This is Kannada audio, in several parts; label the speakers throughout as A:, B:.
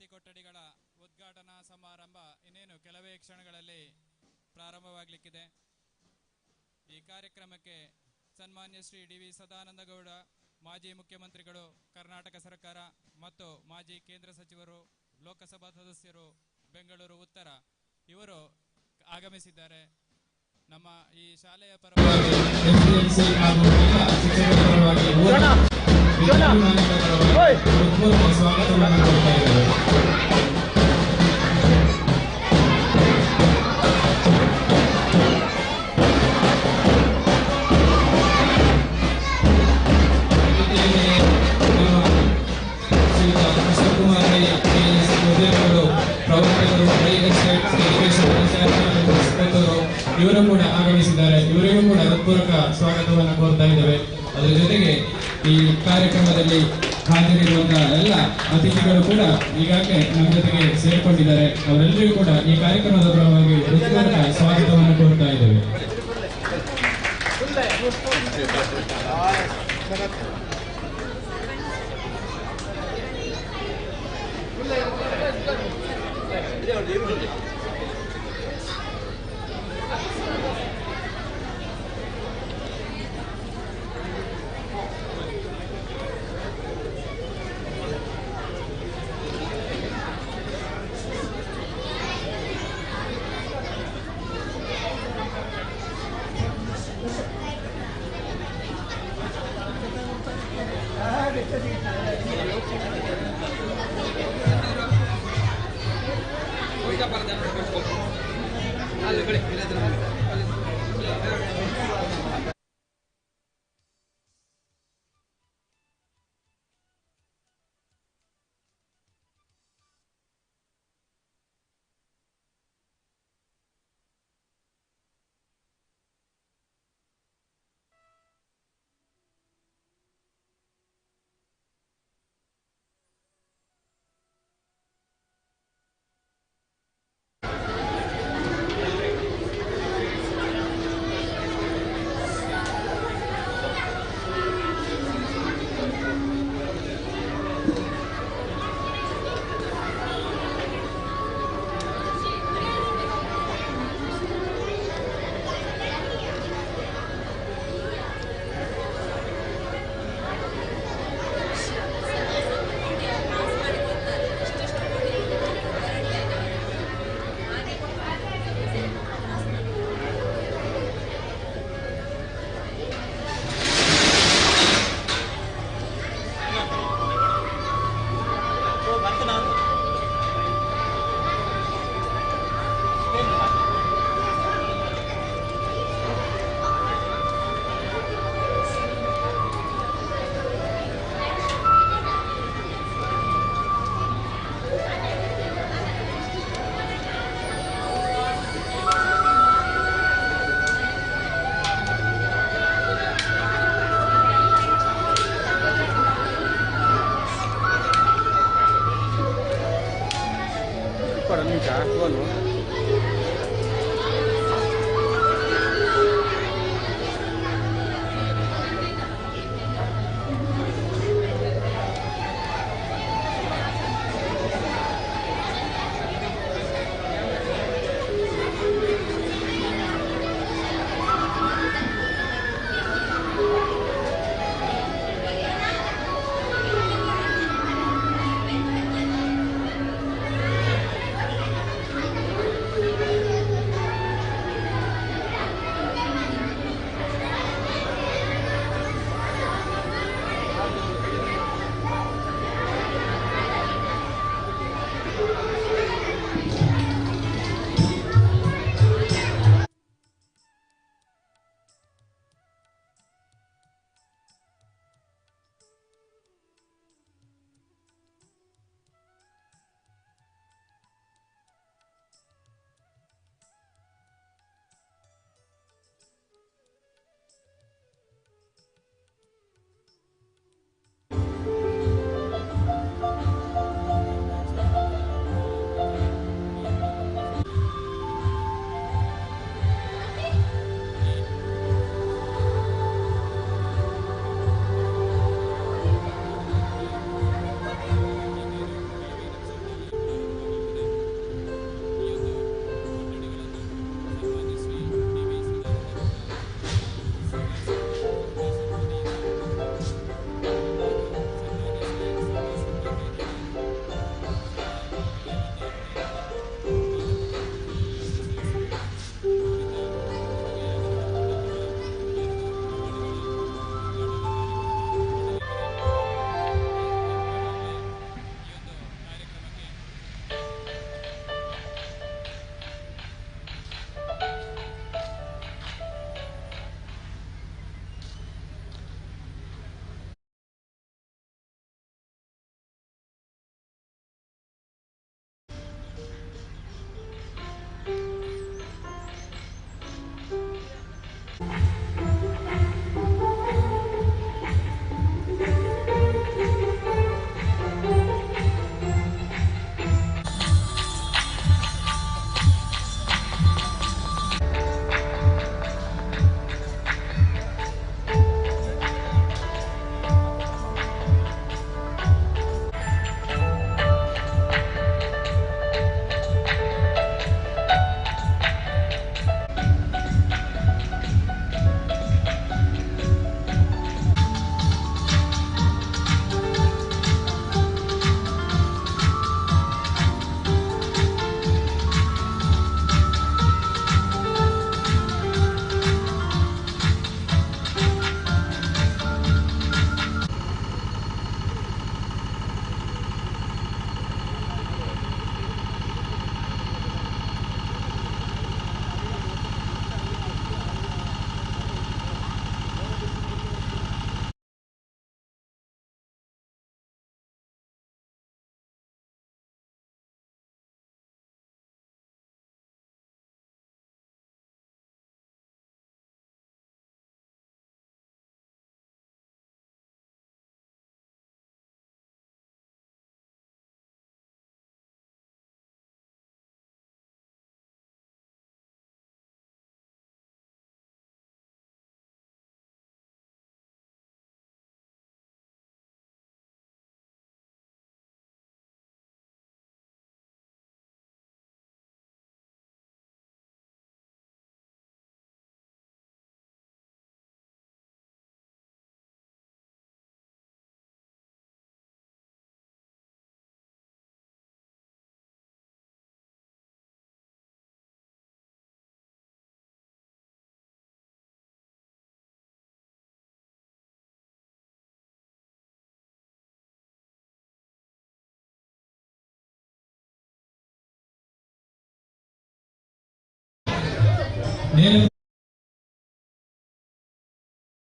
A: ತರಗತಿ ಕೊಠಡಿಗಳ ಉದ್ಘಾಟನಾ ಸಮಾರಂಭ ಇನ್ನೇನು ಕೆಲವೇ ಕ್ಷಣಗಳಲ್ಲಿ ಪ್ರಾರಂಭವಾಗಲಿಕ್ಕಿದೆ. ಈ ಕಾರ್ಯಕ್ರಮಕ್ಕೆ ಸನ್ಮಾನ್ಯ ಶ್ರೀ ಡಿ.ವಿ. ಸದಾನಂದಗೌಡ, ಮಾಜಿ ಮುಖ್ಯಮಂತ್ರಿಗಳು, ಕರ್ನಾಟಕ ಸರ್ಕಾರ ಮತ್ತು ಮಾಜಿ ಕೇಂದ್ರ ಸಚಿವರು, ಲೋಕಸಭಾ ಸದಸ್ಯರು, ಬೆಂಗಳೂರು ಉತ್ತರ ಇವರು ಆಗಮಿಸಿದ್ದಾರೆ. ನಮ್ಮ ಈ ಶಾಲೆಯ ಪರವಾಗಿ ಸ್ವಾಗತವನ್ನು ಕೊಡ್ತಾ ಇದ್ದಾರೆ. ಇವರು ಕೂಡ ಆಗಮಿಸಿದ್ದಾರೆ. ಇವರಿಗೂ ಕೂಡ ಹೃತ್ಪೂರ್ವಕ ಸ್ವಾಗತವನ್ನು ಕೋರ್ತಾ ಇದ್ದೇವೆ. ಅದರ ಜೊತೆಗೆ ಈ ಕಾರ್ಯಕ್ರಮದಲ್ಲಿ ಹಾಜರಿರುವಂತಹ ಎಲ್ಲ ಅತಿಥಿಗಳು ಕೂಡ ಈಗಾಗಲೇ ನಮ್ಮ ಜೊತೆಗೆ ಸೇರಿಕೊಂಡಿದ್ದಾರೆ. ಅವರೆಲ್ಲರಿಗೂ ಕೂಡ ಈ ಕಾರ್ಯಕ್ರಮದ ಪರವಾಗಿ ಹೃತ್ಪೂರ್ವಕ ಸ್ವಾಗತವನ್ನು ಕೋರ್ತಾ ಇದ್ದೇವೆ.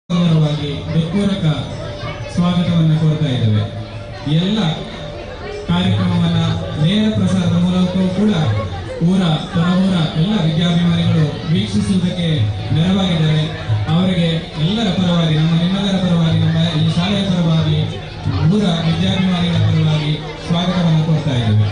A: ನೇರವಾಗಿ ಹೃತ್ಪೂರ್ವಕ ಸ್ವಾಗತವನ್ನು ಕೋರ್ತಾ ಇದ್ದೇವೆ. ಎಲ್ಲ ಕಾರ್ಯಕ್ರಮವನ್ನ ನೇರ ಪ್ರಸಾರದ ಮೂಲಕವೂ ಕೂಡ ಊರ ಹೊರಊರ ಎಲ್ಲ ವಿದ್ಯಾಭಿಮಾನಿಗಳು ವೀಕ್ಷಿಸುವುದಕ್ಕೆ ನೆರವಾಗಿದ್ದಾರೆ. ಅವರಿಗೆ ಎಲ್ಲರ ಪರವಾಗಿ, ನಿಮ್ಮೆಲ್ಲರ ಪರವಾಗಿ, ನಮ್ಮ ಈ ಶಾಲೆಯ ಪರವಾಗಿ, ಊರ ವಿದ್ಯಾಭಿಮಾನಿಗಳ ಪರವಾಗಿ ಸ್ವಾಗತವನ್ನು ಕೋರ್ತಾ ಇದ್ದೇವೆ.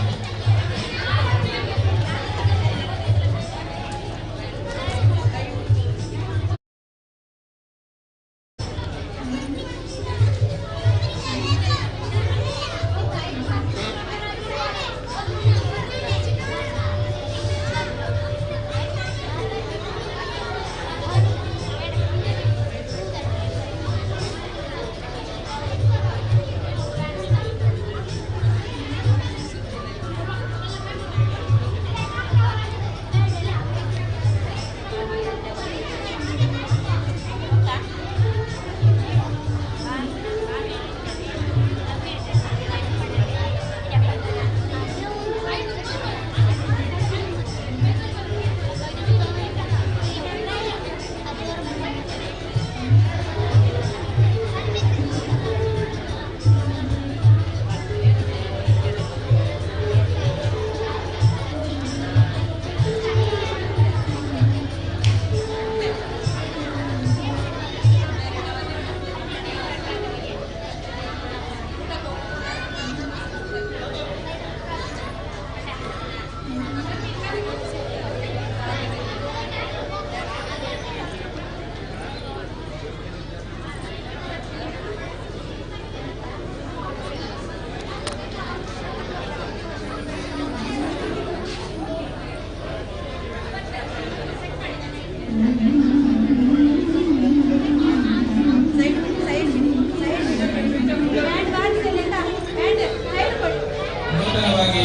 A: ನೂತನವಾಗಿ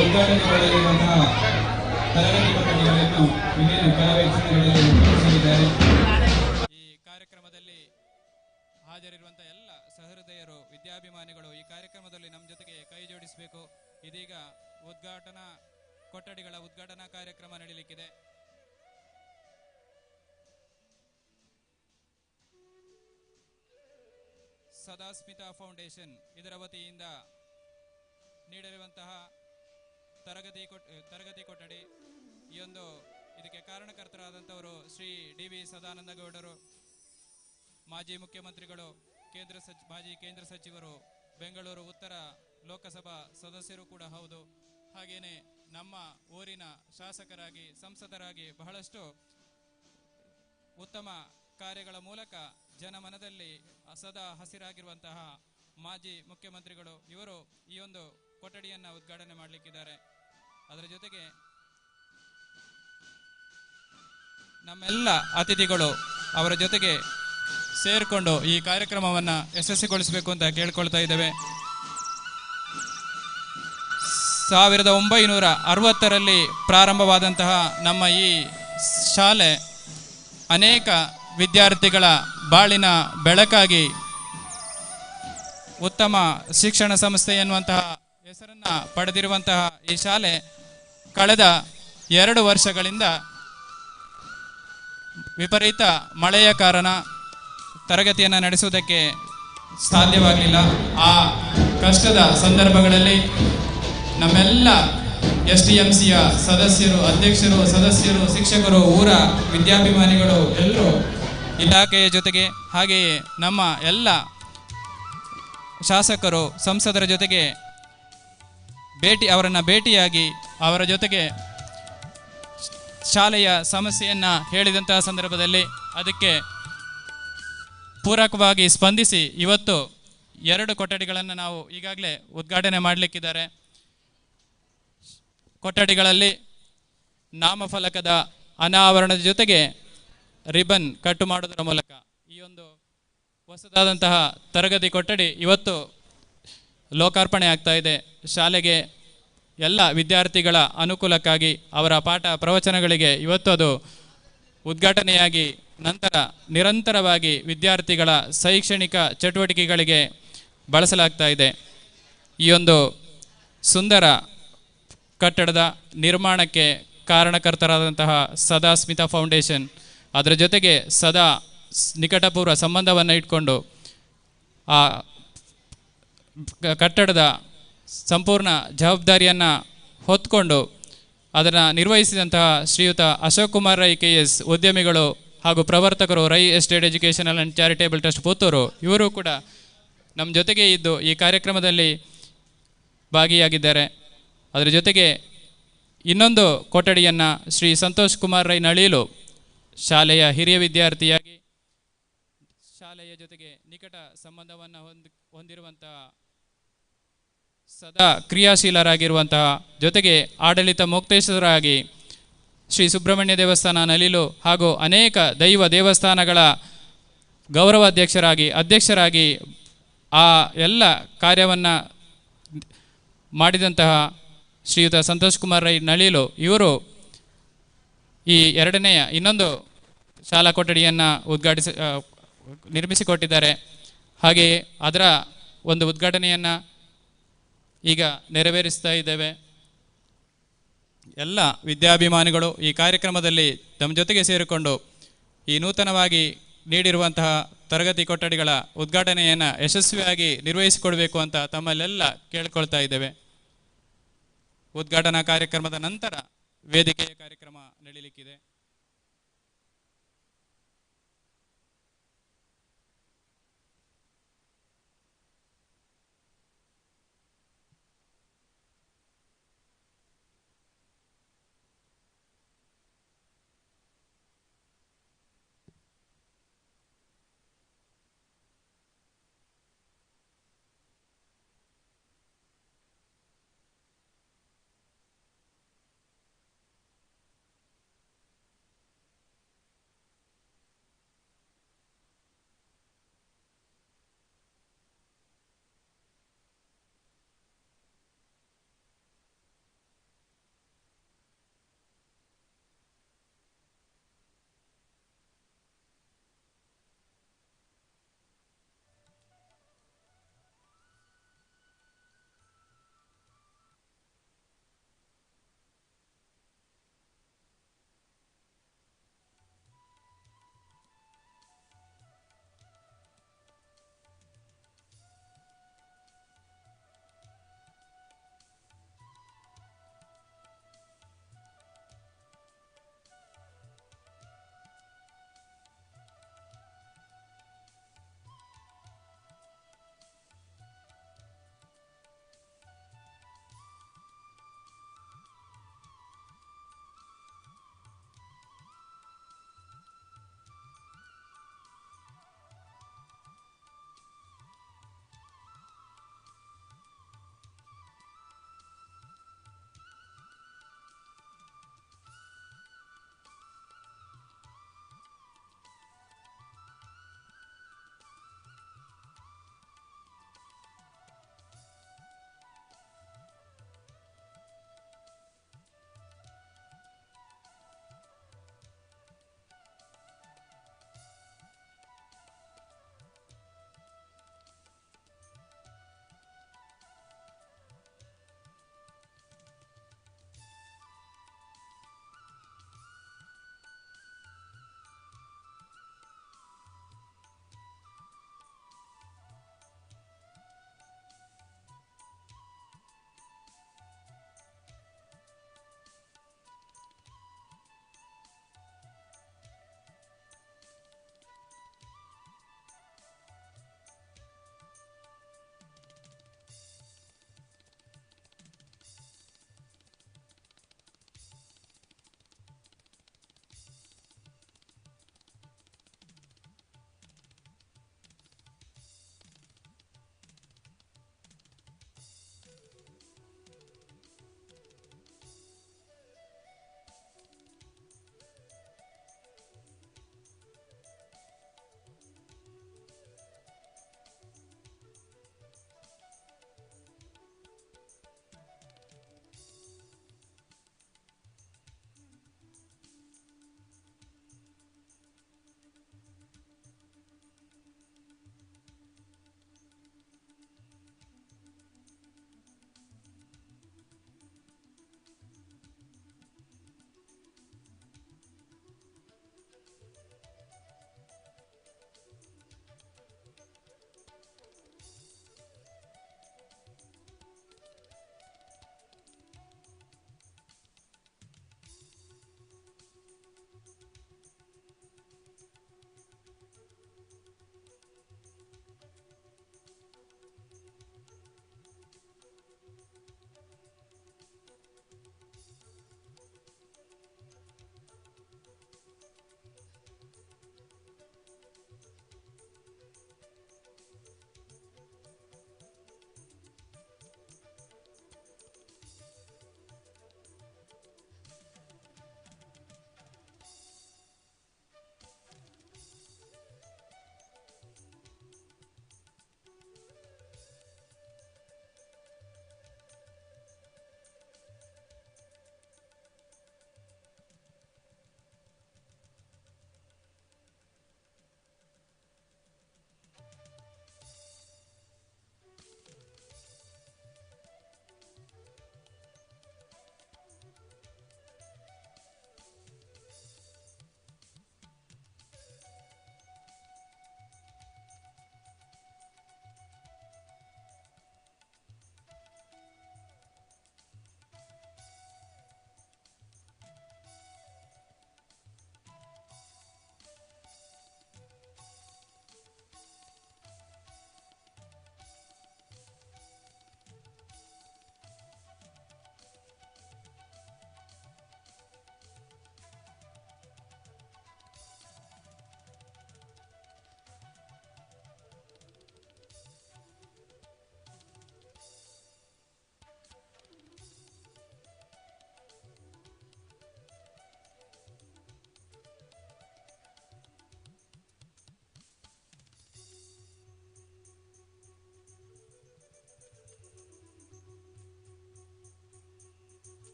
A: ಉದ್ಘಾಟನೆಗೊಳ್ಳಲಿರುವಂತಹ ತರಗತಿ ಕೊಠಡಿಗಳನ್ನು ಇನ್ನೇನು ಕೆಲವೇ ಕ್ಷಣಗಳಲ್ಲಿ ಉದ್ಘಾಟಿಸಲಿದ್ದಾರೆ. ಈ ಕಾರ್ಯಕ್ರಮದಲ್ಲಿ ಹಾಜರಿರುವಂತಹ ಎಲ್ಲ ಸಹೃದಯರು, ವಿದ್ಯಾಭಿಮಾನಿಗಳು ಈ ಕಾರ್ಯಕ್ರಮದಲ್ಲಿ ನಮ್ಮ ಜೊತೆಗೆ ಕೈ ಜೋಡಿಸಬೇಕು. ಇದೀಗ ಉದ್ಘಾಟನಾ ಕೊಠಡಿಗಳ ಉದ್ಘಾಟನಾ ಕಾರ್ಯಕ್ರಮ ನಡೆಯಲಿಕ್ಕಿದೆ. ಸದಾಸ್ಮಿತಾ ಫೌಂಡೇಶನ್ ಇದರ ವತಿಯಿಂದ ನೀಡಿರುವಂತಹ ತರಗತಿ ಕೊಠಡಿ, ಇದಕ್ಕೆ ಕಾರಣಕರ್ತರಾದಂಥವರು ಶ್ರೀ DV ಸದಾನಂದ ಗೌಡರು, ಮಾಜಿ ಮುಖ್ಯಮಂತ್ರಿಗಳು, ಮಾಜಿ ಕೇಂದ್ರ ಸಚಿವರು, ಬೆಂಗಳೂರು ಉತ್ತರ ಲೋಕಸಭಾ ಸದಸ್ಯರು ಕೂಡ ಹೌದು. ಹಾಗೇನೆ ನಮ್ಮ ಊರಿನ ಶಾಸಕರಾಗಿ, ಸಂಸದರಾಗಿ ಬಹಳಷ್ಟು ಉತ್ತಮ ಕಾರ್ಯಗಳ ಮೂಲಕ ಜನಮನದಲ್ಲಿ ಸದಾ ಹಸಿರಾಗಿರುವಂತಹ ಮಾಜಿ ಮುಖ್ಯಮಂತ್ರಿಗಳು ಇವರು ಈ ಒಂದು ಕೊಠಡಿಯನ್ನು ಉದ್ಘಾಟನೆ ಮಾಡಲಿಕ್ಕಿದ್ದಾರೆ. ಅದರ ಜೊತೆಗೆ ನಮ್ಮೆಲ್ಲ ಅತಿಥಿಗಳು ಅವರ ಜೊತೆಗೆ ಸೇರಿಕೊಂಡು ಈ ಕಾರ್ಯಕ್ರಮವನ್ನು ಯಶಸ್ವಿಗೊಳಿಸಬೇಕು ಅಂತ ಕೇಳ್ಕೊಳ್ತಾ ಇದ್ದೇವೆ. 1960ರಲ್ಲಿ ಪ್ರಾರಂಭವಾದಂತಹ ನಮ್ಮ ಈ ಶಾಲೆ ಅನೇಕ ವಿದ್ಯಾರ್ಥಿಗಳ ಬಾಳಿನ ಬೆಳಕಾಗಿ ಉತ್ತಮ ಶಿಕ್ಷಣ ಸಂಸ್ಥೆ ಎನ್ನುವಂತಹ ಹೆಸರನ್ನು ಪಡೆದಿರುವಂತಹ ಈ ಶಾಲೆ ಕಳೆದ 2 ವರ್ಷಗಳಿಂದ ವಿಪರೀತ ಮಳೆಯ ಕಾರಣ ತರಗತಿಯನ್ನು ನಡೆಸುವುದಕ್ಕೆ ಸಾಧ್ಯವಾಗಲಿಲ್ಲ. ಆ ಕಷ್ಟದ ಸಂದರ್ಭಗಳಲ್ಲಿ ನಮ್ಮೆಲ್ಲ STMCಯ ಸದಸ್ಯರು, ಅಧ್ಯಕ್ಷರು, ಸದಸ್ಯರು, ಶಿಕ್ಷಕರು, ಊರ ವಿದ್ಯಾಭಿಮಾನಿಗಳು ಎಲ್ಲರೂ ಇಲಾಖೆಯ ಜೊತೆಗೆ, ಹಾಗೆಯೇ ನಮ್ಮ ಎಲ್ಲ ಶಾಸಕರು, ಸಂಸದರ ಜೊತೆಗೆ ಅವರನ್ನು ಭೇಟಿಯಾಗಿ ಅವರ ಜೊತೆಗೆ ಶಾಲೆಯ ಸಮಸ್ಯೆಯನ್ನು ಹೇಳಿದಂತಹ ಸಂದರ್ಭದಲ್ಲಿ ಅದಕ್ಕೆ ಪೂರಕವಾಗಿ ಸ್ಪಂದಿಸಿ ಇವತ್ತು 2 ಕೊಠಡಿಗಳನ್ನು ನಾವು ಈಗಾಗಲೇ ಉದ್ಘಾಟನೆ ಮಾಡಲಿಕ್ಕಿದ್ದಾರೆ. ಕೊಠಡಿಗಳಲ್ಲಿ ನಾಮಫಲಕದ ಅನಾವರಣದ ಜೊತೆಗೆ ರಿಬನ್ ಕಟ್ಟು ಮಾಡುವುದರ ಮೂಲಕ ಈ ಒಂದು ಹೊಸದಾದಂತಹ ತರಗತಿ ಕೊಠಡಿ ಇವತ್ತು ಲೋಕಾರ್ಪಣೆ ಆಗ್ತಾ ಇದೆ. ಶಾಲೆಗೆ ಎಲ್ಲ ವಿದ್ಯಾರ್ಥಿಗಳ ಅನುಕೂಲಕ್ಕಾಗಿ, ಅವರ ಪಾಠ ಪ್ರವಚನಗಳಿಗೆ ಇವತ್ತು ಅದು ಉದ್ಘಾಟನೆಯಾಗಿ ನಂತರ ನಿರಂತರವಾಗಿ ವಿದ್ಯಾರ್ಥಿಗಳ ಶೈಕ್ಷಣಿಕ ಚಟುವಟಿಕೆಗಳಿಗೆ ಬಳಸಲಾಗ್ತಾ ಇದೆ. ಈ ಒಂದು ಸುಂದರ ಕಟ್ಟಡದ ನಿರ್ಮಾಣಕ್ಕೆ ಕಾರಣಕರ್ತರಾದಂತಹ ಸದಾ ಸ್ಮಿತಾ ಫೌಂಡೇಶನ್, ಅದರ ಜೊತೆಗೆ ಸದಾ ನಿಕಟಪೂರ್ವ ಸಂಬಂಧವನ್ನು ಇಟ್ಕೊಂಡು ಆ ಕಟ್ಟಡದ ಸಂಪೂರ್ಣ ಜವಾಬ್ದಾರಿಯನ್ನು ಹೊತ್ಕೊಂಡು ಅದನ್ನು ನಿರ್ವಹಿಸಿದಂತಹ ಶ್ರೀಯುತ ಅಶೋಕ್ ಕುಮಾರ್ ರೈ KS, ಉದ್ಯಮಿಗಳು ಹಾಗೂ ಪ್ರವರ್ತಕರು, Rai estate educational and charitable trust Puttur, ಇವರು ಕೂಡ ನಮ್ಮ ಜೊತೆಗೆ ಇದ್ದು ಈ ಕಾರ್ಯಕ್ರಮದಲ್ಲಿ ಭಾಗಿಯಾಗಿದ್ದಾರೆ. ಅದರ ಜೊತೆಗೆ ಇನ್ನೊಂದು ಕೊಠಡಿಯನ್ನು ಶ್ರೀ ಸಂತೋಷ್ ಕುಮಾರ್ ರೈ ನಳೀಲು, ಶಾಲೆಯ ಹಿರಿಯ ವಿದ್ಯಾರ್ಥಿಯಾಗಿ ಶಾಲೆಯ ಜೊತೆಗೆ ನಿಕಟ ಸಂಬಂಧವನ್ನು ಹೊಂದಿರುವಂತಹ ಸದಾ ಕ್ರಿಯಾಶೀಲರಾಗಿರುವಂತಹ, ಜೊತೆಗೆ ಆಡಳಿತ ಮುಕ್ತೇಶ್ವರರಾಗಿ ಶ್ರೀ ಸುಬ್ರಹ್ಮಣ್ಯ ದೇವಸ್ಥಾನ ನಲಿಲು ಹಾಗೂ ಅನೇಕ ದೈವ ದೇವಸ್ಥಾನಗಳ ಅಧ್ಯಕ್ಷರಾಗಿ ಆ ಎಲ್ಲ ಕಾರ್ಯವನ್ನು ಮಾಡಿದಂತಹ ಶ್ರೀಯುತ ಸಂತೋಷ್ ಕುಮಾರ್ ರೈ ನಳೀಲು, ಇವರು ಈ ಇನ್ನೊಂದು ಶಾಲಾ ಕೊಠಡಿಯನ್ನು ನಿರ್ಮಿಸಿಕೊಟ್ಟಿದ್ದಾರೆ. ಹಾಗೆಯೇ ಅದರ ಒಂದು ಉದ್ಘಾಟನೆಯನ್ನು ಈಗ ನೆರವೇರಿಸ್ತಾ ಇದ್ದೇವೆ. ಎಲ್ಲ ವಿದ್ಯಾಭಿಮಾನಿಗಳು ಈ ಕಾರ್ಯಕ್ರಮದಲ್ಲಿ ತಮ್ಮ ಜೊತೆಗೆ ಸೇರಿಕೊಂಡು ಈ ನೂತನವಾಗಿ ನೀಡಿರುವಂತಹ ತರಗತಿ ಕೊಠಡಿಗಳ ಉದ್ಘಾಟನೆಯನ್ನು ಯಶಸ್ವಿಯಾಗಿ ನಿರ್ವಹಿಸಿಕೊಡಬೇಕು ಅಂತ ತಮ್ಮಲ್ಲೆಲ್ಲ ಕೇಳ್ಕೊಳ್ತಾ ಇದ್ದೇವೆ. ಉದ್ಘಾಟನಾ ಕಾರ್ಯಕ್ರಮದ ನಂತರ ವೇದಿಕೆಯ ಕಾರ್ಯಕ್ರಮ ನಡೆಯಲಿಕ್ಕಿದೆ.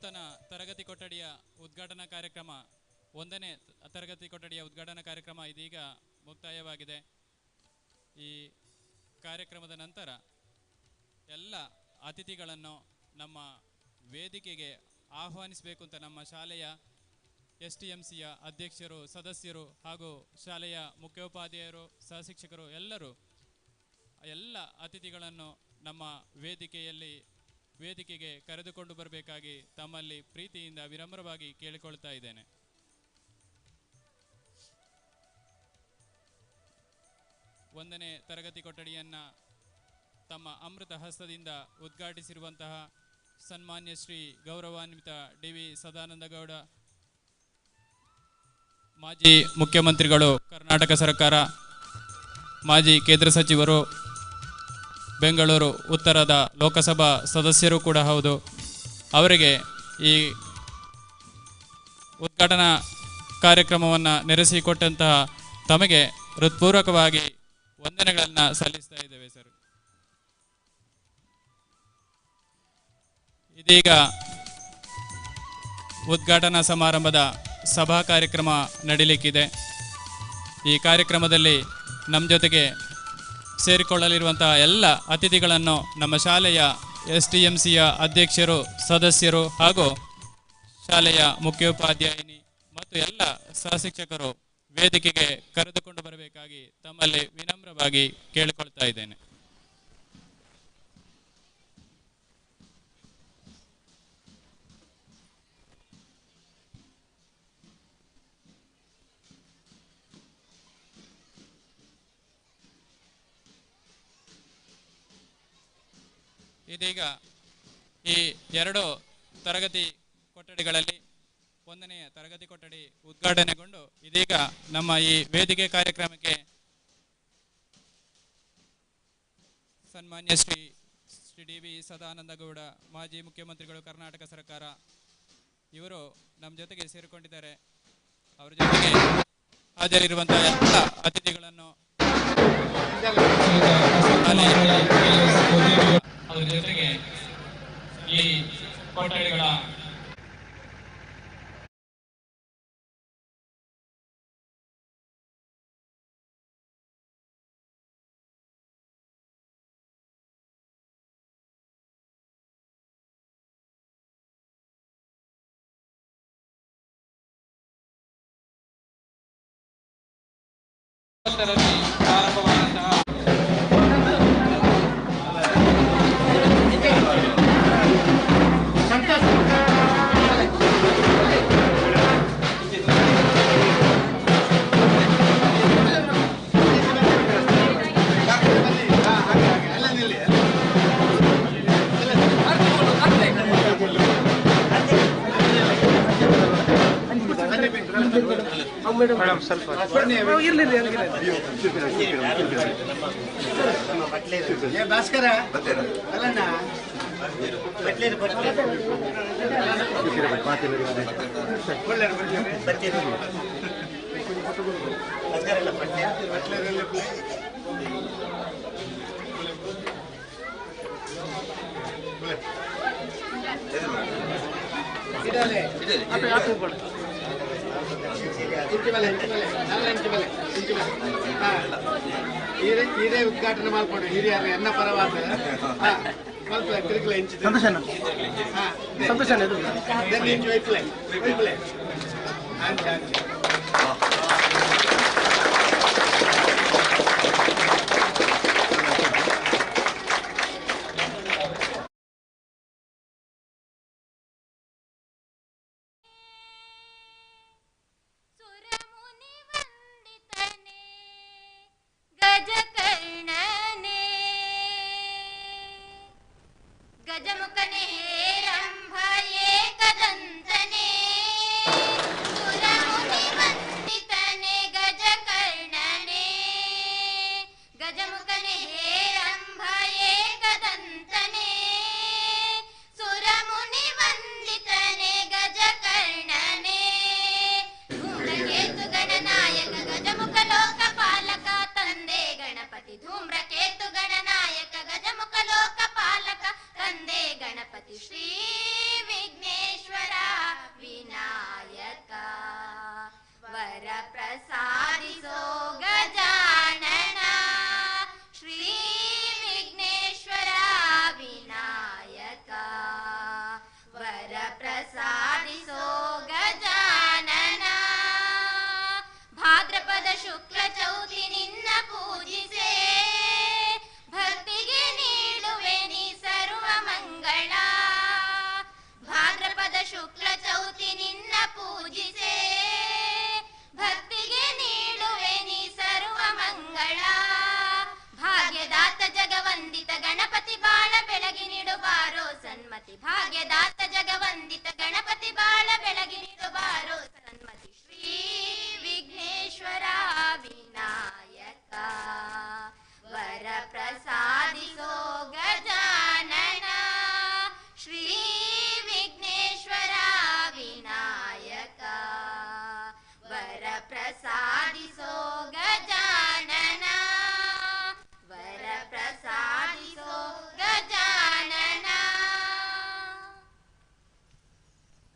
B: ನೂತನ ತರಗತಿ ಕೊಠಡಿಯ ಉದ್ಘಾಟನಾ ಕಾರ್ಯಕ್ರಮ 1ನೇ ತರಗತಿ ಕೊಠಡಿಯ ಉದ್ಘಾಟನಾ ಕಾರ್ಯಕ್ರಮ ಇದೀಗ ಮುಕ್ತಾಯವಾಗಿದೆ. ಈ ಕಾರ್ಯಕ್ರಮದ ನಂತರ ಎಲ್ಲ ಅತಿಥಿಗಳನ್ನು ನಮ್ಮ ವೇದಿಕೆಗೆ ಆಹ್ವಾನಿಸಬೇಕು ಅಂತ ನಮ್ಮ ಶಾಲೆಯ STMCಯ ಅಧ್ಯಕ್ಷರು, ಸದಸ್ಯರು ಹಾಗೂ ಶಾಲೆಯ ಮುಖ್ಯೋಪಾಧ್ಯಾಯರು, ಸಹಶಿಕ್ಷಕರು ಎಲ್ಲ ಅತಿಥಿಗಳನ್ನು ನಮ್ಮ ವೇದಿಕೆಗೆ ಕರೆದುಕೊಂಡು ಬರಬೇಕಾಗಿ ತಮ್ಮಲ್ಲಿ ಪ್ರೀತಿಯಿಂದ ವಿನಮ್ರವಾಗಿ ಕೇಳಿಕೊಳ್ತಾ ಇದ್ದೇನೆ. ಒಂದನೇ ತರಗತಿ ಕೊಠಡಿಯನ್ನು ತಮ್ಮ ಅಮೃತ ಹಸ್ತದಿಂದ ಉದ್ಘಾಟಿಸಿರುವಂತಹ ಸನ್ಮಾನ್ಯ ಶ್ರೀ ಗೌರವಾನ್ವಿತ DV ಸದಾನಂದ ಗೌಡ, ಮಾಜಿ ಮುಖ್ಯಮಂತ್ರಿಗಳು, ಕರ್ನಾಟಕ ಸರ್ಕಾರ, ಮಾಜಿ ಕೇಂದ್ರ ಸಚಿವರು, ಬೆಂಗಳೂರು ಉತ್ತರದ ಲೋಕಸಭಾ ಸದಸ್ಯರು ಕೂಡ ಹೌದು. ಅವರಿಗೆ ಈ ಉದ್ಘಾಟನಾ ಕಾರ್ಯಕ್ರಮವನ್ನು ನೆರವೇರಿಸಿಕೊಟ್ಟಂತಹ ತಮಗೆ ಹೃತ್ಪೂರ್ವಕವಾಗಿ ವಂದನೆಗಳನ್ನು ಸಲ್ಲಿಸ್ತಾ ಇದ್ದೇವೆ ಸರ್. ಇದೀಗ ಉದ್ಘಾಟನಾ ಸಮಾರಂಭದ ಸಭಾ ಕಾರ್ಯಕ್ರಮ ನಡೀಲಿಕ್ಕಿದೆ. ಈ ಕಾರ್ಯಕ್ರಮದಲ್ಲಿ ನಮ್ಮ ಜೊತೆಗೆ ಸೇರಿಕೊಳ್ಳಲಿರುವಂತಹ ಎಲ್ಲ ಅತಿಥಿಗಳನ್ನು ನಮ್ಮ ಶಾಲೆಯ STMCಯ ಅಧ್ಯಕ್ಷರು, ಸದಸ್ಯರು ಹಾಗೂ ಶಾಲೆಯ ಮುಖ್ಯೋಪಾಧ್ಯಾಯಿನಿ ಮತ್ತು ಎಲ್ಲ ಸಹಶಿಕ್ಷಕರು ವೇದಿಕೆಗೆ ಕರೆದುಕೊಂಡು ಬರಬೇಕಾಗಿ ತಮ್ಮಲ್ಲಿ ವಿನಮ್ರವಾಗಿ ಕೇಳಿಕೊಳ್ತಾ ಇದ್ದೇನೆ. ಇದೀಗ ಈ 2 ತರಗತಿ ಕೊಠಡಿಗಳಲ್ಲಿ 1ನೆಯ ತರಗತಿ ಕೊಠಡಿ ಉದ್ಘಾಟನೆಗೊಂಡು ಇದೀಗ ನಮ್ಮ ಈ ವೇದಿಕೆ ಕಾರ್ಯಕ್ರಮಕ್ಕೆ ಸನ್ಮಾನ್ಯ ಶ್ರೀ DV ಸದಾನಂದ ಗೌಡ, ಮಾಜಿ ಮುಖ್ಯಮಂತ್ರಿಗಳು, ಕರ್ನಾಟಕ ಸರ್ಕಾರ, ಇವರು ನಮ್ಮ ಜೊತೆಗೆ ಸೇರಿಕೊಂಡಿದ್ದಾರೆ. ಅವರ ಜೊತೆಗೆ ಹಾಜರಿರುವಂತಹ ಎಲ್ಲ ಅತಿಥಿಗಳನ್ನು ಅದರ ಜೊತೆಗೆ ಈ ಕೊಠಡಿಗಳ ಪ್ರಾರಂಭವಾದಂತಹ
C: ಮೇಡಮ್ ಸ್ವಲ್ಪ ಭಾಸ್ಕರ ಅಲ್ಲಣ್ಣ ಹೀರೆ ಉದ್ಘಾಟನೆ ಮಾಡ್ಕೊಂಡು ಹಿರಿಯರು ಎನ್ನ ಪರವಾದ ಸ್ವಲ್ಪ ತಿರುಗಲ ಇಂಚು
D: ಗಜಮುಖನೇ ರಂಭ ಏಕದಂತನೇ ಸುರಮುನಿ ವಂದಿತನೇ ಗಜಕರ್ಣನೇ ಗಜಮುಖನೇ ರಂಭ ಏಕದಂತನೇ ಸುರಮುನಿ ವಂದಿತನೇ ಗಜಕರ್ಣನೇ ಧೂಮ್ರಕೇತು ಗಣನಾಯಕ ಗಜಮುಖ ಲೋಕಪಾಲಕ ತಂದೆ ಗಣಪತಿ ಧೂಮ್ರಕೇತು ಗಣನಾಯಕ ಗಜಮುಖ ಲೋಕಪಾಲಕ ತಂದೆ ಗಣಪತಿ ಶ್ರೀ ವಿಘ್ನೇಶ್ವರ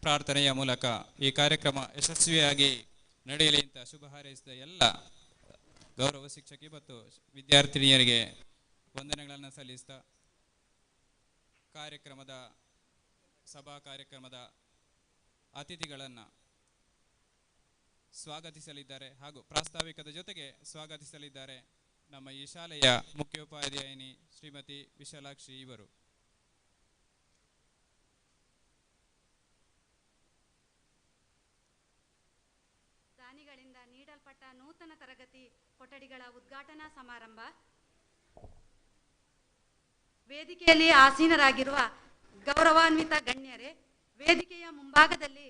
B: ಪ್ರಾರ್ಥನೆಯ ಮೂಲಕ ಈ ಕಾರ್ಯಕ್ರಮ ಯಶಸ್ವಿಯಾಗಿ ನಡೆಯಲಿ ಅಂತ ಶುಭ ಹಾರೈಸಿದ ಎಲ್ಲ ಗೌರವ ಶಿಕ್ಷಕಿ ಮತ್ತು ವಿದ್ಯಾರ್ಥಿನಿಯರಿಗೆ ವಂದನೆಗಳನ್ನು ಸಲ್ಲಿಸ್ತಾ ಸಭಾ ಕಾರ್ಯಕ್ರಮದ ಅತಿಥಿಗಳನ್ನು ಸ್ವಾಗತಿಸಲಿದ್ದಾರೆ ಹಾಗೂ ಪ್ರಾಸ್ತಾವಿಕದ ಜೊತೆಗೆ ಸ್ವಾಗತಿಸಲಿದ್ದಾರೆ ನಮ್ಮ ಈ ಶಾಲೆಯ ಮುಖ್ಯೋಪಾಧ್ಯಾಯಿನಿ ಶ್ರೀಮತಿ ವಿಶಾಲಾಕ್ಷಿ ಇವರು.
E: ದಾನಿಗಳಿಂದ ನೀಡಲ್ಪಟ್ಟ ನೂತನ ತರಗತಿ ಕೊಠಡಿಗಳ ಉದ್ಘಾಟನಾ ಸಮಾರಂಭ. ವೇದಿಕೆಯಲ್ಲಿ ಆಸೀನರಾಗಿರುವ ಗೌರವಾನ್ವಿತ ಗಣ್ಯರೇ, ವೇದಿಕೆಯ ಮುಂಭಾಗದಲ್ಲಿ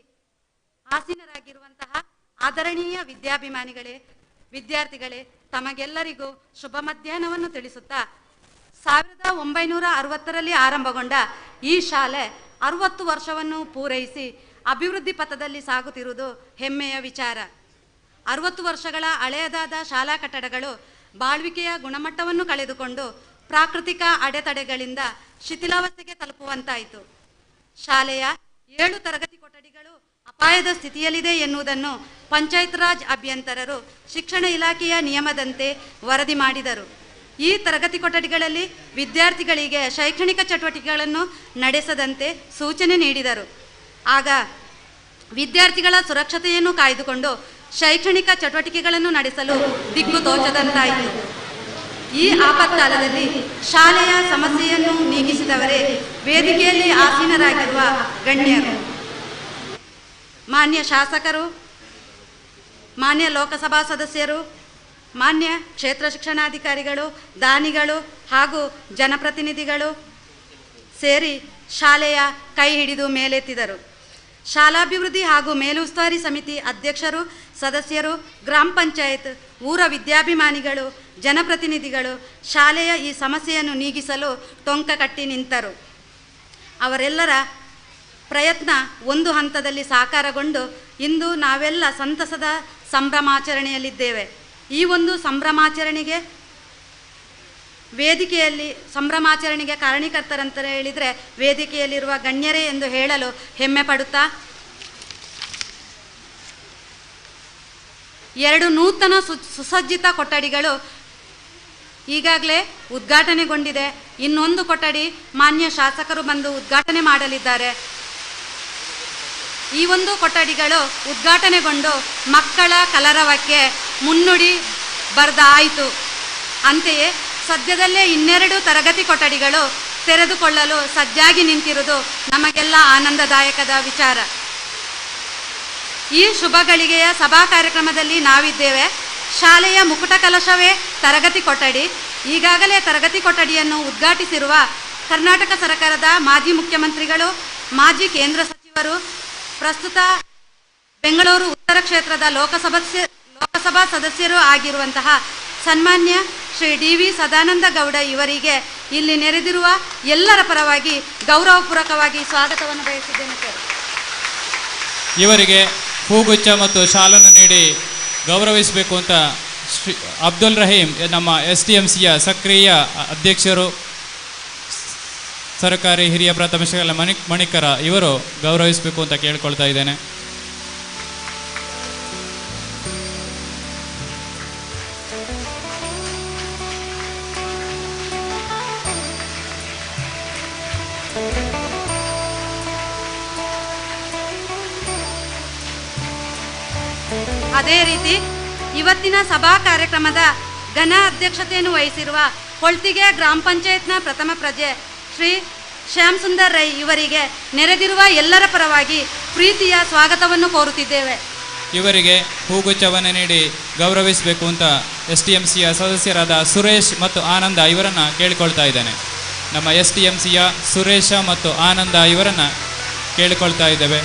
E: ಆಸೀನರಾಗಿರುವಂತಹ ಆದರಣೀಯ ವಿದ್ಯಾಭಿಮಾನಿಗಳೇ, ವಿದ್ಯಾರ್ಥಿಗಳೇ, ತಮಗೆಲ್ಲರಿಗೂ ಶುಭ ಮಧ್ಯಾಹ್ನವನ್ನು ತಿಳಿಸುತ್ತಾ 1960ರಲ್ಲಿ ಆರಂಭಗೊಂಡ ಈ ಶಾಲೆ 60 ವರ್ಷವನ್ನು ಪೂರೈಸಿ ಅಭಿವೃದ್ಧಿ ಪಥದಲ್ಲಿ ಸಾಗುತ್ತಿರುವುದು ಹೆಮ್ಮೆಯ ವಿಚಾರ. 60 ವರ್ಷಗಳ ಹಳೆಯದಾದ ಶಾಲಾ ಕಟ್ಟಡಗಳು ಬಾಳ್ವಿಕೆಯ ಗುಣಮಟ್ಟವನ್ನು ಕಳೆದುಕೊಂಡು ಪ್ರಾಕೃತಿಕ ಅಡೆತಡೆಗಳಿಂದ ಶಿಥಿಲಾವಸ್ಥೆಗೆ ತಲುಪುವಂತಾಯಿತು. ಶಾಲೆಯ 7 ತರಗತಿ ಕೊಠಡಿಗಳು ಅಪಾಯದ ಸ್ಥಿತಿಯಲ್ಲಿದೆ ಎನ್ನುವುದನ್ನು ಪಂಚಾಯತ್ ರಾಜ್ ಅಭಿಯಂತರರು ಶಿಕ್ಷಣ ಇಲಾಖೆಯ ನಿಯಮದಂತೆ ವರದಿ ಮಾಡಿದರು. ಈ ತರಗತಿ ಕೊಠಡಿಗಳಲ್ಲಿ ವಿದ್ಯಾರ್ಥಿಗಳಿಗೆ ಶೈಕ್ಷಣಿಕ ಚಟುವಟಿಕೆಗಳನ್ನು ನಡೆಸದಂತೆ ಸೂಚನೆ ನೀಡಿದರು. ಆಗ ವಿದ್ಯಾರ್ಥಿಗಳ ಸುರಕ್ಷತೆಯನ್ನು ಕಾಯ್ದುಕೊಂಡು ಶೈಕ್ಷಣಿಕ ಚಟುವಟಿಕೆಗಳನ್ನು ನಡೆಸಲು ದಿಕ್ಕು ತೋಚದಂತಾಯಿತು. ಈ ಆಪತ್ಕಾಲದಲ್ಲಿ ಶಾಲೆಯ ಸಮಸ್ಯೆಯನ್ನು ನೀಗಿಸಿದವರೇ ವೇದಿಕೆಯಲ್ಲಿ ಆಸೀನರಾಗಿರುವ ಗಣ್ಯರು. ಮಾನ್ಯ ಶಾಸಕರು, ಮಾನ್ಯ ಲೋಕಸಭಾ ಸದಸ್ಯರು, ಮಾನ್ಯ ಕ್ಷೇತ್ರ ಶಿಕ್ಷಣಾಧಿಕಾರಿಗಳು, ದಾನಿಗಳು ಹಾಗೂ ಜನಪ್ರತಿನಿಧಿಗಳು ಸೇರಿ ಶಾಲೆಯ ಕೈ ಹಿಡಿದು ಮೇಲೆತ್ತಿದರು. ಶಾಲಾಭಿವೃದ್ಧಿ ಹಾಗೂ ಮೇಲುಸ್ತುವಾರಿ ಸಮಿತಿ ಅಧ್ಯಕ್ಷರು, ಸದಸ್ಯರು, ಗ್ರಾಮ ಪಂಚಾಯತ್, ಊರ ವಿದ್ಯಾಭಿಮಾನಿಗಳು, ಜನಪ್ರತಿನಿಧಿಗಳು ಶಾಲೆಯ ಈ ಸಮಸ್ಯೆಯನ್ನು ನೀಗಿಸಲು ಟೊಂಕ ಕಟ್ಟಿ ನಿಂತರು. ಅವರೆಲ್ಲರ ಪ್ರಯತ್ನ ಒಂದು ಹಂತದಲ್ಲಿ ಸಾಕಾರಗೊಂಡು ಇಂದು ನಾವೆಲ್ಲ ಸಂತಸದ ಸಂಭ್ರಮಾಚರಣೆಯಲ್ಲಿದ್ದೇವೆ. ಈ ಒಂದು ಸಂಭ್ರಮಾಚರಣೆಗೆ ಕಾರಣೀಕರ್ತರಂತ ಹೇಳಿದರೆ ವೇದಿಕೆಯಲ್ಲಿರುವ ಗಣ್ಯರೇ ಎಂದು ಹೇಳಲು ಹೆಮ್ಮೆ ಪಡುತ್ತಾ, 2 ನೂತನ ಸುಸಜ್ಜಿತ ಕೊಠಡಿಗಳು ಈಗಾಗಲೇ ಉದ್ಘಾಟನೆಗೊಂಡಿದೆ. ಇನ್ನೊಂದು ಕೊಠಡಿ ಮಾನ್ಯ ಶಾಸಕರು ಬಂದು ಉದ್ಘಾಟನೆ ಮಾಡಲಿದ್ದಾರೆ. ಈ ಒಂದು ಕೊಠಡಿಗಳು ಉದ್ಘಾಟನೆಗೊಂಡು ಮಕ್ಕಳ ಕಲರವಕ್ಕೆ ಮುನ್ನುಡಿ ಬರೆದಾಯಿತು. ಅಂತೆಯೇ ಸದ್ಯದಲ್ಲೇ 2 ತರಗತಿ ಕೊಠಡಿಗಳು ತೆರೆದುಕೊಳ್ಳಲು ಸಜ್ಜಾಗಿ ನಿಂತಿರುವುದು ನಮಗೆಲ್ಲ ಆನಂದದಾಯಕದ ವಿಚಾರ. ಈ ಶುಭ ಗಳಿಗೆಯ ಸಭಾ ಕಾರ್ಯಕ್ರಮದಲ್ಲಿ ನಾವಿದ್ದೇವೆ. ಶಾಲೆಯ ಮುಕುಟ ಕಲಶವೇ ತರಗತಿ ಕೊಠಡಿ. ಈಗಾಗಲೇ ತರಗತಿ ಕೊಠಡಿಯನ್ನು ಉದ್ಘಾಟಿಸಿರುವ ಕರ್ನಾಟಕ ಸರ್ಕಾರದ ಮಾಜಿ ಮುಖ್ಯಮಂತ್ರಿಗಳು, ಮಾಜಿ ಕೇಂದ್ರ ಸಚಿವರು, ಪ್ರಸ್ತುತ ಬೆಂಗಳೂರು ಉತ್ತರ ಕ್ಷೇತ್ರದ ಲೋಕಸಭಾ ಸದಸ್ಯರು ಆಗಿರುವಂತಹ ಸನ್ಮಾನ್ಯ ಶ್ರೀ DV ಸದಾನಂದ ಗೌಡ ಇವರಿಗೆ ಇಲ್ಲಿ ನೆರೆದಿರುವ ಎಲ್ಲರ ಪರವಾಗಿ ಗೌರವಪೂರ್ವಕವಾಗಿ ಸ್ವಾಗತವನ್ನು ಬಯಸಿದ್ದೇನೆ ಸರ್.
B: ಇವರಿಗೆ ಹೂಗುಚ್ಛ ಮತ್ತು ಶಾಲನ್ನು ನೀಡಿ ಗೌರವಿಸಬೇಕು ಅಂತ ಅಬ್ದುಲ್ ರಹೀಂ ನಮ್ಮ STMCಯ ಸಕ್ರಿಯ ಅಧ್ಯಕ್ಷರು, ಸರ್ಕಾರಿ ಹಿರಿಯ ಪ್ರಾಥಮಿಕ ಶಾಲೆ ಮಣಿಕರ ಇವರು ಗೌರವಿಸಬೇಕು ಅಂತ ಕೇಳ್ಕೊಳ್ತಾ ಇದ್ದೇನೆ.
E: ಅದೇ ರೀತಿ ಇವತ್ತಿನ ಸಭಾ ಕಾರ್ಯಕ್ರಮದ ಘನ ಅಧ್ಯಕ್ಷತೆಯನ್ನು ವಹಿಸಿರುವ ಕೊಳ್ತಿಗೆ ಗ್ರಾಮ ಪಂಚಾಯತ್ನ ಪ್ರಥಮ ಪ್ರಜೆ ಶ್ರೀ ಶ್ಯಾಮ್ ಸುಂದರ್ ರೈ ಇವರಿಗೆ ನೆರೆದಿರುವ ಎಲ್ಲರ ಪರವಾಗಿ ಪ್ರೀತಿಯ ಸ್ವಾಗತವನ್ನು ಕೋರುತ್ತಿದ್ದೇವೆ.
B: ಇವರಿಗೆ ಹೂಗುಚ್ಛವನ್ನು ನೀಡಿ ಗೌರವಿಸಬೇಕು ಅಂತ STMCಯ ಸದಸ್ಯರಾದ ಸುರೇಶ್ ಮತ್ತು ಆನಂದ ಇವರನ್ನು ಕೇಳಿಕೊಳ್ತಾ ಇದ್ದೇನೆ. ನಮ್ಮ STMCಯ ಸುರೇಶ ಮತ್ತು ಆನಂದ ಇವರನ್ನು ಕೇಳಿಕೊಳ್ತಾ ಇದ್ದೇವೆ.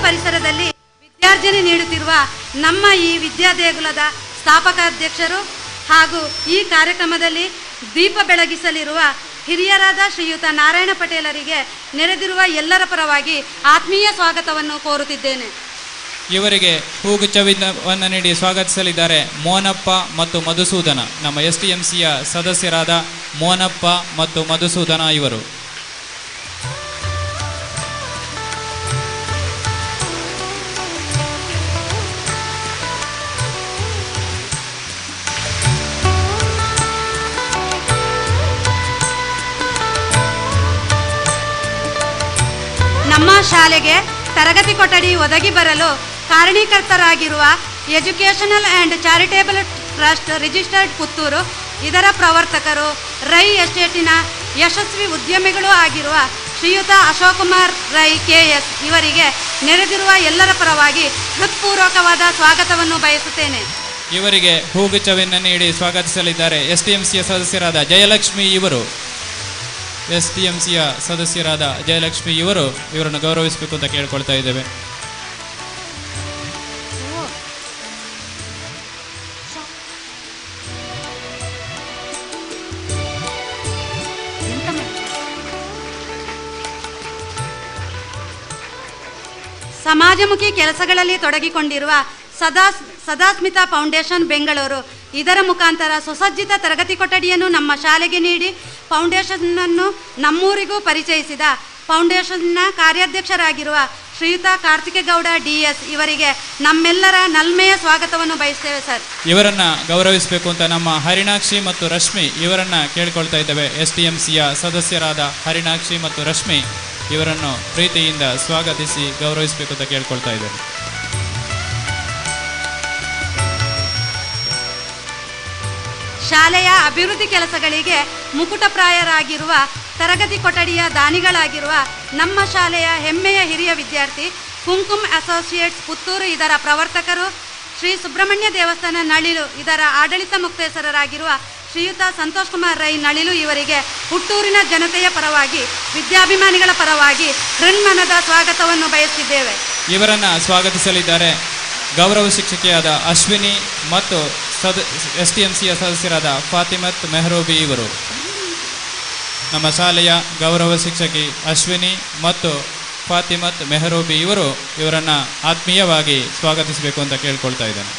E: ಪರಿಸರದಲ್ಲಿ ವಿದ್ಯಾರ್ಜನೆ ನೀಡುತ್ತಿರುವ ನಮ್ಮ ಈ ವಿದ್ಯಾದೇಗುಲದ ಸ್ಥಾಪಕ ಅಧ್ಯಕ್ಷರು ಹಾಗೂ ಈ ಕಾರ್ಯಕ್ರಮದಲ್ಲಿ ದೀಪ ಬೆಳಗಿಸಲಿರುವ ಹಿರಿಯರಾದ ಶ್ರೀಯುತ ನಾರಾಯಣ ಪಟೇಲರಿಗೆ ನೆರೆದಿರುವ ಎಲ್ಲರ ಪರವಾಗಿ ಆತ್ಮೀಯ ಸ್ವಾಗತವನ್ನು ಕೋರುತ್ತಿದ್ದೇನೆ.
B: ಇವರಿಗೆ ಹೂಗುಚ್ಛವನ್ನು ನೀಡಿ ಸ್ವಾಗತಿಸಲಿದ್ದಾರೆ ಮೋನಪ್ಪ ಮತ್ತು ಮಧುಸೂದನ. ನಮ್ಮ STMCಯ ಸದಸ್ಯರಾದ ಮೋನಪ್ಪ ಮತ್ತು ಮಧುಸೂದನ ಇವರು.
E: ನಮ್ಮ ಶಾಲೆಗೆ ತರಗತಿ ಕೊಠಡಿ ಒದಗಿ ಬರಲು ಕಾರಣೀಕರ್ತರಾಗಿರುವ educational and charitable trust registered Puttur, ಇದರ ಪ್ರವರ್ತಕರು, ರೈ ಎಸ್ಟೇಟಿನ ಯಶಸ್ವಿ ಉದ್ಯಮಿಗಳೂ ಆಗಿರುವ ಶ್ರೀಯುತ ಅಶೋಕ್ ಕುಮಾರ್ ರೈ KS ಇವರಿಗೆ ನೆರೆದಿರುವ ಎಲ್ಲರ ಪರವಾಗಿ ಹೃತ್ಪೂರ್ವಕವಾದ ಸ್ವಾಗತವನ್ನು ಬಯಸುತ್ತೇನೆ.
B: ಇವರಿಗೆ ಹೂಗುಚ್ಛವನ್ನು ನೀಡಿ ಸ್ವಾಗತಿಸಲಿದ್ದಾರೆ STMCಯ ಸದಸ್ಯರಾದ ಜಯಲಕ್ಷ್ಮಿ ಇವರು. STMCಯ ಸದಸ್ಯರಾದ ಜಯಲಕ್ಷ್ಮಿ ಇವರು. ಇವರನ್ನು ಗೌರವಿಸಬೇಕು ಅಂತ ಕೇಳ್ಕೊಳ್ತಾ ಇದ್ದೇವೆ.
E: ಸಮಾಜಮುಖಿ ಕೆಲಸಗಳಲ್ಲಿ ತೊಡಗಿಕೊಂಡಿರುವ ಸದಾಸ್ಮಿತಾ ಫೌಂಡೇಶನ್ ಬೆಂಗಳೂರು, ಇದರ ಮುಖಾಂತರ ಸುಸಜ್ಜಿತ ತರಗತಿ ಕೊಠಡಿಯನ್ನು ನಮ್ಮ ಶಾಲೆಗೆ ನೀಡಿ ಫೌಂಡೇಶನ್ನನ್ನು ನಮ್ಮೂರಿಗೂ ಪರಿಚಯಿಸಿದ ಫೌಂಡೇಶನ್ನ ಕಾರ್ಯಾಧ್ಯಕ್ಷರಾಗಿರುವ ಶ್ರೀಯುತ ಕಾರ್ತಿಕೇಗೌಡ DS ಇವರಿಗೆ ನಮ್ಮೆಲ್ಲರ ನಲ್ಮೆಯ ಸ್ವಾಗತವನ್ನು ಬಯಸ್ತೇವೆ ಸರ್.
B: ಇವರನ್ನ ಗೌರವಿಸಬೇಕು ಅಂತ ನಮ್ಮ ಹರಿಣಾಕ್ಷಿ ಮತ್ತು ರಶ್ಮಿ ಇವರನ್ನ ಕೇಳ್ಕೊಳ್ತಾ ಇದ್ದೇವೆ. STMCಯ ಸದಸ್ಯರಾದ ಹರಿಣಾಕ್ಷಿ ಮತ್ತು ರಶ್ಮಿ ಇವರನ್ನು ಪ್ರೀತಿಯಿಂದ ಸ್ವಾಗತಿಸಿ ಗೌರವಿಸಬೇಕು ಅಂತ ಕೇಳ್ಕೊಳ್ತಾ ಇದ್ದೇವೆ.
E: ಶಾಲೆಯ ಅಭಿವೃದ್ಧಿ ಕೆಲಸಗಳಿಗೆ ಮುಕುಟಪ್ರಾಯರಾಗಿರುವ ತರಗತಿ ಕೊಠಡಿಯ ದಾನಿಗಳಾಗಿರುವ ನಮ್ಮ ಶಾಲೆಯ ಹೆಮ್ಮೆಯ ಹಿರಿಯ ವಿದ್ಯಾರ್ಥಿ ಕುಂಕುಮ್ ಅಸೋಸಿಯೇಟ್ಸ್ ಪುತ್ತೂರು, ಇದರ ಪ್ರವರ್ತಕರು, ಶ್ರೀ ಸುಬ್ರಹ್ಮಣ್ಯ ದೇವಸ್ಥಾನ ನಳಿಲು, ಇದರ ಆಡಳಿತ ಮುಕ್ತೇಸರರಾಗಿರುವ ಶ್ರೀಯುತ ಸಂತೋಷ್ ಕುಮಾರ್ ರೈ ನಳಿಲು ಇವರಿಗೆ ಹುಟ್ಟೂರಿನ ಜನತೆಯ ಪರವಾಗಿ, ವಿದ್ಯಾಭಿಮಾನಿಗಳ ಪರವಾಗಿ ಹೃನ್ಮನದ ಸ್ವಾಗತವನ್ನು ಬಯಸಿದ್ದೇವೆ.
B: ಇವರನ್ನ ಸ್ವಾಗತಿಸಲಿದ್ದಾರೆ ಗೌರವ ಶಿಕ್ಷಕಿಯಾದ ಅಶ್ವಿನಿ ಮತ್ತು STMCಯ ಸದಸ್ಯರಾದ ಫಾತಿಮತ್ ಮೆಹರೂಬಿ ಇವರು. ನಮ್ಮ ಶಾಲೆಯ ಗೌರವ ಶಿಕ್ಷಕಿ ಅಶ್ವಿನಿ ಮತ್ತು ಫಾತಿಮತ್ ಮೆಹರೂಬಿ ಇವರು. ಇವರನ್ನು ಆತ್ಮೀಯವಾಗಿ ಸ್ವಾಗತಿಸಬೇಕು ಅಂತ ಕೇಳ್ಕೊಳ್ತಾ ಇದ್ದೇನೆ.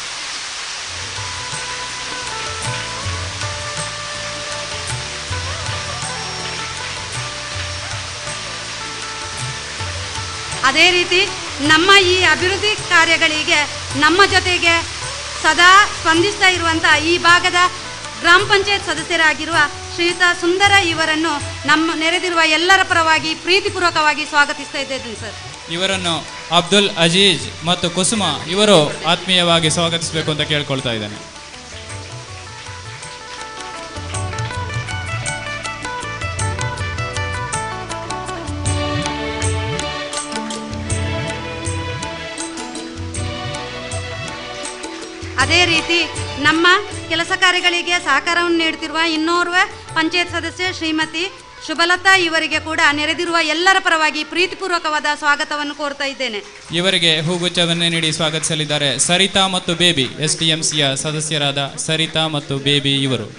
E: ಅದೇ ರೀತಿ ನಮ್ಮ ಈ ಅಭಿವೃದ್ಧಿ ಕಾರ್ಯಗಳಿಗೆ ನಮ್ಮ ಜೊತೆಗೆ ಸದಾ ಸ್ಪಂದಿಸ್ತಾ ಇರುವಂಥ ಈ ಭಾಗದ ಗ್ರಾಮ ಪಂಚಾಯತ್ ಸದಸ್ಯರಾಗಿರುವ ಶ್ರೀಯುತ ಸುಂದರ ಇವರನ್ನು ನಮ್ಮ ನೆರೆದಿರುವ ಎಲ್ಲರ ಪರವಾಗಿ ಪ್ರೀತಿಪೂರ್ವಕವಾಗಿ ಸ್ವಾಗತಿಸ್ತಾ ಇದ್ದೇನೆ ಸರ್.
B: ಇವರನ್ನು ಅಬ್ದುಲ್ ಅಜೀಜ್ ಮತ್ತು ಕುಸುಮ ಇವರು ಆತ್ಮೀಯವಾಗಿ ಸ್ವಾಗತಿಸಬೇಕು ಅಂತ ಕೇಳ್ಕೊಳ್ತಾ ಇದ್ದೇನೆ.
E: ಅದೇ ರೀತಿ ನಮ್ಮ ಕೆಲಸ ಕಾರ್ಯಗಳಿಗೆ ಸಹಕಾರವನ್ನು ನೀಡುತ್ತಿರುವ ಇನ್ನೋರ್ವ ಪಂಚಾಯತ್ ಸದಸ್ಯೆ ಶ್ರೀಮತಿ ಶುಭಲತಾ ಇವರಿಗೆ ಕೂಡ ನೆರೆದಿರುವ ಎಲ್ಲರ ಪರವಾಗಿ ಪ್ರೀತಿಪೂರ್ವಕವಾದ ಸ್ವಾಗತವನ್ನು ಕೋರ್ತಾ ಇದ್ದೇನೆ.
B: ಇವರಿಗೆ ಹೂಗುಚ್ಛವನ್ನು ನೀಡಿ ಸ್ವಾಗತಿಸಲಿದ್ದಾರೆ ಸರಿತಾ ಮತ್ತು ಬೇಬಿ. STMCಯ ಸದಸ್ಯರಾದ ಸರಿತಾ ಮತ್ತು ಬೇಬಿ ಇವರು.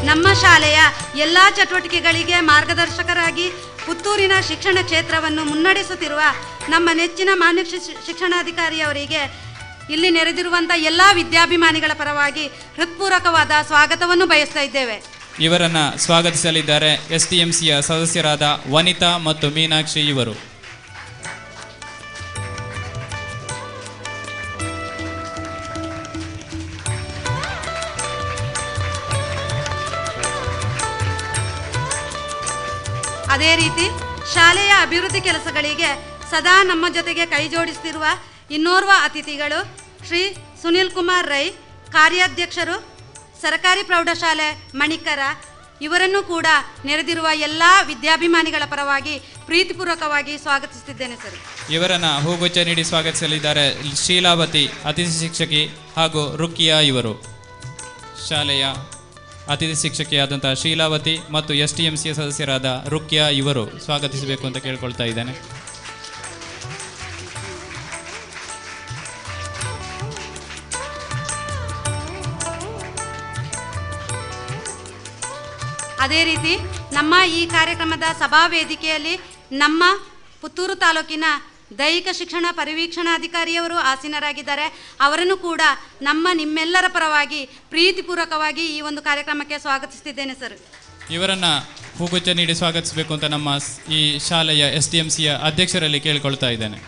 E: ನಮ್ಮ ಶಾಲೆಯ ಎಲ್ಲ ಚಟುವಟಿಕೆಗಳಿಗೆ ಮಾರ್ಗದರ್ಶಕರಾಗಿ ಪುತ್ತೂರಿನ ಶಿಕ್ಷಣ ಕ್ಷೇತ್ರವನ್ನು ಮುನ್ನಡೆಸುತ್ತಿರುವ ನಮ್ಮ ನೆಚ್ಚಿನ ಮಾನ್ಯ ಶಿಕ್ಷಣಾಧಿಕಾರಿಯವರಿಗೆ ಇಲ್ಲಿ ನೆರೆದಿರುವಂಥ ಎಲ್ಲ ವಿದ್ಯಾಭಿಮಾನಿಗಳ ಪರವಾಗಿ ಹೃತ್ಪೂರ್ವಕವಾದ ಸ್ವಾಗತವನ್ನು ಬಯಸ್ತಾ ಇದ್ದೇವೆ.
B: ಇವರನ್ನು ಸ್ವಾಗತಿಸಲಿದ್ದಾರೆ STMCಯ ಸದಸ್ಯರಾದ ವನಿತಾ ಮತ್ತು ಮೀನಾಕ್ಷಿ ಇವರು.
E: ಅದೇ ರೀತಿ ಶಾಲೆಯ ಅಭಿವೃದ್ಧಿ ಕೆಲಸಗಳಿಗೆ ಸದಾ ನಮ್ಮ ಜೊತೆಗೆ ಕೈ ಜೋಡಿಸುತ್ತಿರುವ ಇನ್ನೋರ್ವ ಅತಿಥಿಗಳು ಶ್ರೀ ಸುನಿಲ್ ಕುಮಾರ್ ರೈ, ಕಾರ್ಯಾಧ್ಯಕ್ಷರು, ಸರ್ಕಾರಿ ಪ್ರೌಢಶಾಲೆ ಮಣಿಕರ. ಇವರನ್ನು ಕೂಡ ನೆರೆದಿರುವ ಎಲ್ಲ ವಿದ್ಯಾಭಿಮಾನಿಗಳ ಪರವಾಗಿ ಪ್ರೀತಿಪೂರ್ವಕವಾಗಿ ಸ್ವಾಗತಿಸುತ್ತಿದ್ದೇನೆ ಸರ್.
B: ಇವರನ್ನು ಹೂಗುಚ್ಛ ನೀಡಿ ಸ್ವಾಗತಿಸಲಿದ್ದಾರೆ ಶೀಲಾವತಿ, ಅತಿಥಿ ಶಿಕ್ಷಕಿ, ಹಾಗೂ ರುಕಿಯಾ ಇವರು. ಶಾಲೆಯ ಅತಿಥಿ ಶಿಕ್ಷಕಿಯಾದಂತಹ ಶೀಲಾವತಿ ಮತ್ತು STMCಯ ಸದಸ್ಯರಾದ ರುಕ್ಯಾ ಇವರು ಸ್ವಾಗತಿಸಬೇಕು ಅಂತ ಕೇಳ್ಕೊಳ್ತಾ ಇದ್ದೇನೆ.
E: ಅದೇ ರೀತಿ ನಮ್ಮ ಈ ಕಾರ್ಯಕ್ರಮದ ಸಭಾ ವೇದಿಕೆಯಲ್ಲಿ ನಮ್ಮ ಪುತ್ತೂರು ತಾಲೂಕಿನ ದೈಹಿಕ ಶಿಕ್ಷಣ ಪರಿವೀಕ್ಷಣಾಧಿಕಾರಿಯವರು ಆಸೀನರಾಗಿದ್ದಾರೆ. ಅವರನ್ನು ಕೂಡ ನಿಮ್ಮೆಲ್ಲರ ಪರವಾಗಿ ಪ್ರೀತಿಪೂರ್ವಕವಾಗಿ ಈ ಒಂದು ಕಾರ್ಯಕ್ರಮಕ್ಕೆ ಸ್ವಾಗತಿಸುತ್ತಿದ್ದೇನೆ ಸರ್.
B: ಇವರನ್ನ ಹೂಗುಚ್ಛ ನೀಡಿ ಸ್ವಾಗತಿಸಬೇಕು ಅಂತ ನಮ್ಮ ಈ ಶಾಲೆಯ STMCಯ ಅಧ್ಯಕ್ಷರಲ್ಲಿ ಕೇಳಿಕೊಳ್ತಾ ಇದ್ದೇನೆ.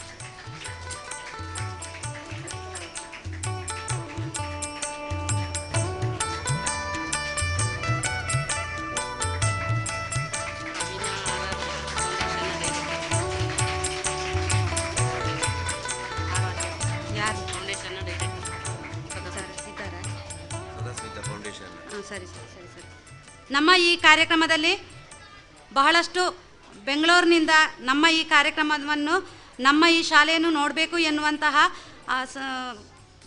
E: ನಮ್ಮ ಈ ಕಾರ್ಯಕ್ರಮದಲ್ಲಿ ಬಹಳಷ್ಟು ಬೆಂಗಳೂರಿನಿಂದ ನಮ್ಮ ಈ ಕಾರ್ಯಕ್ರಮವನ್ನು ನಮ್ಮ ಈ ಶಾಲೆಯನ್ನು ನೋಡಬೇಕು ಎನ್ನುವಂತಹ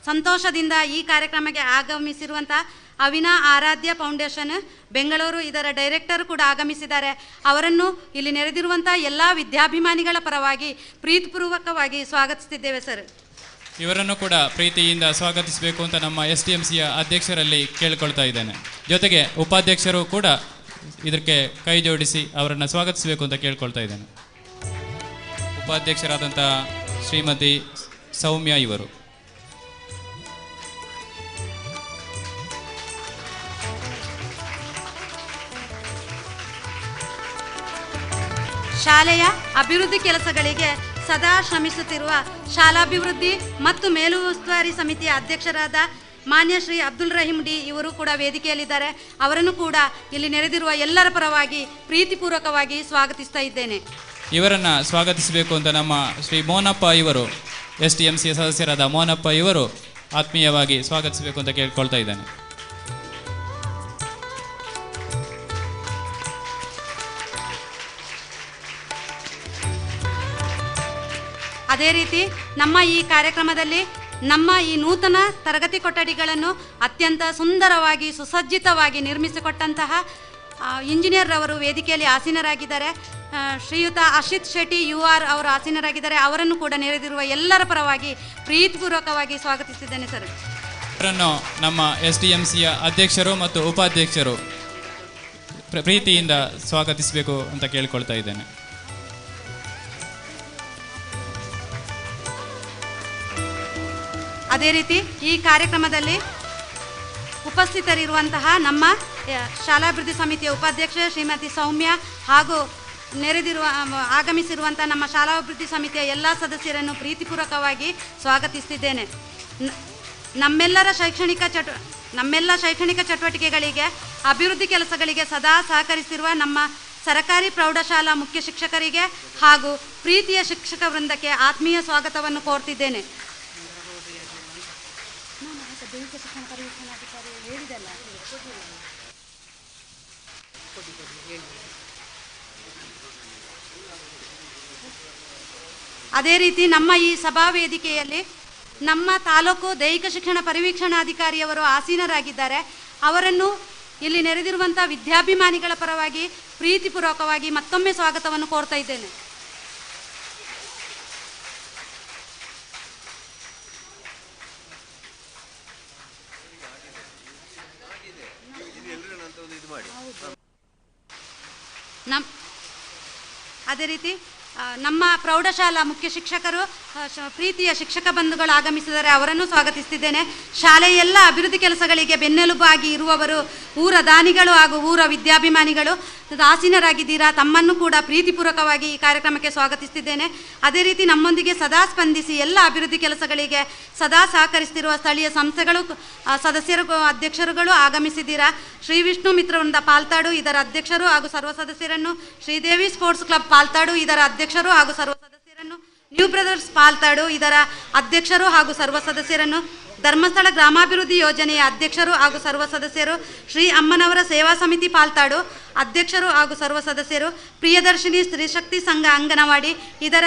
E: ಸಂತೋಷದಿಂದ ಈ ಕಾರ್ಯಕ್ರಮಕ್ಕೆ ಆಗಮಿಸಿರುವಂತಹ ಅವಿನಾ ಆರಾಧ್ಯ ಫೌಂಡೇಶನ್ ಬೆಂಗಳೂರು ಇದರ ಡೈರೆಕ್ಟರ್ ಕೂಡ ಆಗಮಿಸಿದ್ದಾರೆ. ಅವರನ್ನು ಇಲ್ಲಿ ನೆರೆದಿರುವಂಥ ಎಲ್ಲ ವಿದ್ಯಾಭಿಮಾನಿಗಳ ಪರವಾಗಿ ಪ್ರೀತಿಪೂರ್ವಕವಾಗಿ ಸ್ವಾಗತಿಸುತ್ತಿದ್ದೇವೆ ಸರ್.
B: ಇವರನ್ನು ಕೂಡ ಪ್ರೀತಿಯಿಂದ ಸ್ವಾಗತಿಸಬೇಕು ಅಂತ ನಮ್ಮ STMCಯ ಅಧ್ಯಕ್ಷರಲ್ಲಿ ಕೇಳಿಕೊಳ್ತಾ ಇದ್ದೇನೆ. ಜೊತೆಗೆ ಉಪಾಧ್ಯಕ್ಷರು ಕೂಡ ಇದಕ್ಕೆ ಕೈ ಜೋಡಿಸಿ ಅವರನ್ನು ಸ್ವಾಗತಿಸಬೇಕು ಅಂತ ಕೇಳ್ಕೊಳ್ತಾ ಇದ್ದೇನೆ. ಉಪಾಧ್ಯಕ್ಷರಾದಂಥ ಶ್ರೀಮತಿ ಸೌಮ್ಯ ಇವರು.
E: ಶಾಲೆಯ ಅಭಿವೃದ್ಧಿ ಕೆಲಸಗಳಿಗೆ ಸದಾ ಶ್ರಮಿಸುತ್ತಿರುವ ಶಾಲಾಭಿವೃದ್ಧಿ ಮತ್ತು ಮೇಲು ಉಸ್ತುವಾರಿ ಸಮಿತಿಯ ಅಧ್ಯಕ್ಷರಾದ ಮಾನ್ಯ ಶ್ರೀ ಅಬ್ದುಲ್ ರಹೀಂ ಡಿ ಇವರು ಕೂಡ ವೇದಿಕೆಯಲ್ಲಿದ್ದಾರೆ. ಅವರನ್ನು ಕೂಡ ಇಲ್ಲಿ ನೆರೆದಿರುವ ಎಲ್ಲರ ಪರವಾಗಿ ಪ್ರೀತಿಪೂರ್ವಕವಾಗಿ ಸ್ವಾಗತಿಸ್ತಾ ಇದ್ದೇನೆ.
B: ಇವರನ್ನು ಸ್ವಾಗತಿಸಬೇಕು ಅಂತ ನಮ್ಮ ಶ್ರೀ ಮೋನಪ್ಪ ಇವರು STMCಯ ಸದಸ್ಯರಾದ ಮೋನಪ್ಪ ಇವರು ಆತ್ಮೀಯವಾಗಿ ಸ್ವಾಗತಿಸಬೇಕು ಅಂತ ಕೇಳ್ಕೊಳ್ತಾ ಇದ್ದೇನೆ.
E: ಅದೇ ರೀತಿ ನಮ್ಮ ಈ ಕಾರ್ಯಕ್ರಮದಲ್ಲಿ ನಮ್ಮ ಈ ನೂತನ ತರಗತಿ ಕೊಠಡಿಗಳನ್ನು ಅತ್ಯಂತ ಸುಂದರವಾಗಿ ಸುಸಜ್ಜಿತವಾಗಿ ನಿರ್ಮಿಸಿಕೊಟ್ಟಂತಹ ಇಂಜಿನಿಯರ್ ಅವರು ವೇದಿಕೆಯಲ್ಲಿ ಆಸೀನರಾಗಿದ್ದಾರೆ. ಶ್ರೀಯುತ ಅಶಿತ್ ಶೆಟ್ಟಿ UR ಅವರು ಆಸೀನರಾಗಿದ್ದಾರೆ. ಅವರನ್ನು ಕೂಡ ನೆರೆದಿರುವ ಎಲ್ಲರ ಪರವಾಗಿ ಪ್ರೀತಿಪೂರ್ವಕವಾಗಿ ಸ್ವಾಗತಿಸಿದ್ದೇನೆ ಸರ್.
B: ಅವರನ್ನು ನಮ್ಮ STMCಯ ಅಧ್ಯಕ್ಷರು ಮತ್ತು ಉಪಾಧ್ಯಕ್ಷರು ಪ್ರೀತಿಯಿಂದ ಸ್ವಾಗತಿಸಬೇಕು ಅಂತ ಕೇಳಿಕೊಳ್ತಾ ಇದ್ದೇನೆ.
E: ಅದೇ ರೀತಿ ಈ ಕಾರ್ಯಕ್ರಮದಲ್ಲಿ ಉಪಸ್ಥಿತರಿರುವಂತಹ ನಮ್ಮ ಶಾಲಾಭಿವೃದ್ಧಿ ಸಮಿತಿಯ ಉಪಾಧ್ಯಕ್ಷೆ ಶ್ರೀಮತಿ ಸೌಮ್ಯ ಹಾಗೂ ಆಗಮಿಸಿರುವಂಥ ನಮ್ಮ ಶಾಲಾಭಿವೃದ್ಧಿ ಸಮಿತಿಯ ಎಲ್ಲ ಸದಸ್ಯರನ್ನು ಪ್ರೀತಿಪೂರ್ವಕವಾಗಿ ಸ್ವಾಗತಿಸುತ್ತಿದ್ದೇನೆ. ನಮ್ಮೆಲ್ಲ ಶೈಕ್ಷಣಿಕ ಚಟುವಟಿಕೆಗಳಿಗೆ ಅಭಿವೃದ್ಧಿ ಕೆಲಸಗಳಿಗೆ ಸದಾ ಸಹಕರಿಸಿರುವ ನಮ್ಮ ಸರಕಾರಿ ಪ್ರೌಢಶಾಲಾ ಮುಖ್ಯ ಶಿಕ್ಷಕರಿಗೆ ಹಾಗೂ ಪ್ರೀತಿಯ ಶಿಕ್ಷಕ ವೃಂದಕ್ಕೆ ಆತ್ಮೀಯ ಸ್ವಾಗತವನ್ನು ಕೋರ್ತಿದ್ದೇನೆ. ಅದೇ ರೀತಿ ನಮ್ಮ ಈ ಸಭಾ ವೇದಿಕೆಯಲ್ಲಿ ನಮ್ಮ ತಾಲೂಕು ದೈಹಿಕ ಶಿಕ್ಷಣ ಪರಿವೀಕ್ಷಣಾಧಿಕಾರಿಯವರು ಆಸೀನರಾಗಿದ್ದಾರೆ. ಅವರನ್ನು ಇಲ್ಲಿ ನೆರೆದಿರುವಂಥ ವಿದ್ಯಾಭಿಮಾನಿಗಳ ಪರವಾಗಿ ಪ್ರೀತಿಪೂರ್ವಕವಾಗಿ ಮತ್ತೊಮ್ಮೆ ಸ್ವಾಗತವನ್ನು ಕೋರ್ತಾ ಇದ್ದೇನೆ. ಅದೇ ರೀತಿ ನಮ್ಮ ಪ್ರೌಢಶಾಲಾ ಮುಖ್ಯ ಶಿಕ್ಷಕರು ಪ್ರೀತಿಯ ಶಿಕ್ಷಕ ಬಂಧುಗಳು ಆಗಮಿಸಿದರೆ ಅವರನ್ನು ಸ್ವಾಗತಿಸುತ್ತಿದ್ದೇನೆ. ಶಾಲೆಯ ಎಲ್ಲ ಅಭಿವೃದ್ಧಿ ಕೆಲಸಗಳಿಗೆ ಬೆನ್ನೆಲುಬಾಗಿ ಇರುವವರು ಊರ ದಾನಿಗಳು ಹಾಗೂ ಊರ ವಿದ್ಯಾಭಿಮಾನಿಗಳು ಆಸೀನರಾಗಿದ್ದೀರಾ. ತಮ್ಮನ್ನು ಕೂಡ ಪ್ರೀತಿಪೂರ್ವಕವಾಗಿ ಈ ಕಾರ್ಯಕ್ರಮಕ್ಕೆ ಸ್ವಾಗತಿಸುತ್ತಿದ್ದೇನೆ. ಅದೇ ರೀತಿ ನಮ್ಮೊಂದಿಗೆ ಸದಾ ಸ್ಪಂದಿಸಿ ಎಲ್ಲ ಅಭಿವೃದ್ಧಿ ಕೆಲಸಗಳಿಗೆ ಸದಾ ಸಹಕರಿಸುತ್ತಿರುವ ಸ್ಥಳೀಯ ಸಂಸ್ಥೆಗಳು ಸದಸ್ಯರು ಅಧ್ಯಕ್ಷರುಗಳು ಆಗಮಿಸಿದ್ದೀರಾ. ಶ್ರೀ ವಿಷ್ಣು ಮಿತ್ರವೃಂದ ಪಾಲ್ತಾಡು ಇದರ ಅಧ್ಯಕ್ಷರು ಹಾಗೂ ಸರ್ವ ಸದಸ್ಯರನ್ನು, ಶ್ರೀದೇವಿ ಸ್ಪೋರ್ಟ್ಸ್ ಕ್ಲಬ್ ಪಾಲ್ತಾಡು ಇದರ ಅಧ್ಯಕ್ಷರು ಹಾಗೂ ಸರ್ವ ಸದಸ್ಯರನ್ನು, ನ್ಯೂ ಬ್ರದರ್ಸ್ ಪಾಲ್ತಾಡು ಇದರ ಅಧ್ಯಕ್ಷರು ಹಾಗೂ ಸರ್ವ ಸದಸ್ಯರನ್ನು, ಧರ್ಮಸ್ಥಳ ಗ್ರಾಮಾಭಿವೃದ್ಧಿ ಯೋಜನೆಯ ಅಧ್ಯಕ್ಷರು ಹಾಗೂ ಸರ್ವ ಸದಸ್ಯರು, ಶ್ರೀ ಅಮ್ಮನವರ ಸೇವಾ ಸಮಿತಿ ಪಾಲ್ತಾಡು ಅಧ್ಯಕ್ಷರು ಹಾಗೂ ಸರ್ವ ಸದಸ್ಯರು, ಪ್ರಿಯದರ್ಶಿನಿ ಸ್ತ್ರೀಶಕ್ತಿ ಸಂಘ ಅಂಗನವಾಡಿ ಇದರ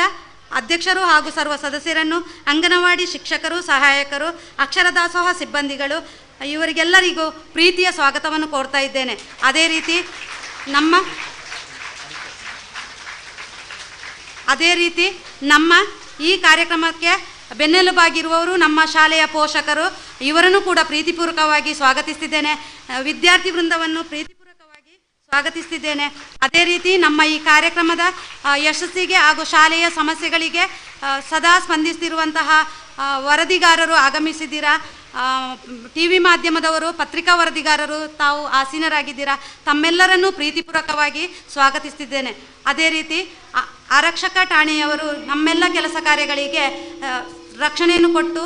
E: ಅಧ್ಯಕ್ಷರು ಹಾಗೂ ಸರ್ವ ಸದಸ್ಯರನ್ನು, ಅಂಗನವಾಡಿ ಶಿಕ್ಷಕರು, ಸಹಾಯಕರು, ಅಕ್ಷರ ದಾಸೋಹ ಸಿಬ್ಬಂದಿಗಳು, ಇವರಿಗೆಲ್ಲರಿಗೂ ಪ್ರೀತಿಯ ಸ್ವಾಗತವನ್ನು ಕೋರ್ತಾ ಇದ್ದೇನೆ. ಅದೇ ರೀತಿ ನಮ್ಮ ಈ ಕಾರ್ಯಕ್ರಮಕ್ಕೆ ಬೆನ್ನೆಲುಬಾಗಿರುವವರು ನಮ್ಮ ಶಾಲೆಯ ಪೋಷಕರು, ಇವರನ್ನು ಕೂಡ ಪ್ರೀತಿಪೂರ್ವಕವಾಗಿ ಸ್ವಾಗತಿಸ್ತಿದ್ದೇನೆ. ವಿದ್ಯಾರ್ಥಿ ವೃಂದವನ್ನು ಪ್ರೀತಿಪೂರ್ವಕವಾಗಿ ಸ್ವಾಗತಿಸ್ತಿದ್ದೇನೆ. ಅದೇ ರೀತಿ ನಮ್ಮ ಈ ಕಾರ್ಯಕ್ರಮದ ಯಶಸ್ಸಿಗೆ ಹಾಗೂ ಶಾಲೆಯ ಸಮಸ್ಯೆಗಳಿಗೆ ಸದಾ ಸ್ಪಂದಿಸ್ತಿರುವಂತಹ ವರದಿಗಾರರು ಆಗಮಿಸಿದ್ದೀರಾ. ಟಿ ವಿ ಮಾಧ್ಯಮದವರು, ಪತ್ರಿಕಾ ವರದಿಗಾರರು ತಾವು ಆಸೀನರಾಗಿದ್ದೀರಾ. ತಮ್ಮೆಲ್ಲರನ್ನೂ ಪ್ರೀತಿಪೂರ್ವಕವಾಗಿ ಸ್ವಾಗತಿಸ್ತಿದ್ದೇನೆ. ಅದೇ ರೀತಿ ಆರಕ್ಷಕ ಠಾಣೆಯವರು ನಮ್ಮೆಲ್ಲ ಕೆಲಸ ಕಾರ್ಯಗಳಿಗೆ ರಕ್ಷಣೆಯನ್ನು ಕೊಟ್ಟು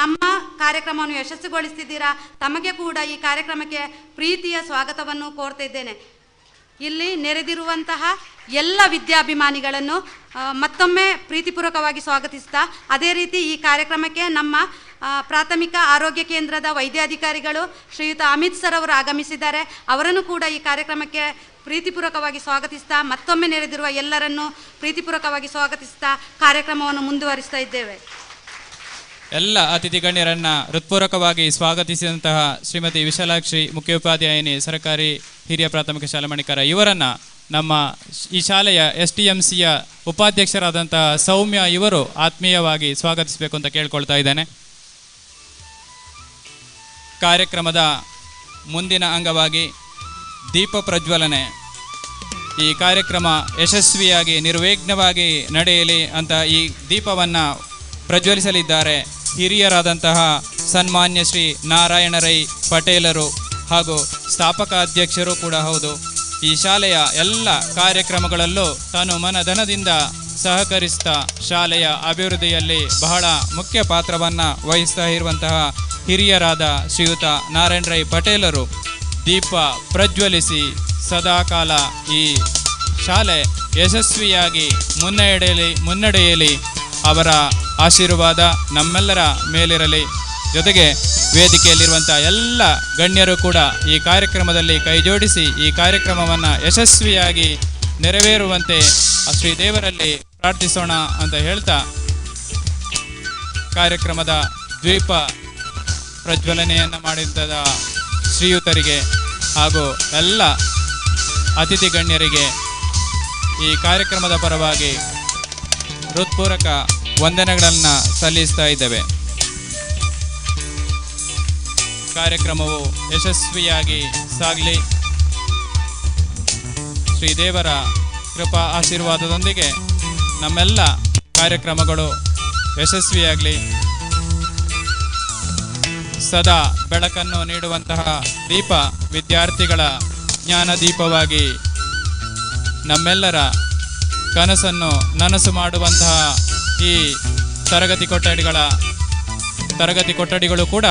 E: ನಮ್ಮ ಕಾರ್ಯಕ್ರಮವನ್ನು ಯಶಸ್ವಿಗೊಳಿಸ್ತಿದ್ದೀರಾ. ತಮಗೆ ಕೂಡ ಈ ಕಾರ್ಯಕ್ರಮಕ್ಕೆ ಪ್ರೀತಿಯ ಸ್ವಾಗತವನ್ನು ಕೋರ್ತಿದ್ದೇನೆ. ಇಲ್ಲಿ ನೆರೆದಿರುವಂತಹ ಎಲ್ಲ ವಿದ್ಯಾಭಿಮಾನಿಗಳನ್ನು ಮತ್ತೊಮ್ಮೆ ಪ್ರೀತಿಪೂರ್ವಕವಾಗಿ ಸ್ವಾಗತಿಸ್ತಾ, ಅದೇ ರೀತಿ ಈ ಕಾರ್ಯಕ್ರಮಕ್ಕೆ ನಮ್ಮ ಪ್ರಾಥಮಿಕ ಆರೋಗ್ಯ ಕೇಂದ್ರದ ವೈದ್ಯಾಧಿಕಾರಿಗಳು ಶ್ರೀಯುತ ಅಮಿತ್ ಸರ್ ಅವರು ಆಗಮಿಸಿದ್ದಾರೆ. ಅವರನ್ನು ಕೂಡ ಈ ಕಾರ್ಯಕ್ರಮಕ್ಕೆ ಪ್ರೀತಿಪೂರ್ವಕವಾಗಿ ಸ್ವಾಗತಿಸ್ತಾ, ಮತ್ತೊಮ್ಮೆ ನೆರೆದಿರುವ ಎಲ್ಲರನ್ನೂ ಪ್ರೀತಿಪೂರ್ವಕವಾಗಿ ಸ್ವಾಗತಿಸ್ತಾ ಕಾರ್ಯಕ್ರಮವನ್ನು ಮುಂದುವರಿಸ್ತಾ ಇದ್ದೇವೆ.
B: ಎಲ್ಲ ಅತಿಥಿ ಗಣ್ಯರನ್ನ ಹೃತ್ಪೂರ್ವಕವಾಗಿ ಸ್ವಾಗತಿಸಿದಂತಹ ಶ್ರೀಮತಿ ವಿಶಾಲಾಕ್ಷಿ, ಮುಖ್ಯೋಪಾಧ್ಯಾಯಿನಿ, ಸರ್ಕಾರಿ ಹಿರಿಯ ಪ್ರಾಥಮಿಕ ಶಾಲಾ ಮಣಿಕರ, ಇವರನ್ನು ನಮ್ಮ ಈ ಶಾಲೆಯ STMCಯ ಉಪಾಧ್ಯಕ್ಷರಾದಂತಹ ಸೌಮ್ಯ ಇವರು ಆತ್ಮೀಯವಾಗಿ ಸ್ವಾಗತಿಸಬೇಕು ಅಂತ ಕೇಳ್ಕೊಳ್ತಾ ಇದ್ದೇನೆ. ಕಾರ್ಯಕ್ರಮದ ಮುಂದಿನ ಅಂಗವಾಗಿ ದೀಪ ಪ್ರಜ್ವಲನೆ. ಈ ಕಾರ್ಯಕ್ರಮ ಯಶಸ್ವಿಯಾಗಿ ನಿರ್ವಿಘ್ನವಾಗಿ ನಡೆಯಲಿ ಅಂತ ಈ ದೀಪವನ್ನು ಪ್ರಜ್ವಲಿಸಲಿದ್ದಾರೆ ಹಿರಿಯರಾದಂತಹ ಸನ್ಮಾನ್ಯ ಶ್ರೀ ನಾರಾಯಣ ರೈ ಪಟೇಲರು ಹಾಗೂ ಸ್ಥಾಪಕ ಅಧ್ಯಕ್ಷರು ಕೂಡ ಹೌದು. ಈ ಶಾಲೆಯ ಎಲ್ಲ ಕಾರ್ಯಕ್ರಮಗಳಲ್ಲೂ ತಾನು ಮನಧನದಿಂದ ಸಹಕರಿಸ್ತಾ ಶಾಲೆಯ ಅಭಿವೃದ್ಧಿಯಲ್ಲಿ ಬಹಳ ಮುಖ್ಯ ಪಾತ್ರವನ್ನು ವಹಿಸ್ತಾ ಇರುವಂತಹ ಹಿರಿಯರಾದ ಶ್ರೀಯುತ ನಾರಾಯಣ ರೈ ಪಟೇಲರು ದೀಪ ಪ್ರಜ್ವಲಿಸಿ ಸದಾಕಾಲ ಈ ಶಾಲೆ ಯಶಸ್ವಿಯಾಗಿ ಮುನ್ನಡೆಯಲಿ ಅವರ ಆಶೀರ್ವಾದ ನಮ್ಮೆಲ್ಲರ ಮೇಲಿರಲಿ. ಜೊತೆಗೆ ವೇದಿಕೆಯಲ್ಲಿರುವಂಥ ಎಲ್ಲ ಗಣ್ಯರು ಕೂಡ ಈ ಕಾರ್ಯಕ್ರಮದಲ್ಲಿ ಕೈಜೋಡಿಸಿ ಈ ಕಾರ್ಯಕ್ರಮವನ್ನು ಯಶಸ್ವಿಯಾಗಿ ನೆರವೇರುವಂತೆ ಶ್ರೀ ದೇವರಲ್ಲಿ ಪ್ರಾರ್ಥಿಸೋಣ ಅಂತ ಹೇಳ್ತಾ, ಕಾರ್ಯಕ್ರಮದ ದ್ವೀಪ ಪ್ರಜ್ವಲನೆಯನ್ನು ಮಾಡಿದ ಶ್ರೀಯುತರಿಗೆ ಹಾಗೂ ಎಲ್ಲ ಅತಿಥಿ ಗಣ್ಯರಿಗೆ ಈ ಕಾರ್ಯಕ್ರಮದ ಪರವಾಗಿ ಹೃತ್ಪೂರ್ವಕ ವಂದನೆಗಳನ್ನು ಸಲ್ಲಿಸ್ತಾ ಇದ್ದೇವೆ. ಕಾರ್ಯಕ್ರಮವು ಯಶಸ್ವಿಯಾಗಿ ಸಾಗಲಿ. ಶ್ರೀದೇವರ ಕೃಪಾ ಆಶೀರ್ವಾದದೊಂದಿಗೆ ನಮ್ಮೆಲ್ಲ ಕಾರ್ಯಕ್ರಮಗಳು ಯಶಸ್ವಿಯಾಗಲಿ. ಸದಾ ಬೆಳಕನ್ನು ನೀಡುವಂತಹ ದೀಪ ವಿದ್ಯಾರ್ಥಿಗಳ ಜ್ಞಾನ ದೀಪವಾಗಿ ನಮ್ಮೆಲ್ಲರ ಕನಸನ್ನು ನನಸು ಮಾಡುವಂತಹ ಈ ತರಗತಿ ಕೊಠಡಿಗಳು ಕೂಡ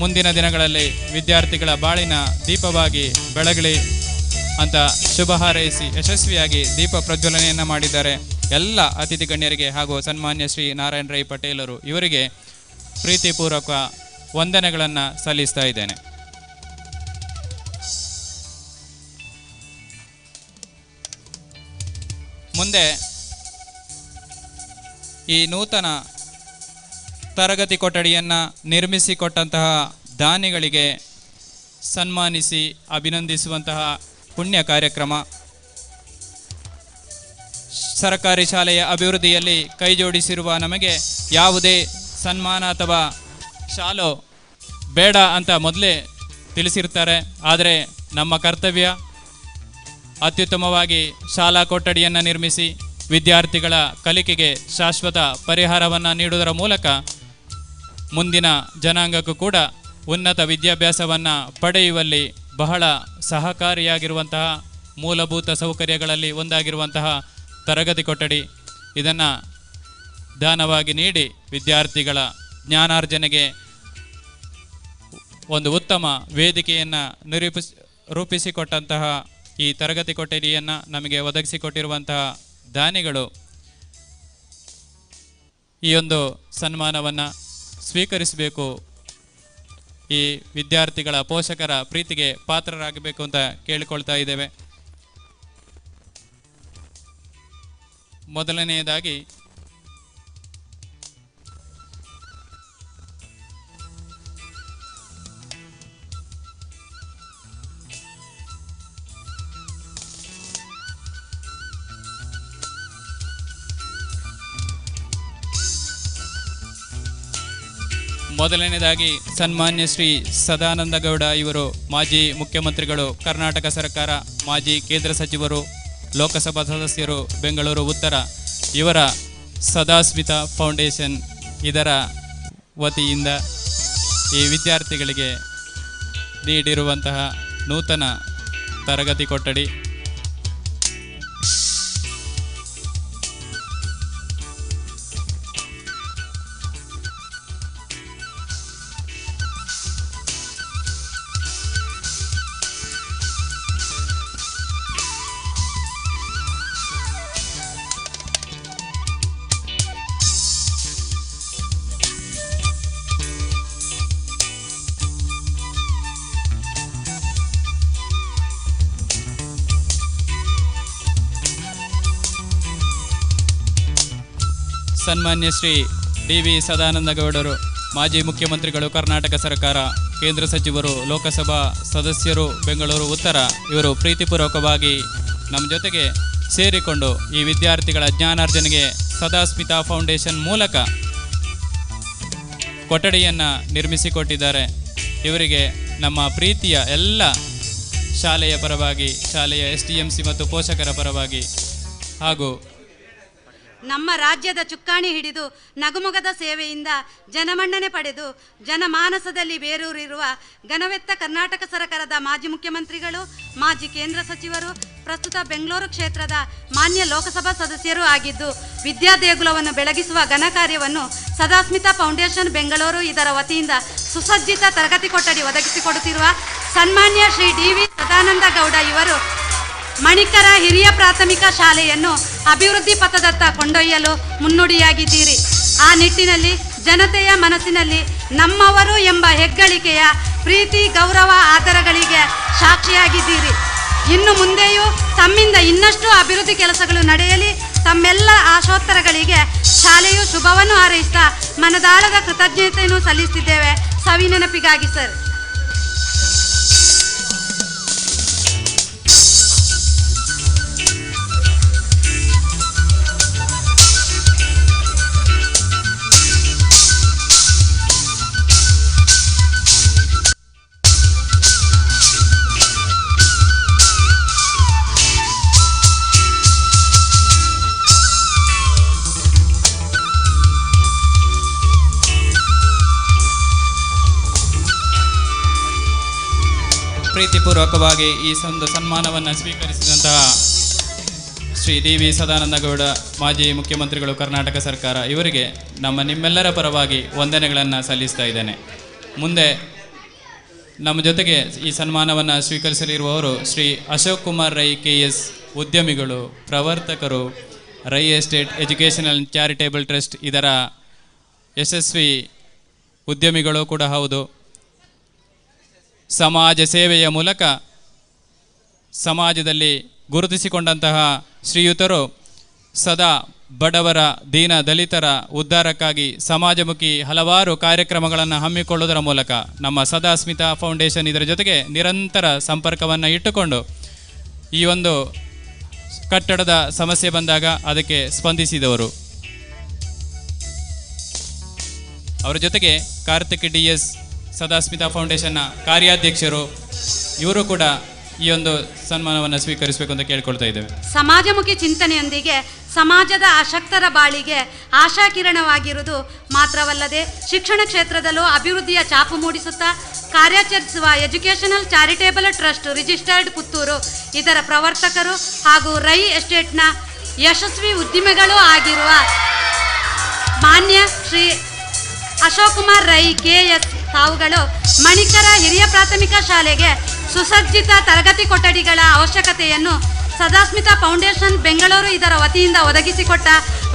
B: ಮುಂದಿನ ದಿನಗಳಲ್ಲಿ ವಿದ್ಯಾರ್ಥಿಗಳ ಬಾಳಿನ ದೀಪವಾಗಿ ಬೆಳಗಲಿ ಅಂತ ಶುಭ ಹಾರೈಸಿ ಯಶಸ್ವಿಯಾಗಿ ದೀಪ ಪ್ರಜ್ವಲನೆಯನ್ನು ಮಾಡಿದ್ದಾರೆ. ಎಲ್ಲ ಅತಿಥಿ ಗಣ್ಯರಿಗೆ ಹಾಗೂ ಸನ್ಮಾನ್ಯ ಶ್ರೀ ನಾರಾಯಣ ರೈ ಪಟೇಲರು ಇವರಿಗೆ ಪ್ರೀತಿಪೂರ್ವಕ ವಂದನೆಗಳನ್ನು ಸಲ್ಲಿಸ್ತಾ ಇದ್ದೇನೆ. ಮುಂದೆ ಈ ನೂತನ ತರಗತಿ ಕೊಠಡಿಯನ್ನು ನಿರ್ಮಿಸಿಕೊಟ್ಟಂತಹ ದಾನಿಗಳಿಗೆ ಸನ್ಮಾನಿಸಿ ಅಭಿನಂದಿಸುವಂತಹ ಪುಣ್ಯ ಕಾರ್ಯಕ್ರಮ. ಸರ್ಕಾರಿ ಶಾಲೆಯ ಅಭಿವೃದ್ಧಿಯಲ್ಲಿ ಕೈಜೋಡಿಸಿರುವ ನಮಗೆ ಯಾವುದೇ ಸನ್ಮಾನ ಅಥವಾ ಶಾಲೋ ಬೇಡ ಅಂತ ಮೊದಲೇ ತಿಳಿಸಿರ್ತಾರೆ. ಆದರೆ ನಮ್ಮ ಕರ್ತವ್ಯ ಅತ್ಯುತ್ತಮವಾಗಿ ಶಾಲಾ ಕೊಠಡಿಯನ್ನು ನಿರ್ಮಿಸಿ ವಿದ್ಯಾರ್ಥಿಗಳ ಕಲಿಕೆಗೆ ಶಾಶ್ವತ ಪರಿಹಾರವನ್ನು ನೀಡುವುದರ ಮೂಲಕ ಮುಂದಿನ ಜನಾಂಗಕ್ಕೂ ಕೂಡ ಉನ್ನತ ವಿದ್ಯಾಭ್ಯಾಸವನ್ನು ಪಡೆಯುವಲ್ಲಿ ಬಹಳ ಸಹಕಾರಿಯಾಗಿರುವಂತಹ ಮೂಲಭೂತ ಸೌಕರ್ಯಗಳಲ್ಲಿ ಒಂದಾಗಿರುವಂತಹ ತರಗತಿ ಕೊಠಡಿ, ಇದನ್ನು ದಾನವಾಗಿ ನೀಡಿ ವಿದ್ಯಾರ್ಥಿಗಳ ಜ್ಞಾನಾರ್ಜನೆಗೆ ಒಂದು ಉತ್ತಮ ವೇದಿಕೆಯನ್ನು ರೂಪಿಸಿಕೊಟ್ಟಂತಹ ಈ ತರಗತಿ ಕೊಠಡಿಯನ್ನು ನಮಗೆ ಒದಗಿಸಿಕೊಟ್ಟಿರುವಂತಹ ದಾನಿಗಳು ಈ ಒಂದು ಸನ್ಮಾನವನ್ನು ಸ್ವೀಕರಿಸಬೇಕು, ಈ ವಿದ್ಯಾರ್ಥಿಗಳ ಪೋಷಕರ ಪ್ರೀತಿಗೆ ಪಾತ್ರರಾಗಬೇಕು ಅಂತ ಕೇಳಿಕೊಳ್ತಾ ಇದ್ದೇವೆ. ಮೊದಲನೆಯದಾಗಿ ಮೊದಲನೇದಾಗಿ ಸನ್ಮಾನ್ಯ ಶ್ರೀ ಸದಾನಂದ ಗೌಡ ಇವರು ಮಾಜಿ ಮುಖ್ಯಮಂತ್ರಿಗಳು, ಕರ್ನಾಟಕ ಸರ್ಕಾರ, ಮಾಜಿ ಕೇಂದ್ರ ಸಚಿವರು, ಲೋಕಸಭಾ ಸದಸ್ಯರು, ಬೆಂಗಳೂರು ಉತ್ತರ, ಇವರ ಸದಾಸ್ಮಿತಾ ಫೌಂಡೇಶನ್ ಇದರ ವತಿಯಿಂದ ಈ ವಿದ್ಯಾರ್ಥಿಗಳಿಗೆ ನೀಡಿರುವಂತಹ ನೂತನ ತರಗತಿ ಕೊಠಡಿ ಸನ್ಮಾನ್ಯ ಶ್ರೀ ಡಿ.ವಿ. ಸದಾನಂದ ಗೌಡರು ಮಾಜಿ ಮುಖ್ಯಮಂತ್ರಿಗಳು, ಕರ್ನಾಟಕ ಸರ್ಕಾರ, ಕೇಂದ್ರ ಸಚಿವರು, ಲೋಕಸಭಾ ಸದಸ್ಯರು, ಬೆಂಗಳೂರು ಉತ್ತರ, ಇವರು ಪ್ರೀತಿಪೂರ್ವಕವಾಗಿ ನಮ್ಮ ಜೊತೆಗೆ ಸೇರಿಕೊಂಡು ಈ ವಿದ್ಯಾರ್ಥಿಗಳ ಜ್ಞಾನಾರ್ಜನೆಗೆ ಸದಾಸ್ಮಿತಾ ಫೌಂಡೇಶನ್ ಮೂಲಕ ಕೊಠಡಿಯನ್ನು ನಿರ್ಮಿಸಿಕೊಟ್ಟಿದ್ದಾರೆ. ಇವರಿಗೆ ನಮ್ಮ ಪ್ರೀತಿಯ ಎಲ್ಲ ಶಾಲೆಯ ಪರವಾಗಿ, ಶಾಲೆಯ STMC ಮತ್ತು ಪೋಷಕರ ಪರವಾಗಿ ಹಾಗೂ
E: ನಮ್ಮ ರಾಜ್ಯದ ಚುಕ್ಕಾಣಿ ಹಿಡಿದು ನಗುಮೊಗದ ಸೇವೆಯಿಂದ ಜನಮನ್ನಣೆ ಪಡೆದು ಜನಮಾನಸದಲ್ಲಿ ಬೇರೂರಿರುವ ಘನವೆತ್ತ ಕರ್ನಾಟಕ ಸರ್ಕಾರದ ಮಾಜಿ ಮುಖ್ಯಮಂತ್ರಿಗಳು, ಮಾಜಿ ಕೇಂದ್ರ ಸಚಿವರು, ಪ್ರಸ್ತುತ ಬೆಂಗಳೂರು ಕ್ಷೇತ್ರದ ಮಾನ್ಯ ಲೋಕಸಭಾ ಸದಸ್ಯರೂ ಆಗಿದ್ದು ವಿದ್ಯಾದೇಗುಲವನ್ನು ಬೆಳಗಿಸುವ ಘನ ಕಾರ್ಯವನ್ನು ಸದಾಸ್ಮಿತಾ ಫೌಂಡೇಶನ್ ಬೆಂಗಳೂರು ಇದರ ವತಿಯಿಂದ ಸುಸಜ್ಜಿತ ತರಗತಿ ಕೊಠಡಿ ಒದಗಿಸಿಕೊಡುತ್ತಿರುವ ಸನ್ಮಾನ್ಯ ಶ್ರೀ ಡಿ.ವಿ. ಸದಾನಂದ ಗೌಡ ಇವರು ಮಣಿಕರ ಹಿರಿಯ ಪ್ರಾಥಮಿಕ ಶಾಲೆಯನ್ನು ಅಭಿವೃದ್ಧಿ ಪಥದತ್ತ ಕೊಂಡೊಯ್ಯಲು ಮುನ್ನುಡಿಯಾಗಿದ್ದೀರಿ. ಆ ನಿಟ್ಟಿನಲ್ಲಿ ಜನತೆಯ ಮನಸ್ಸಿನಲ್ಲಿ ನಮ್ಮವರು ಎಂಬ ಹೆಗ್ಗಳಿಕೆಯ ಪ್ರೀತಿ, ಗೌರವ, ಆದರಗಳಿಗೆ ಸಾಕ್ಷಿಯಾಗಿದ್ದೀರಿ. ಇನ್ನು ಮುಂದೆಯೂ ತಮ್ಮಿಂದ ಇನ್ನಷ್ಟು ಅಭಿವೃದ್ಧಿ ಕೆಲಸಗಳು ನಡೆಯಲಿ. ತಮ್ಮೆಲ್ಲ ಆಶೋತ್ತರಗಳಿಗೆ ಶಾಲೆಯು ಶುಭವನ್ನು ಹಾರೈಸ್ತಾ ಮನದಾಳದ ಕೃತಜ್ಞತೆಯನ್ನು ಸಲ್ಲಿಸುತ್ತಿದ್ದೇವೆ. ಸವಿನೆನಪಿಗಾಗಿ ಸರ್.
B: ಪ್ರೀತಿಪೂರ್ವಕವಾಗಿ ಈ ಸನ್ಮಾನವನ್ನು ಸ್ವೀಕರಿಸಿದಂತಹ ಶ್ರೀ ಡಿ.ವಿ. ಸದಾನಂದ ಗೌಡ ಮಾಜಿ ಮುಖ್ಯಮಂತ್ರಿಗಳು, ಕರ್ನಾಟಕ ಸರ್ಕಾರ, ಇವರಿಗೆ ನಿಮ್ಮೆಲ್ಲರ ಪರವಾಗಿ ವಂದನೆಗಳನ್ನು ಸಲ್ಲಿಸ್ತಾ ಇದ್ದೇನೆ. ಮುಂದೆ ನಮ್ಮ ಜೊತೆಗೆ ಈ ಸನ್ಮಾನವನ್ನು ಸ್ವೀಕರಿಸಲಿರುವವರು ಶ್ರೀ ಅಶೋಕ್ ಕುಮಾರ್ ರೈ KS, ಉದ್ಯಮಿಗಳು, ಪ್ರವರ್ತಕರು, Rai estate educational charitable trust ಇದರ ಯಶಸ್ವಿ ಉದ್ಯಮಿಗಳು ಕೂಡ ಹೌದು. ಸಮಾಜ ಸೇವೆಯ ಮೂಲಕ ಸಮಾಜದಲ್ಲಿ ಗುರುತಿಸಿಕೊಂಡಂತಹ ಶ್ರೀಯುತರು ಸದಾ ಬಡವರ, ದೀನ ದಲಿತರ ಉದ್ಧಾರಕ್ಕಾಗಿ ಸಮಾಜಮುಖಿ ಹಲವಾರು ಕಾರ್ಯಕ್ರಮಗಳನ್ನು ಹಮ್ಮಿಕೊಳ್ಳುವುದರ ಮೂಲಕ ನಮ್ಮ ಸದಾಸ್ಮಿತಾ ಫೌಂಡೇಶನ್ ಇದರ ಜೊತೆಗೆ ನಿರಂತರ ಸಂಪರ್ಕವನ್ನು ಇಟ್ಟುಕೊಂಡು ಈ ಒಂದು ಕಟ್ಟಡದ ಸಮಸ್ಯೆ ಬಂದಾಗ ಅದಕ್ಕೆ ಸ್ಪಂದಿಸಿದವರು. ಅವರ ಜೊತೆಗೆ ಕಾರ್ತಿಕ್ DS ಸದಾಸ್ಮಿತಾ ಫೌಂಡೇಶನ್ನ ಕಾರ್ಯಾಧ್ಯಕ್ಷರು, ಇವರು ಕೂಡ ಈ ಒಂದು ಸನ್ಮಾನವನ್ನು ಸ್ವೀಕರಿಸಬೇಕು ಅಂತ ಕೇಳ್ಕೊಳ್ತಾ ಇದ್ದೇವೆ.
E: ಸಮಾಜಮುಖಿ ಚಿಂತನೆಯೊಂದಿಗೆ ಸಮಾಜದ ಅಶಕ್ತರ ಬಾಳಿಗೆ ಆಶಾಕಿರಣವಾಗಿರುವುದು ಮಾತ್ರವಲ್ಲದೆ ಶಿಕ್ಷಣ ಕ್ಷೇತ್ರದಲ್ಲೂ ಅಭಿವೃದ್ಧಿಯ ಛಾಪು ಮೂಡಿಸುತ್ತಾ ಕಾರ್ಯಾಚರಿಸುವ educational charitable trust registered Puttur ಇದರ ಪ್ರವರ್ತಕರು ಹಾಗೂ ರೈ ಎಸ್ಟೇಟ್ನ ಯಶಸ್ವಿ ಉದ್ದಿಮೆಗಳೂ ಆಗಿರುವ ಮಾನ್ಯ ಶ್ರೀ ಅಶೋಕ್ ಕುಮಾರ್ ರೈ KS ತಾವುಗಳು ಮಣಿಕರ ಹಿರಿಯ ಪ್ರಾಥಮಿಕ ಶಾಲೆಗೆ ಸುಸಜ್ಜಿತ ತರಗತಿ ಕೊಠಡಿಗಳ ಅವಶ್ಯಕತೆಯನ್ನು ಸದಾಸ್ಮಿತಾ ಫೌಂಡೇಶನ್ ಬೆಂಗಳೂರು ಇದರ ವತಿಯಿಂದ ಒದಗಿಸಿಕೊಟ್ಟ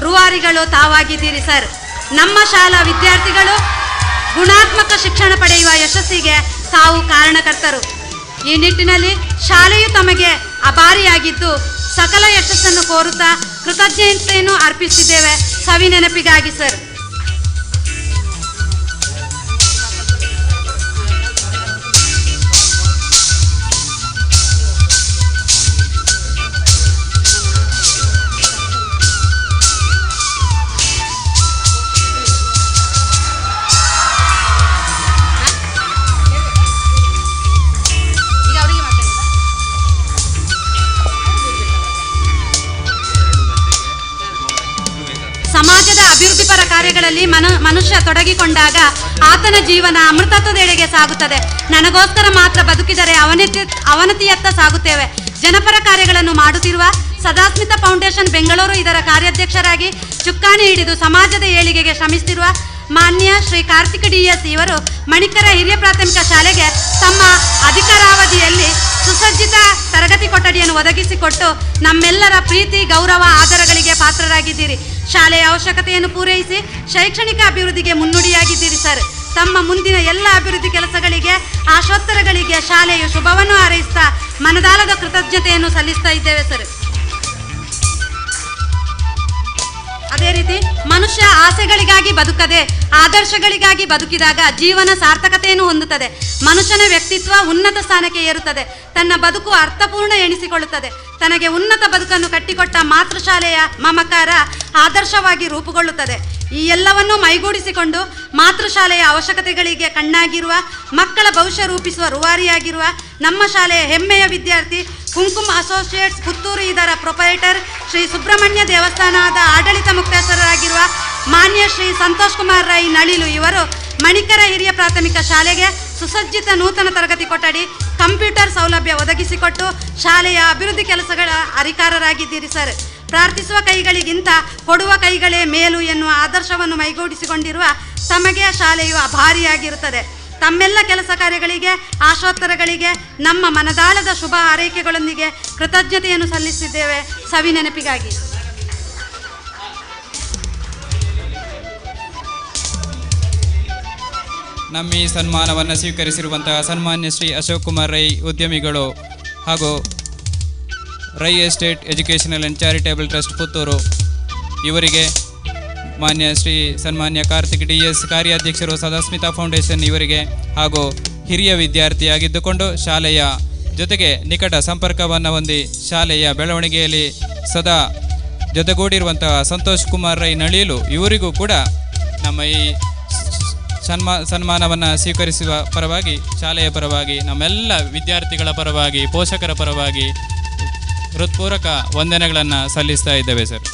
E: ರೂವಾರಿಗಳು ತಾವಾಗಿದ್ದೀರಿ ಸರ್. ನಮ್ಮ ಶಾಲಾ ವಿದ್ಯಾರ್ಥಿಗಳು ಗುಣಾತ್ಮಕ ಶಿಕ್ಷಣ ಪಡೆಯುವ ಯಶಸ್ಸಿಗೆ ತಾವು ಕಾರಣಕರ್ತರು. ಈ ನಿಟ್ಟಿನಲ್ಲಿ ಶಾಲೆಯು ತಮಗೆ ಅಭಾರಿಯಾಗಿದ್ದು ಸಕಲ ಯಶಸ್ಸನ್ನು ಕೋರುತ್ತಾ ಕೃತಜ್ಞತೆಯನ್ನು ಅರ್ಪಿಸಿದ್ದೇವೆ. ಸವಿನೆನಪಿಗಾಗಿ ಸರ್. ಕಾರ್ಯಗಳಲ್ಲಿ ಮನುಷ್ಯ ತೊಡಗಿಕೊಂಡಾಗ ಆತನ ಜೀವನ ಅಮೃತತ್ವದೆಡೆಗೆ ಸಾಗುತ್ತದೆ. ನನಗೋಸ್ಕರ ಮಾತ್ರ ಬದುಕಿದರೆ ಅವನತಿಯತ್ತ ಸಾಗುತ್ತೇವೆ. ಜನಪರ ಕಾರ್ಯಗಳನ್ನು ಮಾಡುತ್ತಿರುವ ಸದಾಸ್ಮಿತಾ ಫೌಂಡೇಶನ್ ಬೆಂಗಳೂರು ಇದರ ಕಾರ್ಯಾಧ್ಯಕ್ಷರಾಗಿ ಚುಕ್ಕಾಣಿ ಹಿಡಿದು ಸಮಾಜದ ಏಳಿಗೆಗೆ ಶ್ರಮಿಸುತ್ತಿರುವ ಮಾನ್ಯ ಶ್ರೀ ಕಾರ್ತಿಕ್ ಡಿಎಸ್ ಇವರು ಮಣಿಕರ ಹಿರಿಯ ಪ್ರಾಥಮಿಕ ಶಾಲೆಗೆ ತಮ್ಮ ಅಧಿಕಾರಾವಧಿಯಲ್ಲಿ ಸುಸಜ್ಜಿತ ತರಗತಿ ಕೊಠಡಿಯನ್ನು ಒದಗಿಸಿಕೊಟ್ಟು ನಮ್ಮೆಲ್ಲರ ಪ್ರೀತಿ, ಗೌರವ, ಆದರಗಳಿಗೆ ಪಾತ್ರರಾಗಿದ್ದೀರಿ. ಶಾಲೆಯ ಅವಶ್ಯಕತೆಯನ್ನು ಪೂರೈಸಿ ಶೈಕ್ಷಣಿಕ ಅಭಿವೃದ್ಧಿಗೆ ಮುನ್ನುಡಿಯಾಗಿದ್ದೀರಿ ಸರ್. ತಮ್ಮ ಮುಂದಿನ ಎಲ್ಲ ಅಭಿವೃದ್ಧಿ ಕೆಲಸಗಳಿಗೆ, ಆಶೋತ್ತರಗಳಿಗೆ ಶಾಲೆಯು ಶುಭವನ್ನು ಹಾರೈಸ್ತಾ ಮನದಾಳದ ಕೃತಜ್ಞತೆಯನ್ನು ಸಲ್ಲಿಸ್ತಾ ಇದ್ದೇವೆ ಸರ್. ಅದೇ ರೀತಿ ಮನುಷ್ಯ ಆಸೆಗಳಿಗಾಗಿ ಬದುಕದೆ ಆದರ್ಶಗಳಿಗಾಗಿ ಬದುಕಿದಾಗ ಜೀವನ ಸಾರ್ಥಕತೆಯನ್ನು ಹೊಂದುತ್ತದೆ. ಮನುಷ್ಯನ ವ್ಯಕ್ತಿತ್ವ ಉನ್ನತ ಸ್ಥಾನಕ್ಕೆ ಏರುತ್ತದೆ. ತನ್ನ ಬದುಕು ಅರ್ಥಪೂರ್ಣ ಎನಿಸಿಕೊಳ್ಳುತ್ತದೆ. ತನಗೆ ಉನ್ನತ ಬದುಕನ್ನು ಕಟ್ಟಿಕೊಟ್ಟ ಮಾತೃಶಾಲೆಯ ಮಮಕಾರ ಆದರ್ಶವಾಗಿ ರೂಪುಗೊಳ್ಳುತ್ತದೆ. ಈ ಎಲ್ಲವನ್ನೂ ಮೈಗೂಡಿಸಿಕೊಂಡು ಮಾತೃಶಾಲೆಯ ಅವಶ್ಯಕತೆಗಳಿಗೆ ಕಣ್ಣಾಗಿರುವ, ಮಕ್ಕಳ ಭವಿಷ್ಯ ರೂಪಿಸುವ ರೂವಾರಿಯಾಗಿರುವ ನಮ್ಮ ಶಾಲೆಯ ಹೆಮ್ಮೆಯ ವಿದ್ಯಾರ್ಥಿ ಕುಂಕುಮ್ ಅಸೋಸಿಯೇಟ್ಸ್ ಪುತ್ತೂರು ಇದರ ಪ್ರೊಪರೇಟರ್ ಶ್ರೀ ಸುಬ್ರಹ್ಮಣ್ಯ ದೇವಸ್ಥಾನದ ಆಡಳಿತ ಮುಖ್ಯಸ್ಥರಾಗಿರುವ ಮಾನ್ಯ ಶ್ರೀ ಸಂತೋಷ್ ಕುಮಾರ್ ರೈ ನಳಿಲು ಇವರು ಮಣಿಕರ ಹಿರಿಯ ಪ್ರಾಥಮಿಕ ಶಾಲೆಗೆ ಸುಸಜ್ಜಿತ ನೂತನ ತರಗತಿ ಕೊಠಡಿ, ಕಂಪ್ಯೂಟರ್ ಸೌಲಭ್ಯ ಒದಗಿಸಿಕೊಟ್ಟು ಶಾಲೆಯ ಅಭಿವೃದ್ಧಿ ಕೆಲಸಗಳ ಅಧಿಕಾರರಾಗಿದ್ದೀರಿ ಸರ್. ಪ್ರಾರ್ಥಿಸುವ ಕೈಗಳಿಗಿಂತ ಕೊಡುವ ಕೈಗಳೇ ಮೇಲು ಎನ್ನುವ ಆದರ್ಶವನ್ನು ಮೈಗೂಡಿಸಿಕೊಂಡಿರುವ ತಮಗೆ ಶಾಲೆಯು ಆಭಾರಿಯಾಗಿರುತ್ತದೆ. ತಮ್ಮೆಲ್ಲ ಕೆಲಸ ಕಾರ್ಯಗಳಿಗೆ, ಆಶೋತ್ತರಗಳಿಗೆ ನಮ್ಮ ಮನದಾಳದ ಶುಭ ಹಾರೈಕೆಗಳೊಂದಿಗೆ ಕೃತಜ್ಞತೆಯನ್ನು ಸಲ್ಲಿಸಿದ್ದೇವೆ ಸವಿನೆನಪಿಗಾಗಿ.
B: ನಮ್ಮ ಈ ಸನ್ಮಾನವನ್ನು ಸ್ವೀಕರಿಸಿರುವಂತಹ ಸನ್ಮಾನ್ಯ ಶ್ರೀ ಅಶೋಕ್ ಕುಮಾರ್ ರೈ ಉದ್ಯಮಿಗಳು ಹಾಗೂ Rai estate educational and charitable trust Puttur ಇವರಿಗೆ, ಮಾನ್ಯ ಶ್ರೀ ಸನ್ಮಾನ್ಯ ಕಾರ್ತಿಕ್ ಡಿಎಸ್ ಕಾರ್ಯಾಧ್ಯಕ್ಷರು ಸದಾಸ್ಮಿತಾ ಫೌಂಡೇಶನ್ ಇವರಿಗೆ, ಹಾಗೂ ಹಿರಿಯ ವಿದ್ಯಾರ್ಥಿಯಾಗಿದ್ದುಕೊಂಡು ಶಾಲೆಯ ಜೊತೆಗೆ ನಿಕಟ ಸಂಪರ್ಕವನ್ನು ಹೊಂದಿ ಶಾಲೆಯ ಬೆಳವಣಿಗೆಯಲ್ಲಿ ಸದಾ ಜೊತೆಗೂಡಿರುವಂತಹ ಸಂತೋಷ್ ಕುಮಾರ್ ರೈ ನಳಿಲು ಇವರಿಗೂ ಕೂಡ ನಮ್ಮ ಈ ಸನ್ಮಾನವನ್ನು ಸ್ವೀಕರಿಸುವ ಪರವಾಗಿ, ಶಾಲೆಯ ಪರವಾಗಿ, ನಮ್ಮೆಲ್ಲ ವಿದ್ಯಾರ್ಥಿಗಳ ಪರವಾಗಿ, ಪೋಷಕರ ಪರವಾಗಿ ಹೃತ್ಪೂರ್ವಕ ವಂದನೆಗಳನ್ನು ಸಲ್ಲಿಸ್ತಾ ಇದ್ದೇವೆ ಸರ್.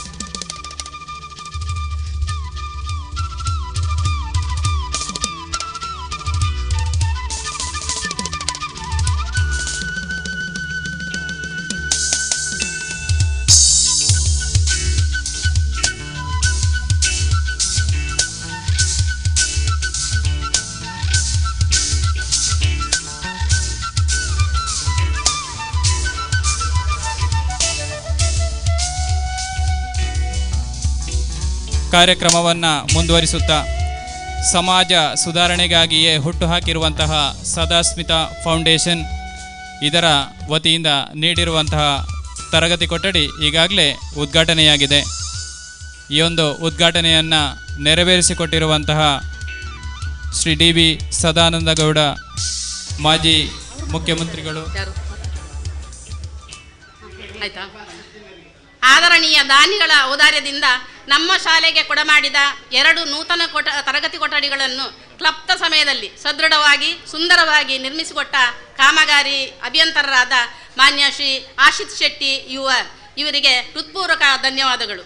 B: ಕಾರ್ಯಕ್ರಮವನ್ನು ಮುಂದುವರಿಸುತ್ತಾ ಸಮಾಜ ಸುಧಾರಣೆಗಾಗಿಯೇ ಹುಟ್ಟುಹಾಕಿರುವಂತಹ ಸದಾಸ್ಮಿತಾ ಫೌಂಡೇಶನ್ ಇದರ ವತಿಯಿಂದ ನೀಡಿರುವಂತಹ ತರಗತಿ ಕೊಠಡಿ ಈಗಾಗಲೇ ಉದ್ಘಾಟನೆಯಾಗಿದೆ. ಈ ಒಂದು ಉದ್ಘಾಟನೆಯನ್ನು ನೆರವೇರಿಸಿಕೊಟ್ಟಿರುವಂತಹ ಶ್ರೀ ಡಿ ಬಿ ಸದಾನಂದಗೌಡ ಮಾಜಿ ಮುಖ್ಯಮಂತ್ರಿಗಳು,
F: ಆಯ್ತಾ, ಆದರಣೀಯ ದಾನಿಗಳ ಔದಾರ್ಯದಿಂದ ನಮ್ಮ ಶಾಲೆಗೆ ಕೊಡಮಾಡಿದ 2 ನೂತನ ತರಗತಿ ಕೊಠಡಿಗಳನ್ನು ಕ್ಲಪ್ತ ಸಮಯದಲ್ಲಿ ಸದೃಢವಾಗಿ ಸುಂದರವಾಗಿ ನಿರ್ಮಿಸಿಕೊಟ್ಟ ಕಾಮಗಾರಿ ಅಭಿಯಂತರರಾದ ಮಾನ್ಯ ಶ್ರೀ ಆಶಿತ್ ಶೆಟ್ಟಿ ಇವರಿಗೆ ಹೃತ್ಪೂರ್ವಕ ಧನ್ಯವಾದಗಳು.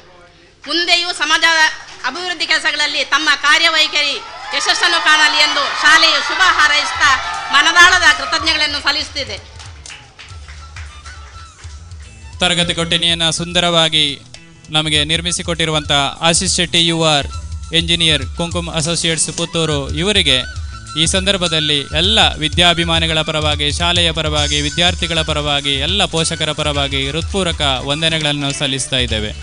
F: ಮುಂದೆಯೂ ಸಮಾಜದ ಅಭಿವೃದ್ಧಿ ಕೆಲಸಗಳಲ್ಲಿ ತಮ್ಮ ಕಾರ್ಯವೈಖರಿ ಯಶಸ್ಸನ್ನು ಕಾಣಲಿ ಎಂದು ಶಾಲೆಯು ಶುಭ ಹಾರೈಸುತ್ತಾ ಮನದಾಳದ ಕೃತಜ್ಞತೆಗಳನ್ನು ಸಲ್ಲಿಸುತ್ತಿದೆ.
B: ತರಗತಿ ಕೊಠಡಿಯನ್ನು ಸುಂದರವಾಗಿ ನಮಗೆ ನಿರ್ಮಿಸಿಕೊಟ್ಟಿರುವಂಥ ಆಶಿಶ್ ಶೆಟ್ಟಿ ಎಂಜಿನಿಯರ್ ಕುಂಕುಮ್ ಅಸೋಸಿಯೇಟ್ಸ್ ಪುತ್ತೂರು ಇವರಿಗೆ ಈ ಸಂದರ್ಭದಲ್ಲಿ ಎಲ್ಲ ವಿದ್ಯಾಭಿಮಾನಿಗಳ ಪರವಾಗಿ, ಶಾಲೆಯ ಪರವಾಗಿ, ವಿದ್ಯಾರ್ಥಿಗಳ ಪರವಾಗಿ, ಎಲ್ಲ ಪೋಷಕರ ಪರವಾಗಿ ಹೃತ್ಪೂರ್ವಕ ವಂದನೆಗಳನ್ನು ಸಲ್ಲಿಸ್ತಾ ಇದ್ದೇವೆ.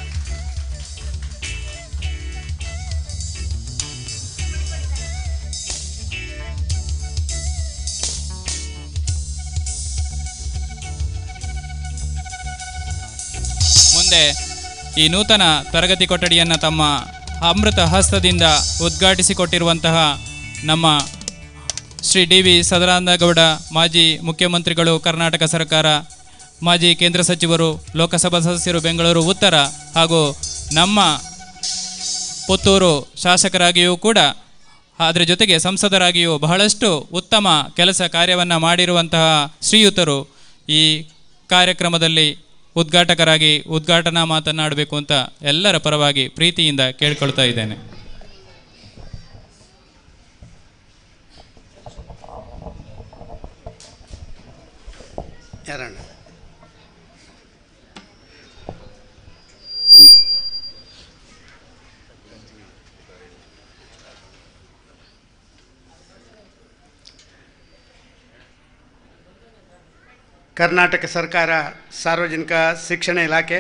B: ಮುಂದೆ ಈ ನೂತನ ತರಗತಿ ಕೊಠಡಿಯನ್ನು ತಮ್ಮ ಅಮೃತ ಹಸ್ತದಿಂದ ಉದ್ಘಾಟಿಸಿಕೊಟ್ಟಿರುವಂತಹ ನಮ್ಮ ಶ್ರೀ ಡಿ ವಿ ಸದಾನಂದಗೌಡ ಮಾಜಿ ಮುಖ್ಯಮಂತ್ರಿಗಳು, ಕರ್ನಾಟಕ ಸರ್ಕಾರ, ಮಾಜಿ ಕೇಂದ್ರ ಸಚಿವರು, ಲೋಕಸಭಾ ಸದಸ್ಯರು ಬೆಂಗಳೂರು ಉತ್ತರ, ಹಾಗೂ ನಮ್ಮ ಪುತ್ತೂರು ಶಾಸಕರಾಗಿಯೂ ಕೂಡ, ಅದರ ಜೊತೆಗೆ ಸಂಸದರಾಗಿಯೂ ಬಹಳಷ್ಟು ಉತ್ತಮ ಕೆಲಸ ಕಾರ್ಯವನ್ನು ಮಾಡಿರುವಂತಹ ಶ್ರೀಯುತರು ಈ ಕಾರ್ಯಕ್ರಮದಲ್ಲಿ ಉದ್ಘಾಟಕರಾಗಿ ಉದ್ಘಾಟನಾ ಮಾತನಾಡಬೇಕು ಅಂತ ಎಲ್ಲರ ಪರವಾಗಿ ಪ್ರೀತಿಯಿಂದ ಕೇಳ್ಕೊಳ್ತಾ ಇದ್ದೇನೆ.
C: ಯಾರಣ್ಣ? ಕರ್ನಾಟಕ ಸರ್ಕಾರ ಸಾರ್ವಜನಿಕ ಶಿಕ್ಷಣ ಇಲಾಖೆ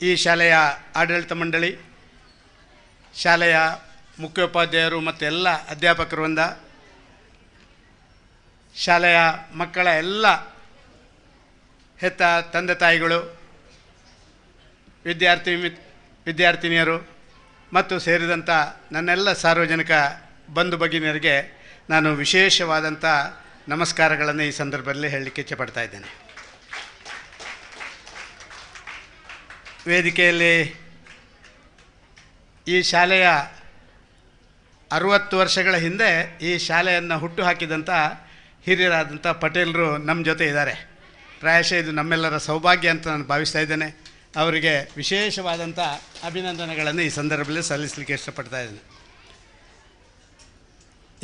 C: ಈ ಶಾಲೆಯ ಆಡಳಿತ ಮಂಡಳಿ, ಶಾಲೆಯ ಮುಖ್ಯೋಪಾಧ್ಯಾಯರು ಮತ್ತು ಎಲ್ಲ ಅಧ್ಯಾಪಕರು ವೃಂದ, ಶಾಲೆಯ ಮಕ್ಕಳ ಎಲ್ಲ ಹೆತ್ತ ತಂದೆ ತಾಯಿಗಳು, ವಿದ್ಯಾರ್ಥಿನಿಯರು ಮತ್ತು ಸೇರಿದಂಥ ನನ್ನೆಲ್ಲ ಸಾರ್ವಜನಿಕ ಬಂಧು ಭಗಿನಿಯರಿಗೆ ನಾನು ವಿಶೇಷವಾದಂಥ ನಮಸ್ಕಾರಗಳನ್ನು ಈ ಸಂದರ್ಭದಲ್ಲಿ ಹೇಳಲಿಕ್ಕೆ ಇಚ್ಛೆಪಡ್ತಾ ಇದ್ದೇನೆ. ವೇದಿಕೆಯಲ್ಲಿ ಈ ಶಾಲೆಯ 60 ವರ್ಷಗಳ ಹಿಂದೆ ಈ ಶಾಲೆಯನ್ನು ಹುಟ್ಟು ಹಾಕಿದಂಥ ಹಿರಿಯರಾದಂಥ ಪಟೇಲರು ನಮ್ಮ ಜೊತೆ ಇದ್ದಾರೆ. ಪ್ರಾಯಶಃ ಇದು ನಮ್ಮೆಲ್ಲರ ಸೌಭಾಗ್ಯ ಅಂತ ನಾನು ಭಾವಿಸ್ತಾ ಇದ್ದೇನೆ. ಅವರಿಗೆ ವಿಶೇಷವಾದಂಥ ಅಭಿನಂದನೆಗಳನ್ನು ಈ ಸಂದರ್ಭದಲ್ಲಿ ಸಲ್ಲಿಸಲಿಕ್ಕೆ ಇಷ್ಟಪಡ್ತಾ ಇದ್ದೇನೆ.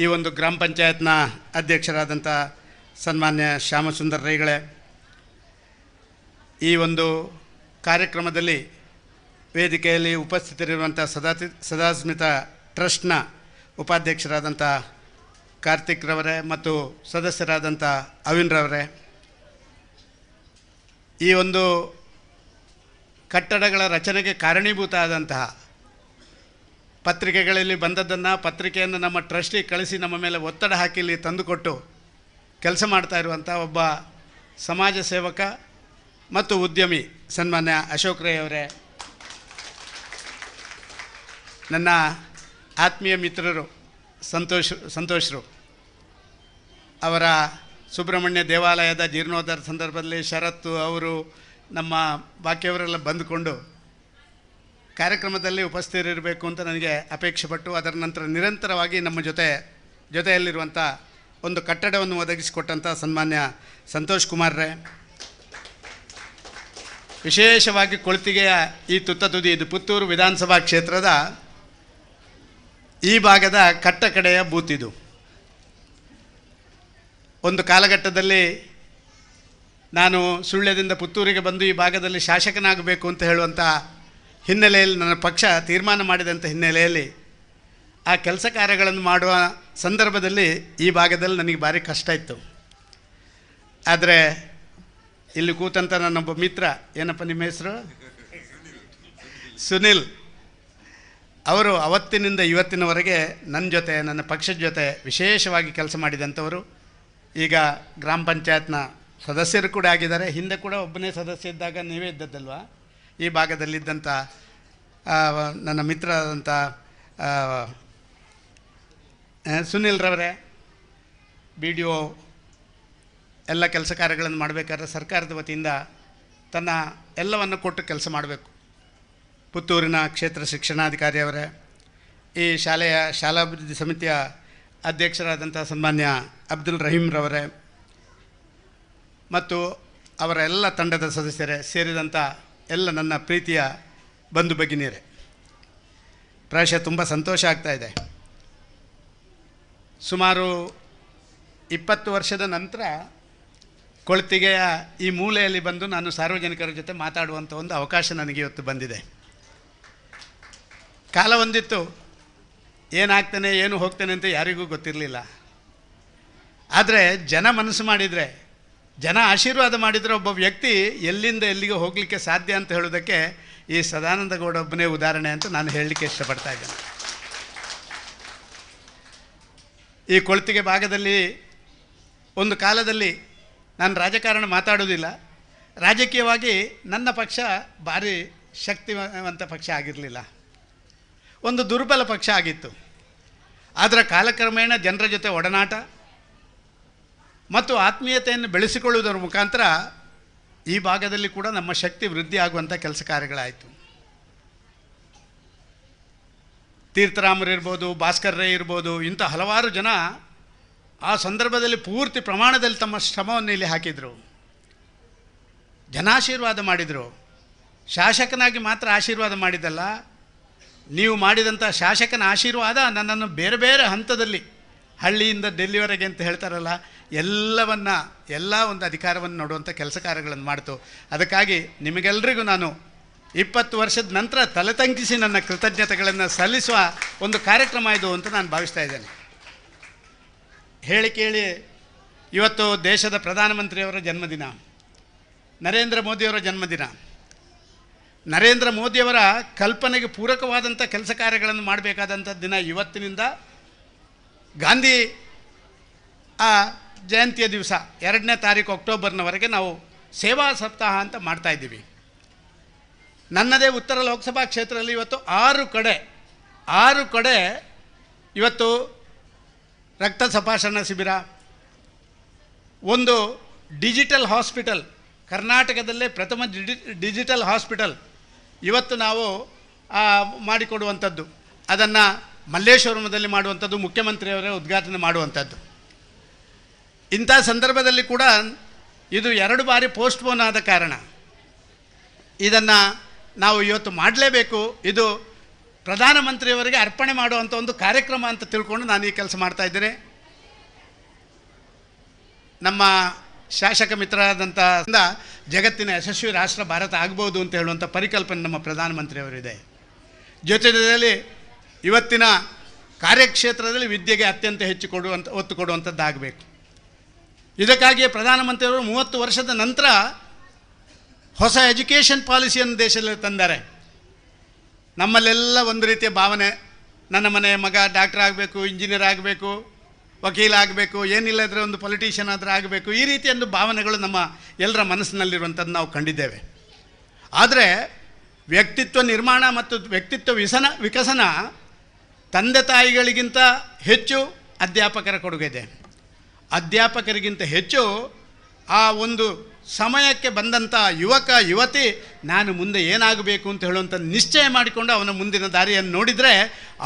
C: ಈ ಒಂದು ಗ್ರಾಮ ಪಂಚಾಯತ್ನ ಅಧ್ಯಕ್ಷರಾದಂಥ ಸನ್ಮಾನ್ಯ ಶ್ಯಾಮಸುಂದರ್ ರೈಗಳೇ, ಈ ಒಂದು ಕಾರ್ಯಕ್ರಮದಲ್ಲಿ ವೇದಿಕೆಯಲ್ಲಿ ಉಪಸ್ಥಿತರಿರುವಂಥ ಸದಾಸ್ಮಿತ ಟ್ರಸ್ಟ್ನ ಉಪಾಧ್ಯಕ್ಷರಾದಂಥ ಕಾರ್ತಿಕ್ ರವರೇ ಮತ್ತು ಸದಸ್ಯರಾದಂಥ ಅವಿನ್ ರವರೇ, ಈ ಒಂದು ಕಟ್ಟಡಗಳ ರಚನೆಗೆ ಕಾರಣೀಭೂತ ಆದಂತಹ ಪತ್ರಿಕೆಗಳಲ್ಲಿ ಬಂದದ್ದನ್ನು ಪತ್ರಿಕೆಯನ್ನು ನಮ್ಮ ಟ್ರಸ್ಟಿಗೆ ಕಳಿಸಿ ನಮ್ಮ ಮೇಲೆ ಒತ್ತಡ ಹಾಕಿ ಇಲ್ಲಿ ತಂದುಕೊಟ್ಟು ಕೆಲಸ ಮಾಡ್ತಾ ಇರುವಂಥ ಒಬ್ಬ ಸಮಾಜ ಸೇವಕ ಮತ್ತು ಉದ್ಯಮಿ ಸನ್ಮಾನ್ಯ ಅಶೋಕ್ ರೈ ಅವರೇ, ನನ್ನ ಆತ್ಮೀಯ ಮಿತ್ರರು ಸಂತೋಷರು, ಅವರ ಸುಬ್ರಹ್ಮಣ್ಯ ದೇವಾಲಯದ ಜೀರ್ಣೋದ್ಧಾರ ಸಂದರ್ಭದಲ್ಲಿ ಶರತ್ತು ಅವರು ನಮ್ಮ ಬಾಕಿಯವರೆಲ್ಲ ಬಂದುಕೊಂಡು ಕಾರ್ಯಕ್ರಮದಲ್ಲಿ ಉಪಸ್ಥಿತರಿರಬೇಕು ಅಂತ ನನಗೆ ಅಪೇಕ್ಷೆಪಟ್ಟು ಅದರ ನಂತರ ನಿರಂತರವಾಗಿ ನಮ್ಮ ಜೊತೆಯಲ್ಲಿರುವಂಥ ಒಂದು ಕಟ್ಟಡವನ್ನು ಒದಗಿಸಿಕೊಟ್ಟಂಥ ಸನ್ಮಾನ್ಯ ಸಂತೋಷ್ ಕುಮಾರ್ರೇ, ವಿಶೇಷವಾಗಿ ಕೊಳ್ತಿಗೆಯ ಈ ತುದಿ, ಇದು ಪುತ್ತೂರು ವಿಧಾನಸಭಾ ಕ್ಷೇತ್ರದ ಈ ಭಾಗದ ಕಟ್ಟ ಕಡೆಯ ಬೂತ್. ಇದು ಒಂದು ಕಾಲಘಟ್ಟದಲ್ಲಿ ನಾನು ಸುಳ್ಯದಿಂದ ಪುತ್ತೂರಿಗೆ ಬಂದು ಈ ಭಾಗದಲ್ಲಿ ಶಾಸಕನಾಗಬೇಕು ಅಂತ ಹೇಳುವಂಥ ಹಿನ್ನೆಲೆಯಲ್ಲಿ ನನ್ನ ಪಕ್ಷ ತೀರ್ಮಾನ ಮಾಡಿದಂಥ ಹಿನ್ನೆಲೆಯಲ್ಲಿ ಆ ಕೆಲಸ ಕಾರ್ಯಗಳನ್ನು ಮಾಡುವ ಸಂದರ್ಭದಲ್ಲಿ ಈ ಭಾಗದಲ್ಲಿ ನನಗೆ ಭಾರಿ ಕಷ್ಟ ಇತ್ತು. ಆದರೆ ಇಲ್ಲಿ ಕೂತಂಥ ನನ್ನೊಬ್ಬ ಮಿತ್ರ, ಏನಪ್ಪ ನಿಮ್ಮ ಹೆಸರು? ಸುನಿಲ್, ಅವರು ಅವತ್ತಿನಿಂದ ಇವತ್ತಿನವರೆಗೆ ನನ್ನ ಜೊತೆ, ನನ್ನ ಪಕ್ಷದ ಜೊತೆ ವಿಶೇಷವಾಗಿ ಕೆಲಸ ಮಾಡಿದಂಥವರು. ಈಗ ಗ್ರಾಮ ಪಂಚಾಯತ್ನ ಸದಸ್ಯರು ಕೂಡ ಆಗಿದ್ದಾರೆ. ಹಿಂದೆ ಕೂಡ ಒಬ್ಬನೇ ಸದಸ್ಯ ಇದ್ದಾಗ ನೀವೇ ಇದ್ದದ್ದಲ್ವಾ? ಈ ಭಾಗದಲ್ಲಿದ್ದಂಥ ನನ್ನ ಮಿತ್ರರಾದಂಥ ಸುನಿಲ್ ರವರೇ, ಬಿ ಡಿ ಒ ಎಲ್ಲ ಕೆಲಸ ಕಾರ್ಯಗಳನ್ನು ಮಾಡಬೇಕಾದ್ರೆ ಸರ್ಕಾರದ ವತಿಯಿಂದ ತನ್ನ ಎಲ್ಲವನ್ನು ಕೊಟ್ಟು ಕೆಲಸ ಮಾಡಬೇಕು. ಪುತ್ತೂರಿನ ಕ್ಷೇತ್ರ ಶಿಕ್ಷಣಾಧಿಕಾರಿ ಅವರೇ, ಈ ಶಾಲೆಯ ಶಾಲಾಭಿವೃದ್ಧಿ ಸಮಿತಿಯ ಅಧ್ಯಕ್ಷರಾದಂಥ ಸನ್ಮಾನ್ಯ ಅಬ್ದುಲ್ ರಹೀಮ್ ರವರೇ ಮತ್ತು ಅವರ ಎಲ್ಲ ತಂಡದ ಸದಸ್ಯರೇ, ಸೇರಿದಂಥ ಎಲ್ಲ ನನ್ನ ಪ್ರೀತಿಯ ಬಂಧು ಭಗಿನಿಯರೇ, ಪ್ರಾಯಶಃ ತುಂಬ ಸಂತೋಷ ಆಗ್ತಾಯಿದೆ. ಸುಮಾರು 20 ವರ್ಷದ ನಂತರ ಕೊಳ್ತಿಗೆಯ ಈ ಮೂಲೆಯಲ್ಲಿ ಬಂದು ನಾನು ಸಾರ್ವಜನಿಕರ ಜೊತೆ ಮಾತಾಡುವಂಥ ಒಂದು ಅವಕಾಶ ನನಗೆ ಇವತ್ತು ಬಂದಿದೆ. ಕಾಲ ಒಂದಿತ್ತು, ಏನಾಗ್ತಾನೆ ಏನು ಹೋಗ್ತಾನೆ ಅಂತ ಯಾರಿಗೂ ಗೊತ್ತಿರಲಿಲ್ಲ. ಆದರೆ ಜನ ಮನಸ್ಸು ಮಾಡಿದರೆ, ಜನ ಆಶೀರ್ವಾದ ಮಾಡಿದರೆ ಒಬ್ಬ ವ್ಯಕ್ತಿ ಎಲ್ಲಿಂದ ಎಲ್ಲಿಗೆ ಹೋಗಲಿಕ್ಕೆ ಸಾಧ್ಯ ಅಂತ ಹೇಳೋದಕ್ಕೆ ಈ ಸದಾನಂದ ಗೌಡ ಒಬ್ಬನೇ ಉದಾಹರಣೆ ಅಂತ ನಾನು ಹೇಳಲಿಕ್ಕೆ ಇಷ್ಟಪಡ್ತಾ ಇದ್ದೇನೆ. ಈ ಕೊಳ್ತಿಗೆ ಭಾಗದಲ್ಲಿ ಒಂದು ಕಾಲದಲ್ಲಿ ನಾನು ರಾಜಕಾರಣ ಮಾತಾಡೋದಿಲ್ಲ, ರಾಜಕೀಯವಾಗಿ ನನ್ನ ಪಕ್ಷ ಭಾರಿ ಶಕ್ತಿವಂತ ಪಕ್ಷ ಆಗಿರಲಿಲ್ಲ, ಒಂದು ದುರ್ಬಲ ಪಕ್ಷ ಆಗಿತ್ತು. ಆದರೆ ಕಾಲಕ್ರಮೇಣ ಜನರ ಜೊತೆ ಒಡನಾಟ ಮತ್ತು ಆತ್ಮೀಯತೆಯನ್ನು ಬೆಳೆಸಿಕೊಳ್ಳುವುದರ ಮುಖಾಂತರ ಈ ಭಾಗದಲ್ಲಿ ಕೂಡ ನಮ್ಮ ಶಕ್ತಿ ವೃದ್ಧಿ ಆಗುವಂಥ ಕೆಲಸ ಕಾರ್ಯಗಳಾಯಿತು. ತೀರ್ಥರಾಮರಿರ್ಬೋದು, ಭಾಸ್ಕರ್ ರೈ ಇರ್ಬೋದು, ಇಂಥ ಹಲವಾರು ಜನ ಆ ಸಂದರ್ಭದಲ್ಲಿ ಪೂರ್ತಿ ಪ್ರಮಾಣದಲ್ಲಿ ತಮ್ಮ ಶ್ರಮವನ್ನು ಇಲ್ಲಿ ಹಾಕಿದರು, ಜನಾಶೀರ್ವಾದ ಮಾಡಿದರು. ಶಾಸಕನಾಗಿ ಮಾತ್ರ ಆಶೀರ್ವಾದ ಮಾಡಿದ್ದಲ್ಲ, ನೀವು ಮಾಡಿದಂಥ ಶಾಸಕನ ಆಶೀರ್ವಾದ ನನ್ನನ್ನು ಬೇರೆ ಬೇರೆ ಹಂತದಲ್ಲಿ ಹಳ್ಳಿಯಿಂದ ಡೆಲ್ಲಿವರೆಗೆ ಅಂತ ಹೇಳ್ತಾರಲ್ಲ, ಎಲ್ಲ ಒಂದು ಅಧಿಕಾರವನ್ನು ನೋಡುವಂಥ ಕೆಲಸ ಕಾರ್ಯಗಳನ್ನು ಮಾಡ್ತು. ಅದಕ್ಕಾಗಿ ನಿಮಗೆಲ್ಲರಿಗೂ ನಾನು 20 ವರ್ಷದ ನಂತರ ತಲೆತಂಕಿಸಿ ನನ್ನ ಕೃತಜ್ಞತೆಗಳನ್ನು ಸಲ್ಲಿಸುವ ಒಂದು ಕಾರ್ಯಕ್ರಮ ಇದು ಅಂತ ನಾನು ಭಾವಿಸ್ತಾ ಇದ್ದೇನೆ. ಹೇಳಿ ಕೇಳಿ ಇವತ್ತು ದೇಶದ ಪ್ರಧಾನಮಂತ್ರಿಯವರ ಜನ್ಮದಿನ, ನರೇಂದ್ರ ಮೋದಿಯವರ ಜನ್ಮದಿನ. ನರೇಂದ್ರ ಮೋದಿಯವರ ಕಲ್ಪನೆಗೆ ಪೂರಕವಾದಂಥ ಕೆಲಸ ಕಾರ್ಯಗಳನ್ನು ಮಾಡಬೇಕಾದಂಥ ದಿನ ಇವತ್ತಿನಿಂದ ಗಾಂಧಿ ಜಯಂತಿಯ ದಿವಸ 2ನೇ ತಾರೀಕು ಅಕ್ಟೋಬರ್ನವರೆಗೆ ನಾವು ಸೇವಾ ಸಪ್ತಾಹ ಅಂತ ಮಾಡ್ತಾಯಿದ್ದೀವಿ. ನನ್ನದೇ ಉತ್ತರ ಲೋಕಸಭಾ ಕ್ಷೇತ್ರದಲ್ಲಿ ಇವತ್ತು 6 ಕಡೆ ಇವತ್ತು ರಕ್ತ ತಪಾಸಣಾ ಶಿಬಿರ, ಒಂದು ಡಿಜಿಟಲ್ ಹಾಸ್ಪಿಟಲ್, ಕರ್ನಾಟಕದಲ್ಲೇ ಪ್ರಥಮ ಡಿಜಿಟಲ್ ಹಾಸ್ಪಿಟಲ್ ಇವತ್ತು ನಾವು ಮಾಡಿಕೊಡುವಂಥದ್ದು, ಅದನ್ನು ಮಲ್ಲೇಶ್ವರಮದಲ್ಲಿ ಮಾಡುವಂಥದ್ದು, ಮುಖ್ಯಮಂತ್ರಿಯವರೇ ಉದ್ಘಾಟನೆ ಮಾಡುವಂಥದ್ದು. ಇಂಥ ಸಂದರ್ಭದಲ್ಲಿ ಕೂಡ ಇದು 2 ಬಾರಿ ಪೋಸ್ಟ್ಪೋನ್ ಆದ ಕಾರಣ ಇದನ್ನು ನಾವು ಇವತ್ತು ಮಾಡಲೇಬೇಕು. ಇದು ಪ್ರಧಾನಮಂತ್ರಿಯವರಿಗೆ ಅರ್ಪಣೆ ಮಾಡುವಂಥ ಒಂದು ಕಾರ್ಯಕ್ರಮ ಅಂತ ತಿಳ್ಕೊಂಡು ನಾನು ಈ ಕೆಲಸ ಮಾಡ್ತಾಯಿದ್ದೇನೆ. ನಮ್ಮ ಶಾಸಕ ಮಿತ್ರರಾದಂಥ ಜಗತ್ತಿನ ಯಶಸ್ವಿ ರಾಷ್ಟ್ರ ಭಾರತ ಆಗ್ಬೋದು ಅಂತ ಹೇಳುವಂಥ ಪರಿಕಲ್ಪನೆ ನಮ್ಮ ಪ್ರಧಾನಮಂತ್ರಿಯವರಿದೆ. ಜೊತೆಯಲ್ಲಿ ಇವತ್ತಿನ ಕಾರ್ಯಕ್ಷೇತ್ರದಲ್ಲಿ ವಿದ್ಯೆಗೆ ಅತ್ಯಂತ ಹೆಚ್ಚು ಒತ್ತು ಕೊಡುವಂಥದ್ದಾಗಬೇಕು. ಇದಕ್ಕಾಗಿಯೇ ಪ್ರಧಾನಮಂತ್ರಿಯವರು 30 ವರ್ಷದ ನಂತರ ಹೊಸ ಎಜುಕೇಷನ್ ಪಾಲಿಸಿಯನ್ನು ದೇಶದಲ್ಲಿ ತಂದ್ದಾರೆ. ನಮ್ಮಲ್ಲೆಲ್ಲ ಒಂದು ರೀತಿಯ ಭಾವನೆ, ನನ್ನ ಮನೆಯ ಮಗ ಡಾಕ್ಟರ್ ಆಗಬೇಕು, ಇಂಜಿನಿಯರ್ ಆಗಬೇಕು, ವಕೀಲ ಆಗಬೇಕು, ಏನಿಲ್ಲ ಇದ್ದರೆ ಒಂದು ಪೊಲಿಟಿಷಿಯನ್ ಆದರೆ ಆಗಬೇಕು, ಈ ರೀತಿಯ ಒಂದು ಭಾವನೆಗಳು ನಮ್ಮ ಎಲ್ಲರ ಮನಸ್ಸಿನಲ್ಲಿರುವಂಥದ್ದು ನಾವು ಕಂಡಿದ್ದೇವೆ. ಆದರೆ ವ್ಯಕ್ತಿತ್ವ ನಿರ್ಮಾಣ ಮತ್ತು ವ್ಯಕ್ತಿತ್ವ ವಿಕಸನ ತಂದೆ ತಾಯಿಗಳಿಗಿಂತ ಹೆಚ್ಚು ಅಧ್ಯಾಪಕರ ಕೊಡುಗೆ ಇದೆ. ಅಧ್ಯಾಪಕರಿಗಿಂತ ಹೆಚ್ಚು ಆ ಒಂದು ಸಮಯಕ್ಕೆ ಬಂದಂಥ ಯುವಕ ಯುವತಿ ನಾನು ಮುಂದೆ ಏನಾಗಬೇಕು ಅಂತ ಹೇಳುವಂಥ ನಿಶ್ಚಯ ಮಾಡಿಕೊಂಡು ಅವನ ಮುಂದಿನ ದಾರಿಯನ್ನು ನೋಡಿದರೆ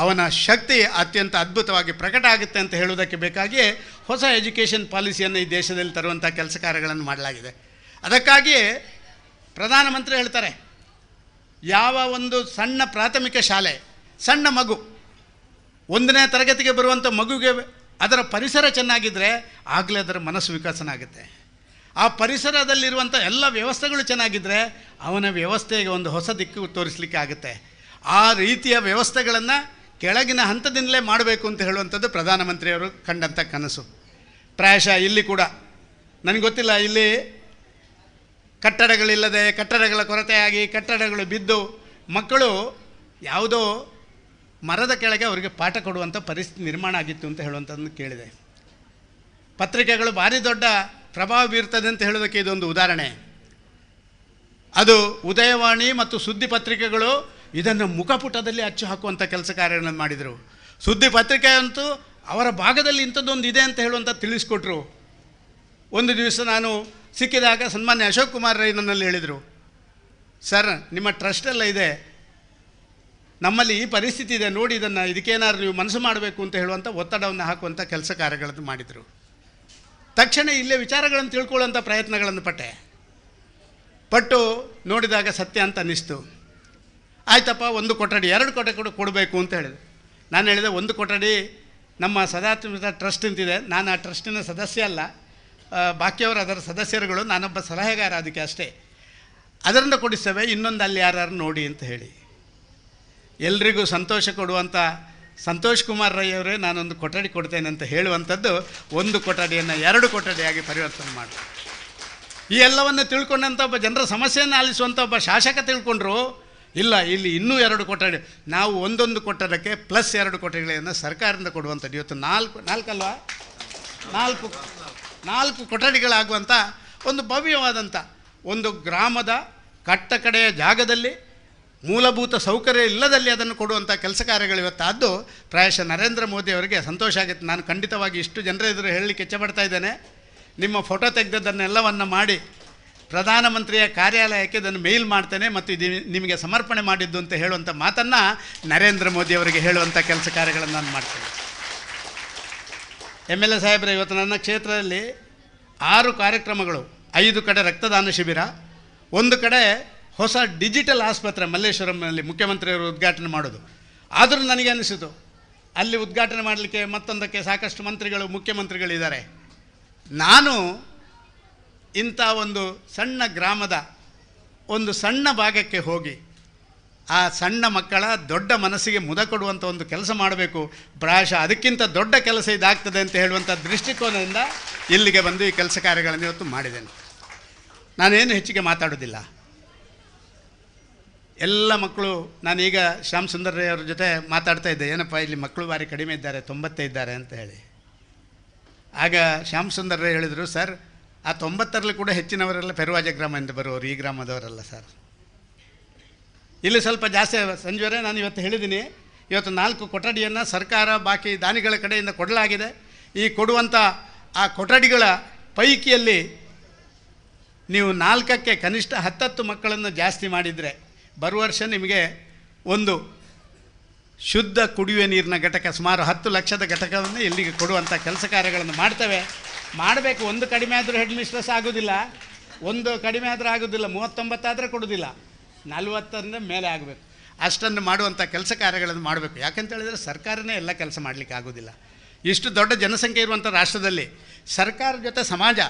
C: ಅವನ ಶಕ್ತಿ ಅತ್ಯಂತ ಅದ್ಭುತವಾಗಿ ಪ್ರಕಟ ಆಗುತ್ತೆ ಅಂತ ಹೇಳುವುದಕ್ಕೆ ಬೇಕಾಗಿಯೇ ಹೊಸ ಎಜುಕೇಷನ್ ಪಾಲಿಸಿಯನ್ನು ಈ ದೇಶದಲ್ಲಿ ತರುವಂಥ ಕೆಲಸ ಕಾರ್ಯಗಳನ್ನು ಮಾಡಲಾಗಿದೆ. ಅದಕ್ಕಾಗಿಯೇ ಪ್ರಧಾನಮಂತ್ರಿ ಹೇಳ್ತಾರೆ, ಯಾವ ಒಂದು ಸಣ್ಣ ಪ್ರಾಥಮಿಕ ಶಾಲೆ, ಸಣ್ಣ ಮಗು 1ನೇ ತರಗತಿಗೆ ಬರುವಂಥ ಮಗುಗೆ ಅದರ ಪರಿಸರ ಚೆನ್ನಾಗಿದ್ದರೆ ಆಗಲೇ ಅದರ ಮನಸ್ಸು ವಿಕಸನ ಆಗುತ್ತೆ. ಆ ಪರಿಸರದಲ್ಲಿರುವಂಥ ಎಲ್ಲ ವ್ಯವಸ್ಥೆಗಳು ಚೆನ್ನಾಗಿದ್ದರೆ ಅವನ ವ್ಯವಸ್ಥೆಗೆ ಒಂದು ಹೊಸ ದಿಕ್ಕು ತೋರಿಸಲಿಕ್ಕೆ ಆಗುತ್ತೆ. ಆ ರೀತಿಯ ವ್ಯವಸ್ಥೆಗಳನ್ನು ಕೆಳಗಿನ ಹಂತದಿಂದಲೇ ಮಾಡಬೇಕು ಅಂತ ಹೇಳುವಂಥದ್ದು ಪ್ರಧಾನಮಂತ್ರಿಯವರು ಕಂಡಂಥ ಕನಸು. ಪ್ರಾಯಶಃ ಇಲ್ಲಿ ಕೂಡ ನನಗೆ ಗೊತ್ತಿಲ್ಲ, ಇಲ್ಲಿ ಕಟ್ಟಡಗಳಿಲ್ಲದೆ, ಕಟ್ಟಡಗಳ ಕೊರತೆಯಾಗಿ ಕಟ್ಟಡಗಳು ಬಿದ್ದು ಮಕ್ಕಳು ಯಾವುದೋ ಮರದ ಕೆಳಗೆ ಅವರಿಗೆ ಪಾಠ ಕೊಡುವಂಥ ಪರಿಸ್ಥಿತಿ ನಿರ್ಮಾಣ ಆಗಿತ್ತು ಅಂತ ಹೇಳುವಂಥದ್ದನ್ನು ಕೇಳಿದೆ. ಪತ್ರಿಕೆಗಳು ಭಾರಿ ದೊಡ್ಡ ಪ್ರಭಾವ ಬೀರ್ತದೆ ಅಂತ ಹೇಳೋದಕ್ಕೆ ಇದೊಂದು ಉದಾಹರಣೆ. ಅದು ಉದಯವಾಣಿ ಮತ್ತು ಸುದ್ದಿ ಪತ್ರಿಕೆಗಳು ಇದನ್ನು ಮುಖಪುಟದಲ್ಲಿ ಅಚ್ಚು ಹಾಕುವಂಥ ಕೆಲಸ ಕಾರ್ಯಗಳನ್ನು ಮಾಡಿದರು. ಸುದ್ದಿ ಪತ್ರಿಕೆ ಅಂತೂ ಅವರ ಭಾಗದಲ್ಲಿ ಇಂಥದ್ದೊಂದು ಇದೆ ಅಂತ ಹೇಳುವಂಥ ತಿಳಿಸ್ಕೊಟ್ರು. ಒಂದು ದಿವಸ ನಾನು ಸಿಕ್ಕಿದಾಗ ಸನ್ಮಾನ್ಯ ಅಶೋಕ್ ಕುಮಾರ್ ರೈ ನನ್ನಲ್ಲಿ ಹೇಳಿದರು, ಸರ್ ನಿಮ್ಮ ಟ್ರಸ್ಟೆಲ್ಲ ಇದೆ, ನಮ್ಮಲ್ಲಿ ಈ ಪರಿಸ್ಥಿತಿ ಇದೆ ನೋಡಿ, ಇದಕ್ಕೇನಾದ್ರು ನೀವು ಮನಸ್ಸು ಮಾಡಬೇಕು ಅಂತ ಹೇಳುವಂಥ ಒತ್ತಡವನ್ನು ಹಾಕುವಂಥ ಕೆಲಸ ಕಾರ್ಯಗಳನ್ನು ಮಾಡಿದರು. ತಕ್ಷಣ ಇಲ್ಲೇ ವಿಚಾರಗಳನ್ನು ತಿಳ್ಕೊಳ್ಳುವಂಥ ಪ್ರಯತ್ನಗಳನ್ನು ಪಟ್ಟು ನೋಡಿದಾಗ ಸತ್ಯ ಅಂತ ಅನ್ನಿಸ್ತು. ಆಯ್ತಪ್ಪ, 1 ಕೊಠಡಿ 2 ಕೊಠಡಿ ಕೊಡಬೇಕು ಅಂತ ಹೇಳಿದೆ. ನಾನು ಹೇಳಿದೆ, 1 ಕೊಠಡಿ ನಮ್ಮ ಸದಾತ್ಮಕ ಟ್ರಸ್ಟ್ ಅಂತಿದೆ, ನಾನು ಆ ಟ್ರಸ್ಟಿನ ಸದಸ್ಯ ಅಲ್ಲ, ಬಾಕಿಯವರು ಅದರ ಸದಸ್ಯರುಗಳು, ನಾನೊಬ್ಬ ಸಲಹೆಗಾರ ಅದಕ್ಕೆ ಅಷ್ಟೇ, ಅದರಿಂದ ಕೊಡಿಸ್ತೇವೆ, ಇನ್ನೊಂದು ಅಲ್ಲಿ ಯಾರು ನೋಡಿ ಅಂತ ಹೇಳಿ ಎಲ್ರಿಗೂ ಸಂತೋಷ ಕೊಡುವಂಥ ಸಂತೋಷ್ ಕುಮಾರ್ ರೈ ಅವರೇ ನಾನೊಂದು ಕೊಠಡಿ ಕೊಡ್ತೇನೆ ಅಂತ ಹೇಳುವಂಥದ್ದು 1 ಕೊಠಡಿಯನ್ನು 2 ಕೊಠಡಿಯಾಗಿ ಪರಿವರ್ತನೆ ಮಾಡಿ ಈ ಎಲ್ಲವನ್ನು ತಿಳ್ಕೊಂಡಂಥ ಒಬ್ಬ ಜನರ ಸಮಸ್ಯೆಯನ್ನು ಆಲಿಸುವಂಥ ಒಬ್ಬ ಶಾಸಕ ತಿಳ್ಕೊಂಡ್ರು, ಇಲ್ಲ ಇಲ್ಲಿ ಇನ್ನೂ 2 ಕೊಠಡಿ, ನಾವು ಒಂದೊಂದು ಕೊಠಡಕ್ಕೆ ಪ್ಲಸ್ 2 ಕೊಠಡಿಗಳನ್ನು ಸರ್ಕಾರದಿಂದ ಕೊಡುವಂಥದ್ದು. ಇವತ್ತು 4 ಕೊಠಡಿಗಳಾಗುವಂಥ ಒಂದು ಭವ್ಯವಾದಂಥ ಒಂದು ಗ್ರಾಮದ ಕಟ್ಟಕಡೆಯ ಜಾಗದಲ್ಲಿ ಮೂಲಭೂತ ಸೌಕರ್ಯ ಇಲ್ಲದಲ್ಲಿ ಅದನ್ನು ಕೊಡುವಂಥ ಕೆಲಸ ಕಾರ್ಯಗಳು ಇವತ್ತಾದ್ದು ಪ್ರಾಯಶಃ ನರೇಂದ್ರ ಮೋದಿ ಅವರಿಗೆ ಸಂತೋಷ ಆಗುತ್ತೆ. ನಾನು ಖಂಡಿತವಾಗಿ ಇಷ್ಟು ಜನರ ಎದುರು ಹೇಳಲಿಕ್ಕೆ ಇಚ್ಛೆಪಡ್ತಾ ಇದ್ದೇನೆ, ನಿಮ್ಮ ಫೋಟೋ ತೆಗೆದದ್ದನ್ನೆಲ್ಲವನ್ನು ಮಾಡಿ ಪ್ರಧಾನಮಂತ್ರಿಯ ಕಾರ್ಯಾಲಯಕ್ಕೆ ಇದನ್ನು ಮೇಲ್ ಮಾಡ್ತೇನೆ ಮತ್ತು ಇದು ನಿಮಗೆ ಸಮರ್ಪಣೆ ಮಾಡಿದ್ದು ಅಂತ ಹೇಳುವಂಥ ಮಾತನ್ನು ನರೇಂದ್ರ ಮೋದಿ ಅವರಿಗೆ ಹೇಳುವಂಥ ಕೆಲಸ ಕಾರ್ಯಗಳನ್ನು ನಾನು ಮಾಡ್ತೇನೆ. MLA ಸಾಹೇಬ್ರೆ, ಇವತ್ತು ನನ್ನ ಕ್ಷೇತ್ರದಲ್ಲಿ 6 ಕಾರ್ಯಕ್ರಮಗಳು, 5 ಕಡೆ ರಕ್ತದಾನ ಶಿಬಿರ, 1 ಕಡೆ ಹೊಸ ಡಿಜಿಟಲ್ ಆಸ್ಪತ್ರೆ ಮಲ್ಲೇಶ್ವರಂನಲ್ಲಿ ಮುಖ್ಯಮಂತ್ರಿಯವರು ಉದ್ಘಾಟನೆ ಮಾಡೋದು. ಆದರೂ ನನಗೆ ಅನಿಸಿತು, ಅಲ್ಲಿ ಉದ್ಘಾಟನೆ ಮಾಡಲಿಕ್ಕೆ ಮತ್ತೊಂದಕ್ಕೆ ಸಾಕಷ್ಟು ಮಂತ್ರಿಗಳು ಮುಖ್ಯಮಂತ್ರಿಗಳಿದ್ದಾರೆ. ನಾನು ಇಂಥ ಒಂದು ಸಣ್ಣ ಗ್ರಾಮದ ಒಂದು ಸಣ್ಣ ಭಾಗಕ್ಕೆ ಹೋಗಿ ಆ ಸಣ್ಣ ಮಕ್ಕಳ ದೊಡ್ಡ ಮನಸ್ಸಿಗೆ ಮುದ ಕೊಡುವಂಥ ಒಂದು ಕೆಲಸ ಮಾಡಬೇಕು, ಪ್ರಾಯಶಃ ಅದಕ್ಕಿಂತ ದೊಡ್ಡ ಕೆಲಸ ಇದಾಗ್ತದೆ ಅಂತ ಹೇಳುವಂಥ ದೃಷ್ಟಿಕೋನದಿಂದ ಇಲ್ಲಿಗೆ ಬಂದು ಈ ಕೆಲಸ ಕಾರ್ಯಗಳನ್ನು ಇವತ್ತು ಮಾಡಿದ್ದೇನೆ. ನಾನೇನು ಹೆಚ್ಚಿಗೆ ಮಾತಾಡೋದಿಲ್ಲ. ಎಲ್ಲ ಮಕ್ಕಳು, ನಾನೀಗ ಶ್ಯಾಮ್ ಸುಂದರ್ ರೈ ಅವ್ರ ಜೊತೆ ಮಾತಾಡ್ತಾ ಇದ್ದೆ, ಏನಪ್ಪ ಇಲ್ಲಿ ಮಕ್ಕಳು ಭಾರಿ ಕಡಿಮೆ ಇದ್ದಾರೆ, 90 ಇದ್ದಾರೆ ಅಂತ ಹೇಳಿ. ಆಗ ಶ್ಯಾಮ್ ಸುಂದರ್ ರೈ ಹೇಳಿದರು, ಸರ್ ಆ 90ರಲ್ಲಿ ಕೂಡ ಹೆಚ್ಚಿನವರೆಲ್ಲ ಪೆರುವಾಜ ಗ್ರಾಮದಿಂದ ಬರುವವರು, ಈ ಗ್ರಾಮದವರಲ್ಲ ಸರ್. ಇಲ್ಲಿ ಸ್ವಲ್ಪ ಜಾಸ್ತಿ. ಸಂಜುವರೆ, ನಾನು ಇವತ್ತು ಹೇಳಿದ್ದೀನಿ, ಇವತ್ತು 4 ಕೊಠಡಿಯನ್ನು ಸರ್ಕಾರ ಬಾಕಿ ದಾನಿಗಳ ಕಡೆಯಿಂದ ಕೊಡಲಾಗಿದೆ. ಈ ಕೊಡುವಂಥ ಆ ಕೊಠಡಿಗಳ ಪೈಕಿಯಲ್ಲಿ ನೀವು 4ಕ್ಕೆ ಕನಿಷ್ಠ 10 ಮಕ್ಕಳನ್ನು ಜಾಸ್ತಿ ಮಾಡಿದರೆ ಬರುವ ವರ್ಷ ನಿಮಗೆ ಒಂದು ಶುದ್ಧ ಕುಡಿಯುವ ನೀರಿನ ಘಟಕ ಸುಮಾರು 10 ಲಕ್ಷದ ಘಟಕವನ್ನು ಇಲ್ಲಿಗೆ ಕೊಡುವಂಥ ಕೆಲಸ ಕಾರ್ಯಗಳನ್ನು ಮಾಡ್ತೇವೆ. ಮಾಡಬೇಕು. ಒಂದು ಕಡಿಮೆ ಆದರೂ ಹೆಡ್ ಮಿಸ್ಟ್ರೆಸ್ ಆಗೋದಿಲ್ಲ, ಒಂದು ಕಡಿಮೆ ಆದರೂ ಆಗೋದಿಲ್ಲ, 39 ಆದರೆ ಕೊಡೋದಿಲ್ಲ, 40 ಮೇಲೆ ಆಗಬೇಕು. ಅಷ್ಟನ್ನು ಮಾಡುವಂಥ ಕೆಲಸ ಕಾರ್ಯಗಳನ್ನು ಮಾಡಬೇಕು. ಯಾಕಂತ ಹೇಳಿದರೆ ಸರ್ಕಾರನೇ ಎಲ್ಲ ಕೆಲಸ ಮಾಡಲಿಕ್ಕೆ ಆಗೋದಿಲ್ಲ. ಇಷ್ಟು ದೊಡ್ಡ ಜನಸಂಖ್ಯೆ ಇರುವಂಥ ರಾಷ್ಟ್ರದಲ್ಲಿ ಸರ್ಕಾರ ಜೊತೆ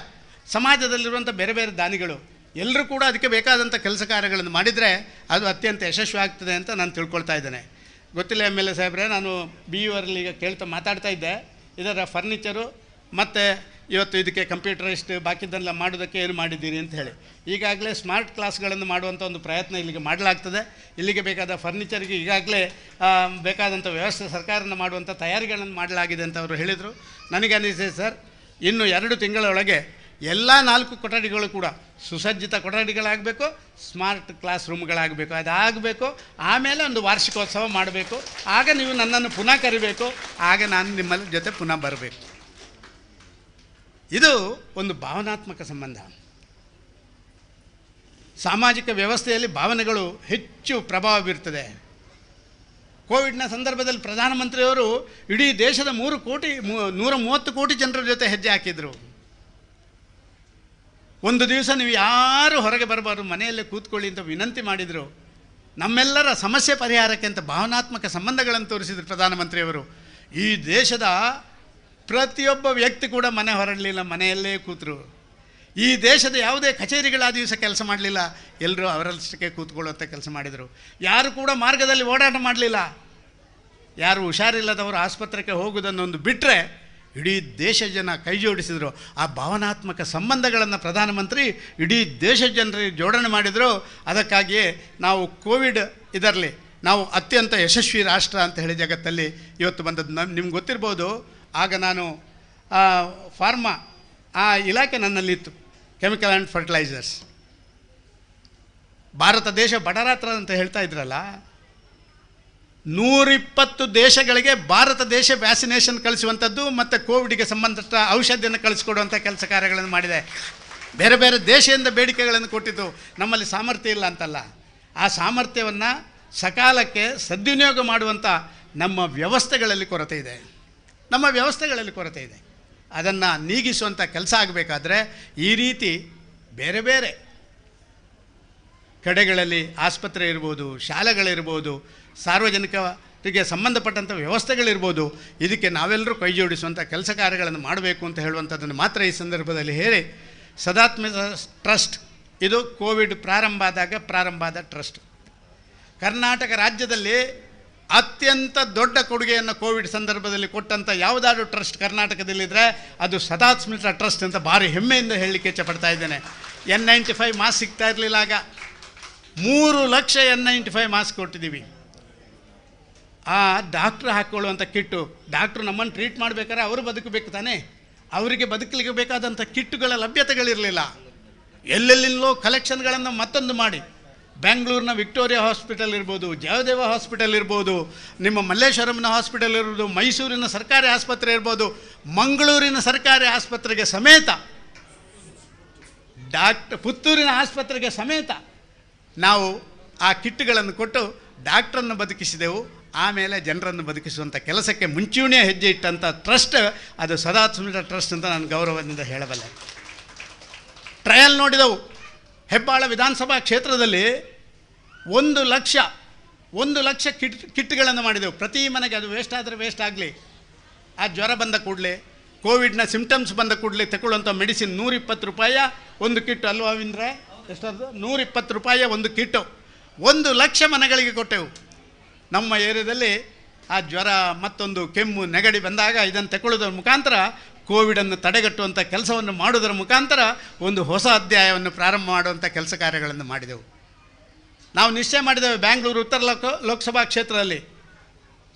C: ಸಮಾಜದಲ್ಲಿರುವಂಥ ಬೇರೆ ಬೇರೆ ದಾನಿಗಳು ಎಲ್ಲರೂ ಕೂಡ ಅದಕ್ಕೆ ಬೇಕಾದಂಥ ಕೆಲಸ ಕಾರ್ಯಗಳನ್ನು ಮಾಡಿದರೆ ಅದು ಅತ್ಯಂತ ಯಶಸ್ವಿ ಆಗ್ತದೆ ಅಂತ ನಾನು ತಿಳ್ಕೊಳ್ತಾ ಇದ್ದೇನೆ. ಗೊತ್ತಿಲ್ಲ MLA ಸಾಹೇಬ್ರೆ, ನಾನು BU ಅವರಲ್ಲಿ ಈಗ ಮಾತಾಡ್ತಾ ಇದ್ದೆ, ಇದರ ಫರ್ನಿಚರು ಮತ್ತು ಇವತ್ತು ಇದಕ್ಕೆ ಕಂಪ್ಯೂಟರಿಸ್ಟ್ ಬಾಕಿದ್ದೆಲ್ಲ ಮಾಡೋದಕ್ಕೆ ಏನು ಮಾಡಿದ್ದೀರಿ ಅಂತ ಹೇಳಿ. ಈಗಾಗಲೇ ಸ್ಮಾರ್ಟ್ ಕ್ಲಾಸ್ಗಳನ್ನು ಮಾಡುವಂಥ ಒಂದು ಪ್ರಯತ್ನ ಇಲ್ಲಿಗೆ ಮಾಡಲಾಗ್ತದೆ. ಇಲ್ಲಿಗೆ ಬೇಕಾದ ಫರ್ನಿಚರ್ಗೆ ಈಗಾಗಲೇ ಬೇಕಾದಂಥ ವ್ಯವಸ್ಥೆ ಸರ್ಕಾರನ ಮಾಡುವಂಥ ತಯಾರಿಗಳನ್ನು ಮಾಡಲಾಗಿದೆ ಅಂತ ಅವರು ಹೇಳಿದರು. ನನಗೆ ಅನಿಸಿದೆ ಸರ್, ಇನ್ನು 2 ತಿಂಗಳೊಳಗೆ ಎಲ್ಲ 4 ಕೊಠಡಿಗಳು ಕೂಡ ಸುಸಜ್ಜಿತ ಕೊಠಡಿಗಳಾಗಬೇಕು, ಸ್ಮಾರ್ಟ್ ಕ್ಲಾಸ್ ರೂಮ್ಗಳಾಗಬೇಕು. ಅದಾಗಬೇಕು. ಆಮೇಲೆ ಒಂದು ವಾರ್ಷಿಕೋತ್ಸವ ಮಾಡಬೇಕು. ಆಗ ನೀವು ನನ್ನನ್ನು ಪುನಃ ಕರಿಬೇಕು, ಆಗ ನಾನು ನಿಮ್ಮ ಜೊತೆ ಪುನಃ ಬರಬೇಕು. ಇದು ಒಂದು ಭಾವನಾತ್ಮಕ ಸಂಬಂಧ. ಸಾಮಾಜಿಕ ವ್ಯವಸ್ಥೆಯಲ್ಲಿ ಭಾವನೆಗಳು ಹೆಚ್ಚು ಪ್ರಭಾವ ಬೀರ್ತದೆ. ಕೋವಿಡ್ನ ಸಂದರ್ಭದಲ್ಲಿ ಪ್ರಧಾನಮಂತ್ರಿಯವರು ಇಡೀ ದೇಶದ 130 ಕೋಟಿ ಜನರ ಜೊತೆ ಹೆಜ್ಜೆ ಹಾಕಿದರು. ಒಂದು ದಿವಸ ನೀವು ಯಾರು ಹೊರಗೆ ಬರಬಾರ್ದು, ಮನೆಯಲ್ಲೇ ಕೂತ್ಕೊಳ್ಳಿ ಅಂತ ವಿನಂತಿ ಮಾಡಿದರು. ನಮ್ಮೆಲ್ಲರ ಸಮಸ್ಯೆ ಪರಿಹಾರಕ್ಕೆ ಅಂತ ಭಾವನಾತ್ಮಕ ಸಂಬಂಧಗಳನ್ನು ತೋರಿಸಿದರು ಪ್ರಧಾನಮಂತ್ರಿಯವರು. ಈ ದೇಶದ ಪ್ರತಿಯೊಬ್ಬ ವ್ಯಕ್ತಿ ಕೂಡ ಮನೆ ಹೊರಡಲಿಲ್ಲ, ಮನೆಯಲ್ಲೇ ಕೂತರು. ಈ ದೇಶದ ಯಾವುದೇ ಕಚೇರಿಗಳು ಆ ದಿವಸ ಕೆಲಸ ಮಾಡಲಿಲ್ಲ, ಎಲ್ಲರೂ ಅವರಷ್ಟಕ್ಕೆ ಕೂತ್ಕೊಳ್ಳುವಂಥ ಕೆಲಸ ಮಾಡಿದರು. ಯಾರು ಕೂಡ ಮಾರ್ಗದಲ್ಲಿ ಓಡಾಟ ಮಾಡಲಿಲ್ಲ. ಯಾರು ಹುಷಾರಿಲ್ಲದವರು ಆಸ್ಪತ್ರೆಗೆ ಹೋಗುವುದನ್ನೊಂದು ಬಿಟ್ಟರೆ ಇಡೀ ದೇಶ ಜನ ಕೈ ಜೋಡಿಸಿದರು. ಆ ಭಾವನಾತ್ಮಕ ಸಂಬಂಧಗಳನ್ನು ಪ್ರಧಾನಮಂತ್ರಿ ಇಡೀ ದೇಶ ಜನರಿಗೆ ಜೋಡಣೆ ಮಾಡಿದರು. ಅದಕ್ಕಾಗಿಯೇ ನಾವು ಕೋವಿಡ್ ಇದರಲ್ಲಿ ನಾವು ಅತ್ಯಂತ ಯಶಸ್ವಿ ರಾಷ್ಟ್ರ ಅಂತ ಹೇಳಿ ಜಗತ್ತಲ್ಲಿ ಇವತ್ತು ಬಂದದ್ದು. ನಿಮ್ಗೆ ಗೊತ್ತಿರ್ಬೋದು, ಆಗ ನಾನು ಫಾರ್ಮಾ ಆ ಇಲಾಖೆ ನನ್ನಲ್ಲಿತ್ತು, ಕೆಮಿಕಲ್ ಆ್ಯಂಡ್ ಫರ್ಟಿಲೈಸರ್ಸ್. ಭಾರತ ದೇಶ ಬಡರಾತ್ರ ಅಂತ ಹೇಳ್ತಾ ಇದ್ರಲ್ಲ, 120 ದೇಶಗಳಿಗೆ ಭಾರತ ದೇಶ ವ್ಯಾಕ್ಸಿನೇಷನ್ ಕಳಿಸುವಂಥದ್ದು ಮತ್ತು ಕೋವಿಡ್ಗೆ ಸಂಬಂಧಿಸಿದ ಔಷಧಿಯನ್ನು ಕಳಿಸ್ಕೊಡುವಂಥ ಕೆಲಸ ಕಾರ್ಯಗಳನ್ನು ಮಾಡಿದೆ. ಬೇರೆ ಬೇರೆ ದೇಶದಿಂದ ಬೇಡಿಕೆಗಳನ್ನು ಕೊಟ್ಟಿದ್ದು. ನಮ್ಮಲ್ಲಿ ಸಾಮರ್ಥ್ಯ ಇಲ್ಲ ಅಂತಲ್ಲ, ಆ ಸಾಮರ್ಥ್ಯವನ್ನು ಸಕಾಲಕ್ಕೆ ಸದ್ವಿನಿಯೋಗ ಮಾಡುವಂಥ ನಮ್ಮ ವ್ಯವಸ್ಥೆಗಳಲ್ಲಿ ಕೊರತೆ ಇದೆ. ಅದನ್ನು ನೀಗಿಸುವಂಥ ಕೆಲಸ ಆಗಬೇಕಾದ್ರೆ ಈ ರೀತಿ ಬೇರೆ ಬೇರೆ ಕಡೆಗಳಲ್ಲಿ ಆಸ್ಪತ್ರೆ ಇರ್ಬೋದು, ಶಾಲೆಗಳಿರ್ಬೋದು, ಸಾರ್ವಜನಿಕರಿಗೆ ಸಂಬಂಧಪಟ್ಟಂಥ ವ್ಯವಸ್ಥೆಗಳಿರ್ಬೋದು, ಇದಕ್ಕೆ ನಾವೆಲ್ಲರೂ ಕೈ ಜೋಡಿಸುವಂಥ ಕೆಲಸ ಕಾರ್ಯಗಳನ್ನು ಮಾಡಬೇಕು ಅಂತ ಹೇಳುವಂಥದ್ದನ್ನು ಮಾತ್ರ ಈ ಸಂದರ್ಭದಲ್ಲಿ ಹೇಳಿ, ಸದಾತ್ಮ ಟ್ರಸ್ಟ್ ಇದು ಕೋವಿಡ್ ಪ್ರಾರಂಭ ಆದ ಟ್ರಸ್ಟ್. ಕರ್ನಾಟಕ ರಾಜ್ಯದಲ್ಲಿ ಅತ್ಯಂತ ದೊಡ್ಡ ಕೊಡುಗೆಯನ್ನು ಕೋವಿಡ್ ಸಂದರ್ಭದಲ್ಲಿ ಕೊಟ್ಟಂಥ ಯಾವುದಾದ್ರೂ ಟ್ರಸ್ಟ್ ಕರ್ನಾಟಕದಲ್ಲಿದ್ದರೆ ಅದು ಸದಾತ್ಮಿತ್ರ ಟ್ರಸ್ಟ್ ಅಂತ ಭಾರಿ ಹೆಮ್ಮೆಯಿಂದ ಹೇಳಲಿಕ್ಕೆ ಇಚ್ಛಪಡ್ತಾ ಇದ್ದೇನೆ. N95 ಮಾಸ್ಕ್ ಸಿಗ್ತಾ ಇರಲಿಲ್ಲ. ಆಗ 3 ಲಕ್ಷ N95 ಮಾಸ್ಕ್ ಕೊಟ್ಟಿದ್ದೀವಿ. ಆ ಡಾಕ್ಟ್ರ್ ಹಾಕ್ಕೊಳ್ಳುವಂಥ ಕಿಟ್ಟು, ಡಾಕ್ಟ್ರು ನಮ್ಮನ್ನು ಟ್ರೀಟ್ ಮಾಡಬೇಕಾದ್ರೆ ಅವರು ಬದುಕಬೇಕು ತಾನೇ, ಅವರಿಗೆ ಬದುಕಲಿಕ್ಕೆ ಬೇಕಾದಂಥ ಕಿಟ್ಟುಗಳ ಲಭ್ಯತೆಗಳಿರಲಿಲ್ಲ. ಎಲ್ಲೆಲ್ಲಿಂದಲೋ ಕಲೆಕ್ಷನ್ಗಳನ್ನು ಮತ್ತೊಂದು ಮಾಡಿ ಬೆಂಗಳೂರಿನ ವಿಕ್ಟೋರಿಯಾ ಹಾಸ್ಪಿಟಲ್ ಇರ್ಬೋದು, ಜಯದೇವ ಹಾಸ್ಪಿಟಲ್ ಇರ್ಬೋದು, ನಿಮ್ಮ ಮಲ್ಲೇಶ್ವರಂನ ಹಾಸ್ಪಿಟಲ್ ಇರ್ಬೋದು, ಮೈಸೂರಿನ ಸರ್ಕಾರಿ ಆಸ್ಪತ್ರೆ ಇರ್ಬೋದು, ಮಂಗಳೂರಿನ ಸರ್ಕಾರಿ ಆಸ್ಪತ್ರೆಗೆ ಸಮೇತ, ಪುತ್ತೂರಿನ ಆಸ್ಪತ್ರೆಗೆ ಸಮೇತ ನಾವು ಆ ಕಿಟ್ಗಳನ್ನು ಕೊಟ್ಟು ಡಾಕ್ಟ್ರನ್ನು ಬದುಕಿಸಿದೆವು. ಆಮೇಲೆ ಜನರನ್ನು ಬದುಕಿಸುವಂಥ ಕೆಲಸಕ್ಕೆ ಮುಂಚೂಣಿಯ ಹೆಜ್ಜೆ ಇಟ್ಟಂಥ ಟ್ರಸ್ಟ್ ಅದು ಸದಾತ್ಮಿತ್ರ ಟ್ರಸ್ಟ್ ಅಂತ ನಾನು ಗೌರವದಿಂದ ಹೇಳಬಲ್ಲೆ. ಟ್ರಯಲ್ ನೋಡಿದೆವು. ಹೆಬ್ಬಾಳ ವಿಧಾನಸಭಾ ಕ್ಷೇತ್ರದಲ್ಲಿ 1 ಲಕ್ಷ 1,00,000 ಕಿಟ್ಗಳನ್ನು ಮಾಡಿದೆವು. ಪ್ರತಿ ಮನೆಗೆ ಅದು ವೇಸ್ಟ್ ಆದರೆ ವೇಸ್ಟ್ ಆಗಲಿ, ಆ ಜ್ವರ ಬಂದ ಕೂಡಲೇ, ಕೋವಿಡ್ನ ಸಿಮ್ಟಮ್ಸ್ ಬಂದ ಕೂಡಲೇ ತಗೊಳ್ಳುವಂಥ ಮೆಡಿಸಿನ್ ₹120 ಒಂದು ಕಿಟ್ಟು ಅಲ್ವಾ ವಿಂದ್ರೆ? ಎಷ್ಟದು? ₹120 ಒಂದು ಕಿಟ್ಟು. 1,00,000 ಮನೆಗಳಿಗೆ ಕೊಟ್ಟೆವು. ನಮ್ಮ ಏರಿಯಾದಲ್ಲಿ ಆ ಜ್ವರ ಮತ್ತೊಂದು ಕೆಮ್ಮು ನೆಗಡಿ ಬಂದಾಗ ಇದನ್ನು ತಗೊಳ್ಳೋದ್ರ ಮುಖಾಂತರ ಕೋವಿಡನ್ನು ತಡೆಗಟ್ಟುವಂಥ ಕೆಲಸವನ್ನು ಮಾಡುವುದರ ಮುಖಾಂತರ ಒಂದು ಹೊಸ ಅಧ್ಯಾಯವನ್ನು ಪ್ರಾರಂಭ ಮಾಡುವಂಥ ಕೆಲಸ ಕಾರ್ಯಗಳನ್ನು ಮಾಡಿದೆವು. ನಾವು ನಿಶ್ಚಯ ಮಾಡಿದ್ದೇವೆ, ಬ್ಯಾಂಗ್ಳೂರು ಉತ್ತರ ಲೋಕಸಭಾ ಕ್ಷೇತ್ರದಲ್ಲಿ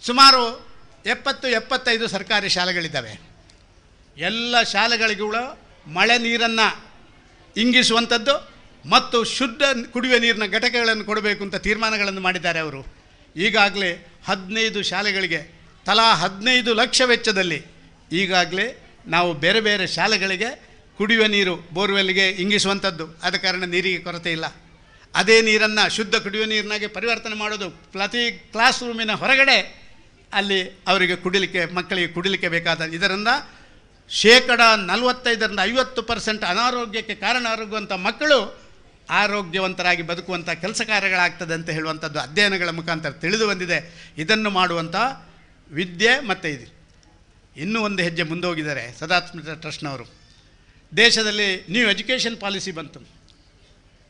C: ಸುಮಾರು 70-75 ಸರ್ಕಾರಿ ಶಾಲೆಗಳಿದ್ದಾವೆ. ಎಲ್ಲ ಶಾಲೆಗಳಿಗೂ ಮಳೆ ನೀರನ್ನು ಇಂಗಿಸುವಂಥದ್ದು ಮತ್ತು ಶುದ್ಧ ಕುಡಿಯುವ ನೀರಿನ ಘಟಕಗಳನ್ನು ಕೊಡಬೇಕು ಅಂತ ತೀರ್ಮಾನಗಳನ್ನು ಮಾಡಿದ್ದಾರೆ ಅವರು. ಈಗಾಗಲೇ 15 ಶಾಲೆಗಳಿಗೆ ತಲಾ 15 ಲಕ್ಷ ವೆಚ್ಚದಲ್ಲಿ ಈಗಾಗಲೇ ನಾವು ಬೇರೆ ಬೇರೆ ಶಾಲೆಗಳಿಗೆ ಕುಡಿಯುವ ನೀರು ಬೋರ್ವೆಲ್ಗೆ ಇಂಗಿಸುವಂಥದ್ದು. ಆದ ಕಾರಣ ನೀರಿಗೆ ಕೊರತೆ ಇಲ್ಲ. ಅದೇ ನೀರನ್ನು ಶುದ್ಧ ಕುಡಿಯುವ ನೀರಿನಾಗೆ ಪರಿವರ್ತನೆ ಮಾಡೋದು. ಪ್ರತಿ ಕ್ಲಾಸ್ ರೂಮಿನ ಹೊರಗಡೆ ಅಲ್ಲಿ ಅವರಿಗೆ ಮಕ್ಕಳಿಗೆ ಕುಡಿಲಿಕ್ಕೆ ಬೇಕಾದ ಇದರಿಂದ 45-50% ಅನಾರೋಗ್ಯಕ್ಕೆ ಕಾರಣ ಆಗುವಂಥ ಮಕ್ಕಳು ಆರೋಗ್ಯವಂತರಾಗಿ ಬದುಕುವಂಥ ಕೆಲಸ ಕಾರ್ಯಗಳಾಗ್ತದೆ ಅಂತ ಹೇಳುವಂಥದ್ದು ಅಧ್ಯಯನಗಳ ಮುಖಾಂತರ ತಿಳಿದು ಬಂದಿದೆ. ಇದನ್ನು ಮಾಡುವಂಥ ವಿದ್ಯೆ ಮತ್ತು ಇದು ಇನ್ನೂ ಒಂದು ಹೆಜ್ಜೆ ಮುಂದೆ ಹೋಗಿದ್ದಾರೆ ಸದಾತ್ಮ ಟ್ರಸ್ಟ್ನವರು. ದೇಶದಲ್ಲಿ ನ್ಯೂ ಎಜುಕೇಷನ್ ಪಾಲಿಸಿ ಬಂತು.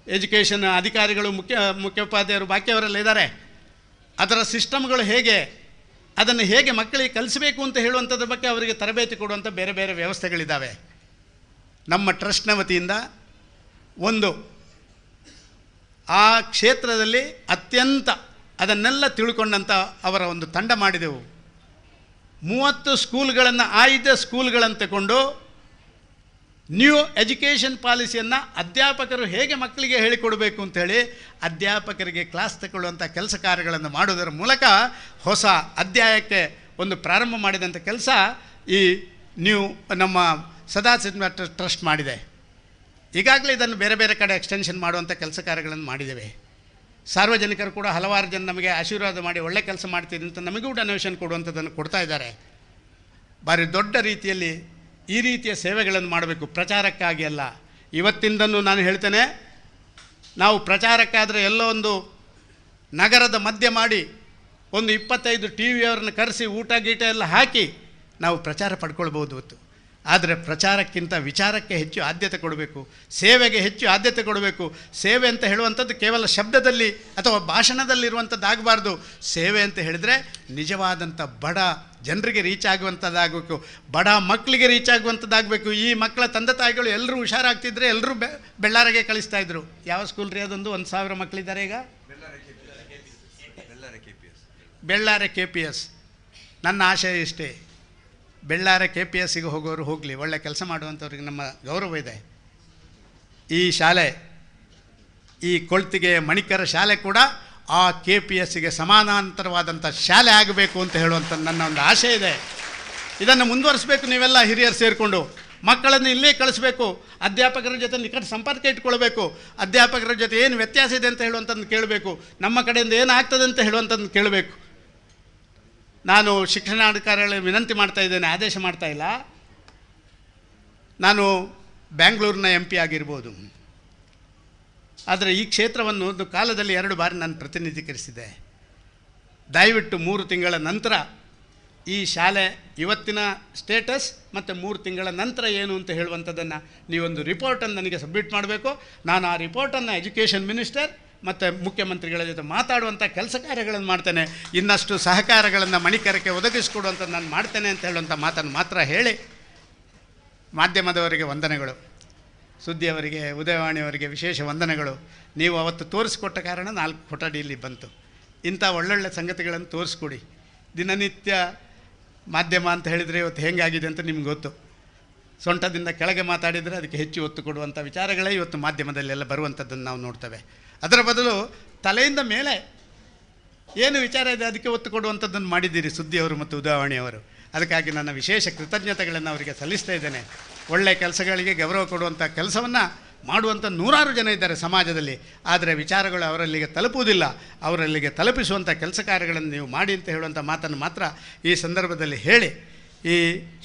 C: ಎಜುಕೇಷನ್ ಅಧಿಕಾರಿಗಳು ಮುಖ್ಯೋಪಾಧ್ಯಾಯರು ಬಾಕಿಯವರೆಲ್ಲ ಇದ್ದಾರೆ. ಅದರ ಸಿಸ್ಟಮ್ಗಳು ಹೇಗೆ, ಅದನ್ನು ಹೇಗೆ ಮಕ್ಕಳಿಗೆ ಕಲಿಸಬೇಕು ಅಂತ ಹೇಳುವಂಥದ್ರ ಬಗ್ಗೆ ಅವರಿಗೆ ತರಬೇತಿ ಕೊಡುವಂಥ ಬೇರೆ ಬೇರೆ ವ್ಯವಸ್ಥೆಗಳಿದ್ದಾವೆ. ನಮ್ಮ ಟ್ರಸ್ಟ್ನ ವತಿಯಿಂದ ಒಂದು ಆ ಕ್ಷೇತ್ರದಲ್ಲಿ ಅತ್ಯಂತ ಅದನ್ನೆಲ್ಲ ತಿಳ್ಕೊಂಡಂಥ ಅವರ ಒಂದು ತಂಡ ಮಾಡಿದೆವು. 30 ಸ್ಕೂಲ್ಗಳನ್ನು ಆಯ್ದ ಸ್ಕೂಲ್ಗಳನ್ನು ತಗೊಂಡು ನ್ಯೂ ಎಜುಕೇಷನ್ ಪಾಲಿಸಿಯನ್ನು ಅಧ್ಯಾಪಕರು ಹೇಗೆ ಮಕ್ಕಳಿಗೆ ಹೇಳಿಕೊಡಬೇಕು ಅಂಥೇಳಿ ಅಧ್ಯಾಪಕರಿಗೆ ಕ್ಲಾಸ್ ತಗೊಳ್ಳುವಂಥ ಕೆಲಸ ಕಾರ್ಯಗಳನ್ನು ಮಾಡೋದರ ಮೂಲಕ ಹೊಸ ಅಧ್ಯಾಯಕ್ಕೆ ಒಂದು ಪ್ರಾರಂಭ ಮಾಡಿದಂಥ ಕೆಲಸ ಈ ನಮ್ಮ ಸದಾಶಿವ ಟ್ರಸ್ಟ್ ಮಾಡಿದೆ. ಈಗಾಗಲೇ ಇದನ್ನು ಬೇರೆ ಬೇರೆ ಕಡೆ ಎಕ್ಸ್ಟೆನ್ಷನ್ ಮಾಡುವಂಥ ಕೆಲಸ ಕಾರ್ಯಗಳನ್ನು ಮಾಡಿದ್ದೇವೆ. ಸಾರ್ವಜನಿಕರು ಕೂಡ ಹಲವಾರು ಜನ ನಮಗೆ ಆಶೀರ್ವಾದ ಮಾಡಿ ಒಳ್ಳೆ ಕೆಲಸ ಮಾಡ್ತೀರಿ ಅಂತ ನಮಗೂ ಡೊನೇಷನ್ ಕೊಡುವಂಥದ್ದನ್ನು ಕೊಡ್ತಾ ಇದ್ದಾರೆ. ಭಾರಿ ದೊಡ್ಡ ರೀತಿಯಲ್ಲಿ ಈ ರೀತಿಯ ಸೇವೆಗಳನ್ನು ಮಾಡಬೇಕು, ಪ್ರಚಾರಕ್ಕಾಗಿ ಅಲ್ಲ. ಇವತ್ತಿಂದನೂ ನಾನು ಹೇಳ್ತೇನೆ, ನಾವು ಪ್ರಚಾರಕ್ಕಾದರೆ ಎಲ್ಲೋ ಒಂದು ನಗರದ ಮಧ್ಯೆ ಮಾಡಿ ಒಂದು 25 TV ಅವರನ್ನು ಕರೆಸಿ ಊಟ ಗೀಟ ಎಲ್ಲ ಹಾಕಿ ನಾವು ಪ್ರಚಾರ ಪಡ್ಕೊಳ್ಬೋದು ಹೊತ್ತು. ಆದರೆ ಪ್ರಚಾರಕ್ಕಿಂತ ವಿಚಾರಕ್ಕೆ ಹೆಚ್ಚು ಆದ್ಯತೆ ಕೊಡಬೇಕು, ಸೇವೆಗೆ ಹೆಚ್ಚು ಆದ್ಯತೆ ಕೊಡಬೇಕು. ಸೇವೆ ಅಂತ ಹೇಳುವಂಥದ್ದು ಕೇವಲ ಶಬ್ದದಲ್ಲಿ ಅಥವಾ ಭಾಷಣದಲ್ಲಿರುವಂಥದ್ದಾಗಬಾರ್ದು. ಸೇವೆ ಅಂತ ಹೇಳಿದರೆ ನಿಜವಾದಂಥ ಬಡ ಜನರಿಗೆ ರೀಚ್ ಆಗುವಂಥದ್ದಾಗಬೇಕು, ಬಡ ಮಕ್ಕಳಿಗೆ ರೀಚ್ ಆಗುವಂಥದ್ದಾಗಬೇಕು. ಈ ಮಕ್ಕಳ ತಂದೆ ತಾಯಿಗಳು ಎಲ್ಲರೂ ಹುಷಾರಾಗ್ತಿದ್ರೆ ಎಲ್ಲರೂ ಬೆಳ್ಳಾರಿಗೆ ಕಳಿಸ್ತಾಯಿದ್ರು. ಯಾವ ಸ್ಕೂಲ್ ರೀ ಅದೊಂದು? 1,000 ಮಕ್ಕಳಿದ್ದಾರೆ ಈಗ ಬೆಳ್ಳಾರೆ KPS. ನನ್ನ ಆಶಯ ಇಷ್ಟೇ, ಬೆಳ್ಳಾರೆ KPSಗೆ ಹೋಗೋರು ಹೋಗಲಿ, ಒಳ್ಳೆ ಕೆಲಸ ಮಾಡುವಂಥವ್ರಿಗೆ ನಮ್ಮ ಗೌರವ ಇದೆ. ಈ ಶಾಲೆ, ಈ ಕೊಳ್ತಿಗೆ ಮಣಿಕರ ಶಾಲೆ ಕೂಡ ಆ KPSಗೆ ಸಮಾನಾಂತರವಾದಂಥ ಶಾಲೆ ಆಗಬೇಕು ಅಂತ ಹೇಳುವಂಥ ನನ್ನ ಒಂದು ಆಶೆ ಇದೆ. ಇದನ್ನು ಮುಂದುವರಿಸಬೇಕು. ನೀವೆಲ್ಲ ಹಿರಿಯರು ಸೇರಿಕೊಂಡು ಮಕ್ಕಳನ್ನು ಇಲ್ಲೇ ಕಳಿಸ್ಬೇಕು. ಅಧ್ಯಾಪಕರ ಜೊತೆ ನಿಕಟ ಸಂಪರ್ಕ ಇಟ್ಕೊಳ್ಬೇಕು. ಅಧ್ಯಾಪಕರ ಜೊತೆ ಏನು ವ್ಯತ್ಯಾಸ ಇದೆ ಅಂತ ಹೇಳುವಂಥದ್ದು ಕೇಳಬೇಕು. ನಮ್ಮ ಕಡೆಯಿಂದ ಏನಾಗ್ತದೆ ಅಂತ ಹೇಳುವಂಥದ್ದು ಕೇಳಬೇಕು. ನಾನು ಶಿಕ್ಷಣಾಧಿಕಾರಿಗಳಿಗೆ ವಿನಂತಿ ಮಾಡ್ತಾ ಇದ್ದೇನೆ, ಆದೇಶ ಮಾಡ್ತಾ ಇಲ್ಲ. ನಾನು ಬ್ಯಾಂಗ್ಳೂರಿನ MP ಆಗಿರ್ಬೋದು, ಆದರೆ ಈ ಕ್ಷೇತ್ರವನ್ನು ಒಂದು ಕಾಲದಲ್ಲಿ 2 ಬಾರಿ ನಾನು ಪ್ರತಿನಿಧೀಕರಿಸಿದ್ದೆ. ದಯವಿಟ್ಟು 3 ತಿಂಗಳ ನಂತರ ಈ ಶಾಲೆ ಇವತ್ತಿನ ಸ್ಟೇಟಸ್ ಮತ್ತು 3 ತಿಂಗಳ ನಂತರ ಏನು ಅಂತ ಹೇಳುವಂಥದ್ದನ್ನು ನೀವೊಂದು ರಿಪೋರ್ಟನ್ನು ನನಗೆ ಸಬ್ಮಿಟ್ ಮಾಡಬೇಕು. ನಾನು ಆ ರಿಪೋರ್ಟನ್ನು ಎಜುಕೇಷನ್ ಮಿನಿಸ್ಟರ್ ಮತ್ತು ಮುಖ್ಯಮಂತ್ರಿಗಳ ಜೊತೆ ಮಾತಾಡುವಂಥ ಕೆಲಸ ಕಾರ್ಯಗಳನ್ನು ಮಾಡ್ತೇನೆ. ಇನ್ನಷ್ಟು ಸಹಕಾರಗಳನ್ನು ಮಣಿಕರಕ್ಕೆ ಒದಗಿಸಿಕೊಡುವಂಥದ್ದು ನಾನು ಮಾಡ್ತೇನೆ ಅಂತ ಹೇಳುವಂಥ ಮಾತನ್ನು ಮಾತ್ರ ಹೇಳಿ, ಮಾಧ್ಯಮದವರಿಗೆ ವಂದನೆಗಳು, ಸುದ್ದಿಯವರಿಗೆ, ಉದಯವಾಣಿಯವರಿಗೆ ವಿಶೇಷ ವಂದನೆಗಳು. ನೀವು ಅವತ್ತು ತೋರಿಸ್ಕೊಟ್ಟ ಕಾರಣ 4 ಕೊಠಡಿ ಇಲ್ಲಿ ಬಂತು. ಇಂಥ ಒಳ್ಳೊಳ್ಳೆ ಸಂಗತಿಗಳನ್ನು ತೋರಿಸ್ಕೊಡಿ. ದಿನನಿತ್ಯ ಮಾಧ್ಯಮ ಅಂತ ಹೇಳಿದರೆ ಇವತ್ತು ಹೇಗಾಗಿದೆ ಅಂತ ನಿಮ್ಗೆ ಗೊತ್ತು. ಸೊಂಟದಿಂದ ಕೆಳಗೆ ಮಾತಾಡಿದರೆ ಅದಕ್ಕೆ ಹೆಚ್ಚು ಒತ್ತು ಕೊಡುವಂಥ ವಿಚಾರಗಳೇ ಇವತ್ತು ಮಾಧ್ಯಮದಲ್ಲೆಲ್ಲ ಬರುವಂಥದ್ದನ್ನು ನಾವು ನೋಡ್ತೇವೆ. ಅದರ ಬದಲು ತಲೆಯಿಂದ ಮೇಲೆ ಏನು ವಿಚಾರ ಇದೆ ಅದಕ್ಕೆ ಒತ್ತು ಕೊಡುವಂಥದ್ದನ್ನು ಮಾಡಿದ್ದೀರಿ ಸುದ್ದಿಯವರು ಮತ್ತು ಉದಯವಾಣಿಯವರು. ಅದಕ್ಕಾಗಿ ನನ್ನ ವಿಶೇಷ ಕೃತಜ್ಞತೆಗಳನ್ನು ಅವರಿಗೆ ಸಲ್ಲಿಸ್ತಾ ಇದ್ದೇನೆ. ಒಳ್ಳೆಯ ಕೆಲಸಗಳಿಗೆ ಗೌರವ ಕೊಡುವಂಥ ಕೆಲಸವನ್ನು ಮಾಡುವಂಥ 100 ಜನ ಇದ್ದಾರೆ ಸಮಾಜದಲ್ಲಿ. ಆದರೆ ವಿಚಾರಗಳು ಅವರಲ್ಲಿಗೆ ತಲುಪುವುದಿಲ್ಲ. ಅವರಲ್ಲಿಗೆ ತಲುಪಿಸುವಂಥ ಕೆಲಸ ಕಾರ್ಯಗಳನ್ನು ನೀವು ಮಾಡಿ ಅಂತ ಹೇಳುವಂಥ ಮಾತನ್ನು ಮಾತ್ರ ಈ ಸಂದರ್ಭದಲ್ಲಿ ಹೇಳಿ, ಈ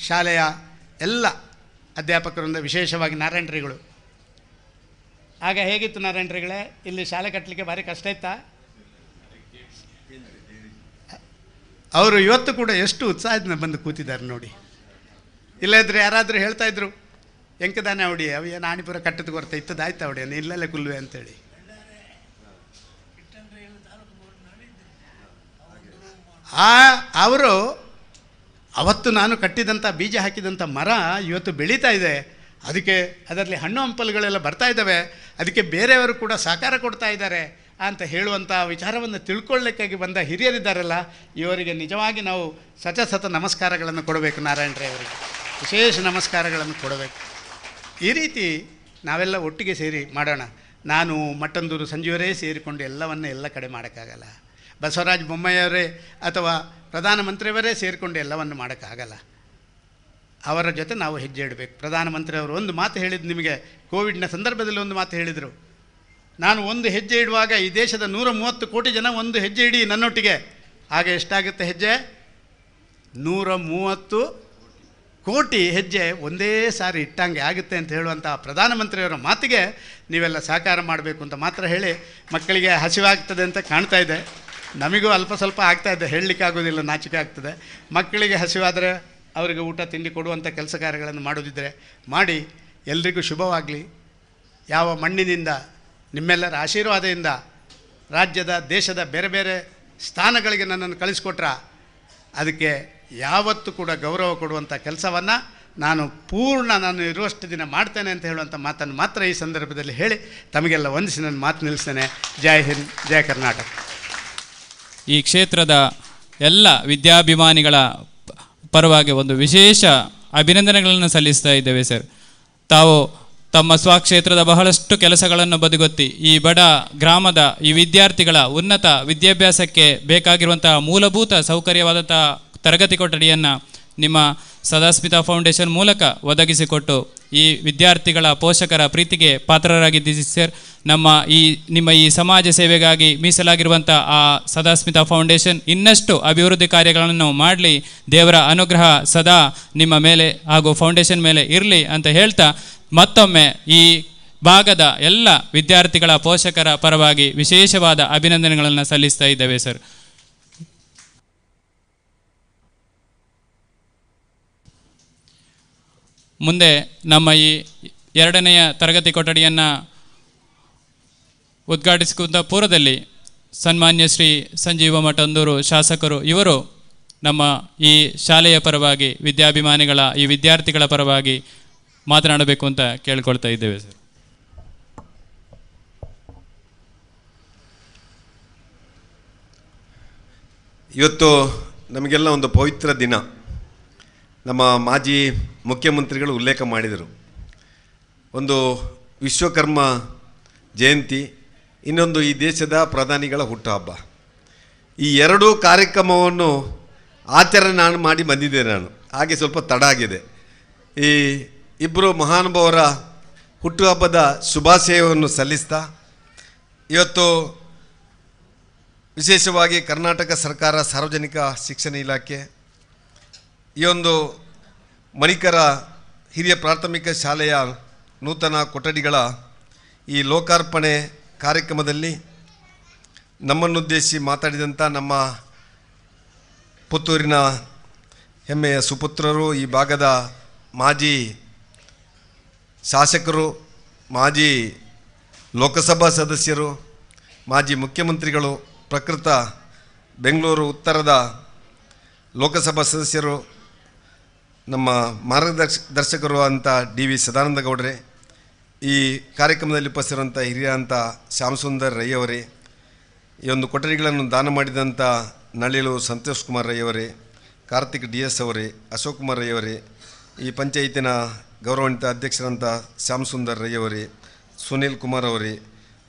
C: ಶಾಲೆಯ ಎಲ್ಲ ಅಧ್ಯಾಪಕರಿಂದ ವಿಶೇಷವಾಗಿ ನಾರಾಯಣರಿಗಳು, ಆಗ ಹೇಗಿತ್ತು ನಾರಾಯಣರಿಗಳೇ? ಇಲ್ಲಿ ಶಾಲೆ ಕಟ್ಟಲಿಕ್ಕೆ ಭಾರಿ ಕಷ್ಟ ಇತ್ತಾ? ಅವರು ಇವತ್ತು ಕೂಡ ಎಷ್ಟು ಉತ್ಸಾಹದಿಂದ ಬಂದು ಕೂತಿದ್ದಾರೆ ನೋಡಿ. ಇಲ್ಲದ್ರೆ ಯಾರಾದರೂ ಹೇಳ್ತಾಯಿದ್ರು ಎಂಕದಾನೆ ಅವಡಿ ಅವೇ ನಾಣಿಪುರ ಕಟ್ಟದ ಕೊರತೆ ಇತ್ತದಾಯ್ತು ಅವಡಿ ಇಲ್ಲಲ್ಲೇ ಕುಲ್ವೆ ಅಂತೇಳಿ. ಅವರು ಅವತ್ತು ನಾನು ಕಟ್ಟಿದಂಥ ಬೀಜ ಹಾಕಿದಂಥ ಮರ ಇವತ್ತು ಬೆಳೀತಾ ಇದೆ. ಅದಕ್ಕೆ ಅದರಲ್ಲಿ ಹಣ್ಣು ಹಂಪಲುಗಳೆಲ್ಲ ಬರ್ತಾ ಇದ್ದಾವೆ. ಅದಕ್ಕೆ ಬೇರೆಯವರು ಕೂಡ ಸಹಕಾರ ಕೊಡ್ತಾ ಇದ್ದಾರೆ ಅಂತ ಹೇಳುವಂಥ ವಿಚಾರವನ್ನು ತಿಳ್ಕೊಳ್ಳಿಕ್ಕಾಗಿ ಬಂದ ಹಿರಿಯರಿದ್ದಾರಲ್ಲ, ಇವರಿಗೆ ನಿಜವಾಗಿ ನಾವು ಸತ ನಮಸ್ಕಾರಗಳನ್ನು ಕೊಡಬೇಕು. ನಾರಾಯಣ ರೈ ಅವರಿಗೆ ವಿಶೇಷ ನಮಸ್ಕಾರಗಳನ್ನು ಕೊಡಬೇಕು. ಈ ರೀತಿ ನಾವೆಲ್ಲ ಒಟ್ಟಿಗೆ ಸೇರಿ ಮಾಡೋಣ. ನಾನು ಮಟ್ಟಂದೂರು ಸಂಜೀವರೇ ಸೇರಿಕೊಂಡು ಎಲ್ಲ ಕಡೆ ಮಾಡೋಕ್ಕಾಗಲ್ಲ. ಬಸವರಾಜ ಬೊಮ್ಮಾಯಿಯವರೇ ಅಥವಾ ಪ್ರಧಾನಮಂತ್ರಿಯವರೇ ಸೇರಿಕೊಂಡು ಎಲ್ಲವನ್ನು ಮಾಡೋಕ್ಕಾಗಲ್ಲ. ಅವರ ಜೊತೆ ನಾವು ಹೆಜ್ಜೆ ಇಡಬೇಕು. ಪ್ರಧಾನಮಂತ್ರಿಯವರು ಒಂದು ಮಾತು ಹೇಳಿದ್ದು ನಿಮಗೆ, ಕೋವಿಡ್ನ ಸಂದರ್ಭದಲ್ಲಿ ಒಂದು ಮಾತು ಹೇಳಿದರು. ನಾನು ಒಂದು ಹೆಜ್ಜೆ ಇಡುವಾಗ ಈ ದೇಶದ 130 ಕೋಟಿ ಜನ ಒಂದು ಹೆಜ್ಜೆ ಇಡಿ ನನ್ನೊಟ್ಟಿಗೆ, ಆಗ ಎಷ್ಟಾಗುತ್ತೆ ಹೆಜ್ಜೆ? 130 ಕೋಟಿ ಹೆಜ್ಜೆ ಒಂದೇ ಸಾರಿ ಇಟ್ಟಂಗೆ ಆಗುತ್ತೆ ಅಂತ ಹೇಳುವಂಥ ಪ್ರಧಾನಮಂತ್ರಿಯವರ ಮಾತಿಗೆ ನೀವೆಲ್ಲ ಸಹಕಾರ ಮಾಡಬೇಕು ಅಂತ ಮಾತ್ರ ಹೇಳಿ, ಮಕ್ಕಳಿಗೆ ಹಸಿವಾಗ್ತದೆ ಅಂತ ಕಾಣ್ತಾ ಇದೆ, ನಮಗೂ ಅಲ್ಪ ಸ್ವಲ್ಪ ಆಗ್ತಾಯಿದೆ, ಹೇಳಲಿಕ್ಕಾಗೋದಿಲ್ಲ, ನಾಚಿಕೆ ಆಗ್ತದೆ. ಮಕ್ಕಳಿಗೆ ಹಸಿವಾದರೆ ಅವರಿಗೆ ಊಟ ತಿಂಡಿ ಕೊಡುವಂಥ ಕೆಲಸ ಕಾರ್ಯಗಳನ್ನು ಮಾಡೋದಿದ್ದರೆ ಮಾಡಿ. ಎಲ್ರಿಗೂ ಶುಭವಾಗಲಿ. ಯಾವ ಮಣ್ಣಿನಿಂದ ನಿಮ್ಮೆಲ್ಲರ ಆಶೀರ್ವಾದದಿಂದ ರಾಜ್ಯದ ದೇಶದ ಬೇರೆ ಬೇರೆ ಸ್ಥಾನಗಳಿಗೆ ನನ್ನನ್ನು ಕಳಿಸ್ಕೊಟ್ರ ಅದಕ್ಕೆ ಯಾವತ್ತೂ ಕೂಡ ಗೌರವ ಕೊಡುವಂಥ ಕೆಲಸವನ್ನು ನಾನು ಇರುವಷ್ಟು ದಿನ ಮಾಡ್ತೇನೆ ಅಂತ ಹೇಳುವಂಥ ಮಾತನ್ನು ಮಾತ್ರ ಈ ಸಂದರ್ಭದಲ್ಲಿ ಹೇಳಿ ತಮಗೆಲ್ಲ ವಂದಿಸಿ ನನ್ನ ಮಾತು ನಿಲ್ಲಿಸ್ತೇನೆ. ಜೈ ಹಿಂದ್, ಜೈ ಕರ್ನಾಟಕ.
B: ಈ ಕ್ಷೇತ್ರದ ಎಲ್ಲ ವಿದ್ಯಾಭಿಮಾನಿಗಳ ಪರವಾಗಿ ಒಂದು ವಿಶೇಷ ಅಭಿನಂದನೆಗಳನ್ನು ಸಲ್ಲಿಸ್ತಾ ಇದ್ದೇವೆ ಸರ್. ತಾವು ತಮ್ಮ ಸ್ವಕ್ಷೇತ್ರದ ಬಹಳಷ್ಟು ಕೆಲಸಗಳನ್ನು ಬದಿಗೊತ್ತಿ ಈ ಬಡ ಗ್ರಾಮದ ಈ ವಿದ್ಯಾರ್ಥಿಗಳ ಉನ್ನತ ವಿದ್ಯಾಭ್ಯಾಸಕ್ಕೆ ಬೇಕಾಗಿರುವಂತಹ ಮೂಲಭೂತ ಸೌಕರ್ಯವಾದಂತಹ ತರಗತಿ ಕೊಠಡಿಯನ್ನು ನಿಮ್ಮ ಸದಾಸ್ಮಿತಾ ಫೌಂಡೇಶನ್ ಮೂಲಕ ಒದಗಿಸಿಕೊಟ್ಟು ಈ ವಿದ್ಯಾರ್ಥಿಗಳ ಪೋಷಕರ ಪ್ರೀತಿಗೆ ಪಾತ್ರರಾಗಿದ್ದೀರಿ ಸರ್. ನಿಮ್ಮ ಈ ಸಮಾಜ ಸೇವೆಗಾಗಿ ಮೀಸಲಾಗಿರುವಂಥ ಆ ಸದಾಸ್ಮಿತಾ ಫೌಂಡೇಶನ್ ಇನ್ನಷ್ಟು ಅಭಿವೃದ್ಧಿ ಕಾರ್ಯಗಳನ್ನು ಮಾಡಲಿ, ದೇವರ ಅನುಗ್ರಹ ಸದಾ ನಿಮ್ಮ ಮೇಲೆ ಹಾಗೂ ಫೌಂಡೇಶನ್ ಮೇಲೆ ಇರಲಿ ಅಂತ ಹೇಳ್ತಾ ಮತ್ತೊಮ್ಮೆ ಈ ಭಾಗದ ಎಲ್ಲ ವಿದ್ಯಾರ್ಥಿಗಳ ಪೋಷಕರ ಪರವಾಗಿ ವಿಶೇಷವಾದ ಅಭಿನಂದನೆಗಳನ್ನು ಸಲ್ಲಿಸ್ತಾ ಇದ್ದೇವೆ ಸರ್. ಮುಂದೆ ನಮ್ಮ ಈ 2ನೆಯ ತರಗತಿ ಕೊಠಡಿಯನ್ನು ಉದ್ಘಾಟಿಸಿಕೊಂಡ ಪೂರ್ವದಲ್ಲಿ ಸನ್ಮಾನ್ಯ ಶ್ರೀ ಸಂಜೀವ ಮಠಂದೂರು ಶಾಸಕರು ಇವರು ನಮ್ಮ ಈ ಶಾಲೆಯ ಪರವಾಗಿ ವಿದ್ಯಾಭಿಮಾನಿಗಳ ಈ ವಿದ್ಯಾರ್ಥಿಗಳ ಪರವಾಗಿ ಮಾತನಾಡಬೇಕು ಅಂತ ಕೇಳ್ಕೊಳ್ತಾ ಇದ್ದೇವೆ ಸರ್.
G: ಇವತ್ತು ನಮಗೆಲ್ಲ ಒಂದು ಪವಿತ್ರ ದಿನ. ನಮ್ಮ ಮಾಜಿ ಮುಖ್ಯಮಂತ್ರಿಗಳು ಉಲ್ಲೇಖ ಮಾಡಿದರು, ಒಂದು ವಿಶ್ವಕರ್ಮ ಜಯಂತಿ, ಇನ್ನೊಂದು ಈ ದೇಶದ ಪ್ರಧಾನಿಗಳ ಹುಟ್ಟುಹಬ್ಬ. ಈ ಎರಡೂ ಕಾರ್ಯಕ್ರಮವನ್ನು ಆಚರಣೆ ಮಾಡಿ ಬಂದಿದ್ದೆ ನಾನು. ಹಾಗೆ ಸ್ವಲ್ಪ ತಡ ಆಗಿದೆ. ಈ ಇಬ್ಬರು ಮಹಾನುಭಾವರ ಹುಟ್ಟುಹಬ್ಬದ ಶುಭಾಶಯವನ್ನು ಸಲ್ಲಿಸ್ತಾ ಇವತ್ತು ವಿಶೇಷವಾಗಿ ಕರ್ನಾಟಕ ಸರ್ಕಾರ ಸಾರ್ವಜನಿಕ ಶಿಕ್ಷಣ ಇಲಾಖೆ ಈ ಒಂದು ಮಣಿಕರ ಹಿರಿಯ ಪ್ರಾಥಮಿಕ ಶಾಲೆಯ ನೂತನ ಕೊಠಡಿಗಳ ಈ ಲೋಕಾರ್ಪಣೆ ಕಾರ್ಯಕ್ರಮದಲ್ಲಿ ನಮ್ಮನ್ನುದ್ದೇಶಿಸಿ ಮಾತಾಡಿದಂಥ ನಮ್ಮ ಪುತ್ತೂರಿನ ಹೆಮ್ಮೆಯ ಸುಪುತ್ರರು, ಈ ಭಾಗದ ಮಾಜಿ ಶಾಸಕರು, ಮಾಜಿ ಲೋಕಸಭಾ ಸದಸ್ಯರು, ಮಾಜಿ ಮುಖ್ಯಮಂತ್ರಿಗಳು, ಪ್ರಕೃತ ಬೆಂಗಳೂರು ಉತ್ತರದ ಲೋಕಸಭಾ ಸದಸ್ಯರು, ನಮ್ಮ ಮಾರ್ಗದರ್ಶಕರು ಅಂತ ಡಿ.ವಿ. ಸದಾನಂದ ಗೌಡ್ರೆ, ಈ ಕಾರ್ಯಕ್ರಮದಲ್ಲಿ ಉಪಸ್ಥಿತಿರುವಂಥ ಹಿರಿಯ ಅಂತ ಶ್ಯಾಮಸುಂದರ್ ರೈ ಅವರೇ, ಈ ಒಂದು ಕೊಠಡಿಗಳನ್ನು ದಾನ ಮಾಡಿದಂಥ ನಳಿಲು ಸಂತೋಷ್ ಕುಮಾರ್ ರೈ ಅವರೇ, ಕಾರ್ತಿಕ್ DS ಅವರೇ, ಅಶೋಕ್ ಕುಮಾರ್ ರೈ ಅವರೇ, ಈ ಪಂಚಾಯತಿನ ಗೌರವಾನ್ವಿತ ಅಧ್ಯಕ್ಷರಂಥ ಶ್ಯಾಮಸುಂದರ್ ರೈ ಅವರೇ, ಸುನೀಲ್ ಕುಮಾರ್ ಅವರೇ,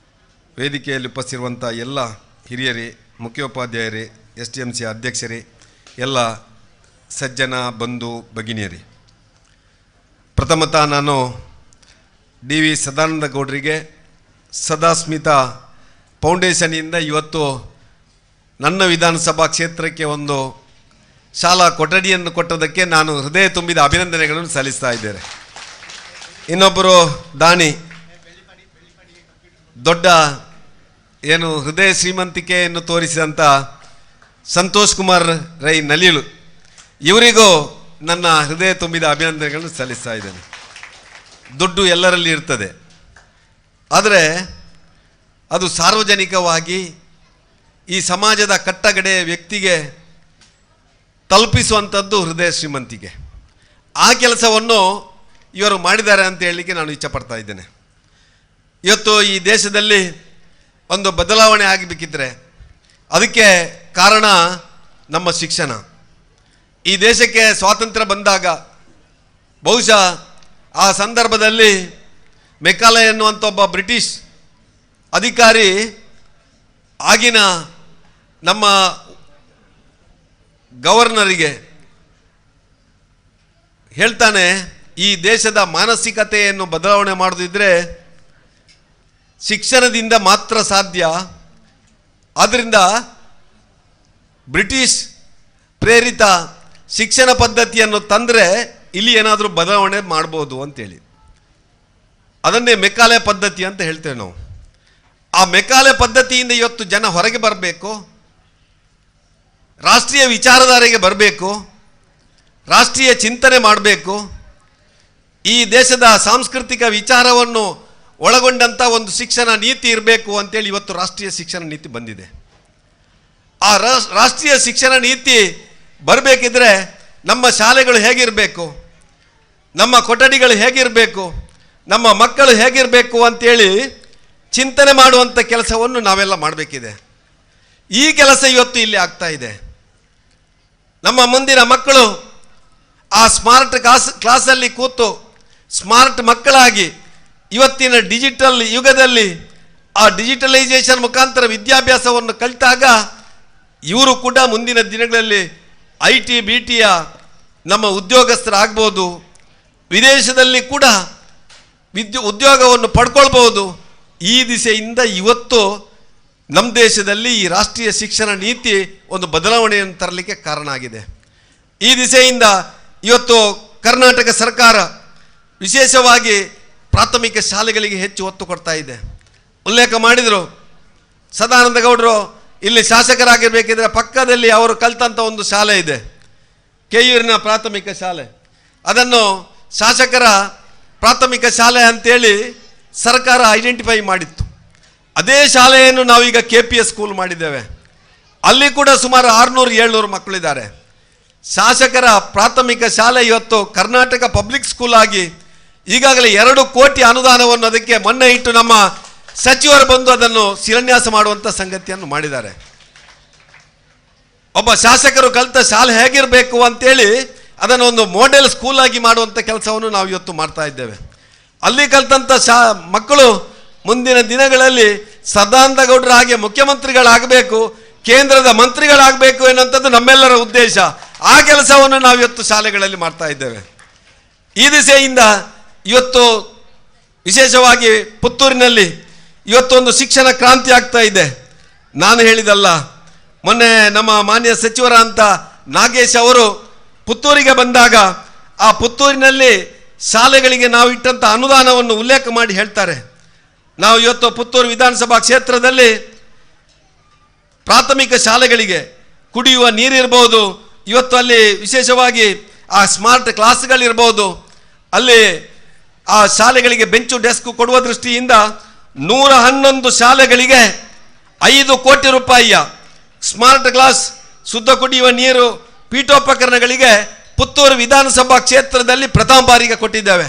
G: ವೇದಿಕೆಯಲ್ಲಿ ಉಪಸ್ಥಿತಿರುವಂಥ ಎಲ್ಲ ಹಿರಿಯರೇ, ಮುಖ್ಯೋಪಾಧ್ಯಾಯರೇ, STMC ಅಧ್ಯಕ್ಷರೇ, ಎಲ್ಲ ಸಜ್ಜನ ಬಂಧು ಭಗಿನಿಯರೇ, ಪ್ರಥಮತಃ ನಾನು ಡಿ.ವಿ. ಸದಾನಂದ ಗೌಡರಿಗೆ ಸದಾಸ್ಮಿತಾ ಫೌಂಡೇಶನಿಂದ ಇವತ್ತು ನನ್ನ ವಿಧಾನಸಭಾ ಕ್ಷೇತ್ರಕ್ಕೆ ಒಂದು ಶಾಲಾ ಕೊಠಡಿಯನ್ನು ಕೊಟ್ಟದಕ್ಕೆ ನಾನು ಹೃದಯ ತುಂಬಿದ ಅಭಿನಂದನೆಗಳನ್ನು ಸಲ್ಲಿಸ್ತಾ ಇದ್ದೇನೆ. ಇನ್ನೊಬ್ಬರು ದಾನಿ, ದೊಡ್ಡ ಏನು ಹೃದಯ ಶ್ರೀಮಂತಿಕೆಯನ್ನು ತೋರಿಸಿದಂಥ ಸಂತೋಷ್ ಕುಮಾರ್ ರೈ ನಲಿಲು, ಇವರಿಗೂ ನನ್ನ ಹೃದಯ ತುಂಬಿದ ಅಭಿನಂದನೆಗಳನ್ನು ಸಲ್ಲಿಸ್ತಾ ಇದ್ದೇನೆ. ದುಡ್ಡು ಎಲ್ಲರಲ್ಲಿ ಇರ್ತದೆ, ಆದರೆ ಅದು ಸಾರ್ವಜನಿಕವಾಗಿ ಈ ಸಮಾಜದ ಕಟ್ಟಗಡೆಯ ವ್ಯಕ್ತಿಗೆ ತಲುಪಿಸುವಂಥದ್ದು ಹೃದಯ ಶ್ರೀಮಂತಿಕೆ. ಆ ಕೆಲಸವನ್ನು ಇವರು ಮಾಡಿದ್ದಾರೆ ಅಂತ ಹೇಳಲಿಕ್ಕೆ ನಾನು ಇಚ್ಛಪಡ್ತಾ ಇದ್ದೇನೆ. ಇವತ್ತು ಈ ದೇಶದಲ್ಲಿ ಒಂದು ಬದಲಾವಣೆ ಆಗಬೇಕಿದ್ರೆ ಅದಕ್ಕೆ ಕಾರಣ ನಮ್ಮ ಶಿಕ್ಷಣ. ಈ ದೇಶಕ್ಕೆ ಸ್ವಾತಂತ್ರ್ಯ ಬಂದಾಗ ಬಹುಶಃ ಆ ಸಂದರ್ಭದಲ್ಲಿ ಮೆಕಾಲೆ ಎನ್ನುವಂಥ ಒಬ್ಬ ಬ್ರಿಟಿಷ್ ಅಧಿಕಾರಿ ಆಗಿನ ನಮ್ಮ ಗವರ್ನರಿಗೆ ಹೇಳ್ತಾನೆ, ಈ ದೇಶದ ಮಾನಸಿಕತೆಯನ್ನು ಬದಲಾವಣೆ ಮಾಡೋದಿದ್ರೆ ಶಿಕ್ಷಣದಿಂದ ಮಾತ್ರ ಸಾಧ್ಯ. ಆದ್ದರಿಂದ ಬ್ರಿಟಿಷ್ ಪ್ರೇರಿತ ಶಿಕ್ಷಣ ಪದ್ಧತಿಯನ್ನು ತಂದರೆ ಇಲ್ಲಿ ಏನಾದರೂ ಬದಲಾವಣೆ ಮಾಡ್ಬೋದು ಅಂತೇಳಿ, ಅದನ್ನೇ ಮೆಕಾಲೆ ಪದ್ಧತಿ ಅಂತ ಹೇಳ್ತೇವೆ ನಾವು. ಆ ಮೆಕಾಲೆ ಪದ್ಧತಿಯಿಂದ ಇವತ್ತು ಜನ ಹೊರಗೆ ಬರಬೇಕು, ರಾಷ್ಟ್ರೀಯ ವಿಚಾರಧಾರೆಗೆ ಬರಬೇಕು, ರಾಷ್ಟ್ರೀಯ ಚಿಂತನೆ ಮಾಡಬೇಕು, ಈ ದೇಶದ ಸಾಂಸ್ಕೃತಿಕ ವಿಚಾರವನ್ನು ಒಳಗೊಂಡಂಥ ಒಂದು ಶಿಕ್ಷಣ ನೀತಿ ಇರಬೇಕು ಅಂತೇಳಿ ಇವತ್ತು ರಾಷ್ಟ್ರೀಯ ಶಿಕ್ಷಣ ನೀತಿ ಬಂದಿದೆ. ಆ ರಾಷ್ಟ್ರೀಯ ಶಿಕ್ಷಣ ನೀತಿ ಬರಬೇಕಿದ್ರೆ ನಮ್ಮ ಶಾಲೆಗಳು ಹೇಗಿರಬೇಕು, ನಮ್ಮ ಕೊಠಡಿಗಳು ಹೇಗಿರಬೇಕು, ನಮ್ಮ ಮಕ್ಕಳು ಹೇಗಿರಬೇಕು ಅಂತೇಳಿ ಚಿಂತನೆ ಮಾಡುವಂಥ ಕೆಲಸವನ್ನು ನಾವೆಲ್ಲ ಮಾಡಬೇಕಿದೆ. ಈ ಕೆಲಸ ಇವತ್ತು ಇಲ್ಲಿ ಆಗ್ತಾ ಇದೆ. ನಮ್ಮ ಮುಂದಿನ ಮಕ್ಕಳು ಆ ಸ್ಮಾರ್ಟ್ ಕ್ಲಾಸಲ್ಲಿ ಕೂತು ಸ್ಮಾರ್ಟ್ ಮಕ್ಕಳಾಗಿ ಇವತ್ತಿನ ಡಿಜಿಟಲ್ ಯುಗದಲ್ಲಿ ಆ ಡಿಜಿಟಲೈಸೇಷನ್ ಮುಖಾಂತರ ವಿದ್ಯಾಭ್ಯಾಸವನ್ನು ಕಲಿತಾಗ ಇವರು ಕೂಡ ಮುಂದಿನ ದಿನಗಳಲ್ಲಿ IT BTಯ ನಮ್ಮ ಉದ್ಯೋಗಸ್ಥರಾಗ್ಬೋದು, ವಿದೇಶದಲ್ಲಿ ಕೂಡ ಉದ್ಯೋಗವನ್ನು ಪಡ್ಕೊಳ್ಬೋದು. ಈ ದಿಸೆಯಿಂದ ಇವತ್ತು ನಮ್ಮ ದೇಶದಲ್ಲಿ ಈ ರಾಷ್ಟ್ರೀಯ ಶಿಕ್ಷಣ ನೀತಿ ಒಂದು ಬದಲಾವಣೆಯನ್ನು ತರಲಿಕ್ಕೆ ಕಾರಣ ಆಗಿದೆ. ಈ ದಿಸೆಯಿಂದ ಇವತ್ತು ಕರ್ನಾಟಕ ಸರ್ಕಾರ ವಿಶೇಷವಾಗಿ ಪ್ರಾಥಮಿಕ ಶಾಲೆಗಳಿಗೆ ಹೆಚ್ಚು ಒತ್ತು ಕೊಡ್ತಾ ಇದೆ. ಉಲ್ಲೇಖ ಮಾಡಿದರು ಸದಾನಂದ ಗೌಡರು, ಇಲ್ಲಿ ಶಾಸಕರಾಗಿರಬೇಕಿದ್ರೆ ಪಕ್ಕದಲ್ಲಿ ಅವರು ಕಲ್ತಂಥ ಒಂದು ಶಾಲೆ ಇದೆ, ಕೆಯೂರಿನ ಪ್ರಾಥಮಿಕ ಶಾಲೆ. ಅದನ್ನು ಶಾಸಕರ ಪ್ರಾಥಮಿಕ ಶಾಲೆ ಅಂತೇಳಿ ಸರ್ಕಾರ ಐಡೆಂಟಿಫೈ ಮಾಡಿತ್ತು. ಅದೇ ಶಾಲೆಯನ್ನು ನಾವೀಗ KPS ಸ್ಕೂಲ್ ಮಾಡಿದ್ದೇವೆ. ಅಲ್ಲಿ ಕೂಡ ಸುಮಾರು 600-700 ಮಕ್ಕಳಿದ್ದಾರೆ. ಶಾಸಕರ ಪ್ರಾಥಮಿಕ ಶಾಲೆ ಇವತ್ತು ಕರ್ನಾಟಕ ಪಬ್ಲಿಕ್ ಸ್ಕೂಲ್ ಆಗಿ ಈಗಾಗಲೇ 2 ಕೋಟಿ ಅನುದಾನವನ್ನು ಅದಕ್ಕೆ ಮೊನ್ನೆ ಇಟ್ಟು ನಮ್ಮ ಸಚಿವರು ಬಂದು ಅದನ್ನು ಶಿಲಾನ್ಯಾಸ ಮಾಡುವಂಥ ಸಂಗತಿಯನ್ನು ಮಾಡಿದ್ದಾರೆ. ಒಬ್ಬ ಶಾಸಕರು ಕಲಿತ ಶಾಲೆ ಹೇಗಿರಬೇಕು ಅಂತೇಳಿ ಅದನ್ನು ಒಂದು ಮಾಡೆಲ್ ಸ್ಕೂಲ್ ಆಗಿ ಮಾಡುವಂಥ ಕೆಲಸವನ್ನು ನಾವು ಇವತ್ತು ಮಾಡ್ತಾ ಇದ್ದೇವೆ. ಅಲ್ಲಿ ಕಲಿತಂಥ ಮಕ್ಕಳು ಮುಂದಿನ ದಿನಗಳಲ್ಲಿ ಸದಾನಂದ ಗೌಡರ ಹಾಗೆ ಮುಖ್ಯಮಂತ್ರಿಗಳಾಗಬೇಕು, ಕೇಂದ್ರದ ಮಂತ್ರಿಗಳಾಗಬೇಕು ಎನ್ನುವಂಥದ್ದು ನಮ್ಮೆಲ್ಲರ ಉದ್ದೇಶ. ಆ ಕೆಲಸವನ್ನು ನಾವು ಇವತ್ತು ಶಾಲೆಗಳಲ್ಲಿ ಮಾಡ್ತಾ ಇದ್ದೇವೆ. ಈ ದಿಸೆಯಿಂದ ಇವತ್ತು ವಿಶೇಷವಾಗಿ ಪುತ್ತೂರಿನಲ್ಲಿ ಇವತ್ತೊಂದು ಶಿಕ್ಷಣ ಕ್ರಾಂತಿ ಆಗ್ತಾ ಇದೆ. ನಾನು ಹೇಳಿದಲ್ಲ, ಮೊನ್ನೆ ನಮ್ಮ ಮಾನ್ಯ ಸಚಿವರಾದಂಥ ನಾಗೇಶ್ ಅವರು ಪುತ್ತೂರಿಗೆ ಬಂದಾಗ ಆ ಪುತ್ತೂರಿನಲ್ಲಿ ಶಾಲೆಗಳಿಗೆ ನಾವು ಇಟ್ಟಂಥ ಅನುದಾನವನ್ನು ಉಲ್ಲೇಖ ಮಾಡಿ ಹೇಳ್ತಾರೆ. ನಾವು ಇವತ್ತು ಪುತ್ತೂರು ವಿಧಾನಸಭಾ ಕ್ಷೇತ್ರದಲ್ಲಿ ಪ್ರಾಥಮಿಕ ಶಾಲೆಗಳಿಗೆ ಕುಡಿಯುವ ನೀರಿರ್ಬೋದು, ಇವತ್ತು ಅಲ್ಲಿ ವಿಶೇಷವಾಗಿ ಆ ಸ್ಮಾರ್ಟ್ ಕ್ಲಾಸ್ಗಳಿರ್ಬೋದು, ಅಲ್ಲಿ ಆ ಶಾಲೆಗಳಿಗೆ ಬೆಂಚು ಡೆಸ್ಕ್ ಕೊಡುವ ದೃಷ್ಟಿಯಿಂದ 111 ಶಾಲೆಗಳಿಗೆ 5 ಕೋಟಿ ರೂಪಾಯಿಯ ಸ್ಮಾರ್ಟ್ ಕ್ಲಾಸ್, ಶುದ್ಧ ಕುಡಿಯುವ ನೀರು, ಪೀಠೋಪಕರಣಗಳಿಗೆ ಪುತ್ತೂರು ವಿಧಾನಸಭಾ ಕ್ಷೇತ್ರದಲ್ಲಿ ಪ್ರಥಮ ಬಾರಿಗೆ ಕೊಟ್ಟಿದ್ದೇವೆ.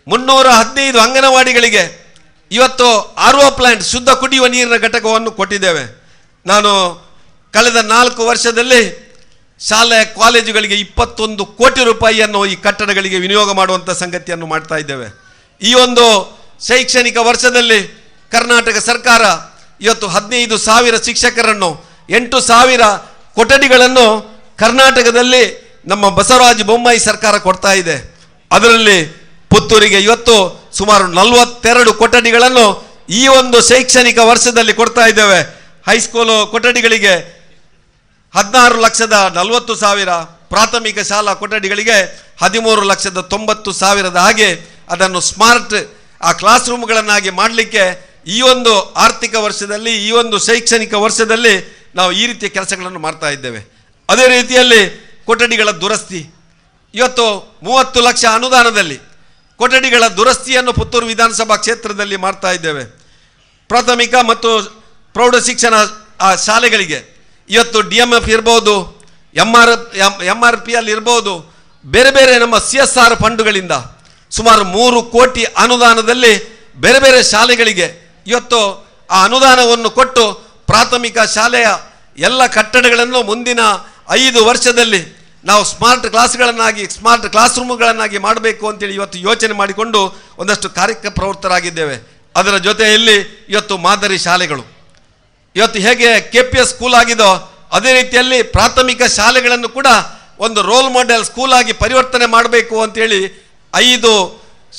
G: 315 ಅಂಗನವಾಡಿಗಳಿಗೆ ಇವತ್ತು RO ಪ್ಲಾಂಟ್, ಶುದ್ಧ ಕುಡಿಯುವ ನೀರಿನ ಘಟಕವನ್ನು ಕೊಟ್ಟಿದ್ದೇವೆ. ನಾನು ಕಳೆದ 4 ವರ್ಷದಲ್ಲಿ ಶಾಲೆ ಕಾಲೇಜುಗಳಿಗೆ 21 ಕೋಟಿ ರೂಪಾಯಿಯನ್ನು ಈ ಕಟ್ಟಡಗಳಿಗೆ ವಿನಿಯೋಗ ಮಾಡುವಂಥ ಸಂಗತಿಯನ್ನು ಮಾಡ್ತಾ ಇದ್ದೇವೆ. ಈ ಒಂದು ಶೈಕ್ಷಣಿಕ ವರ್ಷದಲ್ಲಿ ಕರ್ನಾಟಕ ಸರ್ಕಾರ ಇವತ್ತು 15,000 ಶಿಕ್ಷಕರನ್ನು, 8,000 ಕೊಠಡಿಗಳನ್ನು ಕರ್ನಾಟಕದಲ್ಲಿ ನಮ್ಮ ಬಸವರಾಜ ಬೊಮ್ಮಾಯಿ ಸರ್ಕಾರ ಕೊಡ್ತಾ ಇದೆ. ಅದರಲ್ಲಿ ಪುತ್ತೂರಿಗೆ ಇವತ್ತು ಸುಮಾರು 42 ಕೊಠಡಿಗಳನ್ನು ಈ ಒಂದು ಶೈಕ್ಷಣಿಕ ವರ್ಷದಲ್ಲಿ ಕೊಡ್ತಾ ಇದ್ದೇವೆ. ಹೈಸ್ಕೂಲು ಕೊಠಡಿಗಳಿಗೆ 16,40,000, ಪ್ರಾಥಮಿಕ ಶಾಲಾ ಕೊಠಡಿಗಳಿಗೆ 13,90,000 ಹಾಗೆ ಅದನ್ನು ಸ್ಮಾರ್ಟ್ ಆ ಕ್ಲಾಸ್ ರೂಮ್ಗಳನ್ನಾಗಿ ಮಾಡಲಿಕ್ಕೆ ಈ ಒಂದು ಆರ್ಥಿಕ ವರ್ಷದಲ್ಲಿ, ಈ ಒಂದು ಶೈಕ್ಷಣಿಕ ವರ್ಷದಲ್ಲಿ ನಾವು ಈ ರೀತಿಯ ಕೆಲಸಗಳನ್ನು ಮಾಡ್ತಾ ಇದ್ದೇವೆ. ಅದೇ ರೀತಿಯಲ್ಲಿ ಕೊಠಡಿಗಳ ದುರಸ್ತಿ, ಇವತ್ತು 30 ಲಕ್ಷ ಅನುದಾನದಲ್ಲಿ ಕೊಠಡಿಗಳ ದುರಸ್ತಿಯನ್ನು ಪುತ್ತೂರು ವಿಧಾನಸಭಾ ಕ್ಷೇತ್ರದಲ್ಲಿ ಮಾಡ್ತಾ ಇದ್ದೇವೆ. ಪ್ರಾಥಮಿಕ ಮತ್ತು ಪ್ರೌಢ ಶಿಕ್ಷಣ ಶಾಲೆಗಳಿಗೆ ಇವತ್ತು DMF ಇರ್ಬೋದು, MRP ಅಲ್ಲಿ ಇರ್ಬೋದು, ಬೇರೆ ಬೇರೆ ನಮ್ಮ CSR ಫಂಡುಗಳಿಂದ ಸುಮಾರು 3 ಕೋಟಿ ಅನುದಾನದಲ್ಲಿ ಬೇರೆ ಬೇರೆ ಶಾಲೆಗಳಿಗೆ ಇವತ್ತು ಆ ಅನುದಾನವನ್ನು ಕೊಟ್ಟು ಪ್ರಾಥಮಿಕ ಶಾಲೆಯ ಎಲ್ಲ ಕಟ್ಟಡಗಳನ್ನು ಮುಂದಿನ 5 ವರ್ಷದಲ್ಲಿ ನಾವು ಸ್ಮಾರ್ಟ್ ಕ್ಲಾಸ್ ರೂಮ್ಗಳನ್ನಾಗಿ ಮಾಡಬೇಕು ಅಂತೇಳಿ ಇವತ್ತು ಯೋಚನೆ ಮಾಡಿಕೊಂಡು ಒಂದಷ್ಟು ಕಾರ್ಯಪ್ರವೃತ್ತರಾಗಿದ್ದೇವೆ. ಅದರ ಜೊತೆಯಲ್ಲಿ ಇವತ್ತು ಮಾದರಿ ಶಾಲೆಗಳು ಇವತ್ತು ಹೇಗೆ KPS ಸ್ಕೂಲ್ ಆಗಿದೋ ಅದೇ ರೀತಿಯಲ್ಲಿ ಪ್ರಾಥಮಿಕ ಶಾಲೆಗಳನ್ನು ಕೂಡ ಒಂದು ರೋಲ್ ಮಾಡೆಲ್ ಸ್ಕೂಲ್ ಆಗಿ ಪರಿವರ್ತನೆ ಮಾಡಬೇಕು ಅಂತೇಳಿ 5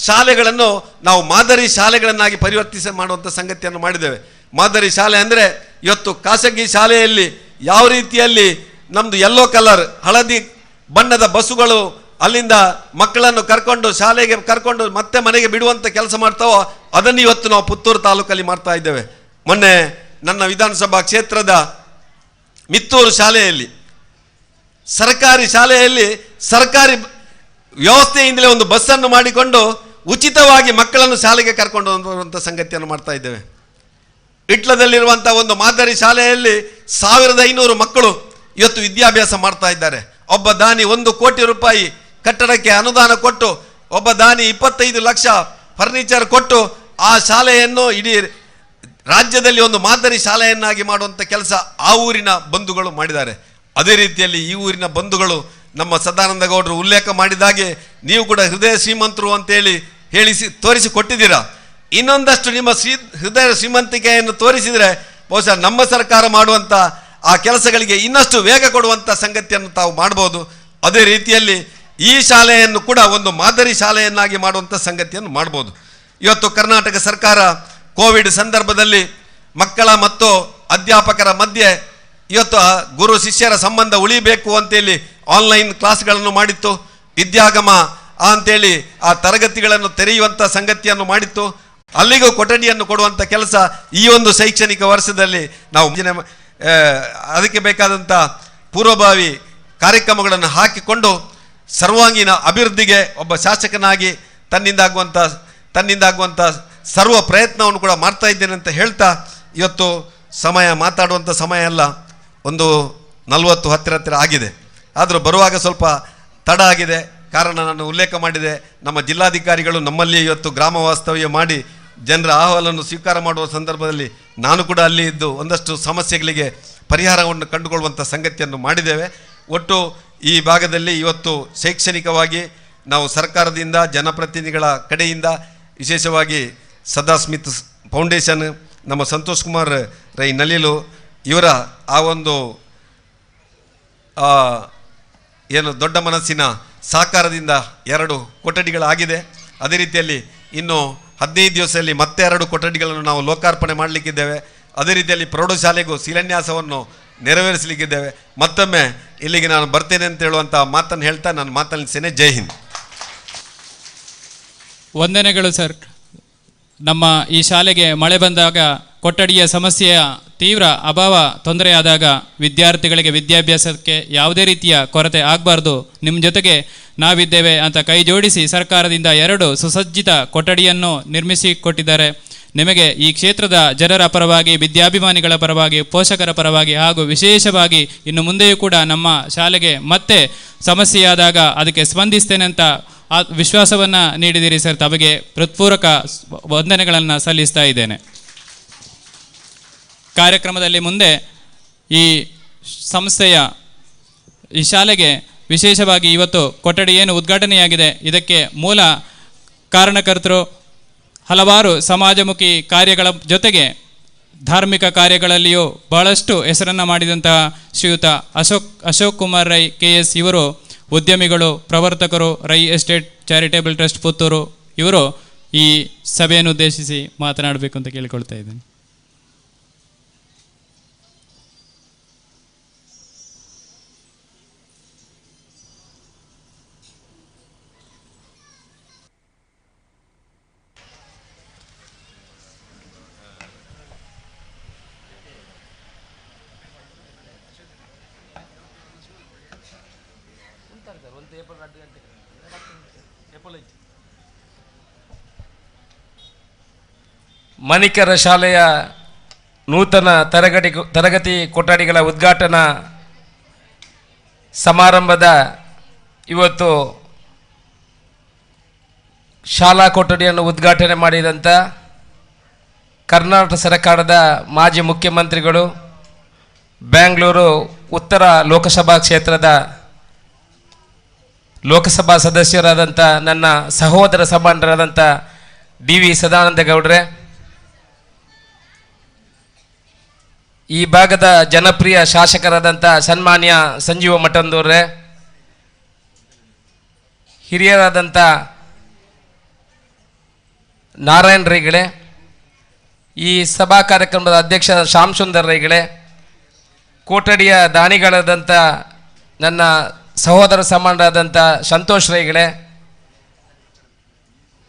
G: ಶಾಲೆಗಳನ್ನು ನಾವು ಮಾದರಿ ಶಾಲೆಗಳನ್ನಾಗಿ ಪರಿವರ್ತಿಸಿ ಮಾಡುವಂಥ ಸಂಗತಿಯನ್ನು ಮಾಡಿದ್ದೇವೆ. ಮಾದರಿ ಶಾಲೆ ಅಂದರೆ ಇವತ್ತು ಖಾಸಗಿ ಶಾಲೆಯಲ್ಲಿ ಯಾವ ರೀತಿಯಲ್ಲಿ ನಮ್ಮದು ಯೆಲ್ಲೋ ಕಲರ್ ಹಳದಿ ಬಣ್ಣದ ಬಸ್ಸುಗಳು ಅಲ್ಲಿಂದ ಮಕ್ಕಳನ್ನು ಕರ್ಕೊಂಡು ಶಾಲೆಗೆ ಕರ್ಕೊಂಡು ಮತ್ತೆ ಮನೆಗೆ ಬಿಡುವಂಥ ಕೆಲಸ ಮಾಡ್ತಾವೋ ಅದನ್ನು ಇವತ್ತು ನಾವು ಪುತ್ತೂರು ತಾಲೂಕಲ್ಲಿ ಮಾಡ್ತಾ ಇದ್ದೇವೆ. ಮೊನ್ನೆ ನನ್ನ ವಿಧಾನಸಭಾ ಕ್ಷೇತ್ರದ ಮಿತ್ತೂರು ಶಾಲೆಯಲ್ಲಿ ಸರ್ಕಾರಿ ಶಾಲೆಯಲ್ಲಿ ಸರ್ಕಾರಿ ವ್ಯವಸ್ಥೆಯಿಂದಲೇ ಒಂದು ಬಸ್ಸನ್ನು ಮಾಡಿಕೊಂಡು ಉಚಿತವಾಗಿ ಮಕ್ಕಳನ್ನು ಶಾಲೆಗೆ ಕರ್ಕೊಂಡು ಬರುವಂಥ ಸಂಗತಿಯನ್ನು ಮಾಡ್ತಾ ಇದ್ದೇವೆ. ಇಟ್ಲದಲ್ಲಿರುವಂಥ ಒಂದು ಮಾದರಿ ಶಾಲೆಯಲ್ಲಿ 1500 ಮಕ್ಕಳು ಇವತ್ತು ವಿದ್ಯಾಭ್ಯಾಸ ಮಾಡ್ತಾ ಇದ್ದಾರೆ. ಒಬ್ಬ ದಾನಿ 1 ಕೋಟಿ ರೂಪಾಯಿ ಕಟ್ಟಡಕ್ಕೆ ಅನುದಾನ ಕೊಟ್ಟು, ಒಬ್ಬ ದಾನಿ 25 ಲಕ್ಷ ಫರ್ನಿಚರ್ ಕೊಟ್ಟು ಆ ಶಾಲೆಯನ್ನು ಇಡೀ ರಾಜ್ಯದಲ್ಲಿ ಒಂದು ಮಾದರಿ ಶಾಲೆಯನ್ನಾಗಿ ಮಾಡುವಂಥ ಕೆಲಸ ಆ ಊರಿನ ಬಂಧುಗಳು ಮಾಡಿದ್ದಾರೆ. ಅದೇ ರೀತಿಯಲ್ಲಿ ಈ ಊರಿನ ಬಂಧುಗಳು ನಮ್ಮ ಸದಾನಂದ ಗೌಡರು ಉಲ್ಲೇಖ ಮಾಡಿದಾಗೆ ನೀವು ಕೂಡ ಹೃದಯ ಶ್ರೀಮಂತರು ಅಂತೇಳಿ ತೋರಿಸಿಕೊಟ್ಟಿದ್ದೀರಾ. ಇನ್ನೊಂದಷ್ಟು ನಿಮ್ಮ ಹೃದಯ ಶ್ರೀಮಂತಿಕೆಯನ್ನು ತೋರಿಸಿದರೆ ಬಹುಶಃ ನಮ್ಮ ಸರ್ಕಾರ ಮಾಡುವಂಥ ಆ ಕೆಲಸಗಳಿಗೆ ಇನ್ನಷ್ಟು ವೇಗ ಕೊಡುವಂಥ ಸಂಗತಿಯನ್ನು ತಾವು ಮಾಡ್ಬೋದು. ಅದೇ ರೀತಿಯಲ್ಲಿ ಈ ಶಾಲೆಯನ್ನು ಕೂಡ ಒಂದು ಮಾದರಿ ಶಾಲೆಯನ್ನಾಗಿ ಮಾಡುವಂಥ ಸಂಗತಿಯನ್ನು ಮಾಡ್ಬೋದು. ಇವತ್ತು ಕರ್ನಾಟಕ ಸರ್ಕಾರ ಕೋವಿಡ್ ಸಂದರ್ಭದಲ್ಲಿ ಮಕ್ಕಳ ಮತ್ತು ಅಧ್ಯಾಪಕರ ಮಧ್ಯೆ ಇವತ್ತು ಗುರು ಶಿಷ್ಯರ ಸಂಬಂಧ ಉಳಿಬೇಕು ಅಂತೇಳಿ ಆನ್ಲೈನ್ ಕ್ಲಾಸ್ಗಳನ್ನು ಮಾಡಿತ್ತು. ವಿದ್ಯಾಗಮ ಅಂತೇಳಿ ಆ ತರಗತಿಗಳನ್ನು ತೆರೆಯುವಂಥ ಸಂಗತಿಯನ್ನು ಮಾಡಿತ್ತು. ಅಲ್ಲಿಗೂ ಕೊಠಡಿಯನ್ನು ಕೊಡುವಂಥ ಕೆಲಸ ಈ ಒಂದು ಶೈಕ್ಷಣಿಕ ವರ್ಷದಲ್ಲಿ ನಾವು ಅದಕ್ಕೆ ಬೇಕಾದಂಥ ಪೂರ್ವಭಾವಿ ಕಾರ್ಯಕ್ರಮಗಳನ್ನು ಹಾಕಿಕೊಂಡು ಸರ್ವಾಂಗೀಣ ಅಭಿವೃದ್ಧಿಗೆ ಒಬ್ಬ ಶಾಸಕನಾಗಿ ತನ್ನಿಂದಾಗುವಂಥ ಸರ್ವ ಪ್ರಯತ್ನವನ್ನು ಕೂಡ ಮಾಡ್ತಾ ಇದ್ದೇನೆ ಅಂತ ಹೇಳ್ತಾ, ಇವತ್ತು ಸಮಯ ಮಾತಾಡುವಂಥ ಸಮಯ ಅಲ್ಲ, 1:40 ಹತ್ತಿರ ಆಗಿದೆ. ಆದರೂ ಬರುವಾಗ ಸ್ವಲ್ಪ ತಡ ಆಗಿದೆ. ಕಾರಣ ನಾನು ಉಲ್ಲೇಖ ಮಾಡಿದೆ, ನಮ್ಮ ಜಿಲ್ಲಾಧಿಕಾರಿಗಳು ನಮ್ಮಲ್ಲಿ ಇವತ್ತು ಗ್ರಾಮ ವಾಸ್ತವ್ಯ ಮಾಡಿ ಜನರ ಅಹವಾಲನ್ನು ಸ್ವೀಕಾರ ಮಾಡುವ ಸಂದರ್ಭದಲ್ಲಿ ನಾನು ಕೂಡ ಅಲ್ಲಿ ಇದ್ದು ಒಂದಷ್ಟು ಸಮಸ್ಯೆಗಳಿಗೆ ಪರಿಹಾರವನ್ನು ಕಂಡುಕೊಳ್ಳುವಂಥ ಸಂಗತಿಯನ್ನು ಮಾಡಿದ್ದೇವೆ. ಒಟ್ಟು ಈ ಭಾಗದಲ್ಲಿ ಇವತ್ತು ಶೈಕ್ಷಣಿಕವಾಗಿ ನಾವು ಸರ್ಕಾರದಿಂದ, ಜನಪ್ರತಿನಿಧಿಗಳ ಕಡೆಯಿಂದ, ವಿಶೇಷವಾಗಿ ಸದಾ ಸ್ಮಿತ್ ಫೌಂಡೇಶನ್, ನಮ್ಮ ಸಂತೋಷ್ ಕುಮಾರ್ ರೈ ನಲೀಲು ಇವರ ಆ ಒಂದು ಏನು ದೊಡ್ಡ ಮನಸ್ಸಿನ ಸಹಕಾರದಿಂದ 2 ಕೊಠಡಿಗಳಾಗಿದೆ. ಅದೇ ರೀತಿಯಲ್ಲಿ ಇನ್ನು 15 ದಿವಸದಲ್ಲಿ ಮತ್ತೆ 2 ಕೊಠಡಿಗಳನ್ನು ನಾವು ಲೋಕಾರ್ಪಣೆ ಮಾಡಲಿಕ್ಕಿದ್ದೇವೆ. ಅದೇ ರೀತಿಯಲ್ಲಿ ಪ್ರೌಢಶಾಲೆಗೂ ಶಿಲಾನ್ಯಾಸವನ್ನು ನೆರವೇರಿಸಲಿಕ್ಕಿದ್ದೇವೆ. ಮತ್ತೊಮ್ಮೆ ಇಲ್ಲಿಗೆ ನಾನು ಬರ್ತೇನೆ ಅಂತ ಹೇಳುವಂಥ ಮಾತನ್ನು ಹೇಳ್ತಾ ನಾನು ಮಾತನಾಡಿಸ್ತೇನೆ. ಜೈ ಹಿಂದ್.
B: ವಂದನೆಗಳು ಸರ್. ನಮ್ಮ ಈ ಶಾಲೆಗೆ ಮಳೆ ಬಂದಾಗ ಕೊಠಡಿಯ ಸಮಸ್ಯೆಯ ತೀವ್ರ ಅಭಾವ ತೊಂದರೆಯಾದಾಗ ವಿದ್ಯಾರ್ಥಿಗಳಿಗೆ ವಿದ್ಯಾಭ್ಯಾಸಕ್ಕೆ ಯಾವುದೇ ರೀತಿಯ ಕೊರತೆ ಆಗಬಾರ್ದು, ನಿಮ್ಮ ಜೊತೆಗೆ ನಾವಿದ್ದೇವೆ ಅಂತ ಕೈ ಜೋಡಿಸಿ ಸರ್ಕಾರದಿಂದ 2 ಸುಸಜ್ಜಿತ ಕೊಠಡಿಯನ್ನು ನಿರ್ಮಿಸಿಕೊಟ್ಟಿದ್ದಾರೆ. ನಿಮಗೆ ಈ ಕ್ಷೇತ್ರದ ಜನರ ಪರವಾಗಿ, ವಿದ್ಯಾಭಿಮಾನಿಗಳ ಪರವಾಗಿ, ಪೋಷಕರ ಪರವಾಗಿ ಹಾಗೂ ವಿಶೇಷವಾಗಿ ಇನ್ನು ಮುಂದೆಯೂ ಕೂಡ ನಮ್ಮ ಶಾಲೆಗೆ ಮತ್ತೆ ಸಮಸ್ಯೆಯಾದಾಗ ಅದಕ್ಕೆ ಸ್ಪಂದಿಸ್ತೇನೆ ಅಂತ ವಿಶ್ವಾಸವನ್ನು ನೀಡಿದ್ದೀರಿ ಸರ್. ತಮಗೆ ಹೃತ್ಪೂರ್ವಕ ವಂದನೆಗಳನ್ನು ಸಲ್ಲಿಸ್ತಾ ಇದ್ದೇನೆ. ಕಾರ್ಯಕ್ರಮದಲ್ಲಿ ಮುಂದೆ ಈ ಸಂಸ್ಥೆಯ ಈ ಶಾಲೆಗೆ ವಿಶೇಷವಾಗಿ ಇವತ್ತು ಕೊಠಡಿ ಏನು ಉದ್ಘಾಟನೆಯಾಗಿದೆ, ಇದಕ್ಕೆ ಮೂಲ ಕಾರಣಕರ್ತರು ಹಲವಾರು ಸಮಾಜಮುಖಿ ಕಾರ್ಯಗಳ ಜೊತೆಗೆ ಧಾರ್ಮಿಕ ಕಾರ್ಯಗಳಲ್ಲಿಯೂ ಬಹಳಷ್ಟು ಹೆಸರನ್ನು ಮಾಡಿದಂತಹ ಶ್ರೀಯುತ ಅಶೋಕ್ ಕುಮಾರ್ ರೈ KS ಇವರು ಉದ್ಯಮಿಗಳು, ಪ್ರವರ್ತಕರು, Rai estate charitable trust Puttur ಇವರು ಈ ಸಭೆಯನ್ನು ಉದ್ದೇಶಿಸಿ ಮಾತನಾಡಬೇಕು ಅಂತ ಕೇಳಿಕೊಳ್ತಾ ಇದ್ದೇನೆ.
H: ಮಣಿಕರ ಶಾಲೆಯ ನೂತನ ತರಗತಿ ಕೊಠಡಿಗಳ ಉದ್ಘಾಟನಾ ಸಮಾರಂಭದ ಇವತ್ತು ಶಾಲಾ ಕೊಠಡಿಯನ್ನು ಉದ್ಘಾಟನೆ ಮಾಡಿದಂಥ ಕರ್ನಾಟಕ ಸರ್ಕಾರದ ಮಾಜಿ ಮುಖ್ಯಮಂತ್ರಿಗಳು, ಬೆಂಗಳೂರು ಉತ್ತರ ಲೋಕಸಭಾ ಕ್ಷೇತ್ರದ ಲೋಕಸಭಾ ಸದಸ್ಯರಾದಂಥ ನನ್ನ ಸಹೋದರ ಸಮಾನರಾದಂಥ ಡಿ ವಿ ಸದಾನಂದ ಗೌಡ್ರೆ, ಈ ಭಾಗದ ಜನಪ್ರಿಯ ಶಾಸಕರಾದಂಥ ಸನ್ಮಾನ್ಯ ಸಂಜೀವ ಮಠಂದೂರ್ರೆ, ಹಿರಿಯರಾದಂಥ ನಾರಾಯಣ ರೈಗಳೇ, ಈ ಸಭಾ ಕಾರ್ಯಕ್ರಮದ ಅಧ್ಯಕ್ಷ ಶ್ಯಾಮ್ ಸುಂದರ್ ರೈಗಳೇ, ಕೋಟಡಿಯ ದಾನಿಗಳಾದಂಥ ನನ್ನ ಸಹೋದರ ಸಮಾನರಾದಂಥ ಸಂತೋಷ್ ರೈಗಳೇ,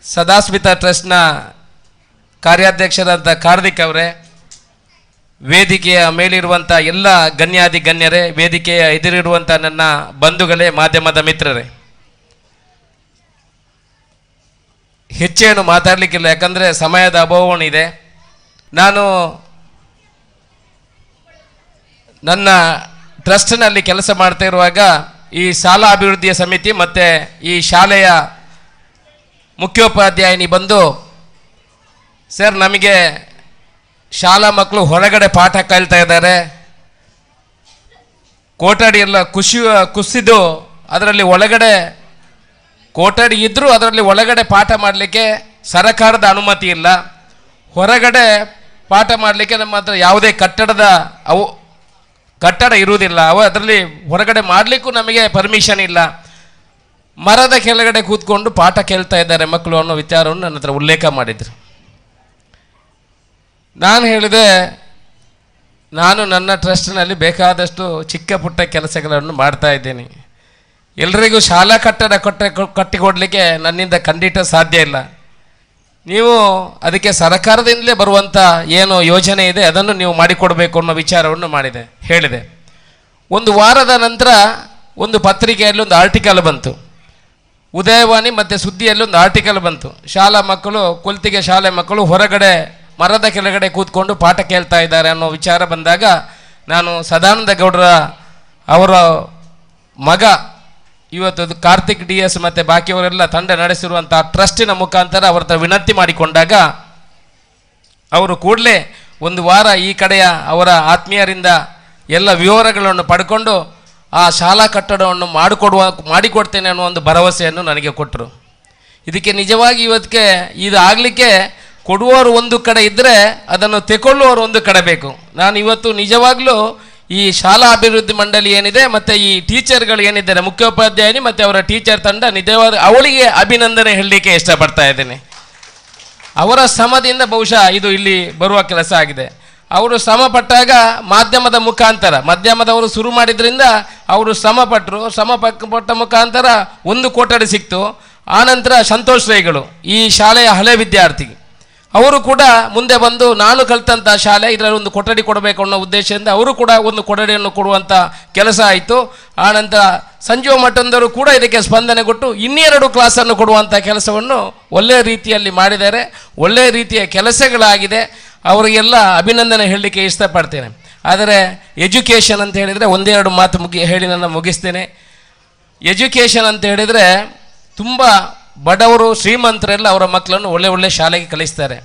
H: ಸದಾಸ್ಮಿತಾ ಟ್ರಸ್ಟ್ನ ಕಾರ್ಯಾಧ್ಯಕ್ಷರಾದಂಥ ಕಾರ್ತಿಕ್ ಅವರೇ, ವೇದಿಕೆಯ ಮೇಲಿರುವಂಥ ಎಲ್ಲ ಗಣ್ಯಾದಿ ಗಣ್ಯರೇ, ವೇದಿಕೆಯ ಎದುರಿರುವಂಥ ನನ್ನ ಬಂಧುಗಳೇ, ಮಾಧ್ಯಮದ ಮಿತ್ರರೇ, ಹೆಚ್ಚೇನು ಮಾತಾಡಲಿಕ್ಕಿಲ್ಲ, ಯಾಕಂದರೆ ಸಮಯದ ಅಭಾವವಿದೆ. ನಾನು ನನ್ನ ಟ್ರಸ್ಟ್ನಲ್ಲಿ ಕೆಲಸ ಮಾಡ್ತಾ ಇರುವಾಗ ಈ ಶಾಲಾ ಅಭಿವೃದ್ಧಿಯ ಸಮಿತಿ ಮತ್ತು ಈ ಶಾಲೆಯ ಮುಖ್ಯೋಪಾಧ್ಯಾಯಿನಿ ಬಂದು, ಸರ್ ನಮಗೆ ಶಾಲಾ ಮಕ್ಕಳು ಹೊರಗಡೆ ಪಾಠ ಕಲಿತಾ ಇದ್ದಾರೆ, ಕೋಟಡಿ ಎಲ್ಲ ಕುಸಿದು ಅದರಲ್ಲಿ ಒಳಗಡೆ ಕೋಟಡಿ ಇದ್ದರೂ ಅದರಲ್ಲಿ ಒಳಗಡೆ ಪಾಠ ಮಾಡಲಿಕ್ಕೆ ಸರ್ಕಾರದ ಅನುಮತಿ ಇಲ್ಲ, ಹೊರಗಡೆ ಪಾಠ ಮಾಡಲಿಕ್ಕೆ ನಮ್ಮ ಹತ್ರ ಯಾವುದೇ ಕಟ್ಟಡ ಇರುವುದಿಲ್ಲ, ಅದರಲ್ಲಿ ಹೊರಗಡೆ ಮಾಡಲಿಕ್ಕೂ ನಮಗೆ ಪರ್ಮಿಷನ್ ಇಲ್ಲ, ಮರದ ಕೆಳಗಡೆ ಕೂತ್ಕೊಂಡು ಪಾಠ ಕೇಳ್ತಾ ಇದ್ದಾರೆ ಮಕ್ಕಳು ಅನ್ನೋ ವಿಚಾರವನ್ನು ನನ್ನ ಹತ್ರ ಉಲ್ಲೇಖ ಮಾಡಿದರು. ನಾನು ಹೇಳಿದೆ, ನಾನು ನನ್ನ ಟ್ರಸ್ಟ್ನಲ್ಲಿ ಬೇಕಾದಷ್ಟು ಚಿಕ್ಕ ಪುಟ್ಟ ಕೆಲಸಗಳನ್ನು ಮಾಡ್ತಾ ಇದ್ದೀನಿ, ಎಲ್ರಿಗೂ ಶಾಲಾ ಕಟ್ಟಡ ಕಟ್ಟಿಕೊಡಲಿಕ್ಕೆ ನನ್ನಿಂದ ಖಂಡಿತ ಸಾಧ್ಯ ಇಲ್ಲ, ನೀವು ಅದಕ್ಕೆ ಸರ್ಕಾರದಿಂದಲೇ ಬರುವಂಥ ಏನು ಯೋಜನೆ ಇದೆ ಅದನ್ನು ನೀವು ಮಾಡಿಕೊಡಬೇಕು ಅನ್ನೋ ವಿಚಾರವನ್ನು ಹೇಳಿದೆ. ಒಂದು ವಾರದ ನಂತರ ಒಂದು ಪತ್ರಿಕೆಯಲ್ಲಿ ಒಂದು ಆರ್ಟಿಕಲ್ ಬಂತು, ಉದಯವಾಣಿ ಮತ್ತು ಸುದ್ದಿಯಲ್ಲಿ ಒಂದು ಆರ್ಟಿಕಲ್ ಬಂತು, ಶಾಲಾ ಮಕ್ಕಳು ಕುಲ್ತಿಗೆ ಶಾಲೆ ಮಕ್ಕಳು ಹೊರಗಡೆ ಮರದ ಕೆಳಗಡೆ ಕೂತ್ಕೊಂಡು ಪಾಠ ಕೇಳ್ತಾ ಇದ್ದಾರೆ ಅನ್ನೋ ವಿಚಾರ ಬಂದಾಗ, ನಾನು ಸದಾನಂದ ಗೌಡರ ಅವರ ಮಗ ಇವತ್ತು ಕಾರ್ತಿಕ್ DS ಮತ್ತು ಬಾಕಿಯವರೆಲ್ಲ ತಂಡ ನಡೆಸಿರುವಂಥ ಟ್ರಸ್ಟಿನ ಮುಖಾಂತರ ಅವ್ರ ಹತ್ರ ವಿನಂತಿ ಮಾಡಿಕೊಂಡಾಗ, ಅವರು ಕೂಡಲೇ ಒಂದು ವಾರ ಈ ಕಡೆಯ ಅವರ ಆತ್ಮೀಯರಿಂದ ಎಲ್ಲ ವಿವರಗಳನ್ನು ಪಡ್ಕೊಂಡು ಆ ಶಾಲಾ ಕಟ್ಟಡವನ್ನು ಮಾಡಿಕೊಡ್ತೇನೆ ಅನ್ನೋ ಒಂದು ಭರವಸೆಯನ್ನು ನನಗೆ ಕೊಟ್ಟರು. ಇದಕ್ಕೆ ನಿಜವಾಗಿ ಇವತ್ತಿಗೆ ಇದು ಆಗಲಿಕ್ಕೆ ಕೊಡುವವರು ಒಂದು ಕಡೆ ಇದ್ದರೆ ಅದನ್ನು ತೆಕೊಳ್ಳುವವರು ಒಂದು ಕಡೆ ಬೇಕು. ನಾನು ಇವತ್ತು ನಿಜವಾಗ್ಲೂ ಈ ಶಾಲಾ ಅಭಿವೃದ್ಧಿ ಮಂಡಳಿ ಏನಿದೆ ಮತ್ತು ಈ ಟೀಚರ್ಗಳು ಏನಿದ್ದಾರೆ, ಮುಖ್ಯೋಪಾಧ್ಯಾಯಿನಿ ಮತ್ತು ಅವರ ಟೀಚರ್ ತಂಡ, ನಿಜವಾದ ಅವಳಿಗೆ ಅಭಿನಂದನೆ ಹೇಳಲಿಕ್ಕೆ ಇಷ್ಟಪಡ್ತಾ ಇದ್ದೇನೆ. ಅವರ ಶ್ರಮದಿಂದ ಬಹುಶಃ ಇದು ಇಲ್ಲಿ ಬರುವ ಕೆಲಸ ಆಗಿದೆ. ಅವರು ಶ್ರಮಪಟ್ಟಾಗ ಮಾಧ್ಯಮದವರು ಶುರು ಮಾಡಿದ್ರಿಂದ ಅವರು ಶ್ರಮಪಟ್ಟ ಮುಖಾಂತರ ಒಂದು ಕೊಠಡಿ ಸಿಕ್ತು. ಆನಂತರ ಸಂತೋಷ್ ರೈಗಳು ಈ ಶಾಲೆಯ ಹಳೆ ವಿದ್ಯಾರ್ಥಿ, ಅವರು ಕೂಡ ಮುಂದೆ ಬಂದು ನಾನು ಕಲಿತಂಥ ಶಾಲೆ ಇದರಲ್ಲಿ ಒಂದು ಕೊಠಡಿ ಕೊಡಬೇಕು ಅನ್ನೋ ಉದ್ದೇಶದಿಂದ ಅವರು ಕೂಡ ಒಂದು ಕೊಠಡಿಯನ್ನು ಕೊಡುವಂಥ ಕೆಲಸ ಆಯಿತು. ಆನಂತರ ಸಂಜೀವ ಮಠಂದರು ಕೂಡ ಇದಕ್ಕೆ ಸ್ಪಂದನೆ ಕೊಟ್ಟು ಇನ್ನೆರಡು ಕ್ಲಾಸನ್ನು ಕೊಡುವಂಥ ಕೆಲಸವನ್ನು ಒಳ್ಳೆಯ ರೀತಿಯಲ್ಲಿ ಮಾಡಿದ್ದಾರೆ. ಒಳ್ಳೆಯ ರೀತಿಯ ಕೆಲಸಗಳಾಗಿದೆ. ಅವರಿಗೆಲ್ಲ ಅಭಿನಂದನೆ ಹೇಳಲಿಕ್ಕೆ ಇಷ್ಟಪಡ್ತೇನೆ. ಆದರೆ ಎಜುಕೇಷನ್ ಅಂತ ಹೇಳಿದರೆ ಒಂದೆರಡು ಮಾತು ಹೇಳಿ ನಾನು ಮುಗಿಸ್ತೇನೆ. ಎಜುಕೇಷನ್ ಅಂತ ಹೇಳಿದರೆ ತುಂಬ ಬಡವರು ಶ್ರೀಮಂತರೆಲ್ಲ ಅವರ ಮಕ್ಕಳನ್ನು ಒಳ್ಳೆ ಶಾಲೆಗೆ ಕಲಿಸ್ತಾರೆ.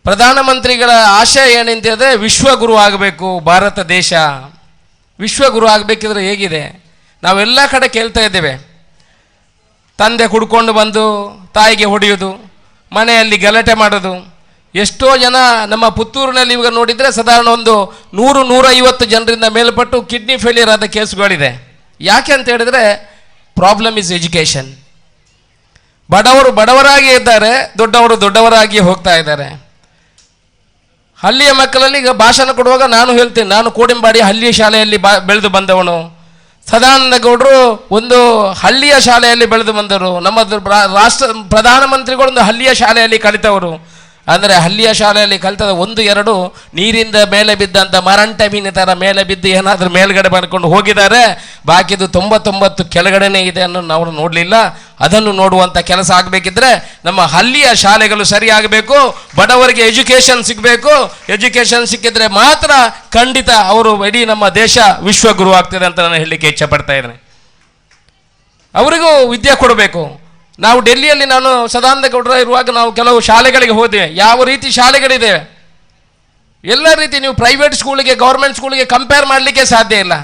H: ಪ್ರಧಾನಮಂತ್ರಿಗಳ ಆಶಯ ಏನಂತಿದೆ, ವಿಶ್ವಗುರು ಆಗಬೇಕು ಭಾರತ ದೇಶ. ವಿಶ್ವಗುರು ಆಗಬೇಕಿದ್ರೆ ಹೇಗಿದೆ, ನಾವೆಲ್ಲ ಕಡೆ ಕೇಳ್ತಾ ಇದ್ದೇವೆ. ತಂದೆ ಕುಡ್ಕೊಂಡು ಬಂದು ತಾಯಿಗೆ ಹೊಡೆಯೋದು, ಮನೆಯಲ್ಲಿ ಗಲಾಟೆ ಮಾಡೋದು. ಎಷ್ಟೋ ಜನ ನಮ್ಮ ಪುತ್ತೂರಿನಲ್ಲಿ ಇವಾಗ ನೋಡಿದರೆ ಸಾಧಾರಣ ಒಂದು 100-150 ಜನರಿಂದ ಮೇಲ್ಪಟ್ಟು ಕಿಡ್ನಿ ಫೇಲಿಯರ್ ಆದ ಕೇಸುಗಳಿದೆ. ಯಾಕೆ ಅಂತ ಹೇಳಿದರೆ ಪ್ರಾಬ್ಲಮ್ ಇಸ್ ಎಜುಕೇಷನ್. ಬಡವರು ಬಡವರಾಗಿ ಇದ್ದಾರೆ, ದೊಡ್ಡವರಾಗಿ ಹೋಗ್ತಾ ಇದ್ದಾರೆ. ಹಳ್ಳಿಯ ಮಕ್ಕಳಲ್ಲಿ ಈಗ ಭಾಷಣ ಕೊಡುವಾಗ ನಾನು ಹೇಳ್ತೀನಿ, ನಾನು ಕೋಡಿಂಬಾಡಿ ಹಳ್ಳಿಯ ಶಾಲೆಯಲ್ಲಿ ಬೆಳೆದು ಬಂದವನು. ಸದಾನಂದ ಗೌಡರು ಒಂದು ಹಳ್ಳಿಯ ಶಾಲೆಯಲ್ಲಿ ಬೆಳೆದು ಬಂದವರು. ನಮ್ಮ ಪ್ರಧಾನಮಂತ್ರಿಗಳು ಒಂದು ಹಳ್ಳಿಯ ಶಾಲೆಯಲ್ಲಿ ಕಲಿತವರು. ಅಂದರೆ ಹಳ್ಳಿಯ ಶಾಲೆಯಲ್ಲಿ ಕಲಿತದ 1-2 ನೀರಿಂದ ಮೇಲೆ ಬಿದ್ದಂಥ ಮರಂಟೆ ಮೀನಿನ ಥರ ಮೇಲೆ ಬಿದ್ದು ಏನಾದರೂ ಮೇಲ್ಗಡೆ ಮಾಡ್ಕೊಂಡು ಹೋಗಿದ್ದಾರೆ. ಬಾಕಿದು 99 ಕೆಳಗಡೆನೇ ಇದೆ ಅನ್ನೋ ನಾವು ನೋಡಲಿಲ್ಲ. ಅದನ್ನು ನೋಡುವಂಥ ಕೆಲಸ ಆಗಬೇಕಿದ್ರೆ ನಮ್ಮ ಹಳ್ಳಿಯ ಶಾಲೆಗಳು ಸರಿಯಾಗಬೇಕು, ಬಡವರಿಗೆ ಎಜುಕೇಷನ್ ಸಿಗಬೇಕು. ಎಜುಕೇಷನ್ ಸಿಕ್ಕಿದ್ರೆ ಮಾತ್ರ ಖಂಡಿತ ಅವರು ಇಡೀ ನಮ್ಮ ದೇಶ ವಿಶ್ವಗುರು ಆಗ್ತದೆ ಅಂತ ನಾನು ಹೇಳಲಿಕ್ಕೆ ಇಚ್ಛೆ ಪಡ್ತಾ ಇದ್ದೇನೆ. ಅವರಿಗೂ ವಿದ್ಯೆ ಕೊಡಬೇಕು. ನಾವು ಡೆಲ್ಲಿಯಲ್ಲಿ ನಾನು ಸದಾನಂದ ಗೌಡರ ಇರುವಾಗ ನಾವು ಕೆಲವು ಶಾಲೆಗಳಿಗೆ ಹೋದೆ. ಯಾವ ರೀತಿ ಶಾಲೆಗಳಿದೆ, ಎಲ್ಲ ರೀತಿ ನೀವು ಪ್ರೈವೇಟ್ ಸ್ಕೂಲಿಗೆ ಗೌರ್ಮೆಂಟ್ ಸ್ಕೂಲಿಗೆ ಕಂಪೇರ್ ಮಾಡಲಿಕ್ಕೆ ಸಾಧ್ಯ ಇಲ್ಲ.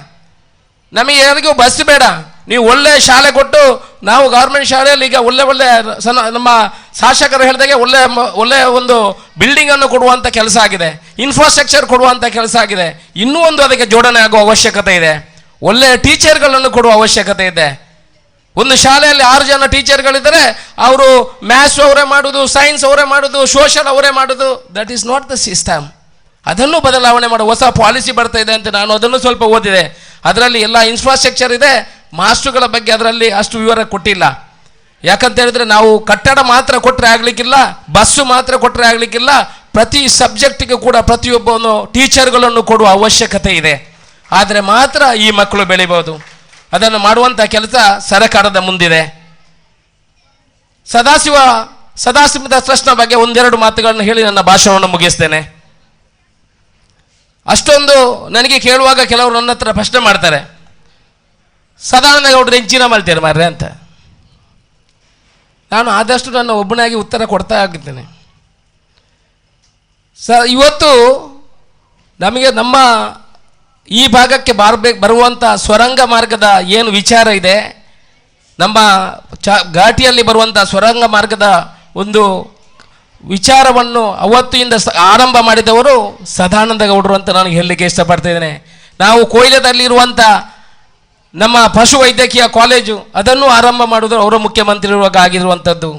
H: ನಮಗೆ ಯಾರಿಗೂ ಬಸ್ ಬೇಡ, ನೀವು ಒಳ್ಳೆ ಶಾಲೆ ಕೊಟ್ಟು ನಾವು ಗೌರ್ಮೆಂಟ್ ಶಾಲೆಯಲ್ಲಿ ಈಗ ಒಳ್ಳೆ ನಮ್ಮ ಶಾಸಕರು ಹೇಳಿದಾಗೆ ಒಳ್ಳೆಯ ಒಂದು ಬಿಲ್ಡಿಂಗನ್ನು ಕೊಡುವಂಥ ಕೆಲಸ ಆಗಿದೆ, ಇನ್ಫ್ರಾಸ್ಟ್ರಕ್ಚರ್ ಕೊಡುವಂಥ ಕೆಲಸ ಆಗಿದೆ. ಇನ್ನೂ ಒಂದು ಅದಕ್ಕೆ ಜೋಡಣೆ ಆಗುವ ಅವಶ್ಯಕತೆ ಇದೆ. ಒಳ್ಳೆಯ ಟೀಚರ್ಗಳನ್ನು ಕೊಡುವ ಅವಶ್ಯಕತೆ ಇದೆ. ಒಂದು ಶಾಲೆಯಲ್ಲಿ 6 ಜನ ಟೀಚರ್ಗಳಿದ್ದರೆ ಅವರು ಮ್ಯಾಥ್ಸ್ ಅವರೇ ಮಾಡೋದು, ಸೈನ್ಸ್ ಅವರೇ ಮಾಡೋದು, ಸೋಷಲ್ ಅವರೇ ಮಾಡೋದು. That is not the system. ಅದನ್ನು ಬದಲಾವಣೆ ಮಾಡೋ ಹೊಸ ಪಾಲಿಸಿ ಬರ್ತಾ ಇದೆ ಅಂತ ನಾನು ಅದನ್ನು ಸ್ವಲ್ಪ ಓದಿದೆ. ಅದರಲ್ಲಿ ಎಲ್ಲ ಇನ್ಫ್ರಾಸ್ಟ್ರಕ್ಚರ್ ಇದೆ, ಮಾಸ್ಟರ್ಗಳ ಬಗ್ಗೆ ಅದರಲ್ಲಿ ಅಷ್ಟು ವಿವರ ಕೊಟ್ಟಿಲ್ಲ. ಯಾಕಂತ ಹೇಳಿದ್ರೆ ನಾವು ಕಟ್ಟಡ ಮಾತ್ರ ಕೊಟ್ಟರೆ ಆಗಲಿಕ್ಕಿಲ್ಲ, ಬಸ್ಸು ಮಾತ್ರ ಕೊಟ್ಟರೆ ಆಗಲಿಕ್ಕಿಲ್ಲ, ಪ್ರತಿ ಸಬ್ಜೆಕ್ಟಿಗೆ ಕೂಡ ಪ್ರತಿಯೊಬ್ಬನು ಟೀಚರ್ಗಳನ್ನು ಕೊಡುವ ಅವಶ್ಯಕತೆ ಇದೆ. ಆದರೆ ಮಾತ್ರ ಈ ಮಕ್ಕಳು ಬೆಳಿಬೋದು. ಅದನ್ನು ಮಾಡುವಂಥ ಕೆಲಸ ಸರ್ಕಾರದ ಮುಂದಿದೆ. ಸದಾಶಿವ ಟ್ರಸ್ಟ್ನ ಬಗ್ಗೆ 1-2 ಮಾತುಗಳನ್ನು ಹೇಳಿ ನನ್ನ ಭಾಷಣವನ್ನು ಮುಗಿಸ್ತೇನೆ. ಅಷ್ಟೊಂದು ನನಗೆ ಕೇಳುವಾಗ ಕೆಲವರು ನನ್ನ ಹತ್ರ ಪ್ರಶ್ನೆ ಮಾಡ್ತಾರೆ, ಸದಾನಂದ ಗೌಡರು ಹೆಂಚಿನ ಮಲ್ತೀರ ಮಾರ್ರೆ ಅಂತ. ನಾನು ಆದಷ್ಟು ನನ್ನ ಒಬ್ಬನಾಗಿ ಉತ್ತರ ಕೊಡ್ತಾ ಆಗಿದ್ದೇನೆ. ಇವತ್ತು ನಮಗೆ ನಮ್ಮ ಈ ಭಾಗಕ್ಕೆ ಬರುವಂಥ ಸ್ವರಂಗ ಮಾರ್ಗದ ಏನು ವಿಚಾರ ಇದೆ, ನಮ್ಮ ಘಾಟಿಯಲ್ಲಿ ಬರುವಂಥ ಸ್ವರಂಗ ಮಾರ್ಗದ ಒಂದು ವಿಚಾರವನ್ನು ಅವತ್ತಿಂದ ಆರಂಭ ಮಾಡಿದವರು ಸದಾನಂದ ಗೌಡರು ಅಂತ ನಾನು ಹೇಳಲಿಕ್ಕೆ ಇಷ್ಟಪಡ್ತಾ ಇದ್ದೇನೆ. ನಾವು ಕೊಯ್ಲದಲ್ಲಿರುವಂಥ ನಮ್ಮ ಪಶು ವೈದ್ಯಕೀಯ ಕಾಲೇಜು ಅದನ್ನು ಆರಂಭ ಮಾಡೋದು ಅವರ ಮುಖ್ಯಮಂತ್ರಿ ಇರುವಾಗ ಆಗಿರುವಂಥದ್ದು.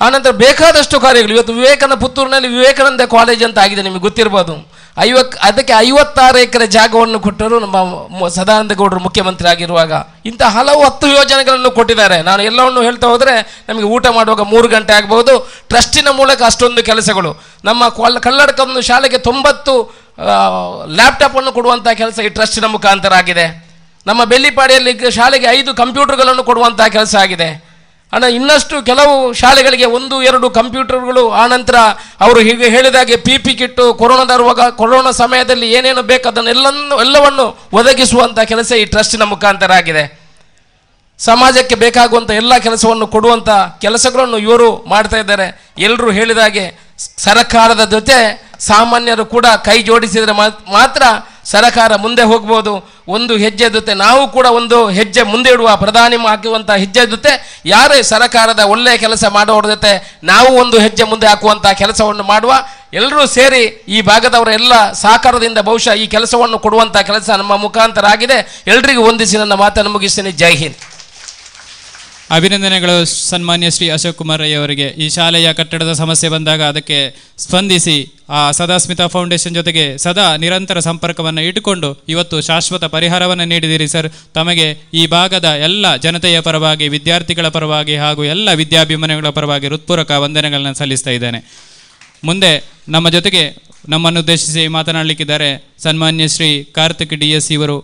H: ಆನಂತರ ಬೇಕಾದಷ್ಟು ಕಾರ್ಯಗಳು. ಇವತ್ತು ಪುತ್ತೂರಿನಲ್ಲಿ ವಿವೇಕಾನಂದ ಕಾಲೇಜ್ ಅಂತ ಆಗಿದೆ, ನಿಮಗೆ ಗೊತ್ತಿರ್ಬೋದು. ಅದಕ್ಕೆ 56 ಎಕರೆ ಜಾಗವನ್ನು ಕೊಟ್ಟರು ನಮ್ಮ ಸದಾನಂದ ಗೌಡರು ಮುಖ್ಯಮಂತ್ರಿ ಆಗಿರುವಾಗ. ಇಂಥ ಹಲವು 10 ಯೋಜನೆಗಳನ್ನು ಕೊಟ್ಟಿದ್ದಾರೆ. ನಾನು ಎಲ್ಲವನ್ನು ಹೇಳ್ತಾ ಹೋದರೆ ನಮಗೆ ಊಟ ಮಾಡುವಾಗ 3 ಗಂಟೆ ಆಗ್ಬೋದು. ಟ್ರಸ್ಟಿನ ಮೂಲಕ ಅಷ್ಟೊಂದು ಕೆಲಸಗಳು. ನಮ್ಮ ಕಲ್ಲಡ್ಕದ ಶಾಲೆಗೆ 90 ಲ್ಯಾಪ್ಟಾಪನ್ನು ಕೊಡುವಂಥ ಕೆಲಸ ಈ ಟ್ರಸ್ಟಿನ ಮುಖಾಂತರ ಆಗಿದೆ. ನಮ್ಮ ಬೆಳ್ಳಿಪಾಡಿಯಲ್ಲಿ ಶಾಲೆಗೆ 5 ಕಂಪ್ಯೂಟರ್ಗಳನ್ನು ಕೊಡುವಂಥ ಕೆಲಸ ಆಗಿದೆ. ಇನ್ನಷ್ಟು ಕೆಲವು ಶಾಲೆಗಳಿಗೆ 1-2 ಕಂಪ್ಯೂಟರ್ಗಳು. ಆನಂತರ ಅವರು ಹೀಗೆ ಹೇಳಿದಾಗೆ PP ಕಿಟ್ಟು, ಕೊರೋನಾ ಸಮಯದಲ್ಲಿ ಏನೇನು ಬೇಕು ಅದನ್ನೆಲ್ಲವನ್ನು ಒದಗಿಸುವಂಥ ಕೆಲಸ ಈ ಟ್ರಸ್ಟಿನ ಮುಖಾಂತರ ಆಗಿದೆ. ಸಮಾಜಕ್ಕೆ ಬೇಕಾಗುವಂಥ ಎಲ್ಲ ಕೆಲಸವನ್ನು ಕೊಡುವಂಥ ಕೆಲಸಗಳನ್ನು ಇವರು ಮಾಡ್ತಾ ಇದ್ದಾರೆ. ಎಲ್ಲರೂ ಹೇಳಿದಾಗೆ ಸರ್ಕಾರದ ಜೊತೆ ಸಾಮಾನ್ಯರು ಕೂಡ ಕೈ ಜೋಡಿಸಿದರೆ ಮಾತ್ರ ಸರ್ಕಾರ ಮುಂದೆ ಹೋಗ್ಬೋದು. ಒಂದು ಹೆಜ್ಜೆ ಜೊತೆ ನಾವು ಕೂಡ ಒಂದು ಹೆಜ್ಜೆ ಮುಂದೆ ಇಡುವ, ಪ್ರಧಾನಿ ಹಾಕುವಂಥ ಹೆಜ್ಜೆ ಜೊತೆ ಯಾರೇ ಸರ್ಕಾರದ ಒಳ್ಳೆಯ ಕೆಲಸ ಮಾಡೋರ ಜೊತೆ ನಾವು ಒಂದು ಹೆಜ್ಜೆ ಮುಂದೆ ಹಾಕುವಂಥ ಕೆಲಸವನ್ನು ಮಾಡುವ. ಎಲ್ಲರೂ ಸೇರಿ ಈ ಭಾಗದವರ ಎಲ್ಲ ಸಹಕಾರದಿಂದ ಬಹುಶಃ ಈ ಕೆಲಸವನ್ನು ಕೊಡುವಂಥ ಕೆಲಸ ನಮ್ಮ ಮುಖಾಂತರ ಆಗಿದೆ. ಎಲ್ರಿಗೂ ವಂದಿಸಿ ನನ್ನ ಮಾತನ್ನು ಮುಗಿಸ್ತೇನೆ. ಜೈ ಹಿಂದ್.
B: ಅಭಿನಂದನೆಗಳು ಸನ್ಮಾನ್ಯ ಶ್ರೀ ಅಶೋಕ್ ಕುಮಾರ್ ರೈ ಅವರಿಗೆ. ಈ ಶಾಲೆಯ ಕಟ್ಟಡದ ಸಮಸ್ಯೆ ಬಂದಾಗ ಅದಕ್ಕೆ ಸ್ಪಂದಿಸಿ ಆ ಸದಾಸ್ಮಿತಾ ಫೌಂಡೇಶನ್ ಜೊತೆಗೆ ಸದಾ ನಿರಂತರ ಸಂಪರ್ಕವನ್ನು ಇಟ್ಟುಕೊಂಡು ಇವತ್ತು ಶಾಶ್ವತ ಪರಿಹಾರವನ್ನು ನೀಡಿದಿರಿ ಸರ್. ತಮಗೆ ಈ ಭಾಗದ ಎಲ್ಲ ಜನತೆಯ ಪರವಾಗಿ, ವಿದ್ಯಾರ್ಥಿಗಳ ಪರವಾಗಿ ಹಾಗೂ ಎಲ್ಲ ವಿದ್ಯಾಭಿಮಾನಿಗಳ ಪರವಾಗಿ ಹೃತ್ಪೂರ್ವಕ ವಂದನೆಗಳನ್ನು ಸಲ್ಲಿಸ್ತಾ ಇದ್ದೇನೆ. ಮುಂದೆ ನಮ್ಮ ಜೊತೆಗೆ ನಮ್ಮನ್ನು ಉದ್ದೇಶಿಸಿ ಮಾತನಾಡಲಿಕ್ಕಿದ್ದಾರೆ ಸನ್ಮಾನ್ಯ ಶ್ರೀ ಕಾರ್ತಿಕ್ DS ಇವರು,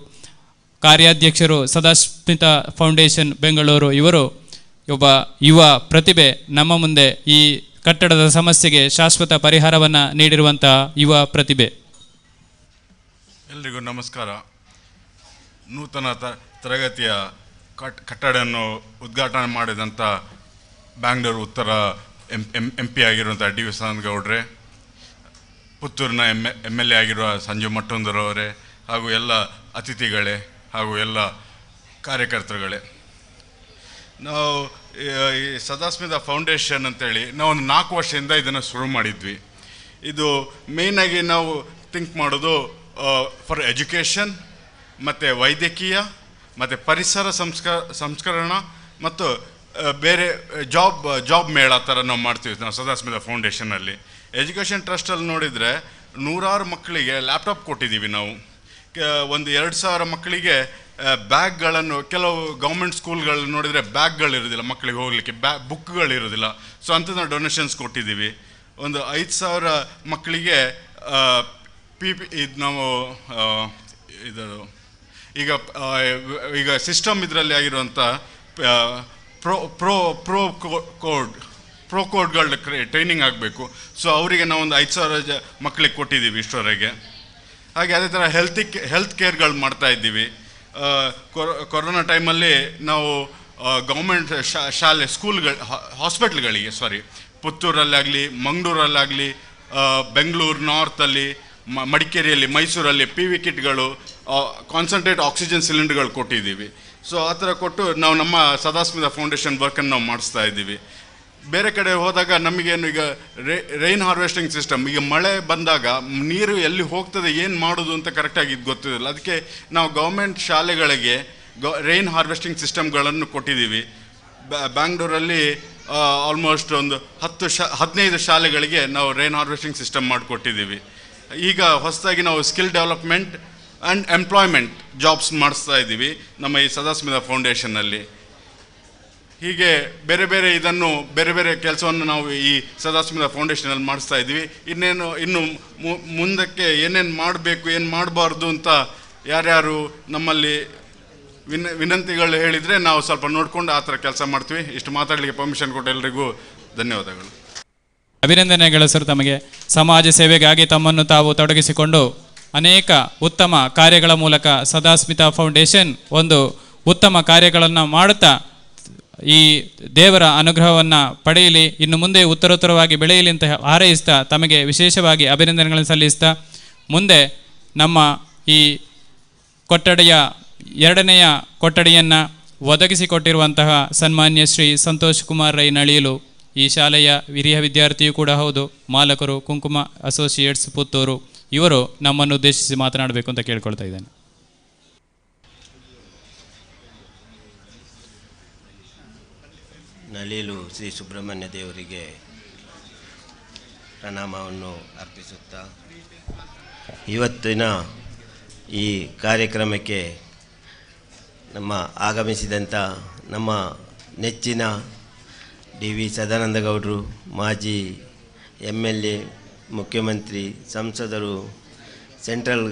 B: ಕಾರ್ಯಾಧ್ಯಕ್ಷರು ಸದಾಸ್ಮಿತಾ ಫೌಂಡೇಶನ್ ಬೆಂಗಳೂರು. ಇವರು ಒಬ್ಬ ಯುವ ಪ್ರತಿಭೆ, ನಮ್ಮ ಮುಂದೆ ಈ ಕಟ್ಟಡದ ಸಮಸ್ಯೆಗೆ ಶಾಶ್ವತ ಪರಿಹಾರವನ್ನು ನೀಡಿರುವಂಥ ಯುವ ಪ್ರತಿಭೆ.
I: ಎಲ್ರಿಗೂ ನಮಸ್ಕಾರ. ನೂತನ ತರಗತಿಯ ಕಟ್ಟಡವನ್ನು ಉದ್ಘಾಟನೆ ಮಾಡಿದಂಥ ಬ್ಯಾಂಗ್ಳೂರು ಉತ್ತರ MP ಆಗಿರುವಂಥ DV ಸದಾನಂದ ಗೌಡ್ರೆ, ಪುತ್ತೂರಿನ MLA ಆಗಿರುವ ಸಂಜು ಮಟ್ಟೊಂದರವರೇ, ಹಾಗೂ ಎಲ್ಲ ಅತಿಥಿಗಳೇ ಹಾಗೂ ಎಲ್ಲ ಕಾರ್ಯಕರ್ತರುಗಳೇ, ನಾವು ಈ ಸದಾಸ್ಮಿತಾ ಫೌಂಡೇಶನ್ ಅಂತೇಳಿ ನಾವು ಒಂದು 4 ವರ್ಷದಿಂದ ಇದನ್ನು ಶುರು ಮಾಡಿದ್ವಿ. ಇದು ಮೇಯ್ನಾಗಿ ನಾವು ಥಿಂಕ್ ಮಾಡೋದು ಫಾರ್ ಎಜುಕೇಷನ್ ಮತ್ತು ವೈದ್ಯಕೀಯ ಮತ್ತು ಪರಿಸರ ಸಂಸ್ಕರಣ ಮತ್ತು ಬೇರೆ ಜಾಬ್ ಮೇಳ ಥರ ನಾವು ಮಾಡ್ತೀವಿ ನಾವು ಸದಾಸ್ಮಿತಾ ಫೌಂಡೇಶನಲ್ಲಿ. ಎಜುಕೇಷನ್ ಟ್ರಸ್ಟಲ್ಲಿ ನೋಡಿದರೆ 100 ಮಕ್ಕಳಿಗೆ ಲ್ಯಾಪ್ಟಾಪ್ ಕೊಟ್ಟಿದ್ದೀವಿ ನಾವು. ಒಂದು 2000 ಮಕ್ಕಳಿಗೆ ಬ್ಯಾಗ್ಗಳನ್ನು, ಕೆಲವು ಗೌರ್ಮೆಂಟ್ ಸ್ಕೂಲ್ಗಳು ನೋಡಿದರೆ ಬ್ಯಾಗ್ಗಳಿರೋದಿಲ್ಲ ಮಕ್ಕಳಿಗೆ ಹೋಗಲಿಕ್ಕೆ, ಬುಕ್ಗಳಿರೋದಿಲ್ಲ. ಸೊ ಅಂಥದ್ದು ಡೊನೇಷನ್ಸ್ ಕೊಟ್ಟಿದ್ದೀವಿ. ಒಂದು 5,000 ಮಕ್ಕಳಿಗೆ ಇದು ನಾವು ಇದು ಈಗ ಸಿಸ್ಟಮ್ ಇದರಲ್ಲಿ ಆಗಿರುವಂಥ ಪ್ರೋ ಕೋಡ್ಗಳ ಟ್ರೈನಿಂಗ್ ಆಗಬೇಕು. ಸೊ ಅವರಿಗೆ ನಾವು ಒಂದು 5,000 ಮಕ್ಕಳಿಗೆ ಕೊಟ್ಟಿದ್ದೀವಿ ಇಷ್ಟವರೆಗೆ. ಹಾಗೆ ಅದೇ ಥರ ಹೆಲ್ತ್ ಕೇರ್ಗಳು ಮಾಡ್ತಾ ಇದ್ದೀವಿ. ಕೊರೋನಾ ಟೈಮಲ್ಲಿ ನಾವು ಗೌರ್ಮೆಂಟ್ ಶಾಲೆ ಹಾಸ್ಪಿಟ್ಲ್ಗಳಿಗೆ ಪುತ್ತೂರಲ್ಲಾಗಲಿ, ಮಂಗಳೂರಲ್ಲಾಗಲಿ, ಬೆಂಗಳೂರು ನಾರ್ತಲ್ಲಿ, ಮಡಿಕೇರಿಯಲ್ಲಿ, ಮೈಸೂರಲ್ಲಿ PV ಕಿಟ್ಗಳು, ಕಾನ್ಸಂಟ್ರೇಟ್ ಆಕ್ಸಿಜನ್ ಸಿಲಿಂಡರ್ಗಳು ಕೊಟ್ಟಿದ್ದೀವಿ. ಸೊ ಆ ಥರ ಕೊಟ್ಟು ನಾವು ನಮ್ಮ ಸದಾಸ್ಮಿತಾ ಫೌಂಡೇಶನ್ ವರ್ಕನ್ನು ನಾವು ಮಾಡಿಸ್ತಾ ಇದ್ದೀವಿ. ಬೇರೆ ಕಡೆ ಹೋದಾಗ ನಮಗೇನು ಈಗ ರೈನ್ ಹಾರ್ವೆಸ್ಟಿಂಗ್ ಸಿಸ್ಟಮ್, ಈಗ ಮಳೆ ಬಂದಾಗ ನೀರು ಎಲ್ಲಿ ಹೋಗ್ತದೆ, ಏನು ಮಾಡೋದು ಅಂತ ಕರೆಕ್ಟಾಗಿ ಇದು ಗೊತ್ತಿಲ್ಲ. ಅದಕ್ಕೆ ನಾವು ಗೌರ್ಮೆಂಟ್ ಶಾಲೆಗಳಿಗೆ ರೈನ್ ಹಾರ್ವೆಸ್ಟಿಂಗ್ ಸಿಸ್ಟಮ್ಗಳನ್ನು ಕೊಟ್ಟಿದ್ದೀವಿ. ಬ್ಯಾಂಗ್ಳೂರಲ್ಲಿ ಆಲ್ಮೋಸ್ಟ್ ಒಂದು 15 ಶಾಲೆಗಳಿಗೆ ನಾವು ರೈನ್ ಹಾರ್ವೆಸ್ಟಿಂಗ್ ಸಿಸ್ಟಮ್ ಮಾಡಿಕೊಟ್ಟಿದ್ದೀವಿ. ಈಗ ಹೊಸದಾಗಿ ನಾವು skill development and employment jobs ಮಾಡಿಸ್ತಾ ಇದ್ದೀವಿ ನಮ್ಮ ಈ ಸದಾಸ್ಮಿತಾ ಫೌಂಡೇಶನ್ನಲ್ಲಿ. ಹೀಗೆ ಬೇರೆ ಬೇರೆ ಕೆಲಸವನ್ನು ನಾವು ಈ ಸದಾಸ್ಮಿತಾ ಫೌಂಡೇಶನಲ್ಲಿ ಮಾಡಿಸ್ತಾ ಇದ್ದೀವಿ. ಇನ್ನು ಮುಂದಕ್ಕೆ ಏನೇನು ಮಾಡಬೇಕು, ಏನು ಮಾಡಬಾರ್ದು ಅಂತ ಯಾರ್ಯಾರು ನಮ್ಮಲ್ಲಿ ವಿನಂತಿಗಳು ಹೇಳಿದರೆ ನಾವು ಸ್ವಲ್ಪ ನೋಡಿಕೊಂಡು ಆ ಥರ ಕೆಲಸ ಮಾಡ್ತೀವಿ. ಇಷ್ಟು ಮಾತಾಡಲಿಕ್ಕೆ ಪರ್ಮಿಷನ್ ಕೊಟ್ಟ ಎಲ್ಲರಿಗೂ ಧನ್ಯವಾದಗಳು.
B: ಅಭಿನಂದನೆಗಳು ಸರ್. ತಮಗೆ ಸಮಾಜ ಸೇವೆಗಾಗಿ ತಮ್ಮನ್ನು ತಾವು ತೊಡಗಿಸಿಕೊಂಡು ಅನೇಕ ಉತ್ತಮ ಕಾರ್ಯಗಳ ಮೂಲಕ ಸದಾಸ್ಮಿತಾ ಫೌಂಡೇಶನ್ ಒಂದು ಉತ್ತಮ ಕಾರ್ಯಗಳನ್ನು ಮಾಡುತ್ತಾ ಈ ದೇವರ ಅನುಗ್ರಹವನ್ನು ಪಡೆಯಲಿ, ಇನ್ನು ಮುಂದೆ ಉತ್ತರೋತ್ತರವಾಗಿ ಬೆಳೆಯಲಿ ಅಂತ ಹಾರೈಸ್ತಾ ತಮಗೆ ವಿಶೇಷವಾಗಿ ಅಭಿನಂದನೆಗಳನ್ನು ಸಲ್ಲಿಸ್ತಾ, ಮುಂದೆ ನಮ್ಮ ಈ ಕೊಠಡಿಯ 2ನೆಯ ಕೊಠಡಿಯನ್ನು ಒದಗಿಸಿಕೊಟ್ಟಿರುವಂತಹ ಸನ್ಮಾನ್ಯ ಶ್ರೀ ಸಂತೋಷ್ ಕುಮಾರ್ ರೈ ನಳಿಯಲು, ಈ ಶಾಲೆಯ ಹಿರಿಯ ವಿದ್ಯಾರ್ಥಿಯೂ ಕೂಡ ಹೌದು, ಮಾಲಕರು ಕುಂಕುಮ ಅಸೋಸಿಯೇಟ್ಸ್ ಪುತ್ತೂರು, ಇವರು ನಮ್ಮನ್ನು ಉದ್ದೇಶಿಸಿ ಮಾತನಾಡಬೇಕು ಅಂತ ಕೇಳ್ಕೊಳ್ತಾ ಇದ್ದೇನೆ.
J: ನಳಿಯಲು ಶ್ರೀ ಸುಬ್ರಹ್ಮಣ್ಯ ದೇವರಿಗೆ ಪ್ರಣಾಮವನ್ನು ಅರ್ಪಿಸುತ್ತಾ, ಇವತ್ತಿನ ಈ ಕಾರ್ಯಕ್ರಮಕ್ಕೆ ನಮ್ಮ ಆಗಮಿಸಿದಂಥ ನಮ್ಮ ನೆಚ್ಚಿನ DV ಸದಾನಂದಗೌಡರು, ಮಾಜಿ MLA, ಮುಖ್ಯಮಂತ್ರಿ, ಸಂಸದರು, ಸೆಂಟ್ರಲ್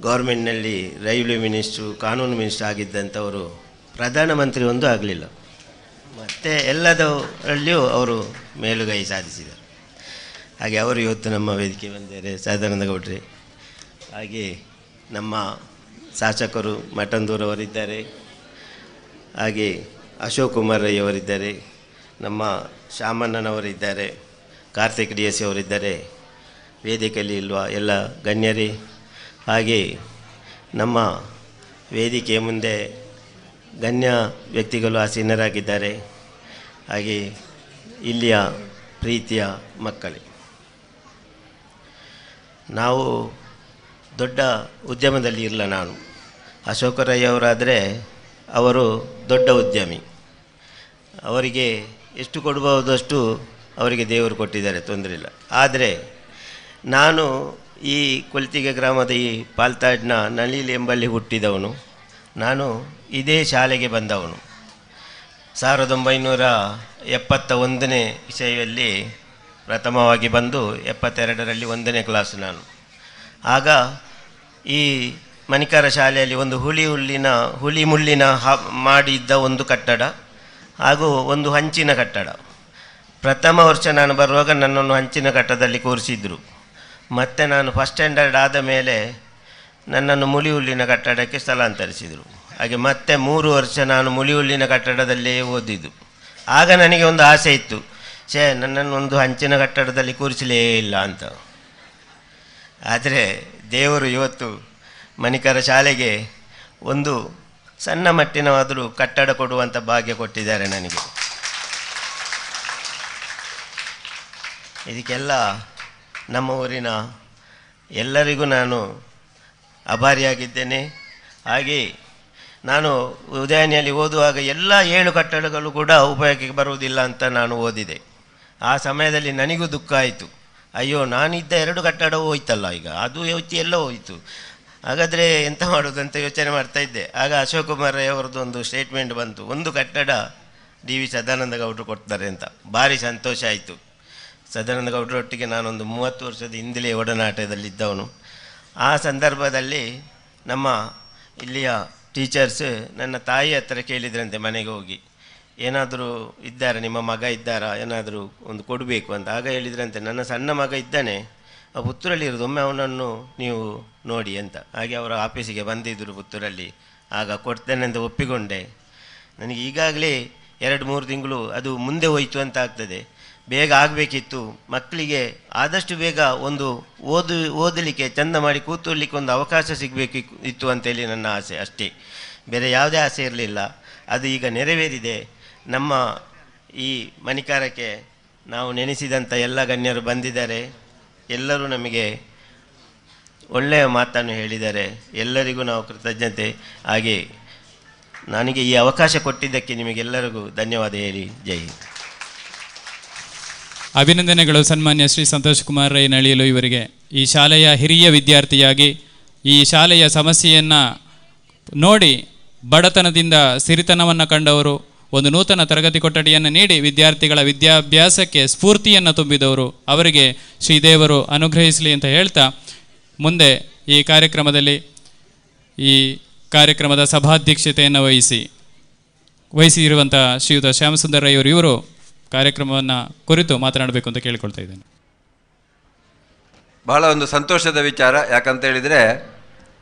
J: ಗೌರ್ಮೆಂಟ್ನಲ್ಲಿ ರೈಲ್ವೆ ಮಿನಿಸ್ಟ್ರು, ಕಾನೂನು ಮಿನಿಸ್ಟ್ರು ಆಗಿದ್ದಂಥವರು, ಪ್ರಧಾನಮಂತ್ರಿ ಒಂದು ಆಗಲಿಲ್ಲ, ಮತ್ತು ಎಲ್ಲದರಲ್ಲಿಯೂ ಅವರು ಮೇಲುಗೈ ಸಾಧಿಸಿದರು. ಹಾಗೆ ಅವರು ಇವತ್ತು ನಮ್ಮ ವೇದಿಕೆ ಬಂದಿದ್ದಾರೆ, ಸದಾನಂದಗೌಡ್ರೆ. ಹಾಗೆ ನಮ್ಮ ಶಾಸಕರು ಮಠಂದೂರವರಿದ್ದಾರೆ, ಹಾಗೆ ಅಶೋಕ್ ಕುಮಾರ್ ರೈ ಅವರಿದ್ದಾರೆ, ನಮ್ಮ ಶಾಮಣ್ಣನವರಿದ್ದಾರೆ, ಕಾರ್ತಿಕ್ DSC ಅವರಿದ್ದಾರೆ, ವೇದಿಕೆಯಲ್ಲಿ ಇಲ್ವಾ ಎಲ್ಲ ಗಣ್ಯರೇ, ಹಾಗೆ ನಮ್ಮ ವೇದಿಕೆಯ ಮುಂದೆ ಗಣ್ಯ ವ್ಯಕ್ತಿಗಳು ಆಸೀನರಾಗಿದ್ದಾರೆ, ಹಾಗೆ ಇಲ್ಲಿಯ ಪ್ರೀತಿಯ ಮಕ್ಕಳೇ. ನಾವು ದೊಡ್ಡ ಉದ್ಯಮದಲ್ಲಿ ಇರಲ್ಲ. ನಾನು ಅಶೋಕ ರೈ ಅವರಾದರೆ ಅವರು ದೊಡ್ಡ ಉದ್ಯಮಿ, ಅವರಿಗೆ ಎಷ್ಟು ಕೊಡಬಹುದಷ್ಟು ಅವರಿಗೆ ದೇವರು ಕೊಟ್ಟಿದ್ದಾರೆ, ತೊಂದರೆ ಇಲ್ಲ. ಆದರೆ ನಾನು ಈ ಕೊಲ್ತಿಗೆ ಗ್ರಾಮದ ಈ ಪಾಲ್ತಾಡ್ನ ನಳಿಲ್ ಎಂಬಲ್ಲಿ ಹುಟ್ಟಿದವನು. ನಾನು ಇದೇ ಶಾಲೆಗೆ ಬಂದವನು. 1971ನೇ ಇಸವಿಯಲ್ಲಿ ಪ್ರಥಮವಾಗಿ ಬಂದು 72ರಲ್ಲಿ 1ನೇ ಕ್ಲಾಸ್ ನಾನು. ಆಗ ಈ ಮಣಿಕಾರ ಶಾಲೆಯಲ್ಲಿ ಒಂದು ಹುಲಿ ಮುಳ್ಳಿನ ಮಾಡಿದ್ದ ಒಂದು ಕಟ್ಟಡ ಹಾಗೂ ಒಂದು ಹಂಚಿನ ಕಟ್ಟಡ. ಪ್ರಥಮ ವರ್ಷ ನಾನು ಬರುವಾಗ ನನ್ನನ್ನು ಹಂಚಿನ ಕಟ್ಟಡದಲ್ಲಿ ಕೂರಿಸಿದ್ರು. ಮತ್ತು ನಾನು ಫಸ್ಟ್ ಸ್ಟ್ಯಾಂಡರ್ಡ್ ಆದ ಮೇಲೆ ನನ್ನನ್ನು ಮುಳಿಹುಲ್ಲಿನ ಕಟ್ಟಡಕ್ಕೆ ಸ್ಥಳಾಂತರಿಸಿದರು. ಹಾಗೆ ಮತ್ತೆ 3 ವರ್ಷ ನಾನು ಮುಳಿಹುಲ್ಲಿನ ಕಟ್ಟಡದಲ್ಲೇ ಓದಿದ್ದು. ಆಗ ನನಗೆ ಒಂದು ಆಸೆ ಇತ್ತು, ನನ್ನನ್ನು ಒಂದು ಹಂಚಿನ ಕಟ್ಟಡದಲ್ಲಿ ಕೂರಿಸಲೇ ಇಲ್ಲ ಅಂತ. ಆದರೆ ದೇವರು ಇವತ್ತು ಮಣಿಕರ ಶಾಲೆಗೆ ಒಂದು ಸಣ್ಣ ಮಟ್ಟಿನವಾದರೂ ಕಟ್ಟಡ ಕೊಡುವಂಥ ಭಾಗ್ಯ ಕೊಟ್ಟಿದ್ದಾರೆ ನನಗೆ. ಇದಕ್ಕೆಲ್ಲ ನಮ್ಮ ಊರಿನ ಎಲ್ಲರಿಗೂ ನಾನು ಆಭಾರಿಯಾಗಿದ್ದೇನೆ. ಹಾಗೆ ನಾನು ಉದಯನಿಯಲ್ಲಿ ಓದುವಾಗ ಎಲ್ಲ 7 ಕಟ್ಟಡಗಳು ಕೂಡ ಉಪಯೋಗಕ್ಕೆ ಬರುವುದಿಲ್ಲ ಅಂತ ನಾನು ಓದಿದೆ. ಆ ಸಮಯದಲ್ಲಿ ನನಗೂ ದುಃಖ ಆಯಿತು. ಅಯ್ಯೋ, ನಾನಿದ್ದ 2 ಕಟ್ಟಡ ಹೋಯ್ತಲ್ಲ, ಈಗ ಅದು ಎಲ್ಲ ಹೋಯಿತು, ಹಾಗಾದರೆ ಎಂತ ಮಾಡೋದಂತ ಯೋಚನೆ ಮಾಡ್ತಾಯಿದ್ದೆ. ಆಗ ಅಶೋಕ್ ಕುಮಾರ್ ರೈ ಅವರದ್ದು ಒಂದು ಸ್ಟೇಟ್ಮೆಂಟ್ ಬಂತು, 1 ಕಟ್ಟಡ DV ಸದಾನಂದಗೌಡರು ಕೊಡ್ತಾರೆ ಅಂತ. ಭಾರಿ ಸಂತೋಷ ಆಯಿತು. ಸದಾನಂದ ಗೌಡರೊಟ್ಟಿಗೆ ನಾನೊಂದು 30 ವರ್ಷದ ಹಿಂದಲೇ ಒಡನಾಟದಲ್ಲಿದ್ದವನು. ಆ ಸಂದರ್ಭದಲ್ಲಿ ನಮ್ಮ ಇಲ್ಲಿಯ ಟೀಚರ್ಸ್ ನನ್ನ ತಾಯಿ ಹತ್ರ ಕೇಳಿದ್ರಂತೆ ಮನೆಗೆ ಹೋಗಿ, ಏನಾದರೂ ಇದ್ದಾರಾ, ನಿಮ್ಮ ಮಗ ಇದ್ದಾರಾ, ಏನಾದರೂ ಒಂದು ಕೊಡಬೇಕು ಅಂತ. ಆಗ ಹೇಳಿದ್ರಂತೆ, ನನ್ನ ಸಣ್ಣ ಮಗ ಇದ್ದಾನೆ, ಆ ಪುತ್ತೂರಲ್ಲಿ ಇರೋದು, ಒಮ್ಮೆ ಅವನನ್ನು ನೀವು ನೋಡಿ ಅಂತ. ಹಾಗೆ ಅವರ ಆಫೀಸಿಗೆ ಬಂದಿದ್ದರು ಪುತ್ತೂರಲ್ಲಿ. ಆಗ ಕೊಡ್ತೇನೆ ಅಂತ ಒಪ್ಪಿಕೊಂಡೆ. ನನಗೆ ಈಗಾಗಲೇ 2-3 ತಿಂಗಳು ಅದು ಮುಂದೆ ಹೋಯಿತು ಅಂತ ಆಗ್ತದೆ. ಬೇಗ ಆಗಬೇಕಿತ್ತು, ಮಕ್ಕಳಿಗೆ ಆದಷ್ಟು ಬೇಗ ಒಂದು ಓದಲಿಕ್ಕೆ ಚೆಂದ ಮಾಡಿ ಕೂತ್ಕೊಳ್ಳಿಕ್ಕೆ ಒಂದು ಅವಕಾಶ ಸಿಗಬೇಕಿತ್ತು ಅಂತೇಳಿ ನನ್ನ ಆಸೆ ಅಷ್ಟೇ, ಬೇರೆ ಯಾವುದೇ ಆಸೆ ಇರಲಿಲ್ಲ. ಅದು ಈಗ ನೆರವೇರಿದೆ. ನಮ್ಮ ಈ ಮಣಿಕಾರಕ್ಕೆ ನಾವು ನೆನೆಸಿದಂಥ ಎಲ್ಲ ಗಣ್ಯರು ಬಂದಿದ್ದಾರೆ. ಎಲ್ಲರೂ ನಮಗೆ ಒಳ್ಳೆಯ ಮಾತನ್ನು ಹೇಳಿದ್ದಾರೆ. ಎಲ್ಲರಿಗೂ ನಾವು ಕೃತಜ್ಞತೆ. ಹಾಗೆ ನನಗೆ ಈ ಅವಕಾಶ ಕೊಟ್ಟಿದ್ದಕ್ಕೆ ನಿಮಗೆಲ್ಲರಿಗೂ ಧನ್ಯವಾದ ಹೇಳಿ ಜೈ ಹಿಂದ್.
B: ಅಭಿನಂದನೆಗಳು ಸನ್ಮಾನ್ಯ ಶ್ರೀ ಸಂತೋಷ್ ಕುಮಾರ್ ರೈ ನಳಿಯಲು ಇವರಿಗೆ. ಈ ಶಾಲೆಯ ಹಿರಿಯ ವಿದ್ಯಾರ್ಥಿಯಾಗಿ ಈ ಶಾಲೆಯ ಸಮಸ್ಯೆಯನ್ನು ನೋಡಿ ಬಡತನದಿಂದ ಸಿರಿತನವನ್ನು ಕಂಡವರು, ಒಂದು ನೂತನ ತರಗತಿ ಕೊಠಡಿಯನ್ನು ನೀಡಿ ವಿದ್ಯಾರ್ಥಿಗಳ ವಿದ್ಯಾಭ್ಯಾಸಕ್ಕೆ ಸ್ಫೂರ್ತಿಯನ್ನು ತುಂಬಿದವರು, ಅವರಿಗೆ ಶ್ರೀದೇವರು ಅನುಗ್ರಹಿಸಲಿ ಅಂತ ಹೇಳ್ತಾ, ಮುಂದೆ ಈ ಕಾರ್ಯಕ್ರಮದ ಸಭಾಧ್ಯಕ್ಷತೆಯನ್ನು ವಹಿಸಿರುವಂಥ ಶ್ರೀಯುತ ಶ್ಯಾಮಸುಂದರ್ ರೈ ಇವರು ಕಾರ್ಯಕ್ರಮವನ್ನು ಕುರಿತು ಮಾತನಾಡಬೇಕು ಅಂತ ಕೇಳಿಕೊಳ್ತಾ ಇದ್ದೇನೆ.
K: ಬಹಳ ಒಂದು ಸಂತೋಷದ ವಿಚಾರ. ಯಾಕಂತ ಹೇಳಿದರೆ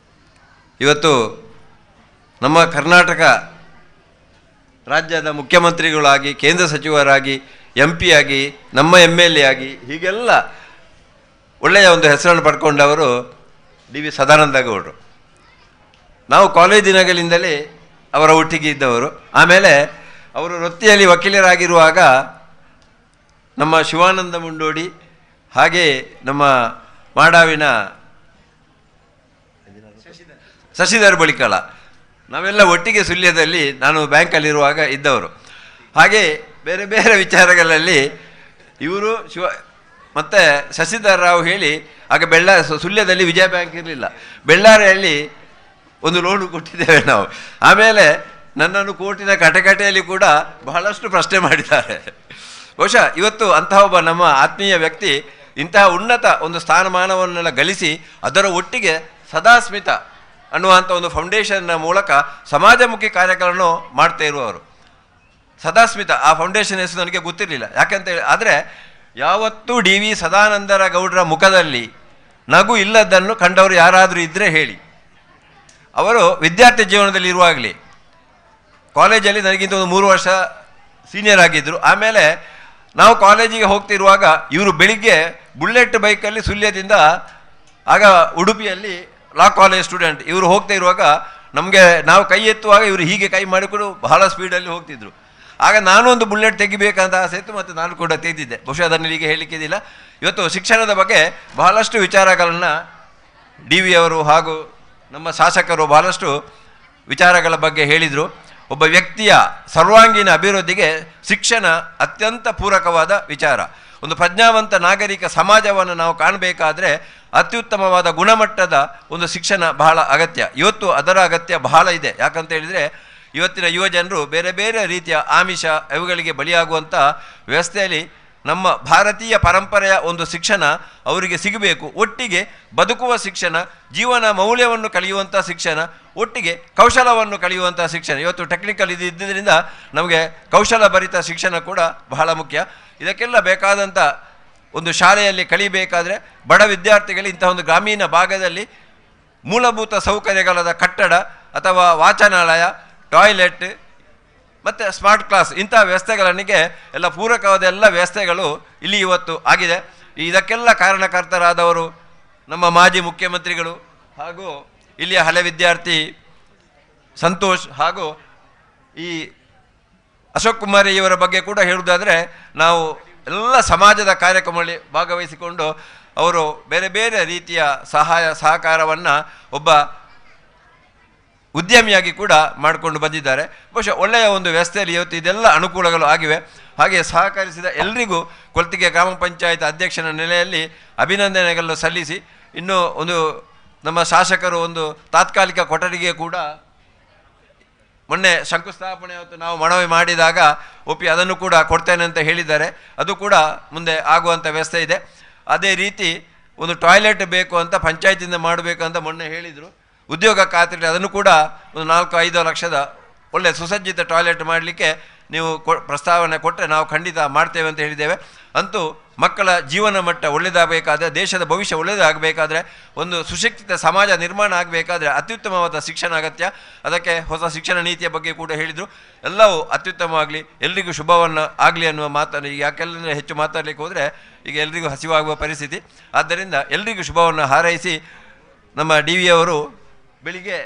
K: ಇವತ್ತು ನಮ್ಮ ಕರ್ನಾಟಕ ರಾಜ್ಯದ ಮುಖ್ಯಮಂತ್ರಿಗಳಾಗಿ, ಕೇಂದ್ರ ಸಚಿವರಾಗಿ, MP ಆಗಿ, ನಮ್ಮ MLA ಆಗಿ, ಹೀಗೆಲ್ಲ ಒಳ್ಳೆಯ ಒಂದು ಹೆಸರನ್ನು ಪಡ್ಕೊಂಡವರು DV ಸದಾನಂದ ಗೌಡರು. ನಾವು ಕಾಲೇಜ್ ದಿನಗಳಿಂದಲೇ ಅವರ ಒಟ್ಟಿಗೆ ಇದ್ದವರು. ಆಮೇಲೆ ಅವರು ವೃತ್ತಿಯಲ್ಲಿ ವಕೀಲರಾಗಿರುವಾಗ ನಮ್ಮ ಶಿವಾನಂದ ಮುಂಡೋಡಿ, ಹಾಗೆ ನಮ್ಮ ಮಾಡಾವಿನ ಶಶಿಧರ್ ಬಳಿಕಳ, ನಾವೆಲ್ಲ ಒಟ್ಟಿಗೆ ಸುಳ್ಯದಲ್ಲಿ ನಾನು ಬ್ಯಾಂಕಲ್ಲಿರುವಾಗ ಇದ್ದವರು. ಹಾಗೆ ಬೇರೆ ಬೇರೆ ವಿಚಾರಗಳಲ್ಲಿ ಇವರು ಮತ್ತು ಶಶಿಧರ್ ರಾವ್ ಹೇಳಿ, ಆಗ ಸುಳ್ಯದಲ್ಲಿ ವಿಜಯ ಬ್ಯಾಂಕ್ ಇರಲಿಲ್ಲ, ಬೆಳ್ಳಾರಿಯಲ್ಲಿ ಒಂದು ಲೋನು ಕೊಟ್ಟಿದ್ದೇವೆ ನಾವು. ಆಮೇಲೆ ನನ್ನನ್ನು ಕೋರ್ಟಿನ ಕಟಕಟೆಯಲ್ಲಿ ಕೂಡ ಬಹಳಷ್ಟು ಪ್ರಶ್ನೆ ಮಾಡಿದ್ದಾರೆ. ಬಹುಶಃ ಇವತ್ತು ಅಂತಹ ಒಬ್ಬ ನಮ್ಮ ಆತ್ಮೀಯ ವ್ಯಕ್ತಿ ಇಂತಹ ಉನ್ನತ ಒಂದು ಸ್ಥಾನಮಾನವನ್ನೆಲ್ಲ ಗಳಿಸಿ ಅದರ ಒಟ್ಟಿಗೆ ಸದಾಸ್ಮಿತ ಅನ್ನುವಂಥ ಒಂದು ಫೌಂಡೇಶನ್ನ ಮೂಲಕ ಸಮಾಜಮುಖಿ ಕಾರ್ಯಗಳನ್ನು ಮಾಡ್ತಾ ಇರುವವರು. ಸದಾಸ್ಮಿತ ಆ ಫೌಂಡೇಶನ್ ಹೆಸರು ನನಗೆ ಗೊತ್ತಿರಲಿಲ್ಲ. ಯಾಕಂತೇಳಿ ಆದರೆ ಯಾವತ್ತೂ DV ಸದಾನಂದರ ಗೌಡರ ಮುಖದಲ್ಲಿ ನಗು ಇಲ್ಲದನ್ನು ಕಂಡವರು ಯಾರಾದರೂ ಇದ್ದರೆ ಹೇಳಿ. ಅವರು ವಿದ್ಯಾರ್ಥಿ ಜೀವನದಲ್ಲಿ ಇರುವಾಗಲೇ ಕಾಲೇಜಲ್ಲಿ ನನಗಿಂತ ಒಂದು 3 ವರ್ಷ ಸೀನಿಯರ್ ಆಗಿದ್ದರು. ಆಮೇಲೆ ನಾವು ಕಾಲೇಜಿಗೆ ಹೋಗ್ತಿರುವಾಗ ಇವರು ಬೆಳಿಗ್ಗೆ ಬುಲೆಟ್ ಬೈಕಲ್ಲಿ ಸುಳ್ಯದಿಂದ, ಆಗ ಉಡುಪಿಯಲ್ಲಿ ಲಾ ಕಾಲೇಜ್ ಸ್ಟೂಡೆಂಟ್, ಇವರು ಹೋಗ್ತಾ ಇರುವಾಗ ನಮಗೆ ನಾವು ಕೈ ಎತ್ತುವಾಗ ಇವರು ಹೀಗೆ ಕೈ ಮಾಡಿಕೊಂಡು ಬಹಳ ಸ್ಪೀಡಲ್ಲಿ ಹೋಗ್ತಿದ್ರು. ಆಗ ನಾನು ಒಂದು ಬುಲೆಟ್ ತೆಗಿಬೇಕಂತ ಆಸೆ ಇತ್ತು, ಮತ್ತು ನಾನು ಕೂಡ ತೆಗೆದಿದ್ದೆ. ಬಹುಶಃ ಅದನ್ನು ಈಗ ಹೇಳಲಿಕ್ಕಿದ್ದಿಲ್ಲ. ಇವತ್ತು ಶಿಕ್ಷಣದ ಬಗ್ಗೆ ಬಹಳಷ್ಟು ವಿಚಾರಗಳನ್ನು DV ಅವರು ಹಾಗೂ ನಮ್ಮ ಶಾಸಕರು ಬಹಳಷ್ಟು ವಿಚಾರಗಳ ಬಗ್ಗೆ ಹೇಳಿದರು. ಒಬ್ಬ ವ್ಯಕ್ತಿಯ ಸರ್ವಾಂಗೀಣ ಅಭಿವೃದ್ಧಿಗೆ ಶಿಕ್ಷಣ ಅತ್ಯಂತ ಪೂರಕವಾದ ವಿಚಾರ. ಒಂದು ಪ್ರಜ್ಞಾವಂತ ನಾಗರಿಕ ಸಮಾಜವನ್ನು ನಾವು ಕಾಣಬೇಕಾದ್ರೆ ಅತ್ಯುತ್ತಮವಾದ ಗುಣಮಟ್ಟದ ಒಂದು ಶಿಕ್ಷಣ ಬಹಳ ಅಗತ್ಯ. ಇವತ್ತು ಅದರ ಅಗತ್ಯ ಬಹಳ ಇದೆ. ಯಾಕಂತ ಹೇಳಿದರೆ ಇವತ್ತಿನ ಯುವ ಜನರು ಬೇರೆ ಬೇರೆ ರೀತಿಯ ಆಮಿಷ ಇವುಗಳಿಗೆ ಬಲಿಯಾಗುವಂಥ ವ್ಯವಸ್ಥೆಯಲ್ಲಿ ನಮ್ಮ ಭಾರತೀಯ ಪರಂಪರೆಯ ಒಂದು ಶಿಕ್ಷಣ ಅವರಿಗೆ ಸಿಗಬೇಕು. ಒಟ್ಟಿಗೆ ಬದುಕುವ ಶಿಕ್ಷಣ, ಜೀವನ ಮೌಲ್ಯವನ್ನು ಕಲಿಯುವಂಥ ಶಿಕ್ಷಣ, ಒಟ್ಟಿಗೆ ಕೌಶಲವನ್ನು ಕಲಿಯುವಂಥ ಶಿಕ್ಷಣ. ಇವತ್ತು ಟೆಕ್ನಿಕಲ್ ಇದ್ದಿದ್ದರಿಂದ ನಮಗೆ ಕೌಶಲ ಭರಿತ ಶಿಕ್ಷಣ ಕೂಡ ಬಹಳ ಮುಖ್ಯ. ಇದಕ್ಕೆಲ್ಲ ಬೇಕಾದಂಥ ಒಂದು ಶಾಲೆಯಲ್ಲಿ ಕಲಿಬೇಕಾದರೆ ಬಡ ವಿದ್ಯಾರ್ಥಿಗಳು ಇಂಥ ಒಂದು ಗ್ರಾಮೀಣ ಭಾಗದಲ್ಲಿ ಮೂಲಭೂತ ಸೌಕರ್ಯಗಳಾದ ಕಟ್ಟಡ ಅಥವಾ ವಾಚನಾಲಯ, ಟಾಯ್ಲೆಟ್ ಮತ್ತು ಸ್ಮಾರ್ಟ್ ಕ್ಲಾಸ್ ಇಂಥ ವ್ಯವಸ್ಥೆಗಳಿಗೆ ಎಲ್ಲ ಪೂರಕವಾದ ಎಲ್ಲ ವ್ಯವಸ್ಥೆಗಳು ಇಲ್ಲಿ ಇವತ್ತು ಆಗಿದೆ. ಇದಕ್ಕೆಲ್ಲ ಕಾರಣಕರ್ತರಾದವರು ನಮ್ಮ ಮಾಜಿ ಮುಖ್ಯಮಂತ್ರಿಗಳು ಹಾಗೂ ಇಲ್ಲಿಯ ಹಳೆ ವಿದ್ಯಾರ್ಥಿ ಸಂತೋಷ್ ಹಾಗೂ ಈ ಅಶೋಕ್ ಕುಮಾರ್ ಇವರ ಬಗ್ಗೆ ಕೂಡ ಹೇಳುವುದಾದರೆ, ನಾವು ಎಲ್ಲ ಸಮಾಜದ ಕಾರ್ಯಕ್ರಮಗಳಲ್ಲಿ ಭಾಗವಹಿಸಿಕೊಂಡು ಅವರು ಬೇರೆ ಬೇರೆ ರೀತಿಯ ಸಹಕಾರವನ್ನು ಒಬ್ಬ ಉದ್ಯಮಿಯಾಗಿ ಕೂಡ ಮಾಡಿಕೊಂಡು ಬಂದಿದ್ದಾರೆ. ಬಹುಶಃ ಒಳ್ಳೆಯ ಒಂದು ವ್ಯವಸ್ಥೆಯಲ್ಲಿ ಇವತ್ತು ಇದೆಲ್ಲ ಅನುಕೂಲಗಳು ಆಗಿವೆ. ಹಾಗೆ ಸಹಕರಿಸಿದ ಎಲ್ಲರಿಗೂ ಕೊಲ್ತಿಗೆ ಗ್ರಾಮ ಪಂಚಾಯತ್ ಅಧ್ಯಕ್ಷನ ನೆಲೆಯಲ್ಲಿ ಅಭಿನಂದನೆಗಳನ್ನು ಸಲ್ಲಿಸಿ, ಇನ್ನು ಒಂದು ನಮ್ಮ ಶಾಸಕರು ಒಂದು ತಾತ್ಕಾಲಿಕ ಕೊಠಡಿಗೆ ಕೂಡ ಮೊನ್ನೆ ಶಂಕುಸ್ಥಾಪನೆ ಹೊತ್ತು ನಾವು ಮನವಿ ಮಾಡಿದಾಗ ಒಪ್ಪಿ ಅದನ್ನು ಕೂಡ ಕೊಡ್ತೇನೆ ಅಂತ ಹೇಳಿದ್ದಾರೆ. ಅದು ಕೂಡ ಮುಂದೆ ಆಗುವಂಥ ವ್ಯವಸ್ಥೆ ಇದೆ. ಅದೇ ರೀತಿ ಒಂದು ಟಾಯ್ಲೆಟ್ ಬೇಕು ಅಂತ ಪಂಚಾಯತಿಂದ ಮಾಡಬೇಕು ಅಂತ ಮೊನ್ನೆ ಹೇಳಿದರು. ಉದ್ಯೋಗ ಖಾತ್ರಿ ಅದನ್ನು ಕೂಡ ಒಂದು 4-5 ಲಕ್ಷದ ಒಳ್ಳೆಯ ಸುಸಜ್ಜಿತ ಟಾಯ್ಲೆಟ್ ಮಾಡಲಿಕ್ಕೆ ನೀವು ಪ್ರಸ್ತಾವನೆ ಕೊಟ್ಟರೆ ನಾವು ಖಂಡಿತ ಮಾಡ್ತೇವೆ ಅಂತ ಹೇಳಿದ್ದೇವೆ. ಅಂತೂ ಮಕ್ಕಳ ಜೀವನ ಮಟ್ಟ ಒಳ್ಳೆಯದಾಗಬೇಕಾದ್ರೆ, ದೇಶದ ಭವಿಷ್ಯ ಒಳ್ಳೆಯದಾಗಬೇಕಾದ್ರೆ, ಒಂದು ಸುಶಿಕ್ಷಿತ ಸಮಾಜ ನಿರ್ಮಾಣ ಆಗಬೇಕಾದ್ರೆ ಅತ್ಯುತ್ತಮವಾದ ಶಿಕ್ಷಣ ಅಗತ್ಯ. ಅದಕ್ಕೆ ಹೊಸ ಶಿಕ್ಷಣ ನೀತಿಯ ಬಗ್ಗೆ ಕೂಡ ಹೇಳಿದರು. ಎಲ್ಲವೂ ಅತ್ಯುತ್ತಮವಾಗಲಿ, ಎಲ್ರಿಗೂ ಶುಭವನ್ನು ಆಗಲಿ ಅನ್ನುವ ಮಾತನ್ನು ಈಗ ಯಾಕೆಲ್ಲ ಹೆಚ್ಚು ಮಾತಾಡಲಿಕ್ಕೆ ಹೋದರೆ ಈಗ ಎಲ್ರಿಗೂ ಹಸಿವಾಗುವ ಪರಿಸ್ಥಿತಿ. ಆದ್ದರಿಂದ ಎಲ್ರಿಗೂ ಶುಭವನ್ನು ಹಾರೈಸಿ ನಮ್ಮ DV ಅವರು ಬೆಳಿಗ್ಗೆ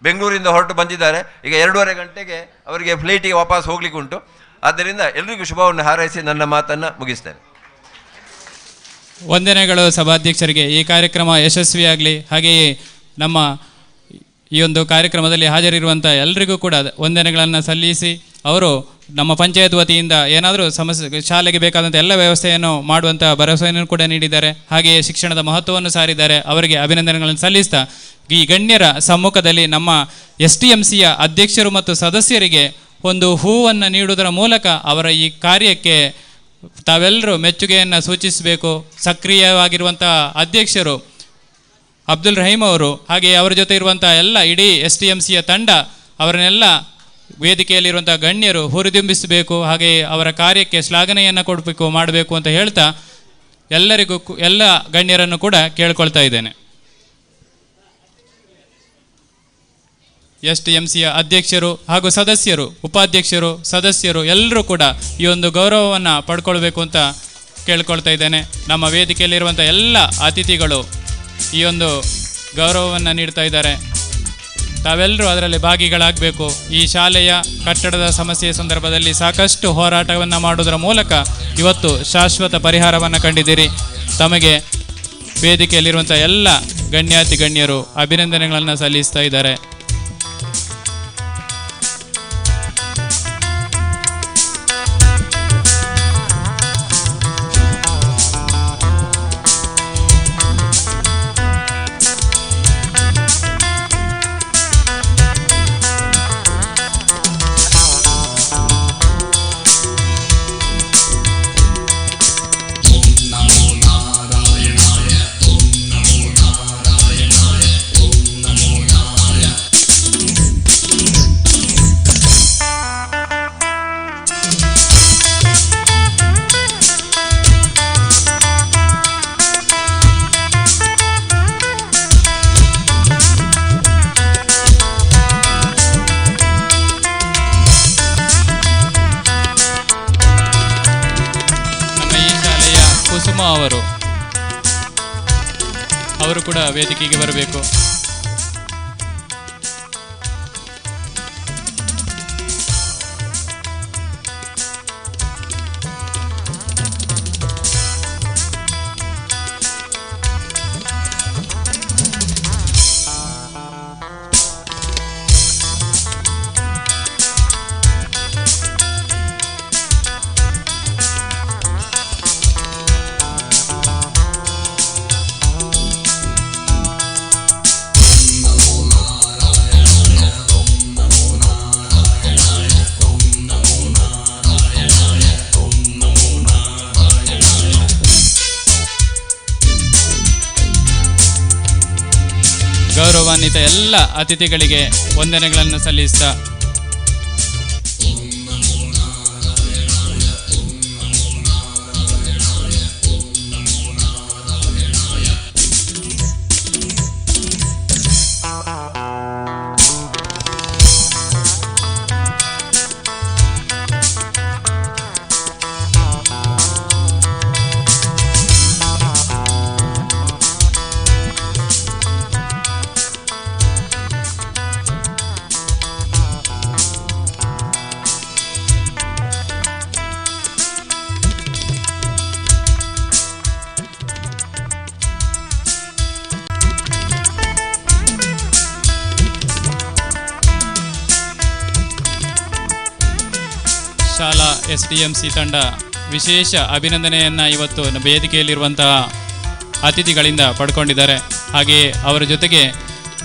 K: ಬೆಂಗಳೂರಿಂದ ಹೊರಟು ಬಂದಿದ್ದಾರೆ. ಈಗ 2:30 ಗಂಟೆಗೆ ಅವರಿಗೆ ಫ್ಲೈಟಿಗೆ ವಾಪಸ್ ಹೋಗ್ಲಿಕ್ಕೆ ಉಂಟು. ಆದ್ದರಿಂದ ಎಲ್ರಿಗೂ ಶುಭವನ್ನು ಹಾರೈಸಿ ನನ್ನ ಮಾತನ್ನು ಮುಗಿಸ್ತೇನೆ.
B: ವಂದನೆಗಳು ಸಭಾಧ್ಯಕ್ಷರಿಗೆ. ಈ ಕಾರ್ಯಕ್ರಮ ಯಶಸ್ವಿಯಾಗಲಿ. ಹಾಗೆಯೇ ನಮ್ಮ ಈ ಒಂದು ಕಾರ್ಯಕ್ರಮದಲ್ಲಿ ಹಾಜರಿರುವಂಥ ಎಲ್ರಿಗೂ ಕೂಡ ವಂದನೆಗಳನ್ನು ಸಲ್ಲಿಸಿ, ಅವರು ನಮ್ಮ ಪಂಚಾಯತ್ ವತಿಯಿಂದ ಏನಾದರೂ ಸಮಸ್ಯೆ ಶಾಲೆಗೆ ಬೇಕಾದಂಥ ಎಲ್ಲ ವ್ಯವಸ್ಥೆಯನ್ನು ಮಾಡುವಂಥ ಭರವಸೆಯನ್ನು ಕೂಡ ನೀಡಿದ್ದಾರೆ. ಹಾಗೆಯೇ ಶಿಕ್ಷಣದ ಮಹತ್ವವನ್ನು ಸಾರಿದ್ದಾರೆ. ಅವರಿಗೆ ಅಭಿನಂದನೆಗಳನ್ನು ಸಲ್ಲಿಸ್ತಾ ಈ ಗಣ್ಯರ ಸಮ್ಮುಖದಲ್ಲಿ ನಮ್ಮ STMCಯ ಅಧ್ಯಕ್ಷರು ಮತ್ತು ಸದಸ್ಯರಿಗೆ ಒಂದು ಹೂವನ್ನು ನೀಡುವುದರ ಮೂಲಕ ಅವರ ಈ ಕಾರ್ಯಕ್ಕೆ ತಾವೆಲ್ಲರೂ ಮೆಚ್ಚುಗೆಯನ್ನು ಸೂಚಿಸಬೇಕು. ಸಕ್ರಿಯವಾಗಿರುವಂಥ ಅಧ್ಯಕ್ಷರು ಅಬ್ದುಲ್ ರಹೀಮ್ ಅವರು, ಹಾಗೆಯೇ ಅವರ ಜೊತೆ ಇರುವಂಥ ಎಲ್ಲ ಇಡೀ STMCಯ ತಂಡ, ಅವರನ್ನೆಲ್ಲ ವೇದಿಕೆಯಲ್ಲಿರುವಂಥ ಗಣ್ಯರು ಹುರಿದುಂಬಿಸಬೇಕು. ಹಾಗೆಯೇ ಅವರ ಕಾರ್ಯಕ್ಕೆ ಶ್ಲಾಘನೆಯನ್ನು ಮಾಡಬೇಕು ಅಂತ ಹೇಳ್ತಾ ಎಲ್ಲರಿಗೂ ಎಲ್ಲ ಗಣ್ಯರನ್ನು ಕೂಡ ಕೇಳ್ಕೊಳ್ತಾ ಇದ್ದೇನೆ. STMCಯ ಅಧ್ಯಕ್ಷರು ಹಾಗೂ ಸದಸ್ಯರು, ಉಪಾಧ್ಯಕ್ಷರು, ಸದಸ್ಯರು ಎಲ್ಲರೂ ಕೂಡ ಈ ಒಂದು ಗೌರವವನ್ನು ಪಡ್ಕೊಳ್ಬೇಕು ಅಂತ ಕೇಳ್ಕೊಳ್ತಾ ಇದ್ದೇನೆ. ನಮ್ಮ ವೇದಿಕೆಯಲ್ಲಿರುವಂಥ ಎಲ್ಲ ಅತಿಥಿಗಳು ಈ ಒಂದು ಗೌರವವನ್ನು ನೀಡ್ತಾ ಇದ್ದಾರೆ. ತಾವೆಲ್ಲರೂ ಅದರಲ್ಲಿ ಭಾಗಿಗಳಾಗಬೇಕು. ಈ ಶಾಲೆಯ ಕಟ್ಟಡದ ಸಮಸ್ಯೆಯ ಸಂದರ್ಭದಲ್ಲಿ ಸಾಕಷ್ಟು ಹೋರಾಟವನ್ನು ಮಾಡುವುದರ ಮೂಲಕ ಇವತ್ತು ಶಾಶ್ವತ ಪರಿಹಾರವನ್ನು ಕಂಡಿದ್ದೀರಿ. ತಮಗೆ ವೇದಿಕೆಯಲ್ಲಿರುವಂಥ ಎಲ್ಲ ಗಣ್ಯಾತಿ ಗಣ್ಯರು ಅಭಿನಂದನೆಗಳನ್ನು ಸಲ್ಲಿಸ್ತಾ ಇದ್ದಾರೆ. ಅವರು ಕೂಡ ವೇದಿಕೆಗೆ ಬರಬೇಕು. ಗೌರವಾನ್ವಿತ ಎಲ್ಲ ಅತಿಥಿಗಳಿಗೆ ವಂದನೆಗಳನ್ನು ಸಲ್ಲಿಸ್ತಾ ಶಾಲಾ STMC ತಂಡ ವಿಶೇಷ ಅಭಿನಂದನೆಯನ್ನು ಇವತ್ತು ವೇದಿಕೆಯಲ್ಲಿರುವಂತಹ ಅತಿಥಿಗಳಿಂದ ಪಡ್ಕೊಂಡಿದ್ದಾರೆ. ಹಾಗೆಯೇ ಅವರ ಜೊತೆಗೆ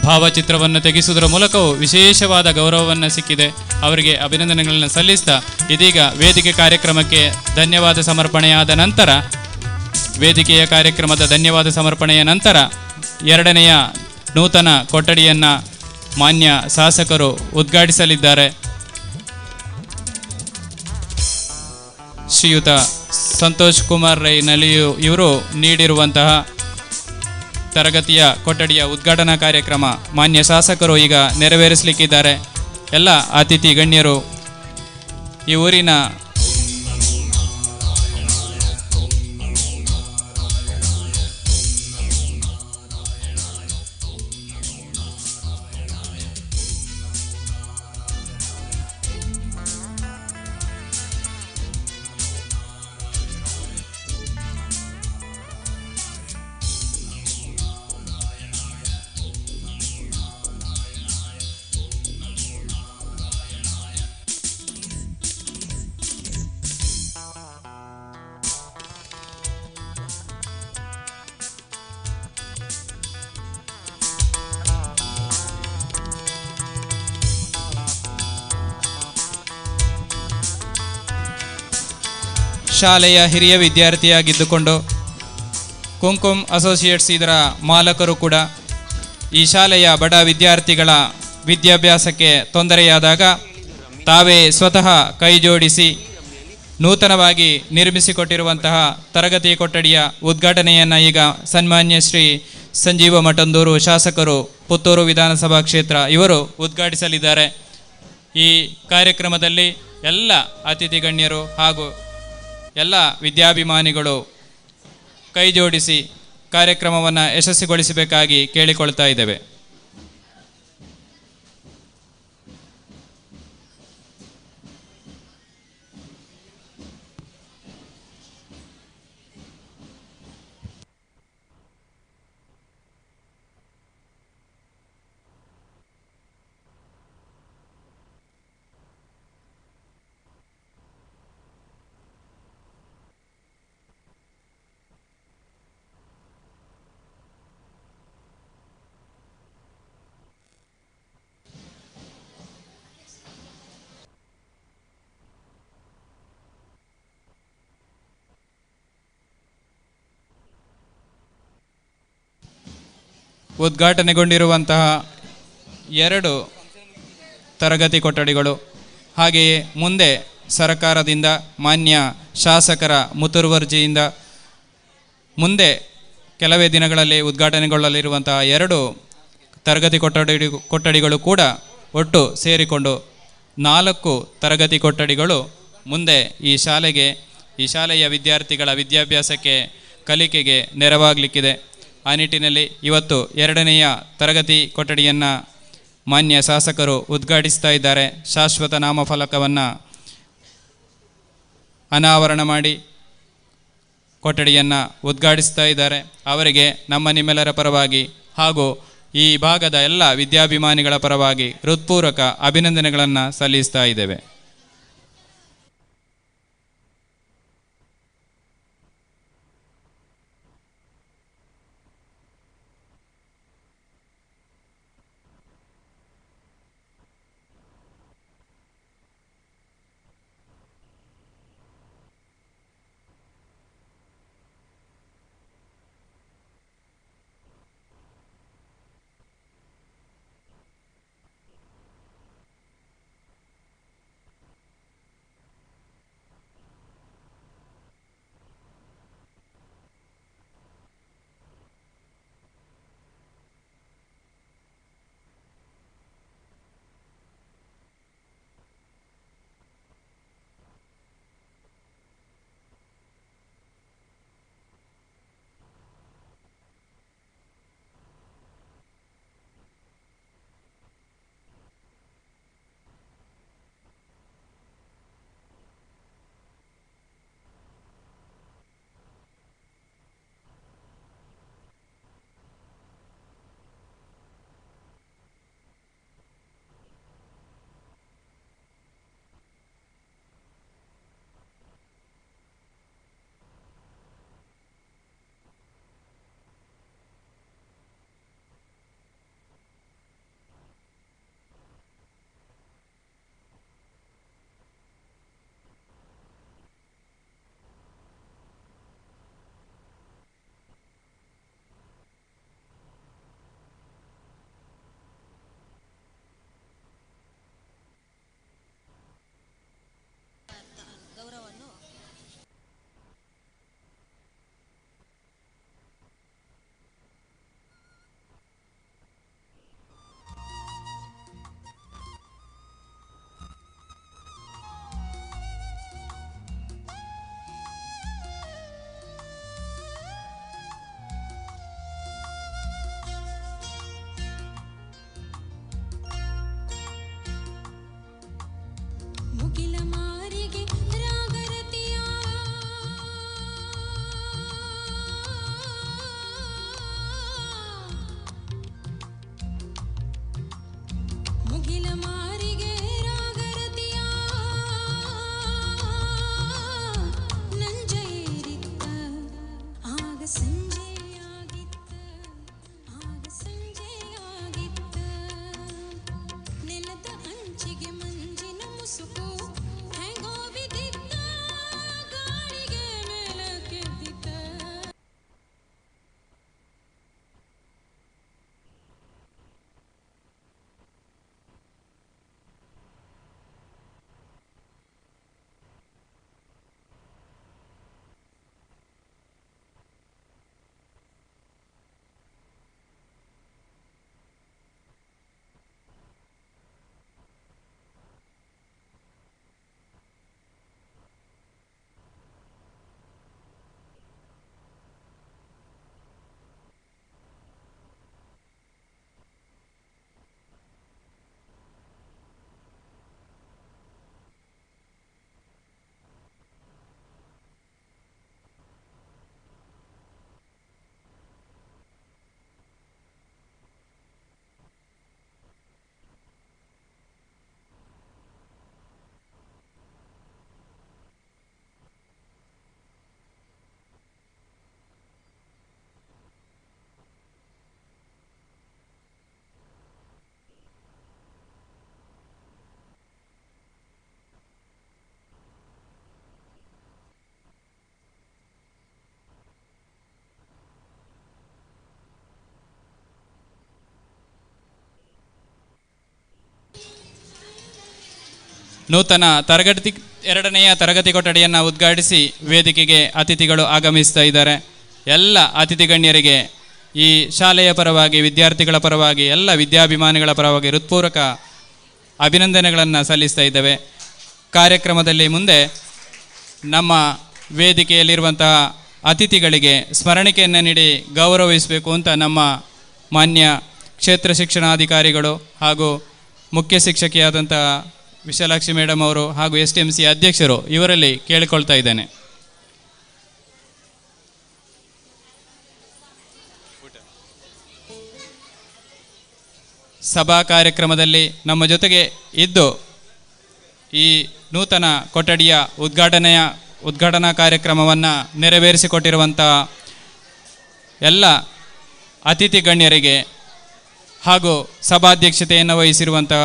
B: ಭಾವಚಿತ್ರವನ್ನು ತೆಗೆಸುವುದರ ಮೂಲಕವೂ ವಿಶೇಷವಾದ ಗೌರವವನ್ನು ಸಿಕ್ಕಿದೆ. ಅವರಿಗೆ ಅಭಿನಂದನೆಗಳನ್ನು ಸಲ್ಲಿಸ್ತಾ ಇದೀಗ ವೇದಿಕೆ ಕಾರ್ಯಕ್ರಮಕ್ಕೆ ಧನ್ಯವಾದ ಸಮರ್ಪಣೆಯಾದ ನಂತರ ವೇದಿಕೆಯ ಕಾರ್ಯಕ್ರಮದ ಧನ್ಯವಾದ ಸಮರ್ಪಣೆಯ ನಂತರ ಎರಡನೆಯ ನೂತನ ಕೊಠಡಿಯನ್ನು ಮಾನ್ಯ ಶಾಸಕರು ಉದ್ಘಾಟಿಸಲಿದ್ದಾರೆ. ಶ್ರೀಯುತ ಸಂತೋಷ್ ಕುಮಾರ್ ರೈ ನಲಿಯು ಇವರು ನೀಡಿರುವಂತಹ ತರಗತಿಯ ಕೊಠಡಿಯ ಉದ್ಘಾಟನಾ ಕಾರ್ಯಕ್ರಮ ಮಾನ್ಯ ಶಾಸಕರು ಈಗ ನೆರವೇರಿಸಲಿಕ್ಕಿದ್ದಾರೆ. ಎಲ್ಲ ಅತಿಥಿ ಗಣ್ಯರು ಈ ಊರಿನ ಶಾಲೆಯ ಹಿರಿಯ ವಿದ್ಯಾರ್ಥಿಯಾಗಿದ್ದುಕೊಂಡು ಕುಂಕುಮ್ ಅಸೋಸಿಯೇಟ್ಸ್ ಇದರ ಮಾಲಕರು ಕೂಡ ಈ ಶಾಲೆಯ ಬಡ ವಿದ್ಯಾರ್ಥಿಗಳ ವಿದ್ಯಾಭ್ಯಾಸಕ್ಕೆ ತೊಂದರೆಯಾದಾಗ ತಾವೇ ಸ್ವತಃ ಕೈ ಜೋಡಿಸಿ ನೂತನವಾಗಿ ನಿರ್ಮಿಸಿಕೊಟ್ಟಿರುವಂತಹ ತರಗತಿ ಕೊಠಡಿಯ ಉದ್ಘಾಟನೆಯನ್ನು ಈಗ ಸನ್ಮಾನ್ಯ ಶ್ರೀ ಸಂಜೀವ ಮಠಂದೂರು ಶಾಸಕರು ಪುತ್ತೂರು ವಿಧಾನಸಭಾ ಕ್ಷೇತ್ರ ಇವರು ಉದ್ಘಾಟಿಸಲಿದ್ದಾರೆ. ಈ ಕಾರ್ಯಕ್ರಮದಲ್ಲಿ ಎಲ್ಲ ಅತಿಥಿ ಗಣ್ಯರು ಹಾಗೂ ಎಲ್ಲ ವಿದ್ಯಾಭಿಮಾನಿಗಳು ಕೈ ಜೋಡಿಸಿ ಕಾರ್ಯಕ್ರಮವನ್ನು ಯಶಸ್ವಿಗೊಳಿಸಬೇಕಾಗಿ ಕೇಳಿಕೊಳ್ತಾ ಇದ್ದೇವೆ. ಉದ್ಘಾಟನೆಗೊಂಡಿರುವಂತಹ 2 ತರಗತಿ ಕೊಠಡಿಗಳು ಹಾಗೆಯೇ ಮುಂದೆ ಸರ್ಕಾರದಿಂದ ಮಾನ್ಯ ಶಾಸಕರ ಮುತುವರ್ಜಿಯಿಂದ ಮುಂದೆ ಕೆಲವೇ ದಿನಗಳಲ್ಲಿ ಉದ್ಘಾಟನೆಗೊಳ್ಳಲಿರುವಂತಹ 2 ತರಗತಿ ಕೊಠಡಿಗಳು ಕೂಡ ಒಟ್ಟು ಸೇರಿಕೊಂಡು 4 ತರಗತಿ ಕೊಠಡಿಗಳು ಮುಂದೆ ಈ ಶಾಲೆಯ ವಿದ್ಯಾರ್ಥಿಗಳ ವಿದ್ಯಾಭ್ಯಾಸಕ್ಕೆ ಕಲಿಕೆಗೆ ನೆರವಾಗಲಿಕ್ಕಿದೆ. ಆ ನಿಟ್ಟಿನಲ್ಲಿ ಇವತ್ತು 2ನೇಯ ತರಗತಿ ಕೊಠಡಿಯನ್ನು ಮಾನ್ಯ ಶಾಸಕರು ಉದ್ಘಾಟಿಸ್ತಾ ಇದ್ದಾರೆ. ಶಾಶ್ವತ ನಾಮಫಲಕವನ್ನು ಅನಾವರಣ ಮಾಡಿ ಕೊಠಡಿಯನ್ನು ಉದ್ಘಾಟಿಸ್ತಾ ಇದ್ದಾರೆ. ಅವರಿಗೆ ನಿಮ್ಮೆಲ್ಲರ ಪರವಾಗಿ ಹಾಗೂ ಈ ಭಾಗದ ಎಲ್ಲ ವಿದ್ಯಾಭಿಮಾನಿಗಳ ಪರವಾಗಿ ಹೃತ್ಪೂರ್ವಕ ಅಭಿನಂದನೆಗಳನ್ನು ಸಲ್ಲಿಸ್ತಾ ಇದ್ದೇವೆ. ನೂತನ ಎರಡನೆಯ ತರಗತಿ ಕೊಠಡಿಯನ್ನು ಉದ್ಘಾಟಿಸಿ ವೇದಿಕೆಗೆ ಅತಿಥಿಗಳು ಆಗಮಿಸ್ತಾ ಇದ್ದಾರೆ. ಎಲ್ಲ ಅತಿಥಿ ಗಣ್ಯರಿಗೆ ಈ ಶಾಲೆಯ ಪರವಾಗಿ, ವಿದ್ಯಾರ್ಥಿಗಳ ಪರವಾಗಿ, ಎಲ್ಲ ವಿದ್ಯಾಭಿಮಾನಿಗಳ ಪರವಾಗಿ ಹೃತ್ಪೂರ್ವಕ ಅಭಿನಂದನೆಗಳನ್ನು ಸಲ್ಲಿಸ್ತಾ ಇದ್ದೇವೆ. ಕಾರ್ಯಕ್ರಮದಲ್ಲಿ ಮುಂದೆ ನಮ್ಮ ವೇದಿಕೆಯಲ್ಲಿರುವಂತಹ ಅತಿಥಿಗಳಿಗೆ ಸ್ಮರಣಿಕೆಯನ್ನು ನೀಡಿ ಗೌರವಿಸಬೇಕು ಅಂತ ನಮ್ಮ ಮಾನ್ಯ ಕ್ಷೇತ್ರ ಶಿಕ್ಷಣಾಧಿಕಾರಿಗಳು ಹಾಗೂ ಮುಖ್ಯ ಶಿಕ್ಷಕಿಯಾದಂತಹ ವಿಶಾಲಾಕ್ಷಿ ಮೇಡಮ್ ಅವರು ಹಾಗೂ STMC ಅಧ್ಯಕ್ಷರು ಇವರಲ್ಲಿ ಕೇಳಿಕೊಳ್ತಾ ಇದ್ದೇನೆ. ಸಭಾ ಕಾರ್ಯಕ್ರಮದಲ್ಲಿ ನಮ್ಮ ಜೊತೆಗೆ ಇದ್ದು ಈ ನೂತನ ಕೊಠಡಿಯ ಉದ್ಘಾಟನಾ ಕಾರ್ಯಕ್ರಮವನ್ನು ನೆರವೇರಿಸಿಕೊಟ್ಟಿರುವಂಥ ಎಲ್ಲ ಅತಿಥಿ ಗಣ್ಯರಿಗೆ ಹಾಗೂ ಸಭಾಧ್ಯಕ್ಷತೆಯನ್ನು ವಹಿಸಿರುವಂತಹ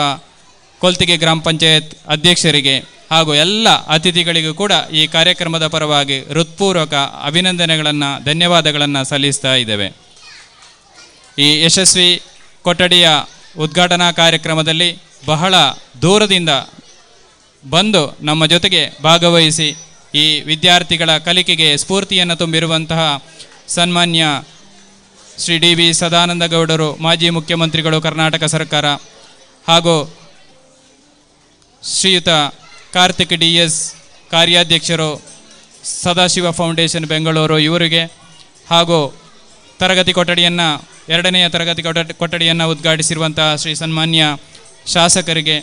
B: ಕೊಲ್ತಿಗೆ ಗ್ರಾಮ ಪಂಚಾಯತ್ ಅಧ್ಯಕ್ಷರಿಗೆ ಹಾಗೂ ಎಲ್ಲ ಅತಿಥಿಗಳಿಗೂ ಕೂಡ ಈ ಕಾರ್ಯಕ್ರಮದ ಪರವಾಗಿ ಹೃತ್ಪೂರ್ವಕ ಅಭಿನಂದನೆಗಳನ್ನು, ಧನ್ಯವಾದಗಳನ್ನು ಸಲ್ಲಿಸ್ತಾ ಇದ್ದೇವೆ. ಈ ಯಶಸ್ವಿ ಕೊಠಡಿಯ ಉದ್ಘಾಟನಾ ಕಾರ್ಯಕ್ರಮದಲ್ಲಿ ಬಹಳ ದೂರದಿಂದ ಬಂದು ನಮ್ಮ ಜೊತೆಗೆ ಭಾಗವಹಿಸಿ ಈ ವಿದ್ಯಾರ್ಥಿಗಳ ಕಲಿಕೆಗೆ ಸ್ಫೂರ್ತಿಯನ್ನು ತುಂಬಿರುವಂತಹ ಸನ್ಮಾನ್ಯ ಶ್ರೀ DV ಸದಾನಂದ ಗೌಡರು, ಮಾಜಿ ಮುಖ್ಯಮಂತ್ರಿಗಳು ಕರ್ನಾಟಕ ಸರ್ಕಾರ, ಹಾಗೂ ಶ್ರೀಯುತ ಕಾರ್ತಿಕ್ DS ಕಾರ್ಯಾಧ್ಯಕ್ಷರು ಸದಾಶಿವ ಫೌಂಡೇಶನ್ ಬೆಂಗಳೂರು ಇವರಿಗೆ, ಹಾಗೂ ತರಗತಿ ಕೊಠಡಿಯನ್ನು ಎರಡನೆಯ ತರಗತಿ ಕೊಠಡಿಯನ್ನು ಉದ್ಘಾಟಿಸಿರುವಂಥ ಶ್ರೀ ಸನ್ಮಾನ್ಯ ಶಾಸಕರಿಗೆ,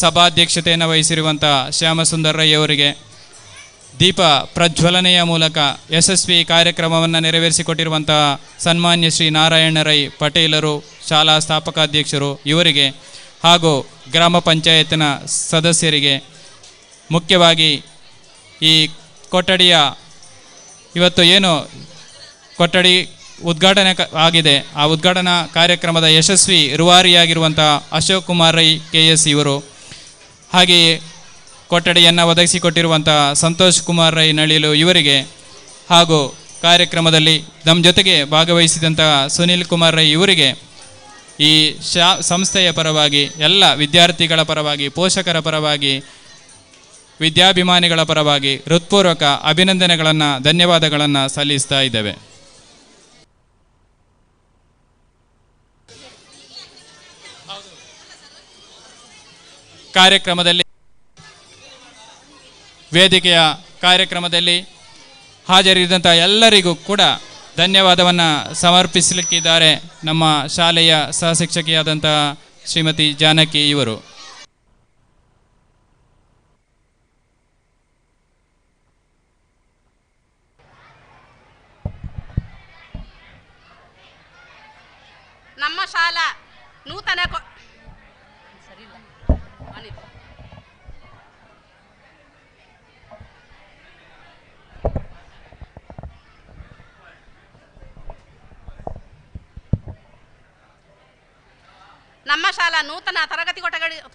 B: ಸಭಾಧ್ಯಕ್ಷತೆಯನ್ನು ವಹಿಸಿರುವಂಥ ಶ್ಯಾಮಸುಂದರ್ ರೈ ಅವರಿಗೆ, ದೀಪ ಪ್ರಜ್ವಲನೆಯ ಮೂಲಕ ಯಶಸ್ವಿ ಕಾರ್ಯಕ್ರಮವನ್ನು ನೆರವೇರಿಸಿಕೊಟ್ಟಿರುವಂಥ ಸನ್ಮಾನ್ಯ ಶ್ರೀ ನಾರಾಯಣ ರೈ ಪಟೇಲರು, ಶಾಲಾ ಸ್ಥಾಪಕಾಧ್ಯಕ್ಷರು ಇವರಿಗೆ, ಹಾಗೂ ಗ್ರಾಮ ಪಂಚಾಯತ್ನ ಸದಸ್ಯರಿಗೆ, ಮುಖ್ಯವಾಗಿ ಈ ಕೊಠಡಿಯ ಇವತ್ತು ಏನು ಕೊಠಡಿ ಉದ್ಘಾಟನೆ ಆಗಿದೆ ಆ ಉದ್ಘಾಟನಾ ಕಾರ್ಯಕ್ರಮದ ಯಶಸ್ವಿ ರೂವಾರಿಯಾಗಿರುವಂಥ ಅಶೋಕ್ ಕುಮಾರ್ ರೈ KS ಇವರು, ಹಾಗೆಯೇ ಕೊಠಡಿಯನ್ನು ಒದಗಿಸಿಕೊಟ್ಟಿರುವಂಥ ಸಂತೋಷ್ ಕುಮಾರ್ ರೈ ನಳಿಲು ಇವರಿಗೆ, ಹಾಗೂ ಕಾರ್ಯಕ್ರಮದಲ್ಲಿ ನಮ್ಮ ಜೊತೆಗೆ ಭಾಗವಹಿಸಿದಂಥ ಸುನಿಲ್ ಕುಮಾರ್ ರೈ ಇವರಿಗೆ ಈ ಸಂಸ್ಥೆಯ ಪರವಾಗಿ, ಎಲ್ಲ ವಿದ್ಯಾರ್ಥಿಗಳ ಪರವಾಗಿ, ಪೋಷಕರ ಪರವಾಗಿ, ವಿದ್ಯಾಭಿಮಾನಿಗಳ ಪರವಾಗಿ ಹೃತ್ಪೂರ್ವಕ ಅಭಿನಂದನೆಗಳನ್ನು, ಧನ್ಯವಾದಗಳನ್ನು ಸಲ್ಲಿಸ್ತಾ ಇದ್ದೇವೆ. ವೇದಿಕೆಯ ಕಾರ್ಯಕ್ರಮದಲ್ಲಿ ಹಾಜರಿದ್ದಂಥ ಎಲ್ಲರಿಗೂ ಕೂಡ ಧನ್ಯವಾದವನ್ನು ಸಮರ್ಪಿಸಲಿಕ್ಕಿದ್ದಾರೆ ನಮ್ಮ ಶಾಲೆಯ ಸಹಶಿಕ್ಷಕಿಯಾದಂಥ ಶ್ರೀಮತಿ ಜಾನಕಿ ಇವರು.
F: ನಮ್ಮ ಶಾಲಾ ನೂತನ ನಮ್ಮ ಶಾಲಾ ನೂತನ ತರಗತಿ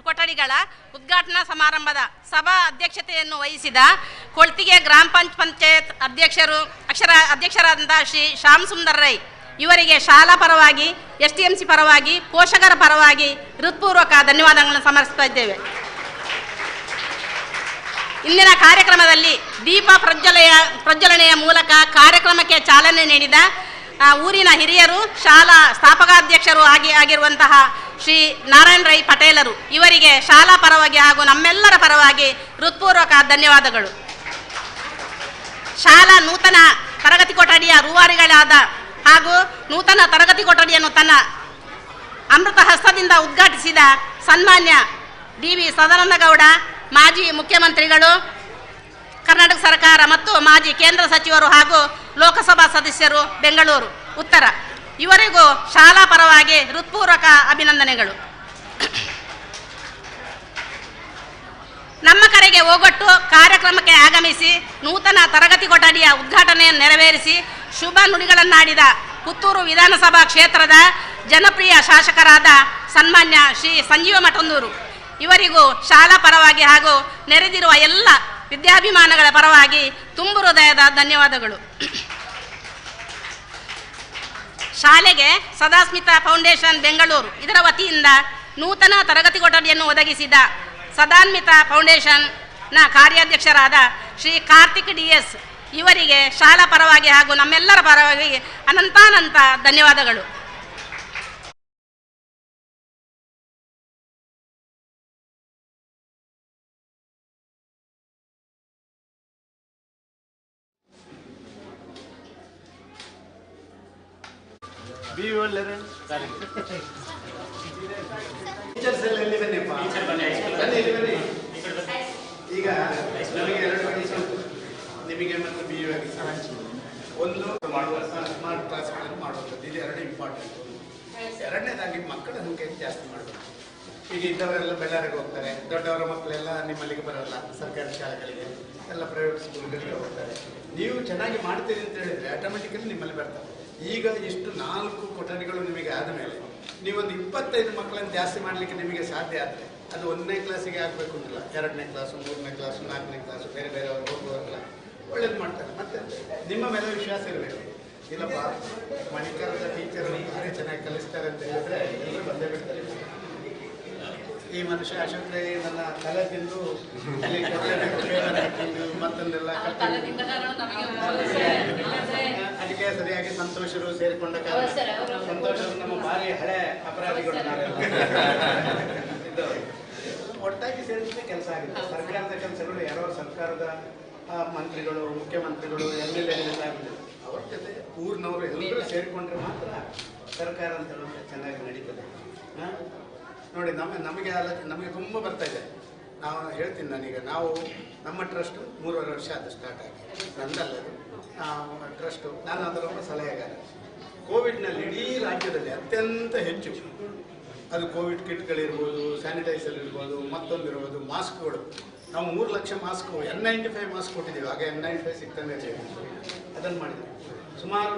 F: ಕೊಠಡಿಗಳ ಉದ್ಘಾಟನಾ ಸಮಾರಂಭದ ಸಭಾ ಅಧ್ಯಕ್ಷತೆಯನ್ನು ವಹಿಸಿದ ಕೊಳ್ತಿಗೆ ಗ್ರಾಮ ಪಂಚಾಯತ್ ಅಧ್ಯಕ್ಷರಾದಂಥ ಶ್ರೀ ಶ್ಯಾಮ್ ಸುಂದರ್ ರೈ ಇವರಿಗೆ ಶಾಲಾ ಪರವಾಗಿ, STMC ಪರವಾಗಿ, ಪೋಷಕರ ಪರವಾಗಿ ಹೃತ್ಪೂರ್ವಕ ಧನ್ಯವಾದಗಳನ್ನು ಸಮರ್ಪಿಸ್ತಾ ಇದ್ದೇವೆ. ಇಂದಿನ ಕಾರ್ಯಕ್ರಮದಲ್ಲಿ ದೀಪ ಪ್ರಜ್ವಲನೆಯ ಮೂಲಕ ಕಾರ್ಯಕ್ರಮಕ್ಕೆ ಚಾಲನೆ ನೀಡಿದ ಊರಿನ ಹಿರಿಯರು, ಶಾಲಾ ಸ್ಥಾಪಕಾಧ್ಯಕ್ಷರು ಆಗಿರುವಂತಹ ಶ್ರೀ ನಾರಾಯಣ ರೈ ಪಟೇಲರು ಇವರಿಗೆ ಶಾಲಾ ಪರವಾಗಿ ಹಾಗೂ ನಮ್ಮೆಲ್ಲರ ಪರವಾಗಿ ಹೃತ್ಪೂರ್ವಕ ಧನ್ಯವಾದಗಳು. ಶಾಲಾ ನೂತನ ತರಗತಿ ಕೊಠಡಿಯ ರೂವಾರಿಗಳಾದ ಹಾಗೂ ನೂತನ ತರಗತಿ ಕೊಠಡಿಯನ್ನು ತನ್ನ ಅಮೃತ ಹಸ್ತದಿಂದ ಉದ್ಘಾಟಿಸಿದ ಸನ್ಮಾನ್ಯ DV ಸದಾನಂದ ಗೌಡ, ಮಾಜಿ ಮುಖ್ಯಮಂತ್ರಿಗಳು ಕರ್ನಾಟಕ ಸರ್ಕಾರ ಮತ್ತು ಮಾಜಿ ಕೇಂದ್ರ ಸಚಿವರು ಹಾಗೂ ಲೋಕಸಭಾ ಸದಸ್ಯರು ಬೆಂಗಳೂರು ಉತ್ತರ ಇವರಿಗೂ ಶಾಲಾ ಪರವಾಗಿ ಹೃತ್ಪೂರ್ವಕ ಅಭಿನಂದನೆಗಳು. ನಮ್ಮ ಕರೆಗೆ ಓಗೊಟ್ಟು ಕಾರ್ಯಕ್ರಮಕ್ಕೆ ಆಗಮಿಸಿ ನೂತನ ತರಗತಿ ಕೊಠಡಿಯ ಉದ್ಘಾಟನೆಯನ್ನು ನೆರವೇರಿಸಿ ಶುಭ ನುಡಿಗಳನ್ನಾಡಿದ ಪುತ್ತೂರು ವಿಧಾನಸಭಾ ಕ್ಷೇತ್ರದ ಜನಪ್ರಿಯ ಶಾಸಕರಾದ ಸನ್ಮಾನ್ಯ ಶ್ರೀ ಸಂಜೀವ ಮಠಂದೂರು ಇವರಿಗೂ ಶಾಲಾ ಪರವಾಗಿ ಹಾಗೂ ನೆರೆದಿರುವ ಎಲ್ಲ ವಿದ್ಯಾಭಿಮಾನಗಳ ಪರವಾಗಿ ತುಂಬು ಹೃದಯದ ಧನ್ಯವಾದಗಳು. ಶಾಲೆಗೆ ಸದಾಸ್ಮಿತಾ ಫೌಂಡೇಶನ್ ಬೆಂಗಳೂರು ಇದರ ವತಿಯಿಂದ ನೂತನ ತರಗತಿ ಕೊಠಡಿಯನ್ನು ಒದಗಿಸಿದ ಸದಾನ್ವಿತ ಫೌಂಡೇಶನ್ನ ಕಾರ್ಯಾಧ್ಯಕ್ಷರಾದ ಶ್ರೀ ಕಾರ್ತಿಕ್ DS ಇವರಿಗೆ ಶಾಲಾ ಪರವಾಗಿ ಹಾಗೂ ನಮ್ಮೆಲ್ಲರ ಪರವಾಗಿ ಅನಂತಾನಂತ ಧನ್ಯವಾದಗಳು.
C: ಈಗ ನಮಗೆ 2 ವಿಷಯ ನಿಮಗೆ ಮತ್ತು BU ಆಗಿ ಒಂದು ಸ್ಮಾರ್ಟ್ ಕ್ಲಾಸ್ಗಳನ್ನು ಮಾಡುವಂಥದ್ದು, ಇದು 2 ಇಂಪಾರ್ಟೆಂಟ್. ಎರಡನೇದಾಗಿ ಮಕ್ಕಳ ಸಂಖ್ಯೆ ಜಾಸ್ತಿ ಮಾಡಬೇಕು. ಈಗ ಇದ್ದವರೆಲ್ಲ ಬೆಳ್ಳಾರಿಗೆ ಹೋಗ್ತಾರೆ, ದೊಡ್ಡವರ ಮಕ್ಕಳೆಲ್ಲ ನಿಮ್ಮಲ್ಲಿಗೆ ಬರೋಲ್ಲ, ಸರ್ಕಾರಿ ಶಾಲೆಗಳಿಗೆ ಎಲ್ಲ ಪ್ರೈವೇಟ್ ಸ್ಕೂಲ್ಗಳಿಗೆ ಹೋಗ್ತಾರೆ. ನೀವು ಚೆನ್ನಾಗಿ ಮಾಡ್ತೀರಿ ಅಂತ ಹೇಳಿದರೆ ಆಟೋಮೆಟಿಕಲಿ ನಿಮ್ಮಲ್ಲಿ ಬರ್ತಾರೆ. ಈಗ ಇಷ್ಟು 4 ಕೊಠಡಿಗಳು ನಿಮಗೆ ಆದ ಮೇಲೆ ನೀವೊಂದು 25 ಮಕ್ಕಳನ್ನು ಜಾಸ್ತಿ ಮಾಡಲಿಕ್ಕೆ ನಿಮಗೆ ಸಾಧ್ಯ ಆದರೆ ಅದು 1ನೇ ಕ್ಲಾಸಿಗೆ ಆಗಬೇಕು ಅಂತಿಲ್ಲ, 2ನೇ ಕ್ಲಾಸು, 3ನೇ ಕ್ಲಾಸು, 4ನೇ ಕ್ಲಾಸು, ಬೇರೆ ಬೇರೆಯವರು ಹೋಗುವವರೆಲ್ಲ ಒಳ್ಳೇದು ಮಾಡ್ತಾರೆ. ಮತ್ತು ನಿಮ್ಮ ಮೇಲೆ ವಿಶ್ವಾಸ ಇರಬೇಕು. ಇಲ್ಲಪ್ಪ ಮಣಿಕರದ ಟೀಚರ್ ಭಾರಿ ಚೆನ್ನಾಗಿ ಕಲಿಸ್ತಾರೆ ಅಂತ ಹೇಳಿದ್ರೆ ಎಲ್ಲರೂ ಬಂದೇ ಬಿಡ್ತಾರೆ. ಈ ಮನುಷ್ಯ ಅಶೋಕ್ರೆ ನನ್ನ ತಲೆ ತಿಂದು ಮತ್ತೊಂದೆಲ್ಲ ಅದಕ್ಕೆ ಸರಿಯಾಗಿ ಸಂತೋಷರು ಸೇರಿಕೊಂಡ ಕಾರಣ ಸಂತೋಷರು ನಮ್ಮ ಭಾರಿ ಹಳೆ ಅಪರಾಧಿಗಳು ಒಟ್ಟಾಗಿ ಸೇರಿಸಿದ ಕೆಲಸ ಆಗಿದೆ. ಸರ್ಕಾರದ ಕೆಲಸಗಳು ಯಾರೋ ಸರ್ಕಾರದ ಮಂತ್ರಿಗಳು, ಮುಖ್ಯಮಂತ್ರಿಗಳು, MLA ಆಗಿದೆ, ಅವ್ರ ಜೊತೆ ಊರಿನವರು ಎಲ್ಲರೂ ಸೇರಿಕೊಂಡ್ರೆ ಮಾತ್ರ ಸರ್ಕಾರ ಅಂತ ಹೇಳೋದು ಚೆನ್ನಾಗಿ ನಡೀತದೆ. ನೋಡಿ ನಮಗೆ ತುಂಬ ಬರ್ತಾ ಇದೆ. ನಾವು ಹೇಳ್ತೀನಿ, ನಾವು ನಮ್ಮ ಟ್ರಸ್ಟು 3.5 ವರ್ಷ ಅದು ಸ್ಟಾರ್ಟ್ ಆಗಿ ನಂದಲ್ಲದು ಟ್ರಸ್ಟು, ನಾನು ಅದರೊಬ್ಬ ಸಲಹೆಗಾರ. ಕೋವಿಡ್ನಲ್ಲಿ ಇಡೀ ರಾಜ್ಯದಲ್ಲಿ ಅತ್ಯಂತ ಹೆಚ್ಚು ಅದು ಕೋವಿಡ್ ಕಿಟ್ಗಳಿರ್ಬೋದು, ಸ್ಯಾನಿಟೈಸರ್ ಇರ್ಬೋದು, ಮತ್ತೊಂದಿರ್ಬೋದು, ಮಾಸ್ಕ್ಗಳು. ನಾವು 3 ಲಕ್ಷ ಮಾಸ್ಕು N95 ಮಾಸ್ಕ್ ಕೊಟ್ಟಿದ್ದೀವಿ. ಆಗ N95 ಸಿಗ್ತಾನೆ ಅದನ್ನು ಮಾಡಿದ್ವಿ. ಸುಮಾರು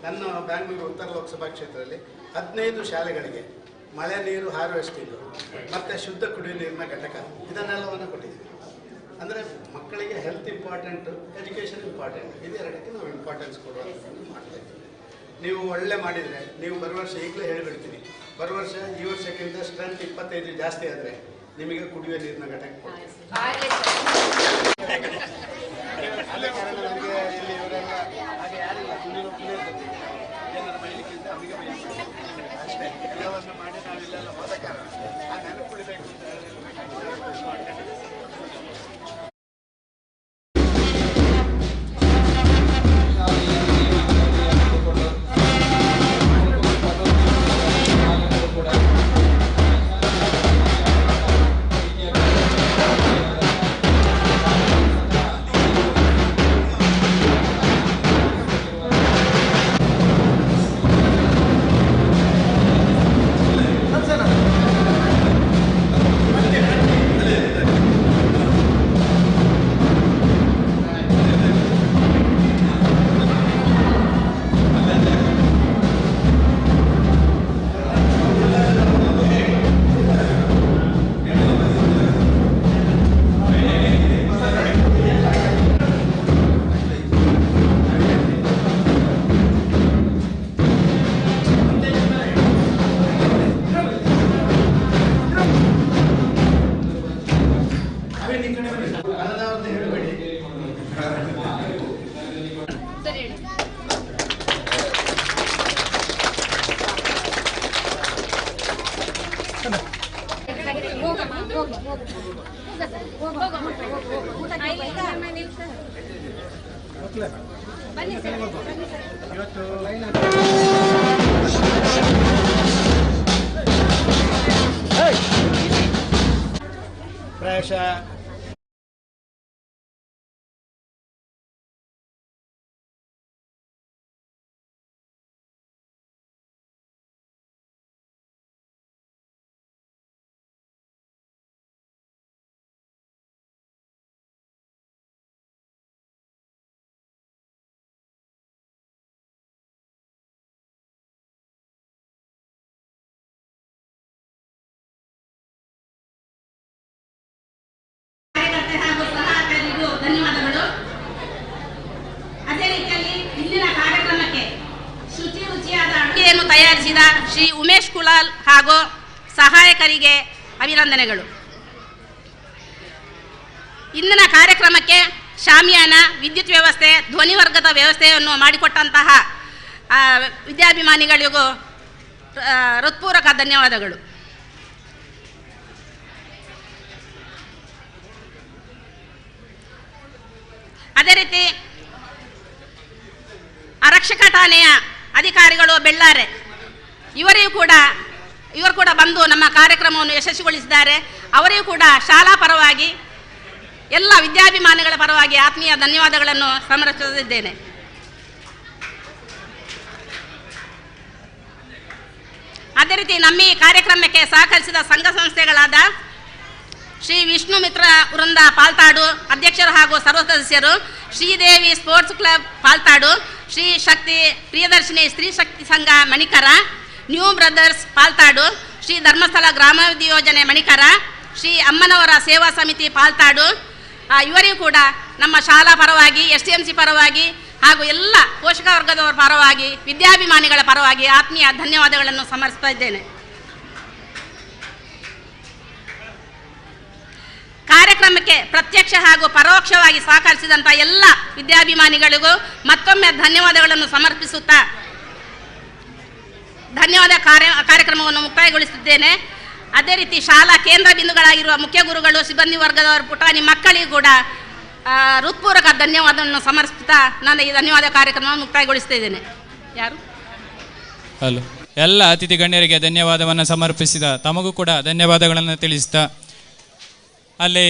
C: ನನ್ನ ಬ್ಯಾಂಗ್ಳೂರು ಉತ್ತರ ಲೋಕಸಭಾ ಕ್ಷೇತ್ರದಲ್ಲಿ 15 ಶಾಲೆಗಳಿಗೆ ಮಳೆ ನೀರು ಹಾರ್ವೆಸ್ಟಿಂಗ್ ಮತ್ತು ಶುದ್ಧ ಕುಡಿಯುವ ನೀರಿನ ಘಟಕ ಇದನ್ನೆಲ್ಲವನ್ನು ಕೊಟ್ಟಿದ್ದೀವಿ. ಅಂದರೆ ಮಕ್ಕಳಿಗೆ ಹೆಲ್ತ್ ಇಂಪಾರ್ಟೆಂಟು, ಎಜುಕೇಷನ್ ಇಂಪಾರ್ಟೆಂಟ್, ಇದೆರಡಕ್ಕೆ ನಾವು ಇಂಪಾರ್ಟೆನ್ಸ್ ಕೊಡುವಂಥದ್ದನ್ನು ಮಾಡ್ತಾಯಿದ್ದೀವಿ. ನೀವು ಒಳ್ಳೆ ಮಾಡಿದರೆ ನೀವು ಬರುವ ವರ್ಷ ಈಗಲೇ ಹೇಳಿಬಿಡ್ತೀನಿ, ಬರುವ ವರ್ಷ ಈ ವರ್ಷಕ್ಕಿಂತ ಸ್ಟ್ರೆಂತ್ 25 ಜಾಸ್ತಿ ಆದರೆ ನಿಮಗೆ ಕುಡಿಯುವ ನೀರಿನ ಘಟಕ ಕೊಡ್ತೀವಿ. ಅದೇ ಕಾರಣ ನನಗೆ ಇಲ್ಲಿ ಇವರೆಲ್ಲ ಹಾಗೆ ಯಾರಿಲ್ಲ, ಏನಾರು ಬೈಲಿಕ್ಕಿಂತ ಅವಿಗೆ ಬೈಲಿಕ್ಕೆ ಅಷ್ಟೇ. ಎಲ್ಲವನ್ನು ಮಾಡಿ ನಾವಿಲ್ಲೆಲ್ಲ ಹೋದ ಕಾರಣ ಆ ನೆನಪುಳಿಬೇಕು ಅಂತ ಹೇಳಿ ಪ್ರಾಯಶಃ
F: ಧನ್ಯವಾದಗಳು. ಅದೇ ರೀತಿಯಲ್ಲಿ ಇಂದಿನ ಕಾರ್ಯಕ್ರಮಕ್ಕೆ ಶುಚಿ ರುಚಿಯಾದ ಅಡುಗೆಯನ್ನು ತಯಾರಿಸಿದ ಶ್ರೀ ಉಮೇಶ್ ಕುಲಾಲ್ ಹಾಗೂ ಸಹಾಯಕರಿಗೆ ಅಭಿನಂದನೆಗಳು. ಇಂದಿನ ಕಾರ್ಯಕ್ರಮಕ್ಕೆ ಶಾಮಿಯಾನ, ವಿದ್ಯುತ್ ವ್ಯವಸ್ಥೆ, ಧ್ವನಿವರ್ಗದ ವ್ಯವಸ್ಥೆಯನ್ನು ಮಾಡಿಕೊಟ್ಟಂತಹ ವಿದ್ಯಾಭಿಮಾನಿಗಳಿಗೂ ಹೃತ್ಪೂರ್ವಕ ಧನ್ಯವಾದಗಳು. ಅದೇ ರೀತಿ ಆರಕ್ಷಕ ಠಾಣೆಯ ಅಧಿಕಾರಿಗಳು ಬೆಳ್ಳಾರೆ, ಇವರು ಕೂಡ ಬಂದು ನಮ್ಮ ಕಾರ್ಯಕ್ರಮವನ್ನು ಯಶಸ್ವಿಗೊಳಿಸಿದ್ದಾರೆ. ಅವರಿಗೂ ಕೂಡ ಶಾಲಾ ಪರವಾಗಿ ಎಲ್ಲ ವಿದ್ಯಾಭಿಮಾನಿಗಳ ಪರವಾಗಿ ಆತ್ಮೀಯ ಧನ್ಯವಾದಗಳನ್ನು ಸಮರ್ಪಿಸುತ್ತಿದ್ದೇನೆ. ಅದೇ ರೀತಿ ನಮ್ಮ ಈ ಕಾರ್ಯಕ್ರಮಕ್ಕೆ ಸಹಕರಿಸಿದ ಸಂಘ ಸಂಸ್ಥೆಗಳಾದ ಶ್ರೀ ವಿಷ್ಣು ಮಿತ್ರ ವೃಂದ ಪಾಲ್ತಾಡು ಅಧ್ಯಕ್ಷರು ಹಾಗೂ ಸರ್ವ ಸದಸ್ಯರು, ಶ್ರೀದೇವಿ ಸ್ಪೋರ್ಟ್ಸ್ ಕ್ಲಬ್ ಪಾಲ್ತಾಡು, ಶ್ರೀ ಶಕ್ತಿ ಪ್ರಿಯದರ್ಶಿನಿ ಸ್ತ್ರೀ ಶಕ್ತಿ ಸಂಘ ಮಣಿಕರ, ನ್ಯೂ ಬ್ರದರ್ಸ್ ಪಾಲ್ತಾಡು, ಶ್ರೀ ಧರ್ಮಸ್ಥಳ ಗ್ರಾಮಾಭಿವೃದ್ಧಿ ಯೋಜನೆ ಮಣಿಕರ, ಶ್ರೀ ಅಮ್ಮನವರ ಸೇವಾ ಸಮಿತಿ ಪಾಲ್ತಾಡು, ಇವರಿಗೂ ಕೂಡ ನಮ್ಮ ಶಾಲಾ ಪರವಾಗಿ, STMC ಪರವಾಗಿ ಹಾಗೂ ಎಲ್ಲ ಪೋಷಕ ವರ್ಗದವರ ಪರವಾಗಿ, ವಿದ್ಯಾಭಿಮಾನಿಗಳ ಪರವಾಗಿ ಆತ್ಮೀಯ ಧನ್ಯವಾದಗಳನ್ನು ಸಮರ್ಪಿಸ್ತಾ ಇದ್ದೇನೆ. ಕಾರ್ಯಕ್ರಮಕ್ಕೆ ಪ್ರತ್ಯಕ್ಷ ಹಾಗೂ ಪರೋಕ್ಷವಾಗಿ ಸಹಕರಿಸಿದಂಥ ಎಲ್ಲ ವಿದ್ಯಾಭಿಮಾನಿಗಳಿಗೂ ಮತ್ತೊಮ್ಮೆ ಧನ್ಯವಾದಗಳನ್ನು ಸಮರ್ಪಿಸುತ್ತಾ ಕಾರ್ಯಕ್ರಮವನ್ನು ಮುಕ್ತಾಯಗೊಳಿಸುತ್ತೇನೆ. ಅದೇ ರೀತಿ ಶಾಲಾ ಕೇಂದ್ರ ಬಿಂದುಗಳಾಗಿರುವ ಮುಖ್ಯ ಗುರುಗಳು, ಸಿಬ್ಬಂದಿ ವರ್ಗದವರು, ಪುಟಾಣಿ ಮಕ್ಕಳಿಗೂ ಕೂಡ ಹೃತ್ಪೂರ್ವಕ ಧನ್ಯವಾದವನ್ನು ಸಮರ್ಪಿಸುತ್ತಾ ನಾನು ಈ ಧನ್ಯವಾದ ಕಾರ್ಯಕ್ರಮವನ್ನು ಮುಕ್ತಾಯಗೊಳಿಸ್ತಾ ಇದ್ದೇನೆ.
B: ಹಲೋ, ಎಲ್ಲ ಅತಿಥಿ ಗಣ್ಯರಿಗೆ ಧನ್ಯವಾದವನ್ನು ಸಮರ್ಪಿಸಿದ ತಮಗೂ ಕೂಡ ಧನ್ಯವಾದಗಳನ್ನು ತಿಳಿಸ್ತಾ ಅಲ್ಲಿ